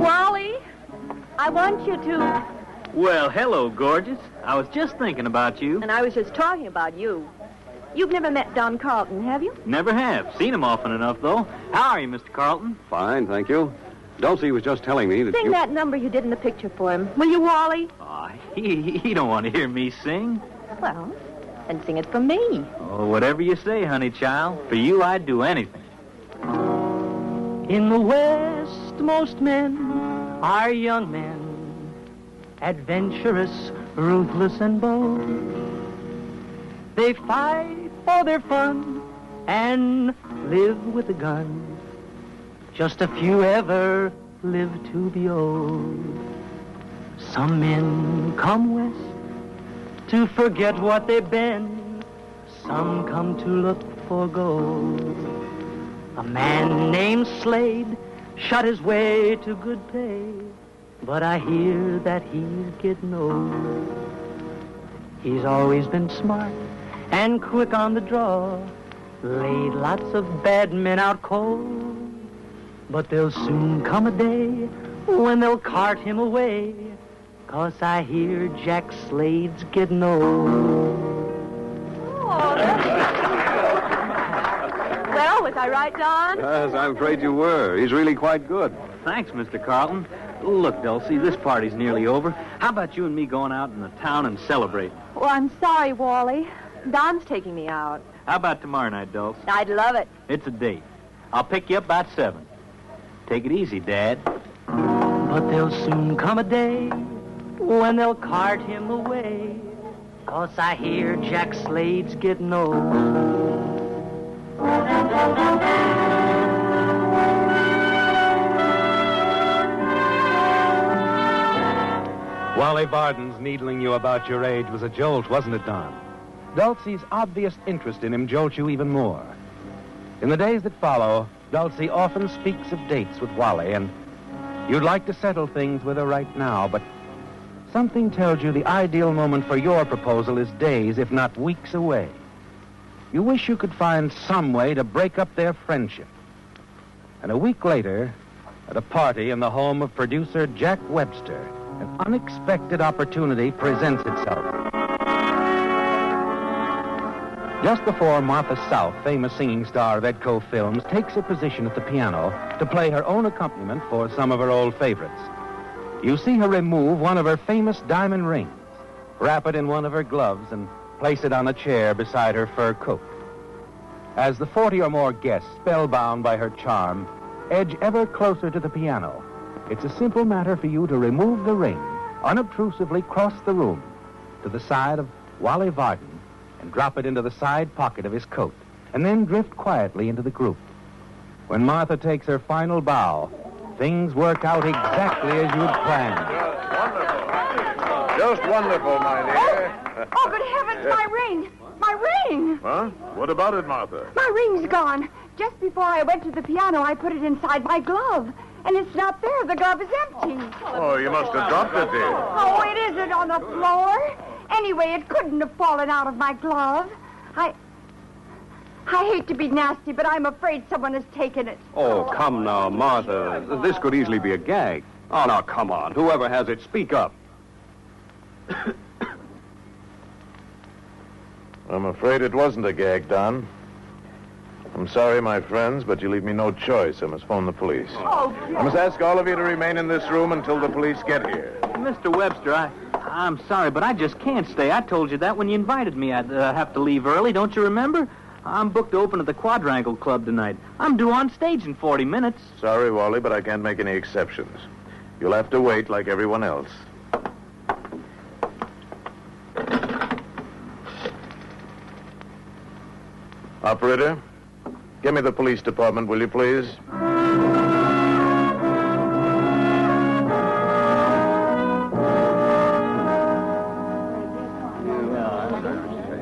Wally, I want you to... Well, hello, gorgeous. I was just thinking about you. And I was just talking about you. You've never met Don Carlton, have you? Never have. Seen him often enough, though. How are you, Mr. Carlton? Fine, thank you. Dulcie was just telling me that Sing that number you did in the picture for him. Will you, Wally? Oh, he don't want to hear me sing. Well, then sing it for me. Oh, whatever you say, honey child. For you, I'd do anything. In the West, most men are young men, adventurous, ruthless, and bold. They fight for their fun and live with a gun. Just a few ever live to be old. Some men come west to forget what they've been. Some come to look for gold. A man named Slade shot his way to good pay, but I hear that he's getting old. He's always been smart and quick on the draw, laid lots of bad men out cold. But there'll soon come a day when they'll cart him away, 'cause I hear Jack Slade's getting old. Well, was I right, Don? Yes, I'm afraid you were. He's really quite good. Thanks, Mr. Carlton. Look, Dulcie, this party's nearly over. How about you and me going out in the town and celebrate? Well, I'm sorry, Wally. Don's taking me out. How about tomorrow night, Dulce? I'd love it. It's a date. I'll pick you up about 7. Take it easy, Dad. But there'll soon come a day when they'll cart him away, 'cause I hear Jack Slade's getting old. Wally Barden's needling you about your age was a jolt, wasn't it, Don? Dulcie's obvious interest in him jolts you even more. In the days that follow, Dulcie often speaks of dates with Wally, and you'd like to settle things with her right now, but something tells you the ideal moment for your proposal is days, if not weeks away. You wish you could find some way to break up their friendship. And a week later, at a party in the home of producer Jack Webster, an unexpected opportunity presents itself. Just before Martha South, famous singing star of Edco Films, takes her position at the piano to play her own accompaniment for some of her old favorites, you see her remove one of her famous diamond rings, wrap it in one of her gloves, and place it on a chair beside her fur coat. As the 40 or more guests, spellbound by her charm, edge ever closer to the piano, it's a simple matter for you to remove the ring, unobtrusively cross the room to the side of Wally Barden, and drop it into the side pocket of his coat, and then drift quietly into the group. When Martha takes her final bow, things work out exactly as you'd planned. Just wonderful, my dear. Oh, good heavens, my ring! My ring! Huh? What about it, Martha? My ring's gone. Just before I went to the piano, I put it inside my glove. And it's not there. The glove is empty. Oh, you must have dropped it there. Oh, it isn't on the floor. Anyway, it couldn't have fallen out of my glove. I hate to be nasty, but I'm afraid someone has taken it. Oh, come now, Martha. This could easily be a gag. Oh, now, come on. Whoever has it, speak up. I'm afraid it wasn't a gag, Don. I'm sorry, my friends, but you leave me no choice. I must phone the police. Oh, I must ask all of you to remain in this room until the police get here. Mr. Webster, I'm sorry, but I just can't stay. I told you that when you invited me. I'd have to leave early. Don't you remember? I'm booked to open at the Quadrangle Club tonight. I'm due on stage in 40 minutes. Sorry, Wally, but I can't make any exceptions. You'll have to wait like everyone else. Operator, give me the police department, will you, please?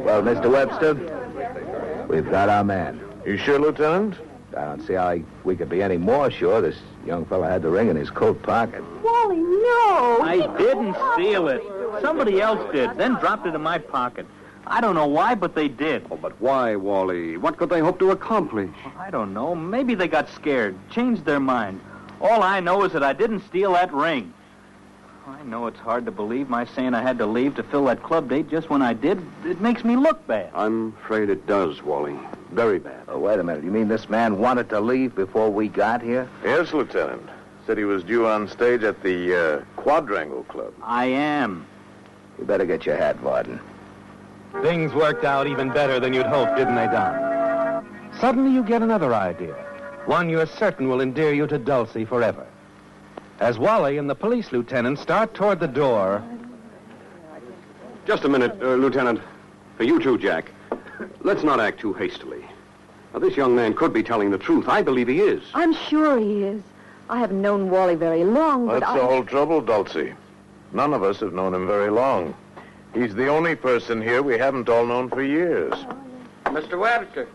Well, Mr. Webster, we've got our man. You sure, Lieutenant? I don't see how we could be any more sure. This young fella had the ring in his coat pocket. Wally, no! I didn't steal it. Somebody else did, then dropped it in my pocket. I don't know why, but they did. Oh, but why, Wally? What could they hope to accomplish? I don't know. Maybe they got scared, changed their mind. All I know is that I didn't steal that ring. I know it's hard to believe my saying I had to leave to fill that club date just when I did. It makes me look bad. I'm afraid it does, Wally. Very bad. Oh, wait a minute. You mean this man wanted to leave before we got here? Yes, Lieutenant. Said he was due on stage at the Quadrangle Club. I am. You better get your hat, Varden. Things worked out even better than you'd hoped, didn't they, Don? Suddenly you get another idea. One you're certain will endear you to Dulcie forever. As Wally and the police lieutenant start toward the door... Just a minute, Lieutenant. For you too, Jack. Let's not act too hastily. Now, this young man could be telling the truth. I believe he is. I'm sure he is. I haven't known Wally very long, but That's the whole trouble, Dulcie. None of us have known him very long. He's the only person here we haven't all known for years. Mr. Webster.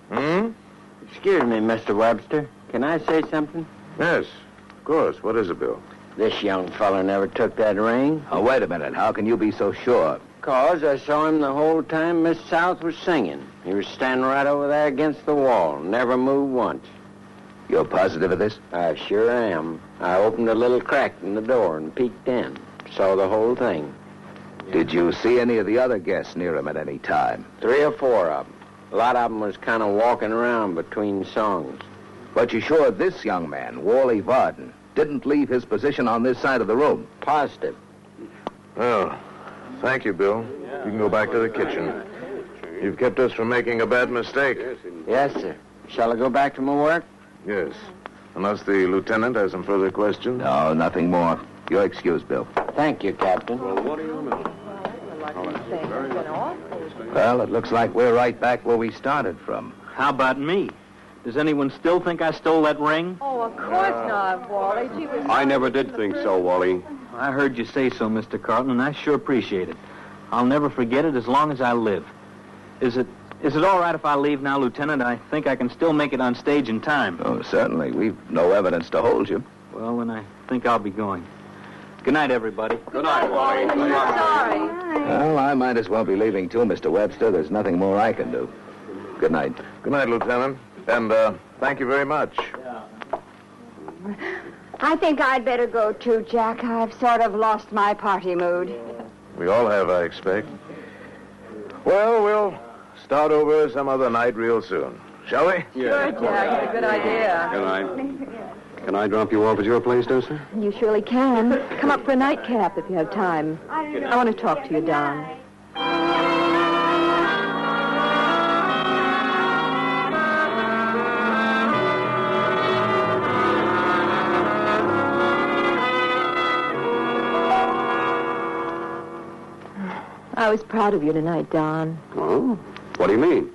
Excuse me, Mr. Webster. Can I say something? Yes, of course. What is it, Bill? This young fella never took that ring. Oh, wait a minute. How can you be so sure? 'Cause I saw him the whole time Miss South was singing. He was standing right over there against the wall. Never moved once. You're positive of this? I sure am. I opened a little crack in the door and peeked in. Saw the whole thing. Did you see any of the other guests near him at any time? 3 or 4 of them. A lot of them was kind of walking around between songs. But you sure this young man, Wally Varden, didn't leave his position on this side of the room? Positive. Well, thank you, Bill. You can go back to the kitchen. You've kept us from making a bad mistake. Yes, sir. Shall I go back to my work? Yes. Unless the lieutenant has some further questions. No, nothing more. You're excused, Bill. Thank you, Captain. Well, what do you know? Well, it looks like we're right back where we started from. How about me? Does anyone still think I stole that ring? Oh, of course not, Wally. Gee whiz. I never did think so, Wally. I heard you say so, Mr. Carlton, and I sure appreciate it. I'll never forget it as long as I live. Is it all right if I leave now, Lieutenant? I think I can still make it on stage in time. Oh, certainly. We've no evidence to hold you. Well, then I think I'll be going. Good night, everybody. Good night, Wally. I'm sorry. Well, I might as well be leaving, too, Mr. Webster. There's nothing more I can do. Good night. Good night, Lieutenant. And thank you very much. I think I'd better go, too, Jack. I've sort of lost my party mood. We all have, I expect. Well, we'll start over some other night real soon. Shall we? Sure, Jack. It's a good idea. Good night. Can I drop you off at your place, Dulcie? You surely can. Come up for a nightcap if you have time. I want to talk to you, Don. I was proud of you tonight, Don. Oh? What do you mean?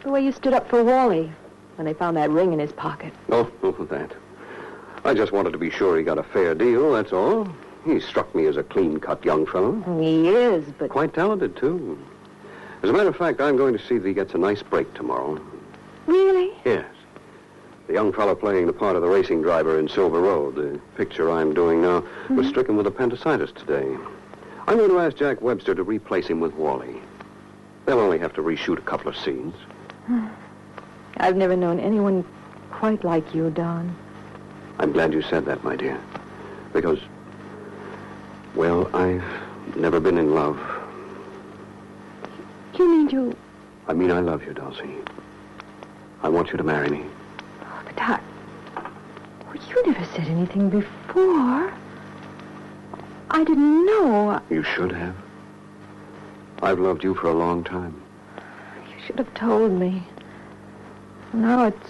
The way you stood up for Wally when they found that ring in his pocket. Oh, no for that. I just wanted to be sure he got a fair deal, that's all. He struck me as a clean-cut young fellow. He is, but... Quite talented, too. As a matter of fact, I'm going to see that he gets a nice break tomorrow. Really? Yes. young fellow playing the part of the racing driver in Silver Road, the picture I'm doing now, was stricken with appendicitis today. I'm going to ask Jack Webster to replace him with Wally. They'll only have to reshoot a couple of scenes. I've never known anyone quite like you, Don. I'm glad you said that, my dear. Because, well, I've never been in love. You mean you... I mean, I love you, Dulcie. I want you to marry me. But well, you never said anything before. I didn't know. You should have. I've loved you for a long time. You should have told me. Now it's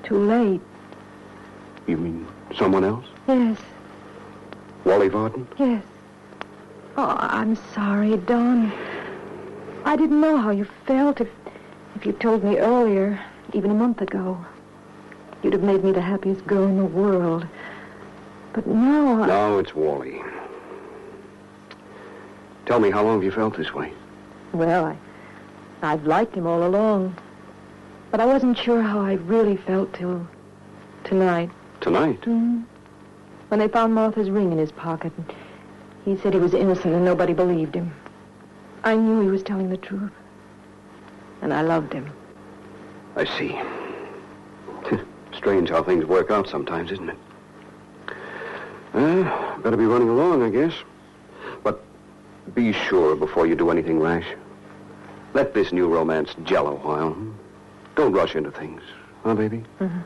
too late. You mean someone else? Yes. Wally Varden? Yes. Oh, I'm sorry, Don. I didn't know how you felt. If you'd told me earlier, even a month ago, you'd have made me the happiest girl in the world. But now Now it's Wally. Tell me, how long have you felt this way? Well, I've liked him all along. But I wasn't sure how I really felt till tonight. Tonight? Mm-hmm. When they found Martha's ring in his pocket. He said he was innocent and nobody believed him. I knew he was telling the truth. And I loved him. I see. Strange how things work out sometimes, isn't it? Better be running along, I guess. But be sure before you do anything rash. Let this new romance gel a while. Don't rush into things. Huh, baby? Mm-hmm.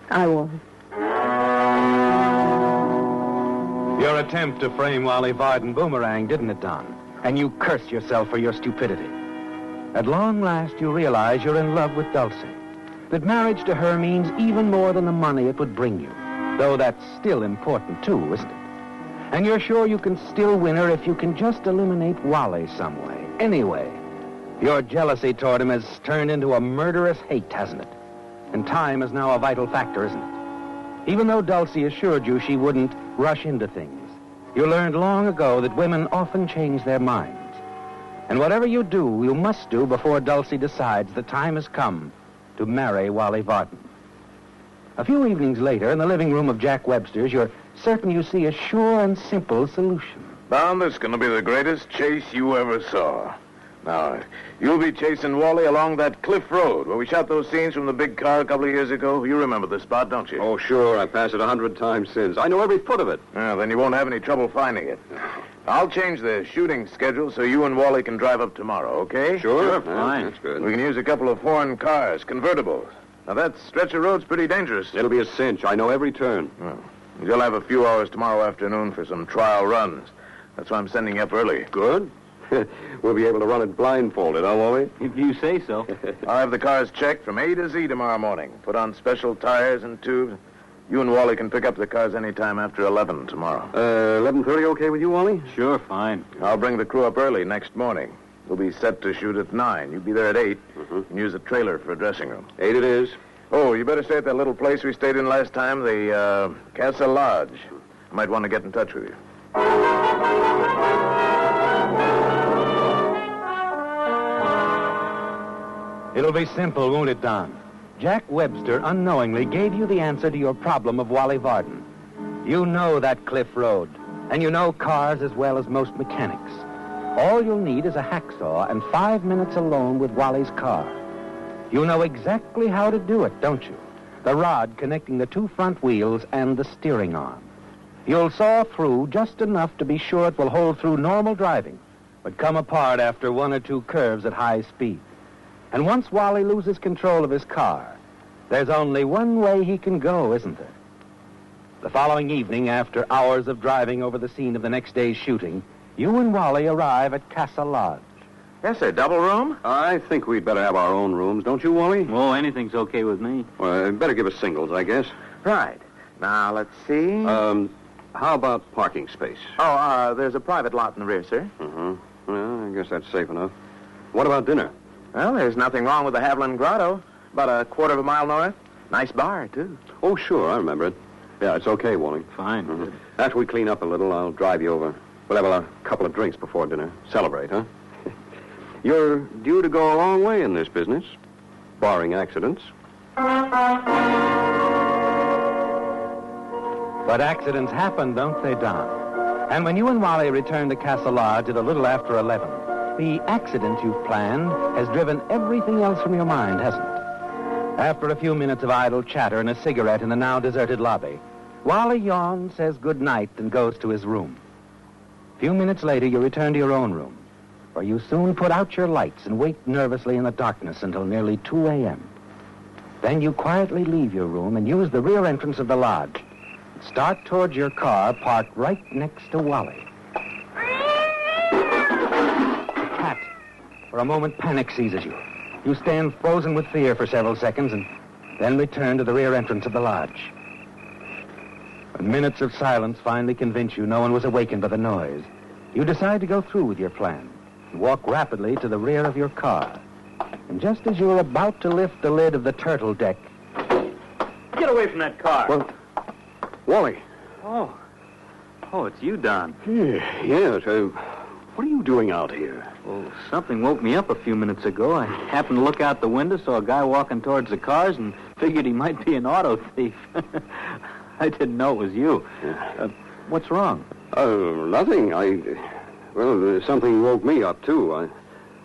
I won't. Your attempt to frame Wally Varden boomerang, didn't it, Don? And you curse yourself for your stupidity. At long last, you realize you're in love with Dulcie. That marriage to her means even more than the money it would bring you. Though that's still important, too, isn't it? And you're sure you can still win her if you can just eliminate Wally some way. Anyway, your jealousy toward him has turned into a murderous hate, hasn't it? And time is now a vital factor, isn't it? Even though Dulcie assured you she wouldn't rush into things, you learned long ago that women often change their minds. And whatever you do, you must do before Dulcie decides the time has come to marry Wally Varden. A few evenings later, in the living room of Jack Webster's, you're certain you see a sure and simple solution. Don, this is going to be the greatest chase you ever saw. Now, you'll be chasing Wally along that cliff road where we shot those scenes from the big car a couple of years ago. You remember the spot, don't you? Oh, sure. I've passed it 100 times since. I know every foot of it. Well, then you won't have any trouble finding it. I'll change the shooting schedule so you and Wally can drive up tomorrow, okay? Sure. Fine. That's good. We can use a couple of foreign cars, convertibles. Now, that stretch of road's pretty dangerous. It'll be a cinch. I know every turn. Well, you'll have a few hours tomorrow afternoon for some trial runs. That's why I'm sending you up early. Good. We'll be able to run it blindfolded, huh, Wally? If you say so. I'll have the cars checked from A to Z tomorrow morning. Put on special tires and tubes. You and Wally can pick up the cars anytime after 11 tomorrow. 11:30 okay with you, Wally? Sure, fine. I'll bring the crew up early next morning. We'll be set to shoot at 9. You'll be there at 8. And use the trailer for a dressing room. 8 it is. Oh, you better stay at that little place we stayed in last time, the Casa Lodge. I might want to get in touch with you. It'll be simple, won't it, Don? Jack Webster unknowingly gave you the answer to your problem of Wally Varden. You know that cliff road, and you know cars as well as most mechanics. All you'll need is a hacksaw and 5 minutes alone with Wally's car. You know exactly how to do it, don't you? The rod connecting the 2 front wheels and the steering arm. You'll saw through just enough to be sure it will hold through normal driving, but come apart after 1 or 2 curves at high speed. And once Wally loses control of his car, there's only one way he can go, isn't there? The following evening, after hours of driving over the scene of the next day's shooting, you and Wally arrive at Casa Lodge. Yes, sir. Double room? I think we'd better have our own rooms, don't you, Wally? Oh, anything's okay with me. Well, better give us singles, I guess. Right. Now, let's see. How about parking space? Oh, there's a private lot in the rear, sir. Mm-hmm. Well, I guess that's safe enough. What about dinner? Well, there's nothing wrong with the Haviland Grotto. About a quarter of a mile north. Nice bar, too. Oh, sure, I remember it. Yeah, it's okay, Wally. Fine. Mm-hmm. After we clean up a little, I'll drive you over. We'll have a couple of drinks before dinner. Celebrate, huh? You're due to go a long way in this business, barring accidents. But accidents happen, don't they, Don? And when you and Wally return to Castle Lodge at a little after 11, the accident you've planned has driven everything else from your mind, hasn't it? After a few minutes of idle chatter and a cigarette in the now deserted lobby, Wally yawns, says good night, and goes to his room. A few minutes later, you return to your own room, where you soon put out your lights and wait nervously in the darkness until nearly 2 a.m. Then you quietly leave your room and use the rear entrance of the lodge. Start towards your car parked right next to Wally. The cat, for a moment, panic seizes you. You stand frozen with fear for several seconds and then return to the rear entrance of the lodge. When minutes of silence finally convince you no one was awakened by the noise, you decide to go through with your plan and walk rapidly to the rear of your car. And just as you're about to lift the lid of the turtle deck... Get away from that car. Well, Wally. Oh, it's you, Don. Yes. What are you doing out here? Well, something woke me up a few minutes ago. I happened to look out the window, saw a guy walking towards the cars, and figured he might be an auto thief. I didn't know it was you. What's wrong? Nothing. Something woke me up, too. I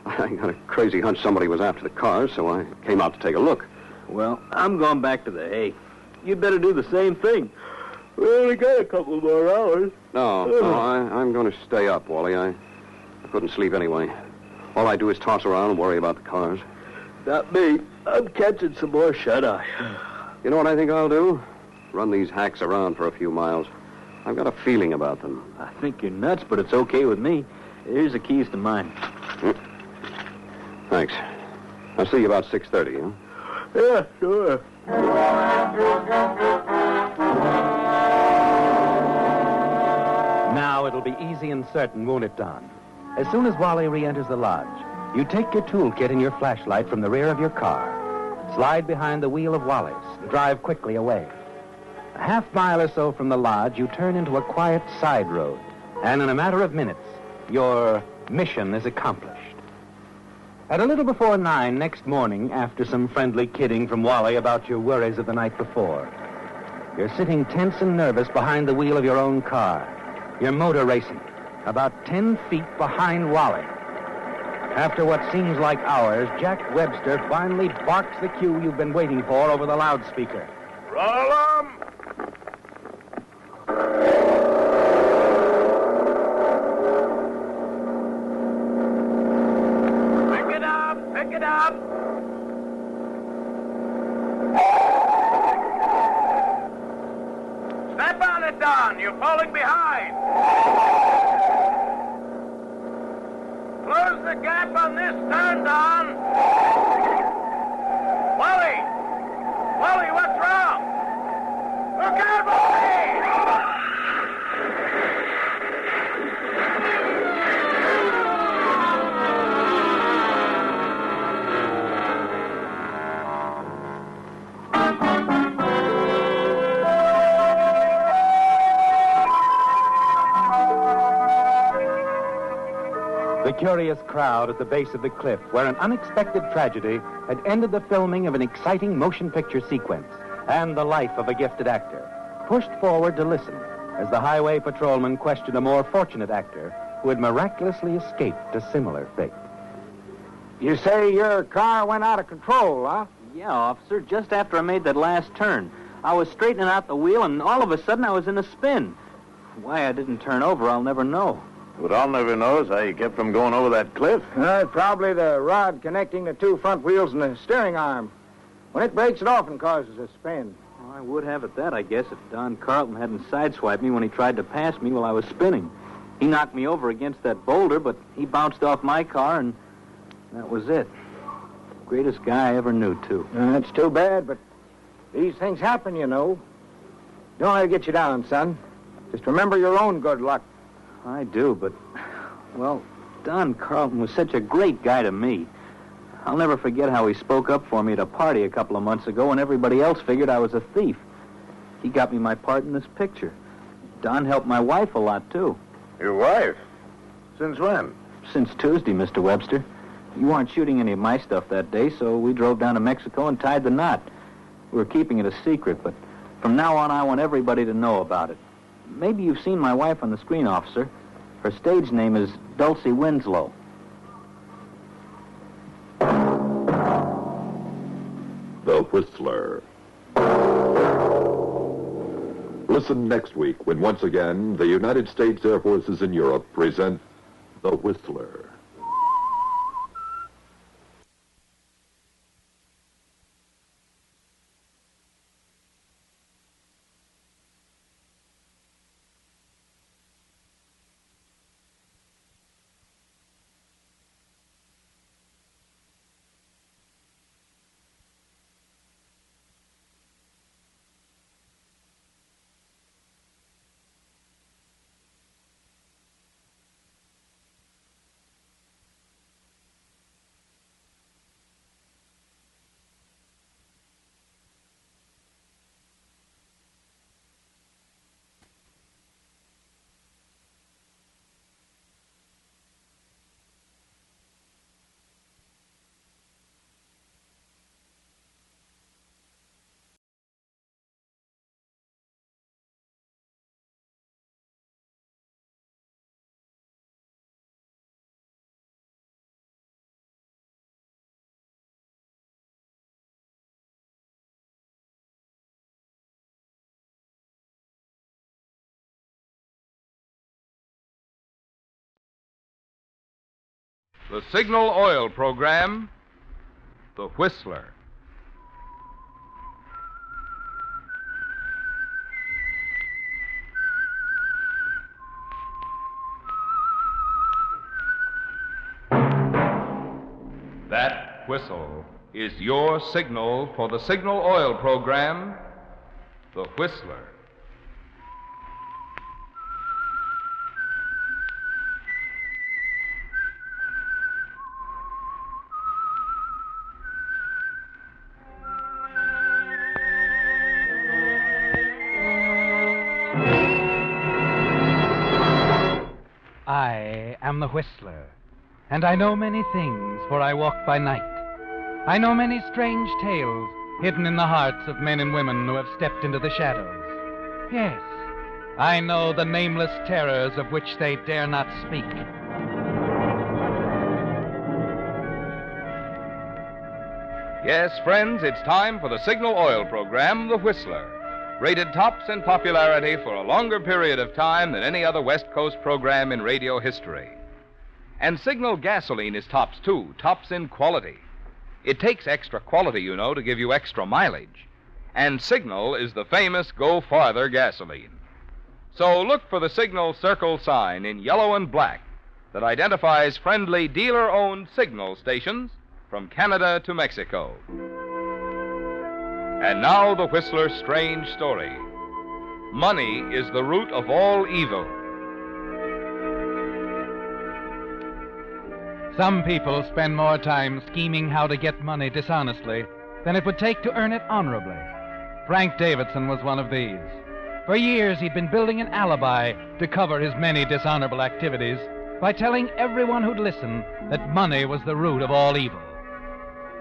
got a crazy hunch somebody was after the cars, so I came out to take a look. Well, I'm going back to the hay. You'd better do the same thing. We only got a couple more hours. No, I'm going to stay up, Wally. I couldn't sleep anyway. All I do is toss around and worry about the cars. Not me. I'm catching some more shut-eye. You know what I think I'll do? Run these hacks around for a few miles. I've got a feeling about them. I think you're nuts, but it's okay with me. Here's the keys to mine. Thanks. I'll see you about 6:30, huh? Yeah, sure. Now it'll be easy and certain, won't it, Don? As soon as Wally re-enters the lodge, you take your toolkit and your flashlight from the rear of your car, slide behind the wheel of Wally's, and drive quickly away. A half-mile or so from the lodge, you turn into a quiet side road, and in a matter of minutes, your mission is accomplished. At a little before 9 next morning, after some friendly kidding from Wally about your worries of the night before, you're sitting tense and nervous behind the wheel of your own car, your motor racing, about 10 feet behind Wally. After what seems like hours, Jack Webster finally barks the cue you've been waiting for over the loudspeaker. Roll 'em! Pick it up! Step on it, Don. You're falling behind. Close the gap on this turn, Don. Wally! Wally, what's wrong? Look out, Wally! The curious crowd at the base of the cliff, where an unexpected tragedy had ended the filming of an exciting motion picture sequence and the life of a gifted actor, pushed forward to listen as the highway patrolman questioned a more fortunate actor who had miraculously escaped a similar fate. You say your car went out of control, huh? Yeah, officer, just after I made that last turn. I was straightening out the wheel, and all of a sudden I was in a spin. Why I didn't turn over, I'll never know. What I'll never know is how you kept from going over that cliff. Probably the rod connecting the two front wheels and the steering arm. When it breaks, it often causes a spin. Well, I would have it that, I guess, if Don Carlton hadn't sideswiped me when he tried to pass me while I was spinning. He knocked me over against that boulder, but he bounced off my car, and that was it. Greatest guy I ever knew, too. That's too bad, but these things happen, you know. Don't let it get you down, son. Just remember your own good luck. I do, but, well, Don Carlton was such a great guy to me. I'll never forget how he spoke up for me at a party a couple of months ago when everybody else figured I was a thief. He got me my part in this picture. Don helped my wife a lot, too. Your wife? Since when? Since Tuesday, Mr. Webster. You weren't shooting any of my stuff that day, so we drove down to Mexico and tied the knot. We were keeping it a secret, but From now on, I want everybody to know about it. Maybe you've seen my wife on the screen, officer. Her stage name is Dulcie Winslow. The Whistler. Listen next week when once again the United States Air Forces in Europe present The Whistler. The Signal Oil Program, The Whistler. That whistle is your signal for the Signal Oil Program, The Whistler. I am the Whistler, and I know many things, for I walk by night. I know many strange tales hidden in the hearts of men and women who have stepped into the shadows. Yes, I know the nameless terrors of which they dare not speak. Yes, friends, it's time for the Signal Oil Program, The Whistler. Rated tops in popularity for a longer period of time than any other West Coast program in radio history. And Signal gasoline is tops, too, tops in quality. It takes extra quality, you know, to give you extra mileage. And Signal is the famous Go Farther gasoline. So look for the Signal circle sign in yellow and black that identifies friendly dealer-owned Signal stations from Canada to Mexico. And now the Whistler's strange story. Money is the root of all evil. Some people spend more time scheming how to get money dishonestly than it would take to earn it honorably. Frank Davidson was one of these. For years, he'd been building an alibi to cover his many dishonorable activities by telling everyone who'd listen that money was the root of all evil.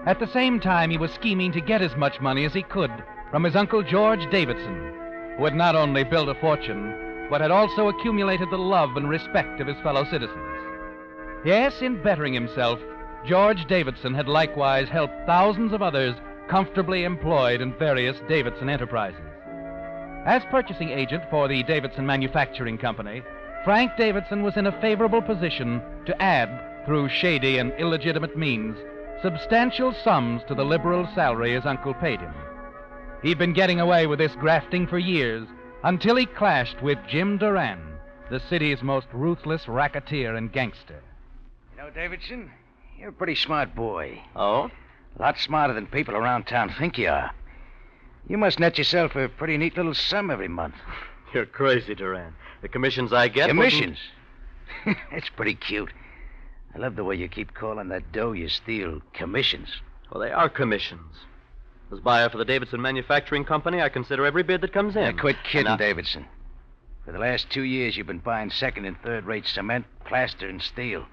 At the same time, he was scheming to get as much money as he could from his Uncle George Davidson, who had not only built a fortune, but had also accumulated the love and respect of his fellow citizens. Yes, in bettering himself, George Davidson had likewise helped thousands of others comfortably employed in various Davidson enterprises. As purchasing agent for the Davidson Manufacturing Company, Frank Davidson was in a favorable position to add, through shady and illegitimate means, substantial sums to the liberal salary his uncle paid him. He'd been getting away with this grafting for years until he clashed with Jim Duran, the city's most ruthless racketeer and gangster. You know, Davidson, you're a pretty smart boy. Oh? A lot smarter than people around town think you are. You must net yourself a pretty neat little sum every month. You're crazy, Duran. The commissions I get... Commissions? It's pretty cute. I love the way you keep calling that dough you steal commissions. Well, they are commissions. As buyer for the Davidson Manufacturing Company, I consider every bid that comes in. Now, quit kidding, Davidson. For the last 2 years, you've been buying second and third-rate cement, plaster, and steel.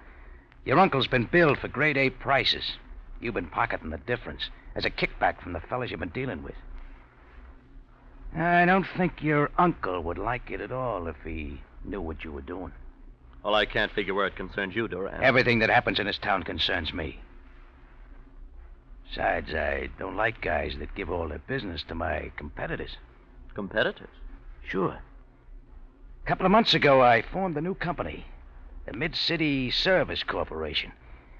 Your uncle's been billed for grade A prices. You've been pocketing the difference as a kickback from the fellas you've been dealing with. I don't think your uncle would like it at all if he knew what you were doing. Well, I can't figure where it concerns you, Duran. Everything that happens in this town concerns me. Besides, I don't like guys that give all their business to my competitors. Competitors? Sure. A couple of months ago, I formed a new company, the Mid-City Service Corporation.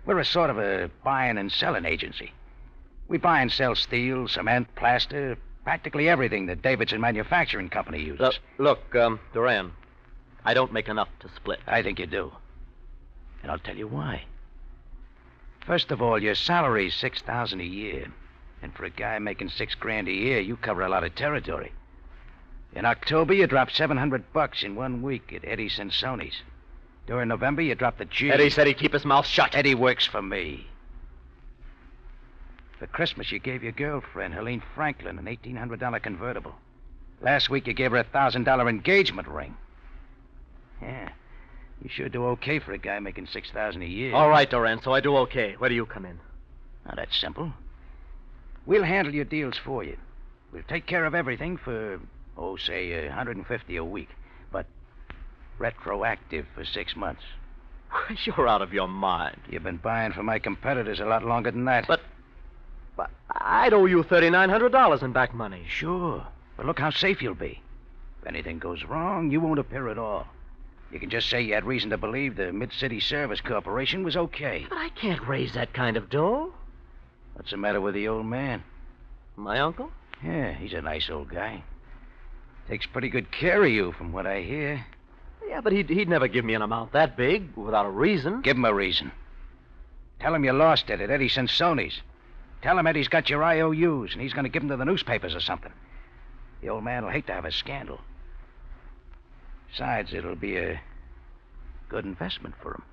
We're a sort of a buying and selling agency. We buy and sell steel, cement, plaster, practically everything that Davidson Manufacturing Company uses. Look, Duran, I don't make enough to split. I think you do. And I'll tell you why. First of all, your salary's $6,000 a year. And for a guy making $6,000 a year, you cover a lot of territory. In October, you dropped $700 in 1 week at Eddie Sansoni's. During November, you dropped the G. Eddie said he'd keep his mouth shut. Eddie works for me. For Christmas, you gave your girlfriend, Helene Franklin, an $1,800 convertible. Last week, you gave her a $1,000 engagement ring. Yeah, you sure do okay for a guy making $6,000 a year. All right, Duran, so I do okay. Where do you come in? Now, that's simple. We'll handle your deals for you. We'll take care of everything for, say, $150 a week. But retroactive for 6 months. You're out of your mind. You've been buying from my competitors a lot longer than that. But I'd owe you $3,900 in back money. Sure. But look how safe you'll be. If anything goes wrong, you won't appear at all. You can just say you had reason to believe the Mid-City Service Corporation was okay. But I can't raise that kind of dough. What's the matter with the old man? My uncle? Yeah, he's a nice old guy. Takes pretty good care of you, from what I hear. Yeah, but he'd never give me an amount that big without a reason. Give him a reason. Tell him you lost it at Eddie Sansoni's. Tell him Eddie's got your IOUs, and he's going to give them to the newspapers or something. The old man will hate to have a scandal. Besides, it'll be a good investment for him.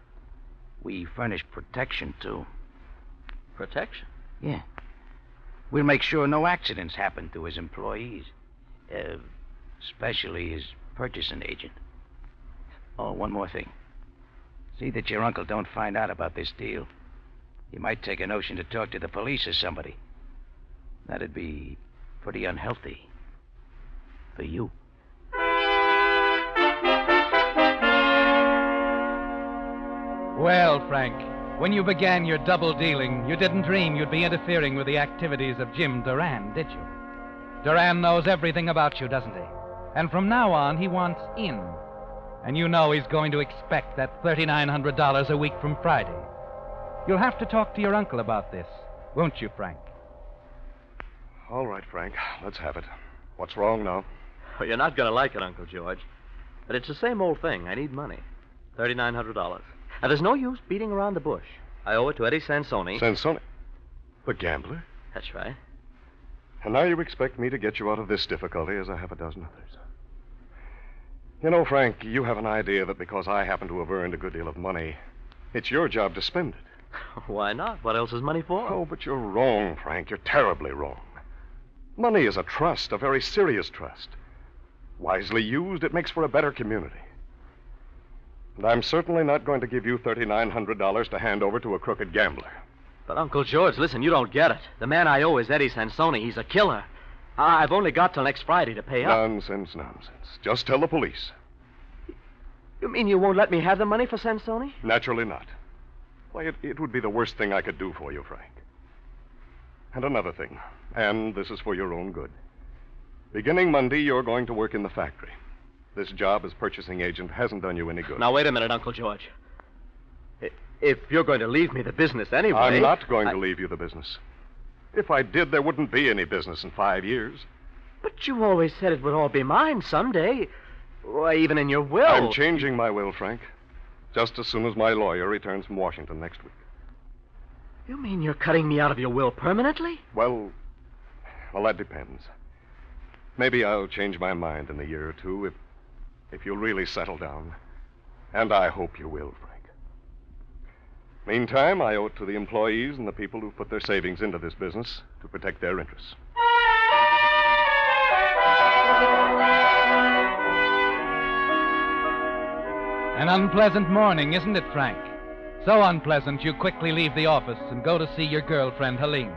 We furnish protection, too. Protection? Yeah. We'll make sure no accidents happen to his employees. Especially his purchasing agent. Oh, one more thing. See that your uncle don't find out about this deal. He might take a notion to talk to the police or somebody. That'd be pretty unhealthy. For you. Well, Frank, when you began your double dealing, you didn't dream you'd be interfering with the activities of Jim Duran, did you? Duran knows everything about you, doesn't he? And from now on, he wants in. And you know he's going to expect that $3,900 a week from Friday. You'll have to talk to your uncle about this, won't you, Frank? All right, Frank. Let's have it. What's wrong now? Well, you're not going to like it, Uncle George. But it's the same old thing. I need money. $3,900. Now, there's no use beating around the bush. I owe it to Eddie Sansoni. Sansoni? The gambler? That's right. And now you expect me to get you out of this difficulty as I have a dozen others. You know, Frank, you have an idea that because I happen to have earned a good deal of money, it's your job to spend it. Why not? What else is money for? Oh, but you're wrong, Frank. You're terribly wrong. Money is a trust, a very serious trust. Wisely used, it makes for a better community. And I'm certainly not going to give you $3,900 to hand over to a crooked gambler. But, Uncle George, listen, you don't get it. The man I owe is Eddie Sansoni. He's a killer. I've only got till next Friday to pay up. Nonsense. Just tell the police. You mean you won't let me have the money for Sansoni? Naturally not. Why, it would be the worst thing I could do for you, Frank. And another thing, and this is for your own good. Beginning Monday, you're going to work in the factory. This job as purchasing agent hasn't done you any good. Now, wait a minute, Uncle George. If you're going to leave me the business anyway... I'm not going to leave you the business. If I did, there wouldn't be any business in 5 years. But you always said it would all be mine someday. Why, even in your will... I'm changing my will, Frank. Just as soon as my lawyer returns from Washington next week. You mean you're cutting me out of your will permanently? Well, that depends. Maybe I'll change my mind in a year or two if you'll really settle down. And I hope you will, Frank. Meantime, I owe it to the employees and the people who put their savings into this business to protect their interests. An unpleasant morning, isn't it, Frank? So unpleasant you quickly leave the office and go to see your girlfriend, Helene.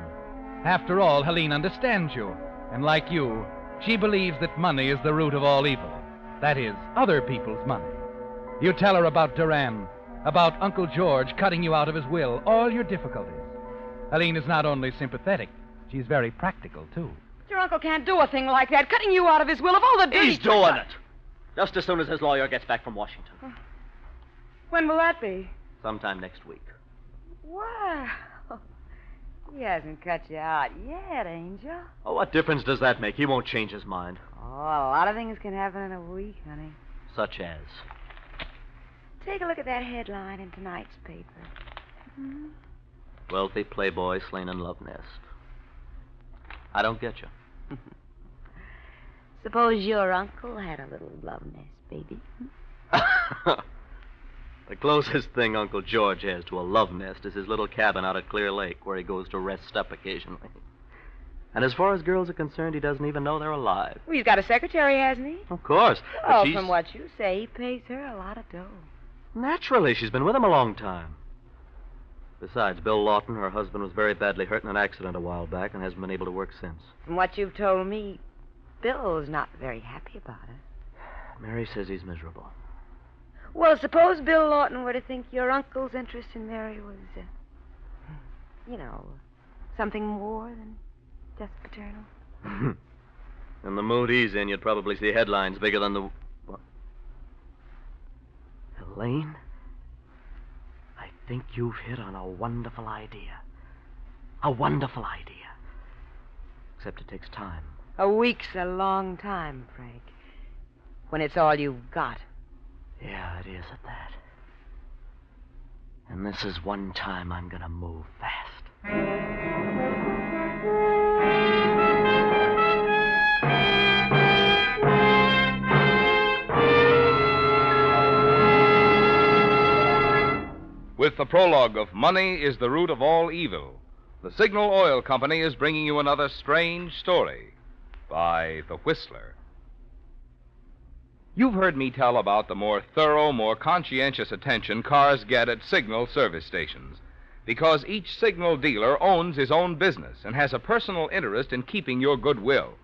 After all, Helene understands you. And like you, She believes that money is the root of all evil. That is, other people's money. You tell her about Duran, about Uncle George cutting you out of his will, all your difficulties. Helene is not only sympathetic, she's very practical, too. Your uncle can't do a thing like that, cutting you out of his will of all the dirty... He's doing it. Just as soon as his lawyer gets back from Washington. When will that be? Sometime next week. Wow. He hasn't cut you out yet, Angel. Oh, what difference does that make? He won't change his mind. Oh, a lot of things can happen in a week, honey. Such as? Take a look at that headline in tonight's paper. Mm-hmm. Wealthy playboy slain in love nest. I don't get you. Suppose your uncle had a little love nest, baby. The closest thing Uncle George has to a love nest is his little cabin out at Clear Lake, where he goes to rest up occasionally. And as far as girls are concerned, he doesn't even know they're alive. Well, he's got a secretary, hasn't he? Of course. Oh, But she's... from what you say, he pays her a lot of dough. Naturally, she's been with him a long time. Besides, Bill Lawton, her husband, was very badly hurt in an accident a while back and hasn't been able to work since. From what you've told me, Bill's not very happy about it. Mary says he's miserable. Well, suppose Bill Lawton were to think your uncle's interest in Mary was, something more than just paternal. In the mood he's in, you'd probably see headlines bigger than the... What? Elaine? I think you've hit on a wonderful idea. A wonderful idea. Except it takes time. A week's a long time, Frank. When it's all you've got. Yeah, it is at that. And this is one time I'm gonna move fast. With the prologue of Money is the Root of All Evil, the Signal Oil Company is bringing you another strange story by The Whistler. You've heard me tell about the more thorough, more conscientious attention cars get at Signal service stations, because each Signal dealer owns his own business and has a personal interest in keeping your goodwill.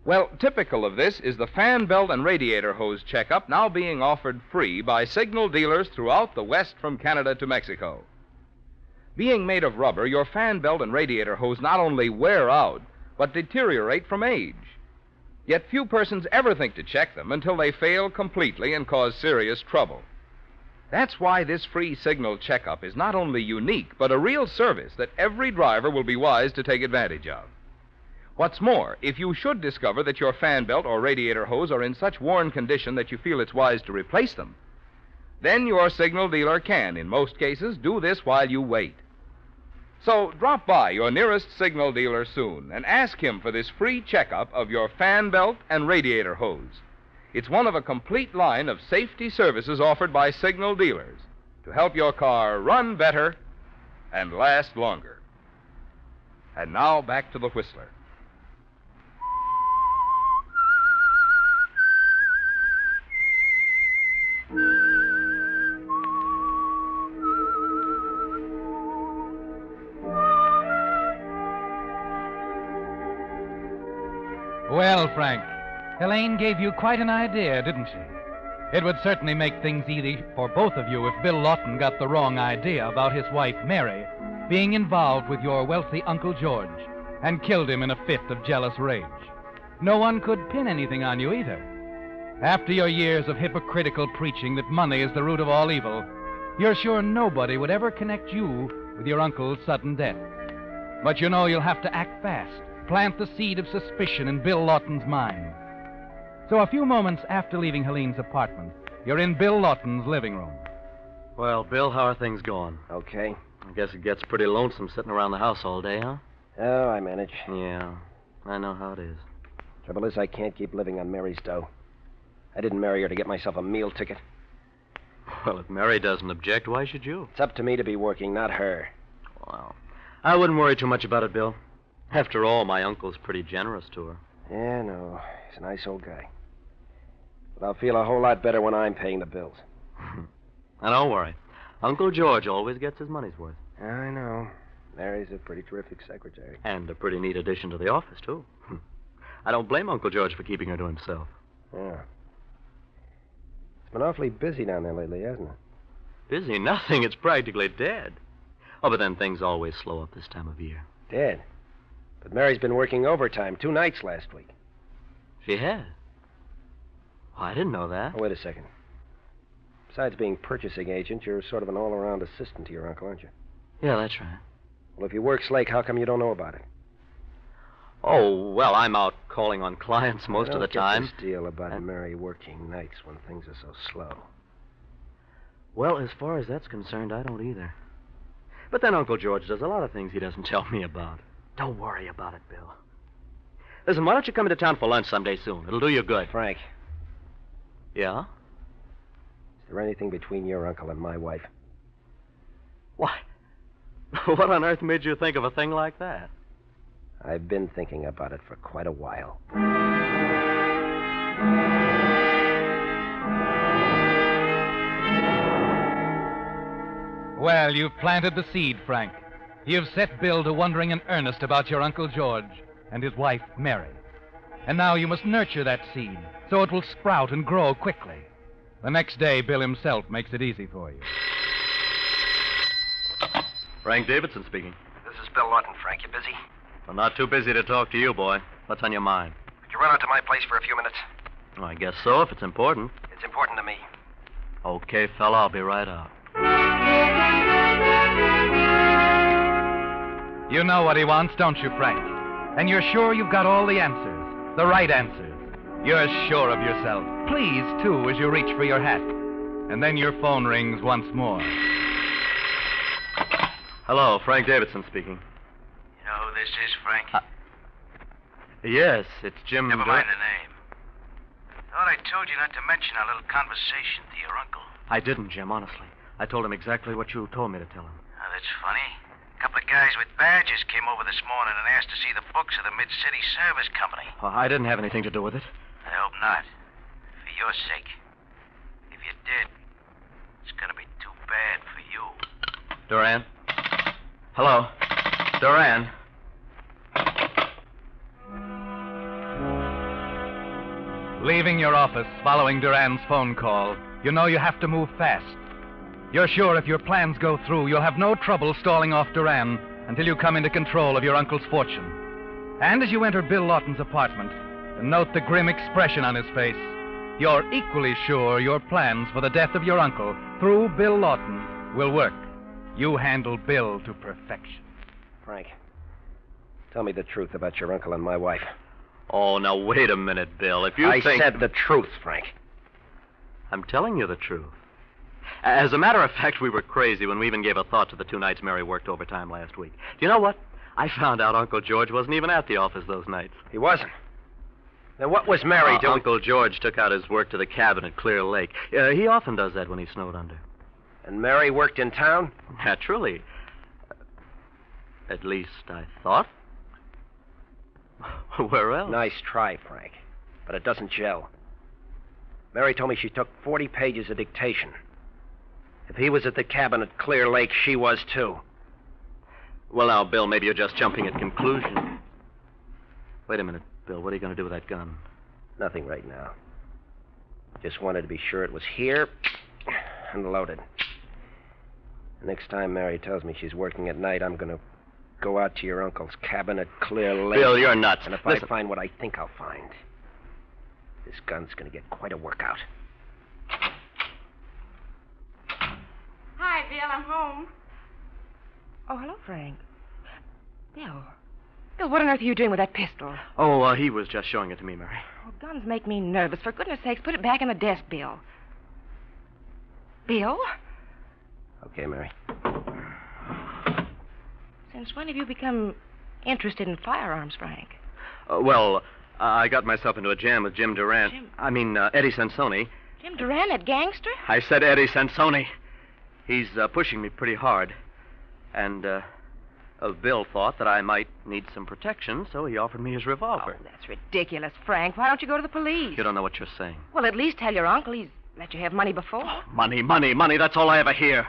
Well, typical of this is the fan belt and radiator hose checkup now being offered free by Signal dealers throughout the West from Canada to Mexico. Being made of rubber, your fan belt and radiator hose not only wear out, but deteriorate from age. Yet few persons ever think to check them until they fail completely and cause serious trouble. That's why this free Signal checkup is not only unique, but a real service that every driver will be wise to take advantage of. What's more, if you should discover that your fan belt or radiator hose are in such worn condition that you feel it's wise to replace them, then your Signal dealer can, in most cases, do this while you wait. So drop by your nearest Signal dealer soon and ask him for this free checkup of your fan belt and radiator hose. It's one of a complete line of safety services offered by Signal dealers to help your car run better and last longer. And now back to the Whistler. Well, Frank, Helene gave you quite an idea, didn't she? It would certainly make things easy for both of you if Bill Lawton got the wrong idea about his wife, Mary, being involved with your wealthy Uncle George and killed him in a fit of jealous rage. No one could pin anything on you either. After your years of hypocritical preaching that money is the root of all evil, you're sure nobody would ever connect you with your uncle's sudden death. But you know you'll have to act fast. Plant the seed of suspicion in Bill Lawton's mind. So a few moments after leaving Helene's apartment, you're in Bill Lawton's living room. Well, Bill, how are things going? Okay. I guess it gets pretty lonesome sitting around the house all day, huh? Oh, I manage. Yeah, I know how it is. Trouble is, I can't keep living on Mary's dough. I didn't marry her to get myself a meal ticket. Well, if Mary doesn't object, why should you? It's up to me to be working, not her. Well, I wouldn't worry too much about it, Bill. After all, my uncle's pretty generous to her. Yeah, no. He's a nice old guy. But I'll feel a whole lot better when I'm paying the bills. Now, don't worry. Uncle George always gets his money's worth. I know. Mary's a pretty terrific secretary. And a pretty neat addition to the office, too. I don't blame Uncle George for keeping her to himself. Yeah. It's been awfully busy down there lately, hasn't it? Busy? Nothing. It's practically dead. Oh, but then things always slow up this time of year. Dead. But Mary's been working overtime 2 nights last week. She has? Oh, I didn't know that. Oh, wait a second. Besides being purchasing agent, you're sort of an all-around assistant to your uncle, aren't you? Yeah, that's right. Well, if you work Slake, how come you don't know about it? Oh, well, I'm out calling on clients most of the time. This deal about Mary working nights when things are so slow. Well, as far as that's concerned, I don't either. But then Uncle George does a lot of things he doesn't tell me about. Don't worry about it, Bill. Listen, why don't you come into town for lunch someday soon? It'll do you good. Frank. Yeah? Is there anything between your uncle and my wife? What? What on earth made you think of a thing like that? I've been thinking about it for quite a while. Well, you've planted the seed, Frank. You've set Bill to wondering in earnest about your Uncle George and his wife, Mary. And now you must nurture that seed so it will sprout and grow quickly. The next day, Bill himself makes it easy for you. Frank Davidson speaking. This is Bill Lawton, Frank. You busy? Well, not too busy to talk to you, boy. What's on your mind? Could you run out to my place for a few minutes? Well, I guess so, if it's important. It's important to me. Okay, fella, I'll be right out. You know what he wants, don't you, Frank? And you're sure you've got all the answers, the right answers. You're sure of yourself. Pleased, too, as you reach for your hat. And then your phone rings once more. Hello, Frank Davidson speaking. You know who this is, Frank? Yes, it's Jim... Never mind the name. Thought I told you not to mention our little conversation to your uncle. I didn't, Jim, honestly. I told him exactly what you told me to tell him. Oh, that's funny. A couple of guys with badges came over this morning and asked to see the books of the Mid-City Service Company. Well, I didn't have anything to do with it. I hope not. For your sake. If you did, it's gonna be too bad for you. Duran? Hello? Duran? Leaving your office, following Duran's phone call, you know you have to move fast. You're sure if your plans go through, you'll have no trouble stalling off Duran until you come into control of your uncle's fortune. And as you enter Bill Lawton's apartment, and note the grim expression on his face, you're equally sure your plans for the death of your uncle, through Bill Lawton, will work. You handle Bill to perfection. Frank, tell me the truth about your uncle and my wife. Oh, now wait a minute, Bill. If you I think... said the truth, Frank. I'm telling you the truth. As a matter of fact, we were crazy when we even gave a thought to the 2 nights Mary worked overtime last week. Do you know what? I found out Uncle George wasn't even at the office those nights. He wasn't? Then what was Mary doing? Uncle George took out his work to the cabin at Clear Lake. He often does that when he's snowed under. And Mary worked in town? Naturally. At least I thought. Where else? Nice try, Frank. But it doesn't gel. Mary told me she took 40 pages of dictation. If he was at the cabin at Clear Lake, she was too. Well, now, Bill, maybe you're just jumping at conclusions. Wait a minute, Bill. What are you going to do with that gun? Nothing right now. Just wanted to be sure it was here and loaded. Next time Mary tells me she's working at night, I'm going to go out to your uncle's cabin at Clear Lake. Bill, you're nuts. And if Listen. I find what I think I'll find, this gun's going to get quite a workout. Hi, Bill. I'm home. Oh, hello, Frank. Bill. Bill, what on earth are you doing with that pistol? Oh, he was just showing it to me, Mary. Oh, guns make me nervous. For goodness sakes, put it back in the desk, Bill. Bill? Okay, Mary. Since when have you become interested in firearms, Frank? I got myself into a jam with Jim Durant. Eddie Sansoni. Jim Duran, that gangster? I said Eddie Sansoni. He's pushing me pretty hard. And Bill thought that I might need some protection, so he offered me his revolver. Oh, that's ridiculous, Frank. Why don't you go to the police? You don't know what you're saying. Well, at least tell your uncle he's let you have money before. Money, money, money. That's all I ever hear.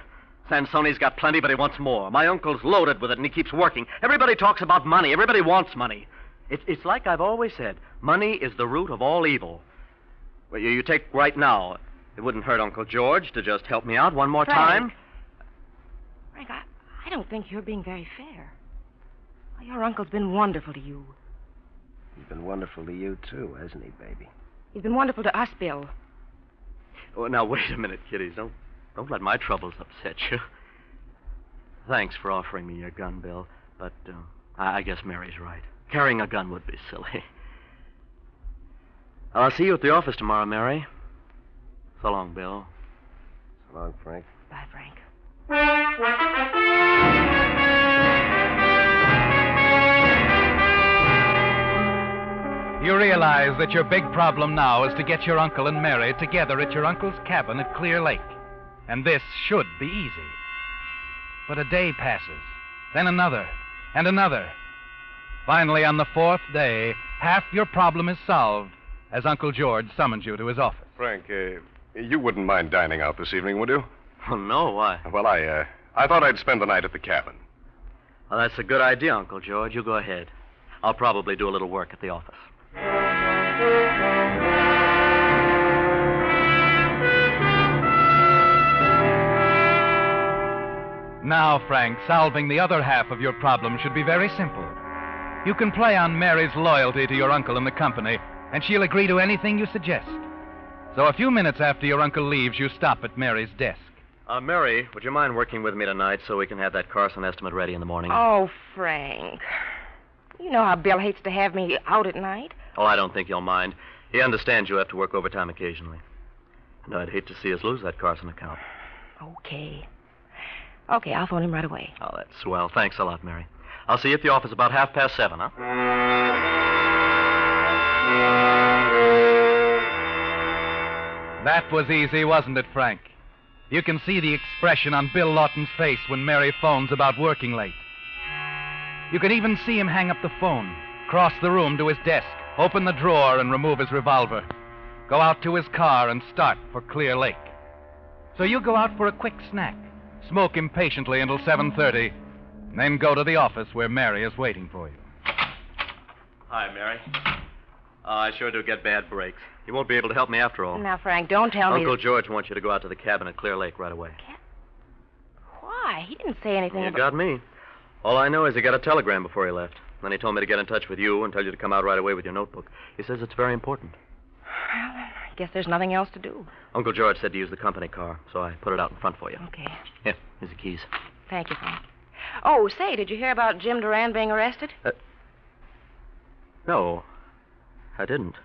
Sansoni's got plenty, but he wants more. My uncle's loaded with it, and he keeps working. Everybody talks about money. Everybody wants money. It's like I've always said. Money is the root of all evil. Well, you take right now. It wouldn't hurt Uncle George to just help me out one more time. Frank, I don't think you're being very fair. Your uncle's been wonderful to you. He's been wonderful to you, too, hasn't he, baby? He's been wonderful to us, Bill. Oh, now, wait a minute, kiddies. Don't let my troubles upset you. Thanks for offering me your gun, Bill, but I guess Mary's right. Carrying a gun would be silly. I'll see you at the office tomorrow, Mary. So long, Bill. So long, Frank. Bye, Frank. You realize that your big problem now is to get your uncle and Mary together at your uncle's cabin at Clear Lake. And this should be easy. But a day passes, then another, and another. Finally, on the fourth day, half your problem is solved as Uncle George summons you to his office. Frank, you wouldn't mind dining out this evening, would you? Oh, no, why? Well, I thought I'd spend the night at the cabin. Well, that's a good idea, Uncle George. You go ahead. I'll probably do a little work at the office. Now, Frank, solving the other half of your problem should be very simple. You can play on Mary's loyalty to your uncle and the company, and she'll agree to anything you suggest. So a few minutes after your uncle leaves, you stop at Mary's desk. Mary, would you mind working with me tonight so we can have that Carson estimate ready in the morning? Oh, Frank. You know how Bill hates to have me out at night. Oh, I don't think you'll mind. He understands you have to work overtime occasionally. And I'd hate to see us lose that Carson account. Okay. Okay, I'll phone him right away. Oh, that's swell. Thanks a lot, Mary. I'll see you at the office about 7:30, huh? That was easy, wasn't it, Frank? You can see the expression on Bill Lawton's face when Mary phones about working late. You can even see him hang up the phone, cross the room to his desk, open the drawer and remove his revolver, go out to his car and start for Clear Lake. So you go out for a quick snack, smoke impatiently until 7:30, and then go to the office where Mary is waiting for you. Hi, Mary. I sure do get bad breaks. You won't be able to help me after all. Now, Frank, don't tell me... Uncle George wants you to go out to the cabin at Clear Lake right away. Why? He didn't say anything You about... got me. All I know is he got a telegram before he left. Then he told me to get in touch with you and tell you to come out right away with your notebook. He says it's very important. Well, then, I guess there's nothing else to do. Uncle George said to use the company car, so I put it out in front for you. Okay. Here, here's the keys. Thank you, Frank. Oh, say, did you hear about Jim Duran being arrested? No, I didn't.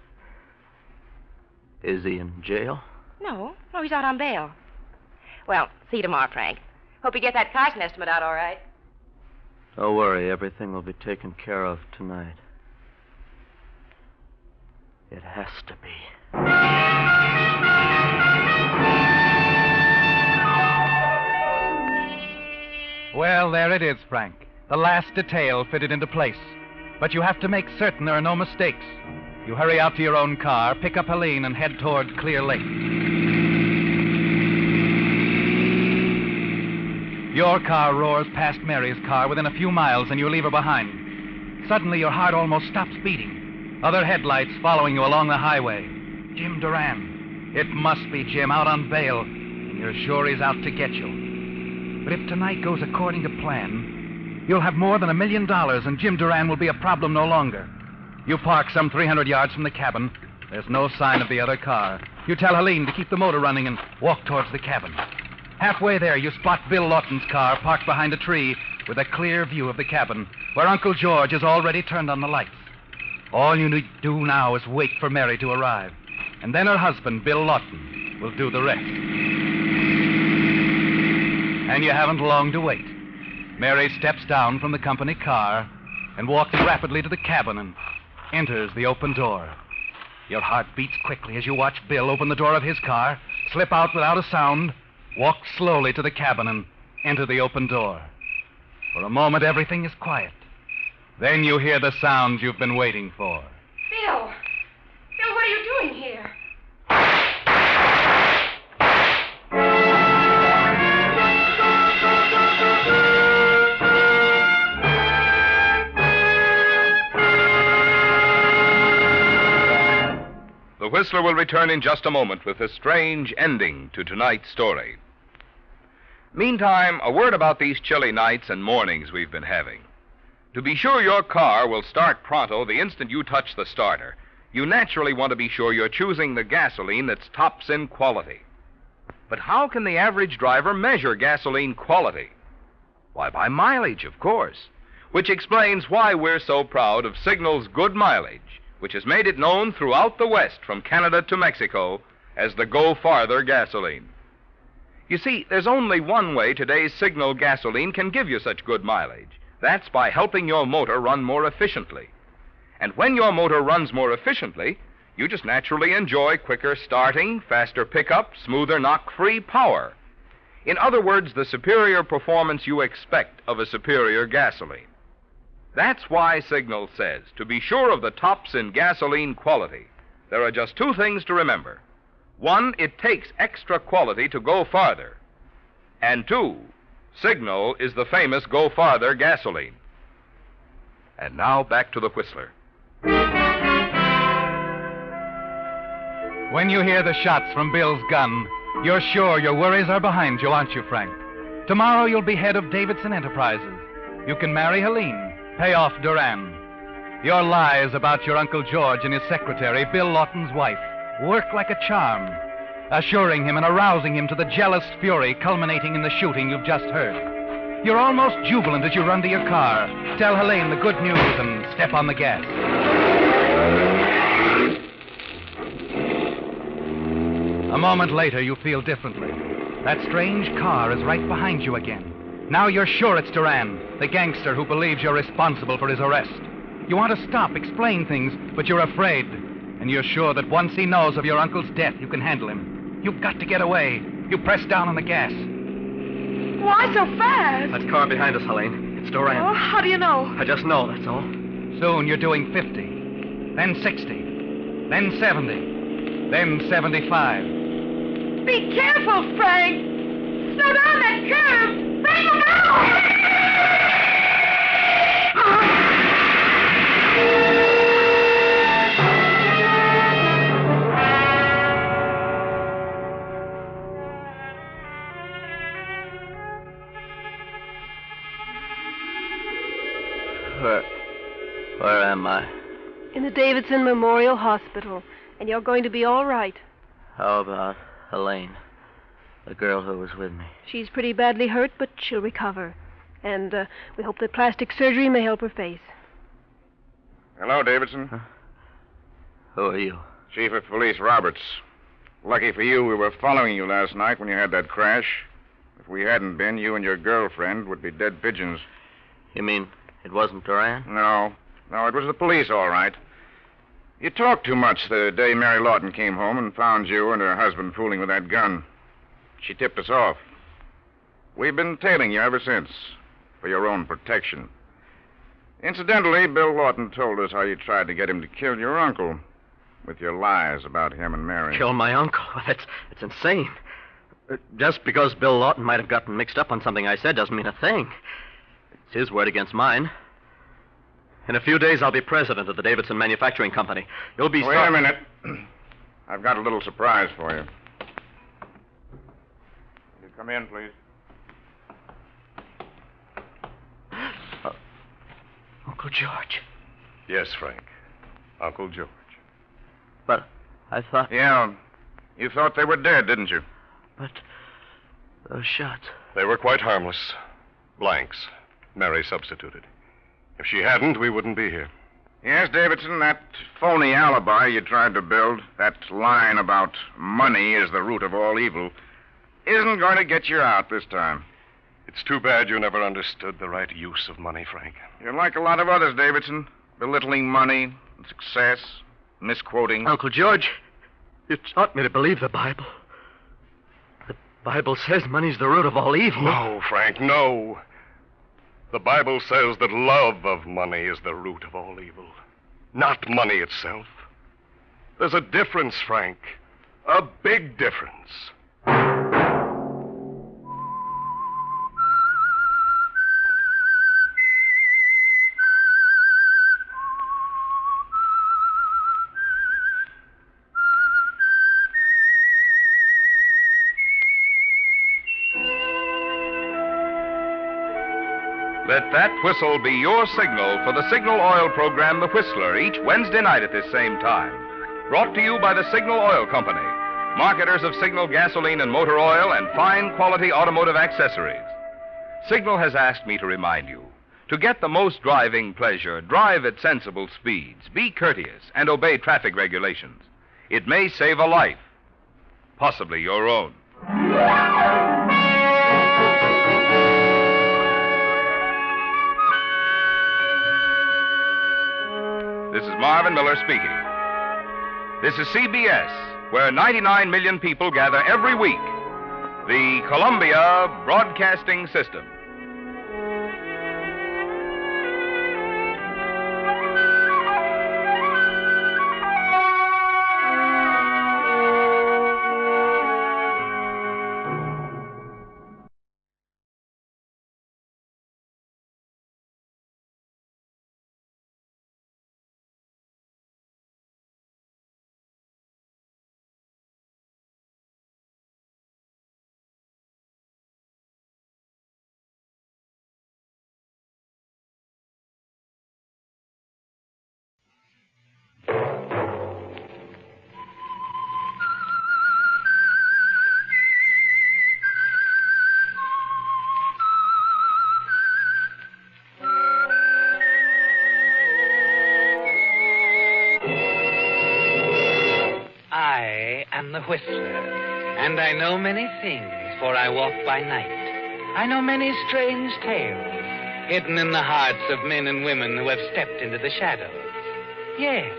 Is he in jail? No, he's out on bail. Well, see you tomorrow, Frank. Hope you get that Carson estimate out all right. Don't worry, everything will be taken care of tonight. It has to be. Well, there it is, Frank. The last detail fitted into place. But you have to make certain there are no mistakes. You hurry out to your own car, pick up Helene, and head toward Clear Lake. Your car roars past Mary's car within a few miles, and you leave her behind. Suddenly, your heart almost stops beating. Other headlights following you along the highway. Jim Duran. It must be Jim, out on bail, and you're sure he's out to get you. But if tonight goes according to plan, you'll have more than $1 million, and Jim Duran will be a problem no longer. You park some 300 yards from the cabin. There's no sign of the other car. You tell Helene to keep the motor running and walk towards the cabin. Halfway there, you spot Bill Lawton's car parked behind a tree with a clear view of the cabin, where Uncle George has already turned on the lights. All you need to do now is wait for Mary to arrive, and then her husband, Bill Lawton, will do the rest. And you haven't long to wait. Mary steps down from the company car and walks rapidly to the cabin and enters the open door. Your heart beats quickly as you watch Bill open the door of his car, slip out without a sound, walk slowly to the cabin and enter the open door. For a moment, everything is quiet. Then you hear the sounds you've been waiting for. Bill! Bill, what are you doing here? The Whistler will return in just a moment with a strange ending to tonight's story. Meantime, a word about these chilly nights and mornings we've been having. To be sure your car will start pronto the instant you touch the starter, you naturally want to be sure you're choosing the gasoline that's tops in quality. But how can the average driver measure gasoline quality? Why, by mileage, of course, which explains why we're so proud of Signal's good mileage, which has made it known throughout the West from Canada to Mexico as the Go Farther gasoline. You see, there's only one way today's Signal gasoline can give you such good mileage. That's by helping your motor run more efficiently. And when your motor runs more efficiently, you just naturally enjoy quicker starting, faster pickup, smoother knock-free power. In other words, the superior performance you expect of a superior gasoline. That's why Signal says, to be sure of the tops in gasoline quality, there are just two things to remember. One, it takes extra quality to go farther. And two, Signal is the famous Go Farther gasoline. And now back to the Whistler. When you hear the shots from Bill's gun, you're sure your worries are behind you, aren't you, Frank? Tomorrow you'll be head of Davidson Enterprises. You can marry Helene, pay off Duran. Your lies about your Uncle George and his secretary, Bill Lawton's wife, work like a charm, assuring him and arousing him to the jealous fury culminating in the shooting you've just heard. You're almost jubilant as you run to your car, tell Helene the good news, and step on the gas. A moment later, you feel differently. That strange car is right behind you again. Now you're sure it's Duran, the gangster who believes you're responsible for his arrest. You want to stop, explain things, but you're afraid. And you're sure that once he knows of your uncle's death, you can handle him. You've got to get away. You press down on the gas. Why so fast? That car behind us, Helene. It's Duran. Oh, how do you know? I just know, that's all. Soon you're doing 50, then 60, then 70, then 75. Be careful, Frank! Slow down that curve! Bring him out! Where am I? In the Davidson Memorial Hospital, and you're going to be all right. How about Helene, the girl who was with me? She's pretty badly hurt, but she'll recover. And we hope that plastic surgery may help her face. Hello, Davidson. Huh? Who are you? Chief of Police Roberts. Lucky for you, we were following you last night when you had that crash. If we hadn't been, you and your girlfriend would be dead pigeons. You mean it wasn't Duran? No, it was the police, all right. You talked too much the day Mary Lawton came home and found you and her husband fooling with that gun. She tipped us off. We've been tailing you ever since, for your own protection. Incidentally, Bill Lawton told us how you tried to get him to kill your uncle with your lies about him and Mary. Kill my uncle? That's insane. Just because Bill Lawton might have gotten mixed up on something I said doesn't mean a thing. It's his word against mine. In a few days, I'll be president of the Davidson Manufacturing Company. You'll be... Wait a minute. I've got a little surprise for you. You come in, please. Uncle George. Yes, Frank. Uncle George. But I thought... Yeah, you thought they were dead, didn't you? But those shots... They were quite harmless. Blanks. Mary substituted. If she hadn't, we wouldn't be here. Yes, Davidson, that phony alibi you tried to build, that line about money is the root of all evil, isn't going to get you out this time. It's too bad you never understood the right use of money, Frank. You're like a lot of others, Davidson, belittling money and success, misquoting. Uncle George, you taught me to believe the Bible. The Bible says money's the root of all evil. No, Frank, no. The Bible says that love of money is the root of all evil, not money itself. There's a difference, Frank. A big difference. Let that whistle be your signal for the Signal Oil program, The Whistler, each Wednesday night at this same time. Brought to you by the Signal Oil Company, marketers of Signal gasoline and motor oil and fine quality automotive accessories. Signal has asked me to remind you, to get the most driving pleasure, drive at sensible speeds, be courteous, and obey traffic regulations. It may save a life, possibly your own. This is Marvin Miller speaking. This is CBS, where 99 million people gather every week. The Columbia Broadcasting System. The Whistler, and I know many things, for I walk by night. I know many strange tales, hidden in the hearts of men and women who have stepped into the shadows. Yes,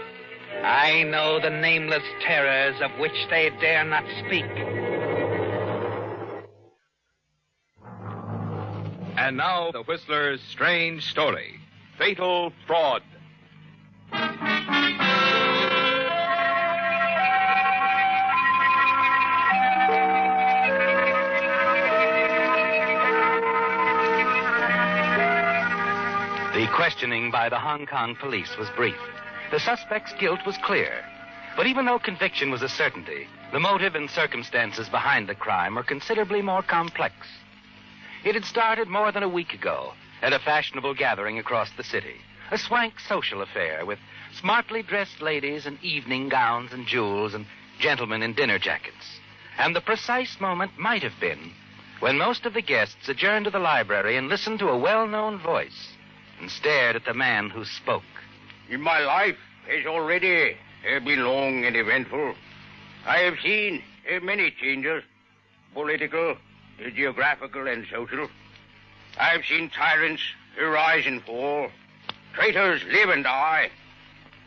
I know the nameless terrors of which they dare not speak. And now, The Whistler's strange story, Fatal Fraud. The questioning by the Hong Kong police was brief. The suspect's guilt was clear. But even though conviction was a certainty, the motive and circumstances behind the crime were considerably more complex. It had started more than a week ago at a fashionable gathering across the city, a swank social affair with smartly dressed ladies in evening gowns and jewels and gentlemen in dinner jackets. And the precise moment might have been when most of the guests adjourned to the library and listened to a well-known voice and stared at the man who spoke. In my life has already been long and eventful. I have seen many changes, political, geographical, and social. I have seen tyrants rise and fall, traitors live and die.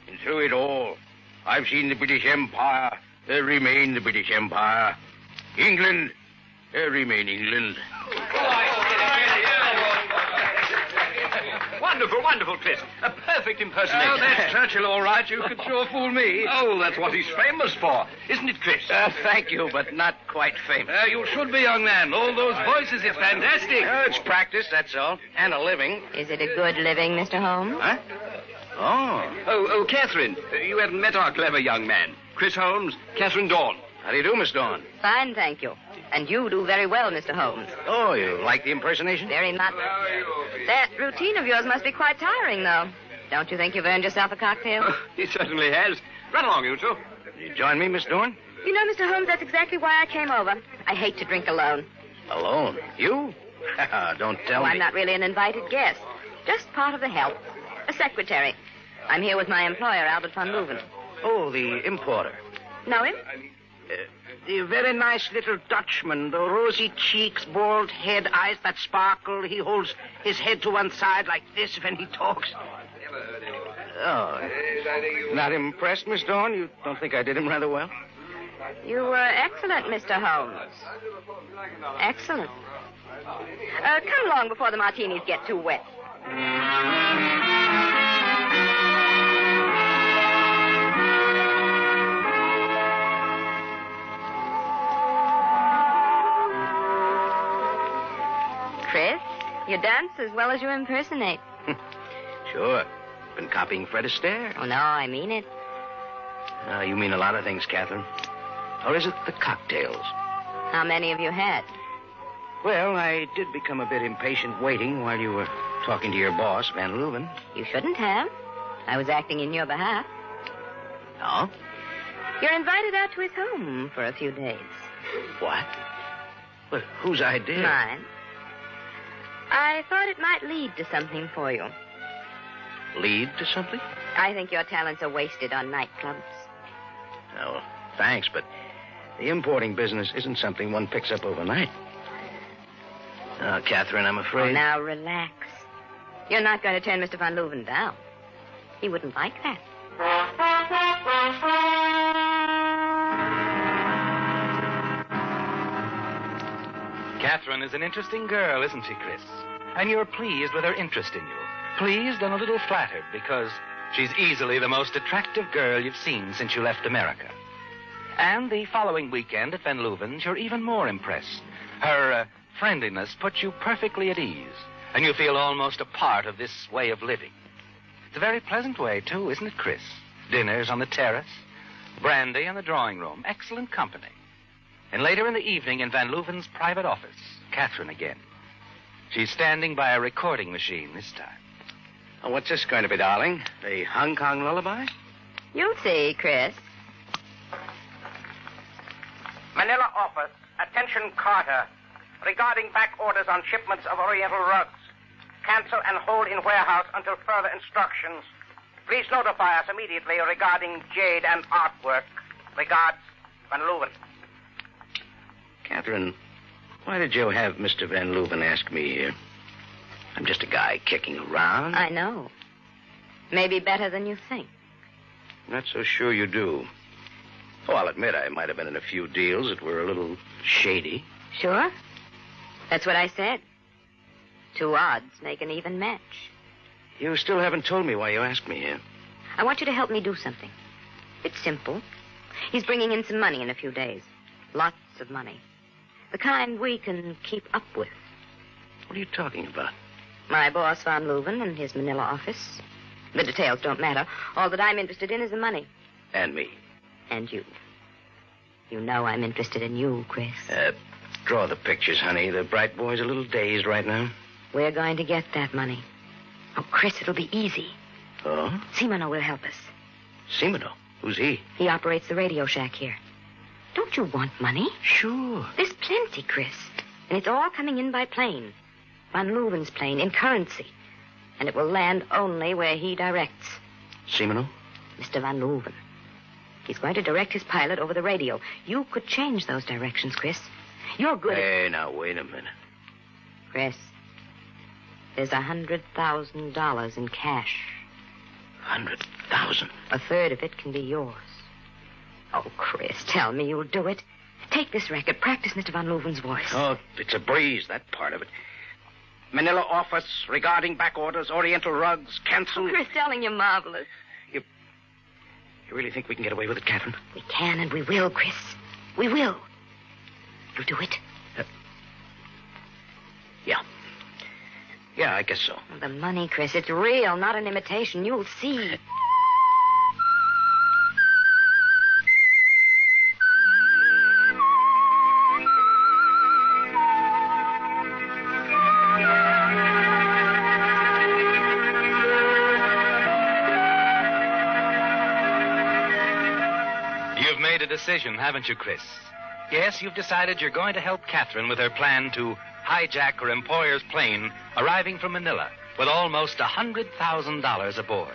And through it all, I've seen the British Empire remain the British Empire. England remain England. Wonderful, wonderful, Chris. A perfect impersonation. Oh, that's Churchill, all right. You could sure fool me. Oh, that's what he's famous for. Isn't it, Chris? Thank you, but not quite famous. You should be, young man. All those voices are fantastic. It's practice, that's all. And a living. Is it a good living, Mr. Holmes? Huh? Oh, Catherine. You haven't met our clever young man. Chris Holmes, Catherine Dawn. How do you do, Miss Dawn? Fine, thank you. And you do very well, Mr. Holmes. Oh, you like the impersonation? Very much. That routine of yours must be quite tiring, though. Don't you think you've earned yourself a cocktail? He certainly has. Run along, you two. You join me, Miss Dawn? You know, Mr. Holmes, that's exactly why I came over. I hate to drink alone. Alone? You? Don't tell me. I'm not really an invited guest. Just part of the help. A secretary. I'm here with my employer, Albert von Leuven. Oh, the importer. Know him? The very nice little Dutchman, the rosy cheeks, bald head, eyes that sparkle. He holds his head to one side like this when he talks. Oh, not impressed, Miss Dawn? You don't think I did him rather well? You were excellent, Mr. Holmes. Excellent. Come along before the martinis get too wet. Chris, you dance as well as you impersonate. Sure. Been copying Fred Astaire. Oh, no, I mean it. You mean a lot of things, Catherine. Or is it the cocktails? How many have you had? Well, I did become a bit impatient waiting while you were talking to your boss, Van Leuven. You shouldn't have. I was acting in your behalf. Oh? You're invited out to his home for a few days. What? Well, whose idea? Mine. I thought it might lead to something for you. Lead to something? I think your talents are wasted on nightclubs. Oh, thanks, but the importing business isn't something one picks up overnight. Catherine, I'm afraid... Oh, now, relax. You're not going to turn Mr. Van Leuven down. He wouldn't like that. Catherine is an interesting girl, isn't she, Chris? And you're pleased with her interest in you. Pleased and a little flattered because she's easily the most attractive girl you've seen since you left America. And the following weekend at Van Leuven's, you're even more impressed. Her friendliness puts you perfectly at ease, and you feel almost a part of this way of living. It's a very pleasant way, too, isn't it, Chris? Dinners on the terrace, brandy in the drawing room, excellent company. And later in the evening in Van Leuven's private office, Catherine again. She's standing by a recording machine this time. Oh, what's this going to be, darling? A Hong Kong lullaby? You'll see, Chris. Manila office. Attention, Carter. Regarding back orders on shipments of Oriental rugs. Cancel and hold in warehouse until further instructions. Please notify us immediately regarding jade and artwork. Regards, Van Leuven. Catherine, why did you have Mr. Van Leuven ask me here? I'm just a guy kicking around. I know. Maybe better than you think. Not so sure you do. Oh, I'll admit I might have been in a few deals that were a little shady. Sure? That's what I said. 2 odds make an even match. You still haven't told me why you asked me here. I want you to help me do something. It's simple. He's bringing in some money in a few days. Lots of money. The kind we can keep up with. What are you talking about? My boss, Van Leuven, and his Manila office. The details don't matter. All that I'm interested in is the money. And me. And you. You know I'm interested in you, Chris. Draw the pictures, honey. The bright boy's a little dazed right now. We're going to get that money. Oh, Chris, it'll be easy. Oh? Simono will help us. Simono? Who's he? He operates the radio shack here. Don't you want money? Sure. There's plenty, Chris. And it's all coming in by plane. Van Leuven's plane, in currency. And it will land only where he directs. Simono? Mr. Van Leuven. He's going to direct his pilot over the radio. You could change those directions, Chris. You're good Hey, now, wait a minute. Chris, there's $100,000 in cash. 100,000? A third of it can be yours. Oh, Chris, tell me you'll do it. Take this record. Practice Mr. Van Leuven's voice. Oh, it's a breeze, that part of it. Manila office regarding back orders, Oriental rugs, cancel. Oh, Chris, telling you marvelous. You really think we can get away with it, Catherine? We can and we will, Chris. We will. You'll do it? Yeah. Yeah, I guess so. The money, Chris, it's real, not an imitation. You'll see. You've made a decision, haven't you, Chris? Yes, you've decided you're going to help Catherine with her plan to hijack her employer's plane arriving from Manila with almost $100,000 aboard.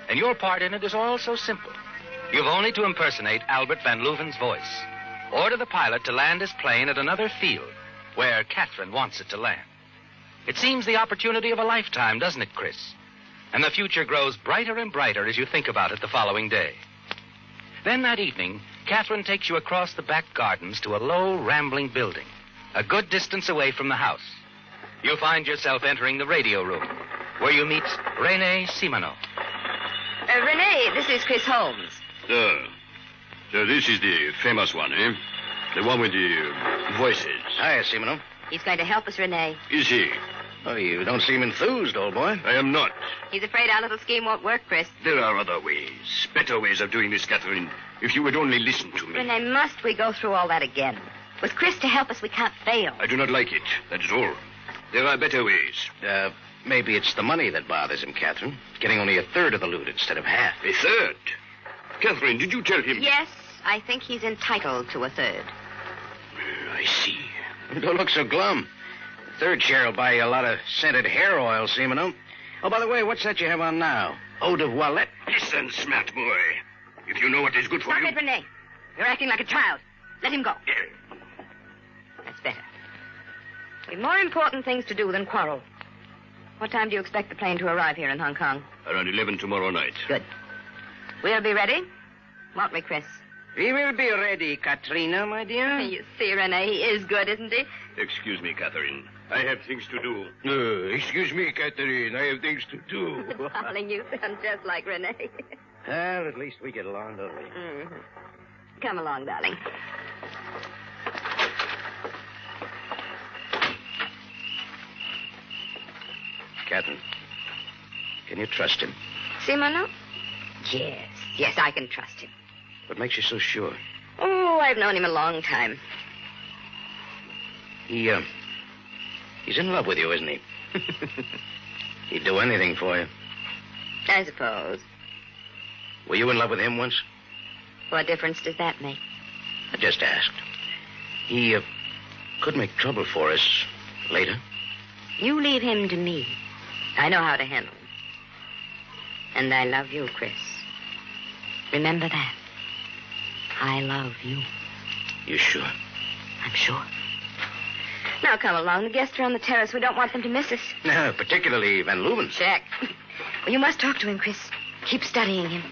And your part in it is all so simple. You've only to impersonate Albert Van Leuven's voice. Order the pilot to land his plane at another field where Catherine wants it to land. It seems the opportunity of a lifetime, doesn't it, Chris? And the future grows brighter and brighter as you think about it the following day. Then that evening, Catherine takes you across the back gardens to a low, rambling building, a good distance away from the house. You find yourself entering the radio room, where you meet Rene Simano. Rene, this is Chris Holmes. So this is the famous one, eh? The one with the voices. Hi, Simano. He's going to help us, Rene. Is he? Oh, you don't seem enthused, old boy. I am not. He's afraid our little scheme won't work, Chris. There are other ways, better ways of doing this, Catherine. If you would only listen to me. Rene, must we go through all that again? With Chris to help us, we can't fail. I do not like it, that is all. There are better ways. Maybe it's the money that bothers him, Catherine. Getting only a third of the loot instead of half. A third? Catherine, did you tell him? Yes, I think he's entitled to a third. I see. Don't look so glum. The third share will buy you a lot of scented hair oil, Simino. Oh, by the way, what's that you have on now? Eau de toilette? Listen, smart boy. If you know what is good for Stop you... it, Renee. You're acting like a child. Let him go. That's better. We've more important things to do than quarrel. What time do you expect the plane to arrive here in Hong Kong? Around 11 tomorrow night. Good. We'll be ready. Won't we, Chris? We will be ready, Katrina, my dear. You see, Renee, he is good, isn't he? Excuse me, Catherine. I have things to do. Excuse me, Catherine. I have things to do. Darling, you sound just like Renee. Well, at least we get along, don't we? Mm-hmm. Come along, darling. Catherine, can you trust him? Simano? Yes, I can trust him. What makes you so sure? Oh, I've known him a long time. He's in love with you, isn't he? He'd do anything for you. I suppose. Were you in love with him once? What difference does that make? I just asked. He could make trouble for us later. You leave him to me. I know how to handle him. And I love you, Chris. Remember that. I love you. You sure? I'm sure. Now come along. The guests are on the terrace. We don't want them to miss us. No, particularly Van Leuven. Check. Well, you must talk to him, Chris. Keep studying him.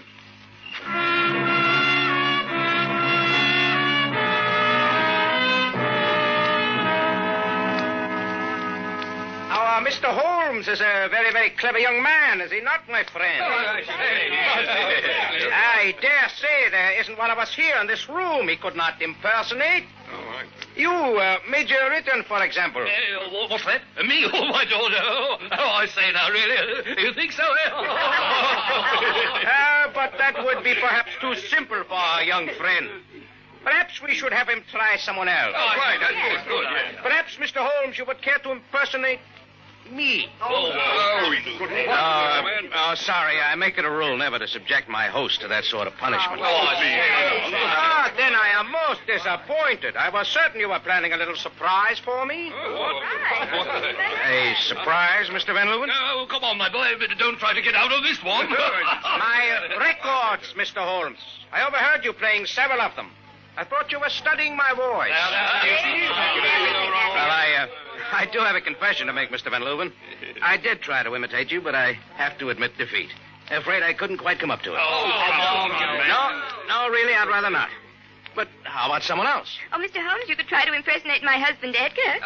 Our Mr. Holmes is a very, very clever young man, is he not, my friend? I dare say there isn't one of us here in this room he could not impersonate. You, Major Ritter, for example. What's that? Me? Oh, my daughter. Oh, I say now, really? You think so? But that would be perhaps too simple for our young friend. Perhaps we should have him try someone else. Oh, right. That's good. Yeah. Perhaps, Mr. Holmes, you would care to impersonate me. Sorry. I make it a rule never to subject my host to that sort of punishment. Then I am most disappointed. I was certain you were planning a little surprise for me. A surprise, Mr. Van Leuven? Oh, come on, my boy. Don't try to get out of this one. My records, Mr. Holmes. I overheard you playing several of them. I thought you were studying my voice. Well, I do have a confession to make, Mr. Van Leuven. I did try to imitate you, but I have to admit defeat. Afraid I couldn't quite come up to it. No, really, I'd rather not. But how about someone else? Oh, Mr. Holmes, you could try to impersonate my husband, Edgar. His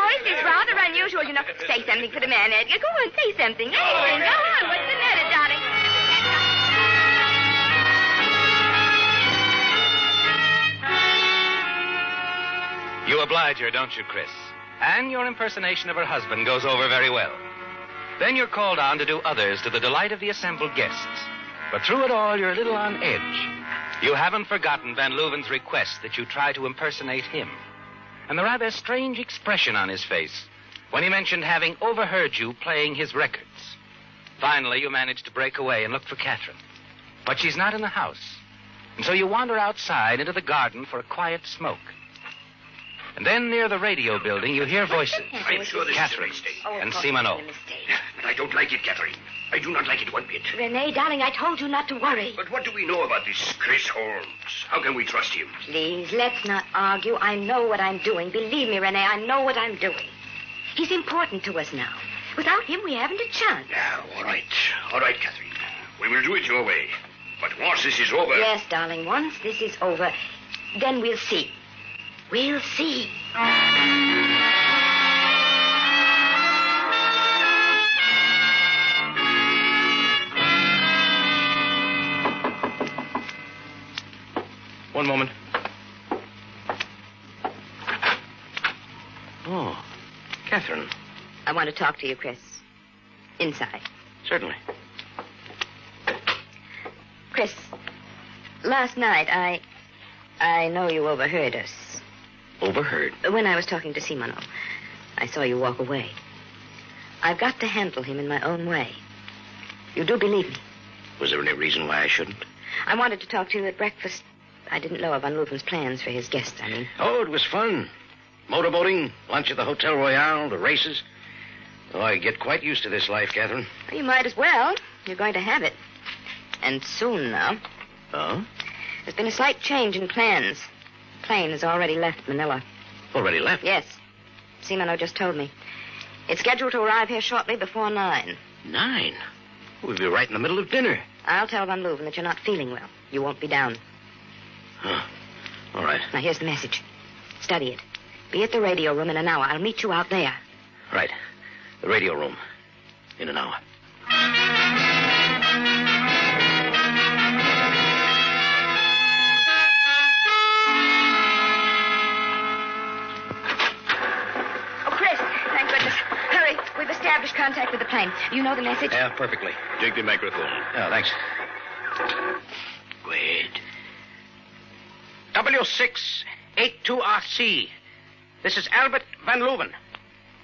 voice is rather unusual, you know. Say something for the man, Edgar. Go on, say something. Anything. Go on. What's the matter, darling? You oblige her, don't you, Chris? And your impersonation of her husband goes over very well. Then you're called on to do others to the delight of the assembled guests. But through it all, you're a little on edge. You haven't forgotten Van Leuven's request that you try to impersonate him. And the rather strange expression on his face when he mentioned having overheard you playing his records. Finally, you manage to break away and look for Catherine. But she's not in the house. And so you wander outside into the garden for a quiet smoke. And then near the radio building, you hear voices. I'm sure this Catherine is a mistake. and Simano. But I don't like it, Catherine. I do not like it one bit. Renee, darling, I told you not to worry. But what do we know about this Chris Holmes? How can we trust him? Please, let's not argue. I know what I'm doing. Believe me, Renee, I know what I'm doing. He's important to us now. Without him, we haven't a chance. Now, all right. All right, Catherine. We will do it your way. But once this is over... Yes, darling, once this is over, then we'll see. We'll see. One moment. Oh, Catherine. I want to talk to you, Chris. Inside. Certainly. Chris, last night I know you overheard us. Overheard? When I was talking to Simano. I saw you walk away. I've got to handle him in my own way. You do believe me? Was there any reason why I shouldn't? I wanted to talk to you at breakfast. I didn't know of Van Leuven's plans for his guests, I mean. Oh, it was fun. Motorboating, lunch at the Hotel Royale, the races. Oh, I get quite used to this life, Catherine. Well, you might as well. You're going to have it. And soon now. Oh? There's been a slight change in plans. The plane has already left Manila. Already left? Yes. Simano just told me. It's scheduled to arrive here shortly before 9. 9? We'll be right in the middle of dinner. I'll tell Van Leuven that you're not feeling well. You won't be down. Huh. All right. Now, here's the message. Study it. Be at the radio room in an hour. I'll meet you out there. Right. The radio room. In an hour. Oh, Chris, thank goodness. Hurry. We've established contact with the plane. You know the message? Yeah, perfectly. Take the microphone. Oh, thanks. Wait. W682RC. This is Albert Van Leuven.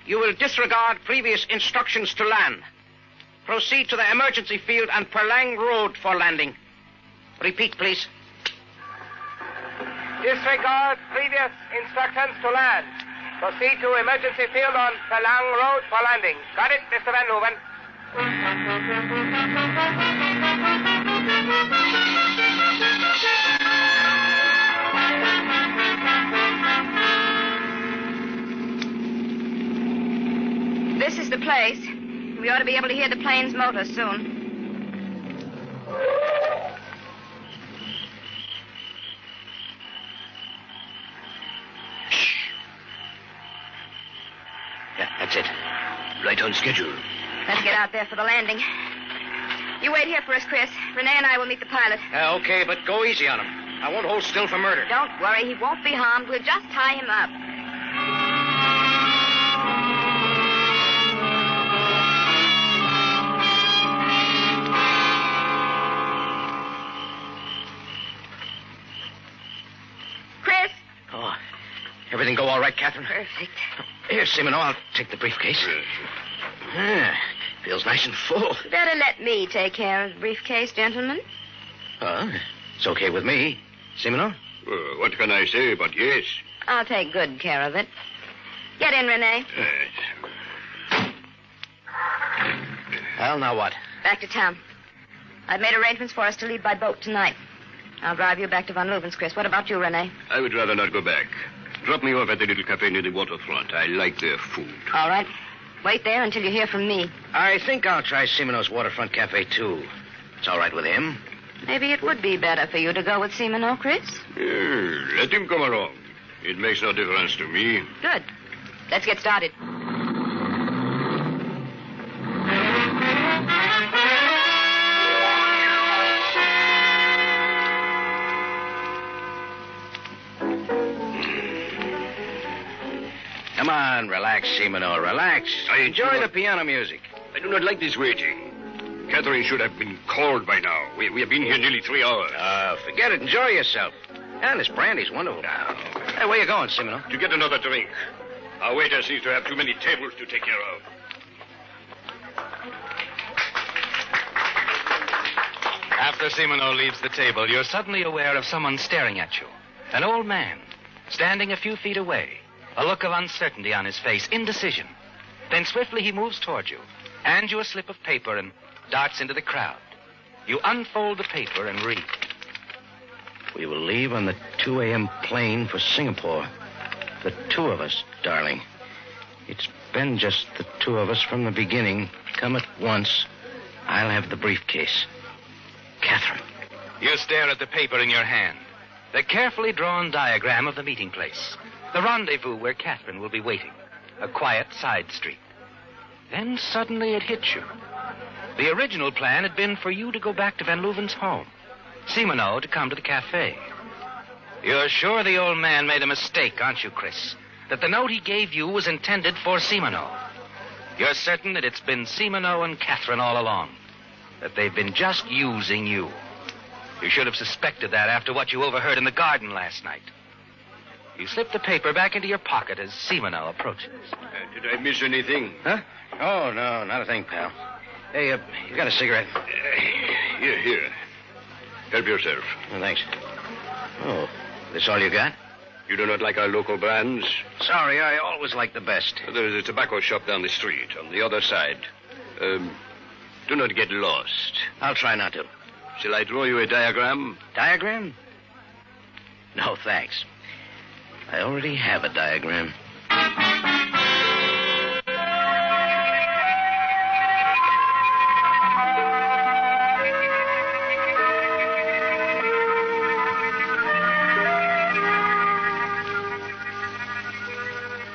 You will disregard previous instructions to land. Proceed to the emergency field on Perlang Road for landing. Repeat, please. Disregard previous instructions to land. Proceed to emergency field on Perlang Road for landing. Got it, Mr. Van Leuven? This is the place. We ought to be able to hear the plane's motor soon. Yeah, that's it. Right on schedule. Let's get out there for the landing. You wait here for us, Chris. Renee and I will meet the pilot. Okay, but go easy on him. I won't hold still for murder. Don't worry, he won't be harmed. We'll just tie him up. Chris? Oh, everything go all right, Catherine? Perfect. Here, Simino, I'll take the briefcase. Ah, feels nice and full. Better let me take care of the briefcase, gentlemen. It's okay with me. Simino? What can I say but yes? I'll take good care of it. Get in, Renee. Well, now what? Back to town. I've made arrangements for us to leave by boat tonight. I'll drive you back to Van Leuven's, Chris. What about you, Renee? I would rather not go back. Drop me off at the little cafe near the waterfront. I like their food. All right. Wait there until you hear from me. I think I'll try Simino's waterfront cafe, too. It's all right with him. Maybe it would be better for you to go with Simino, Chris. Let him come along. It makes no difference to me. Good. Let's get started. Come on, relax, Simino, relax. Enjoy the piano music. I do not like this waiting. Catherine should have been called by now. We have been here nearly 3 hours. Forget it. Enjoy yourself. And this brandy's wonderful. Hey, where you going, Simino? To get another drink. Our waiter seems to have too many tables to take care of. After Simino leaves the table, you're suddenly aware of someone staring at you. An old man, standing a few feet away. A look of uncertainty on his face, indecision. Then swiftly he moves toward you, hands you a slip of paper, and darts into the crowd. You unfold the paper and read. We will leave on the 2 a.m. plane for Singapore. The two of us, darling. It's been just the two of us from the beginning. Come at once. I'll have the briefcase. Catherine. You stare at the paper in your hand. The carefully drawn diagram of the meeting place. The rendezvous where Catherine will be waiting. A quiet side street. Then suddenly it hits you. The original plan had been for you to go back to Van Leuven's home. Simino to come to the cafe. You're sure the old man made a mistake, aren't you, Chris? That the note he gave you was intended for Simino. You're certain that it's been Simino and Catherine all along. That they've been just using you. You should have suspected that after what you overheard in the garden last night. You slip the paper back into your pocket as Semino approaches. Did I miss anything? Huh? Oh, no, not a thing, pal. Hey, you got a cigarette? Here. Help yourself. Oh, thanks. Oh, this all you got? You do not like our local brands? Sorry, I always like the best. There is a tobacco shop down the street, on the other side. Do not get lost. I'll try not to. Shall I draw you a diagram? Diagram? No, thanks. I already have a diagram.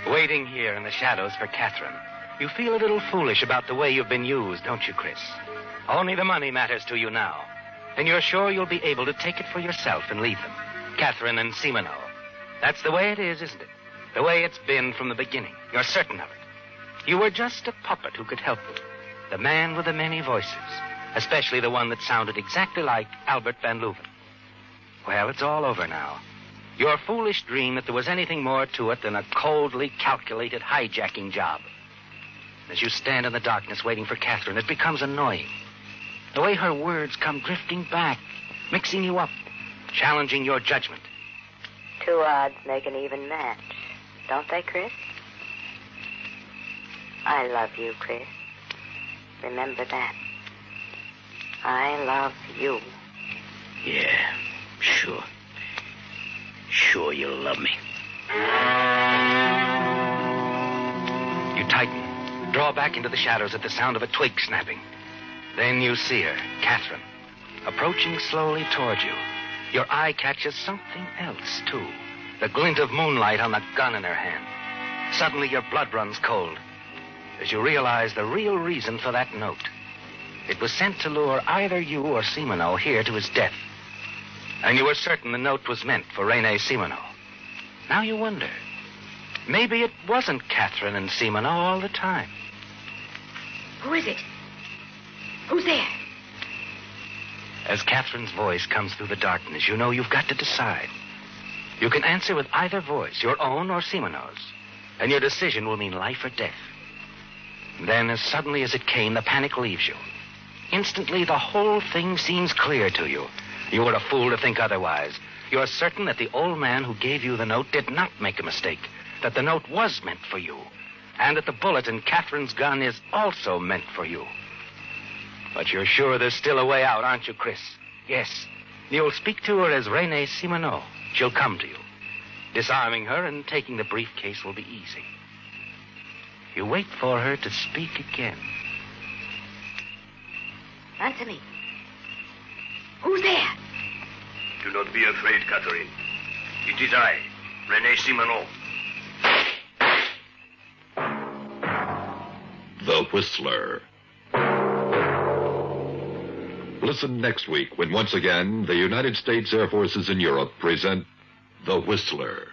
Waiting here in the shadows for Catherine, you feel a little foolish about the way you've been used, don't you, Chris? Only the money matters to you now. And you're sure you'll be able to take it for yourself and leave them. Catherine and Semino. That's the way it is, isn't it? The way it's been from the beginning. You're certain of it. You were just a puppet who could help you. The man with the many voices. Especially the one that sounded exactly like Albert Van Leuven. Well, it's all over now. Your foolish dream that there was anything more to it than a coldly calculated hijacking job. As you stand in the darkness waiting for Catherine, it becomes annoying. The way her words come drifting back, mixing you up, challenging your judgment. 2 odds make an even match, don't they, Chris? I love you, Chris. Remember that. I love you. Yeah, sure. Sure you'll love me. You tighten, draw back into the shadows at the sound of a twig snapping. Then you see her, Catherine, approaching slowly toward you. Your eye catches something else, too. The glint of moonlight on the gun in her hand. Suddenly your blood runs cold as you realize the real reason for that note. It was sent to lure either you or Semino here to his death. And you were certain the note was meant for Rene Semino. Now you wonder, maybe it wasn't Catherine and Semino all the time. Who is it? Who's there? As Catherine's voice comes through the darkness, you know you've got to decide. You can answer with either voice, your own or Semino's, and your decision will mean life or death. Then, as suddenly as it came, the panic leaves you. Instantly, the whole thing seems clear to you. You were a fool to think otherwise. You're certain that the old man who gave you the note did not make a mistake, that the note was meant for you, and that the bullet in Catherine's gun is also meant for you. But you're sure there's still a way out, aren't you, Chris? Yes. You'll speak to her as Rene Semino. She'll come to you. Disarming her and taking the briefcase will be easy. You wait for her to speak again. Answer me. Who's there? Do not be afraid, Catherine. It is I, Rene Semino. The Whistler. Listen next week when once again the United States Air Forces in Europe present The Whistler.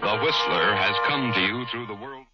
The Whistler has come to you through the world.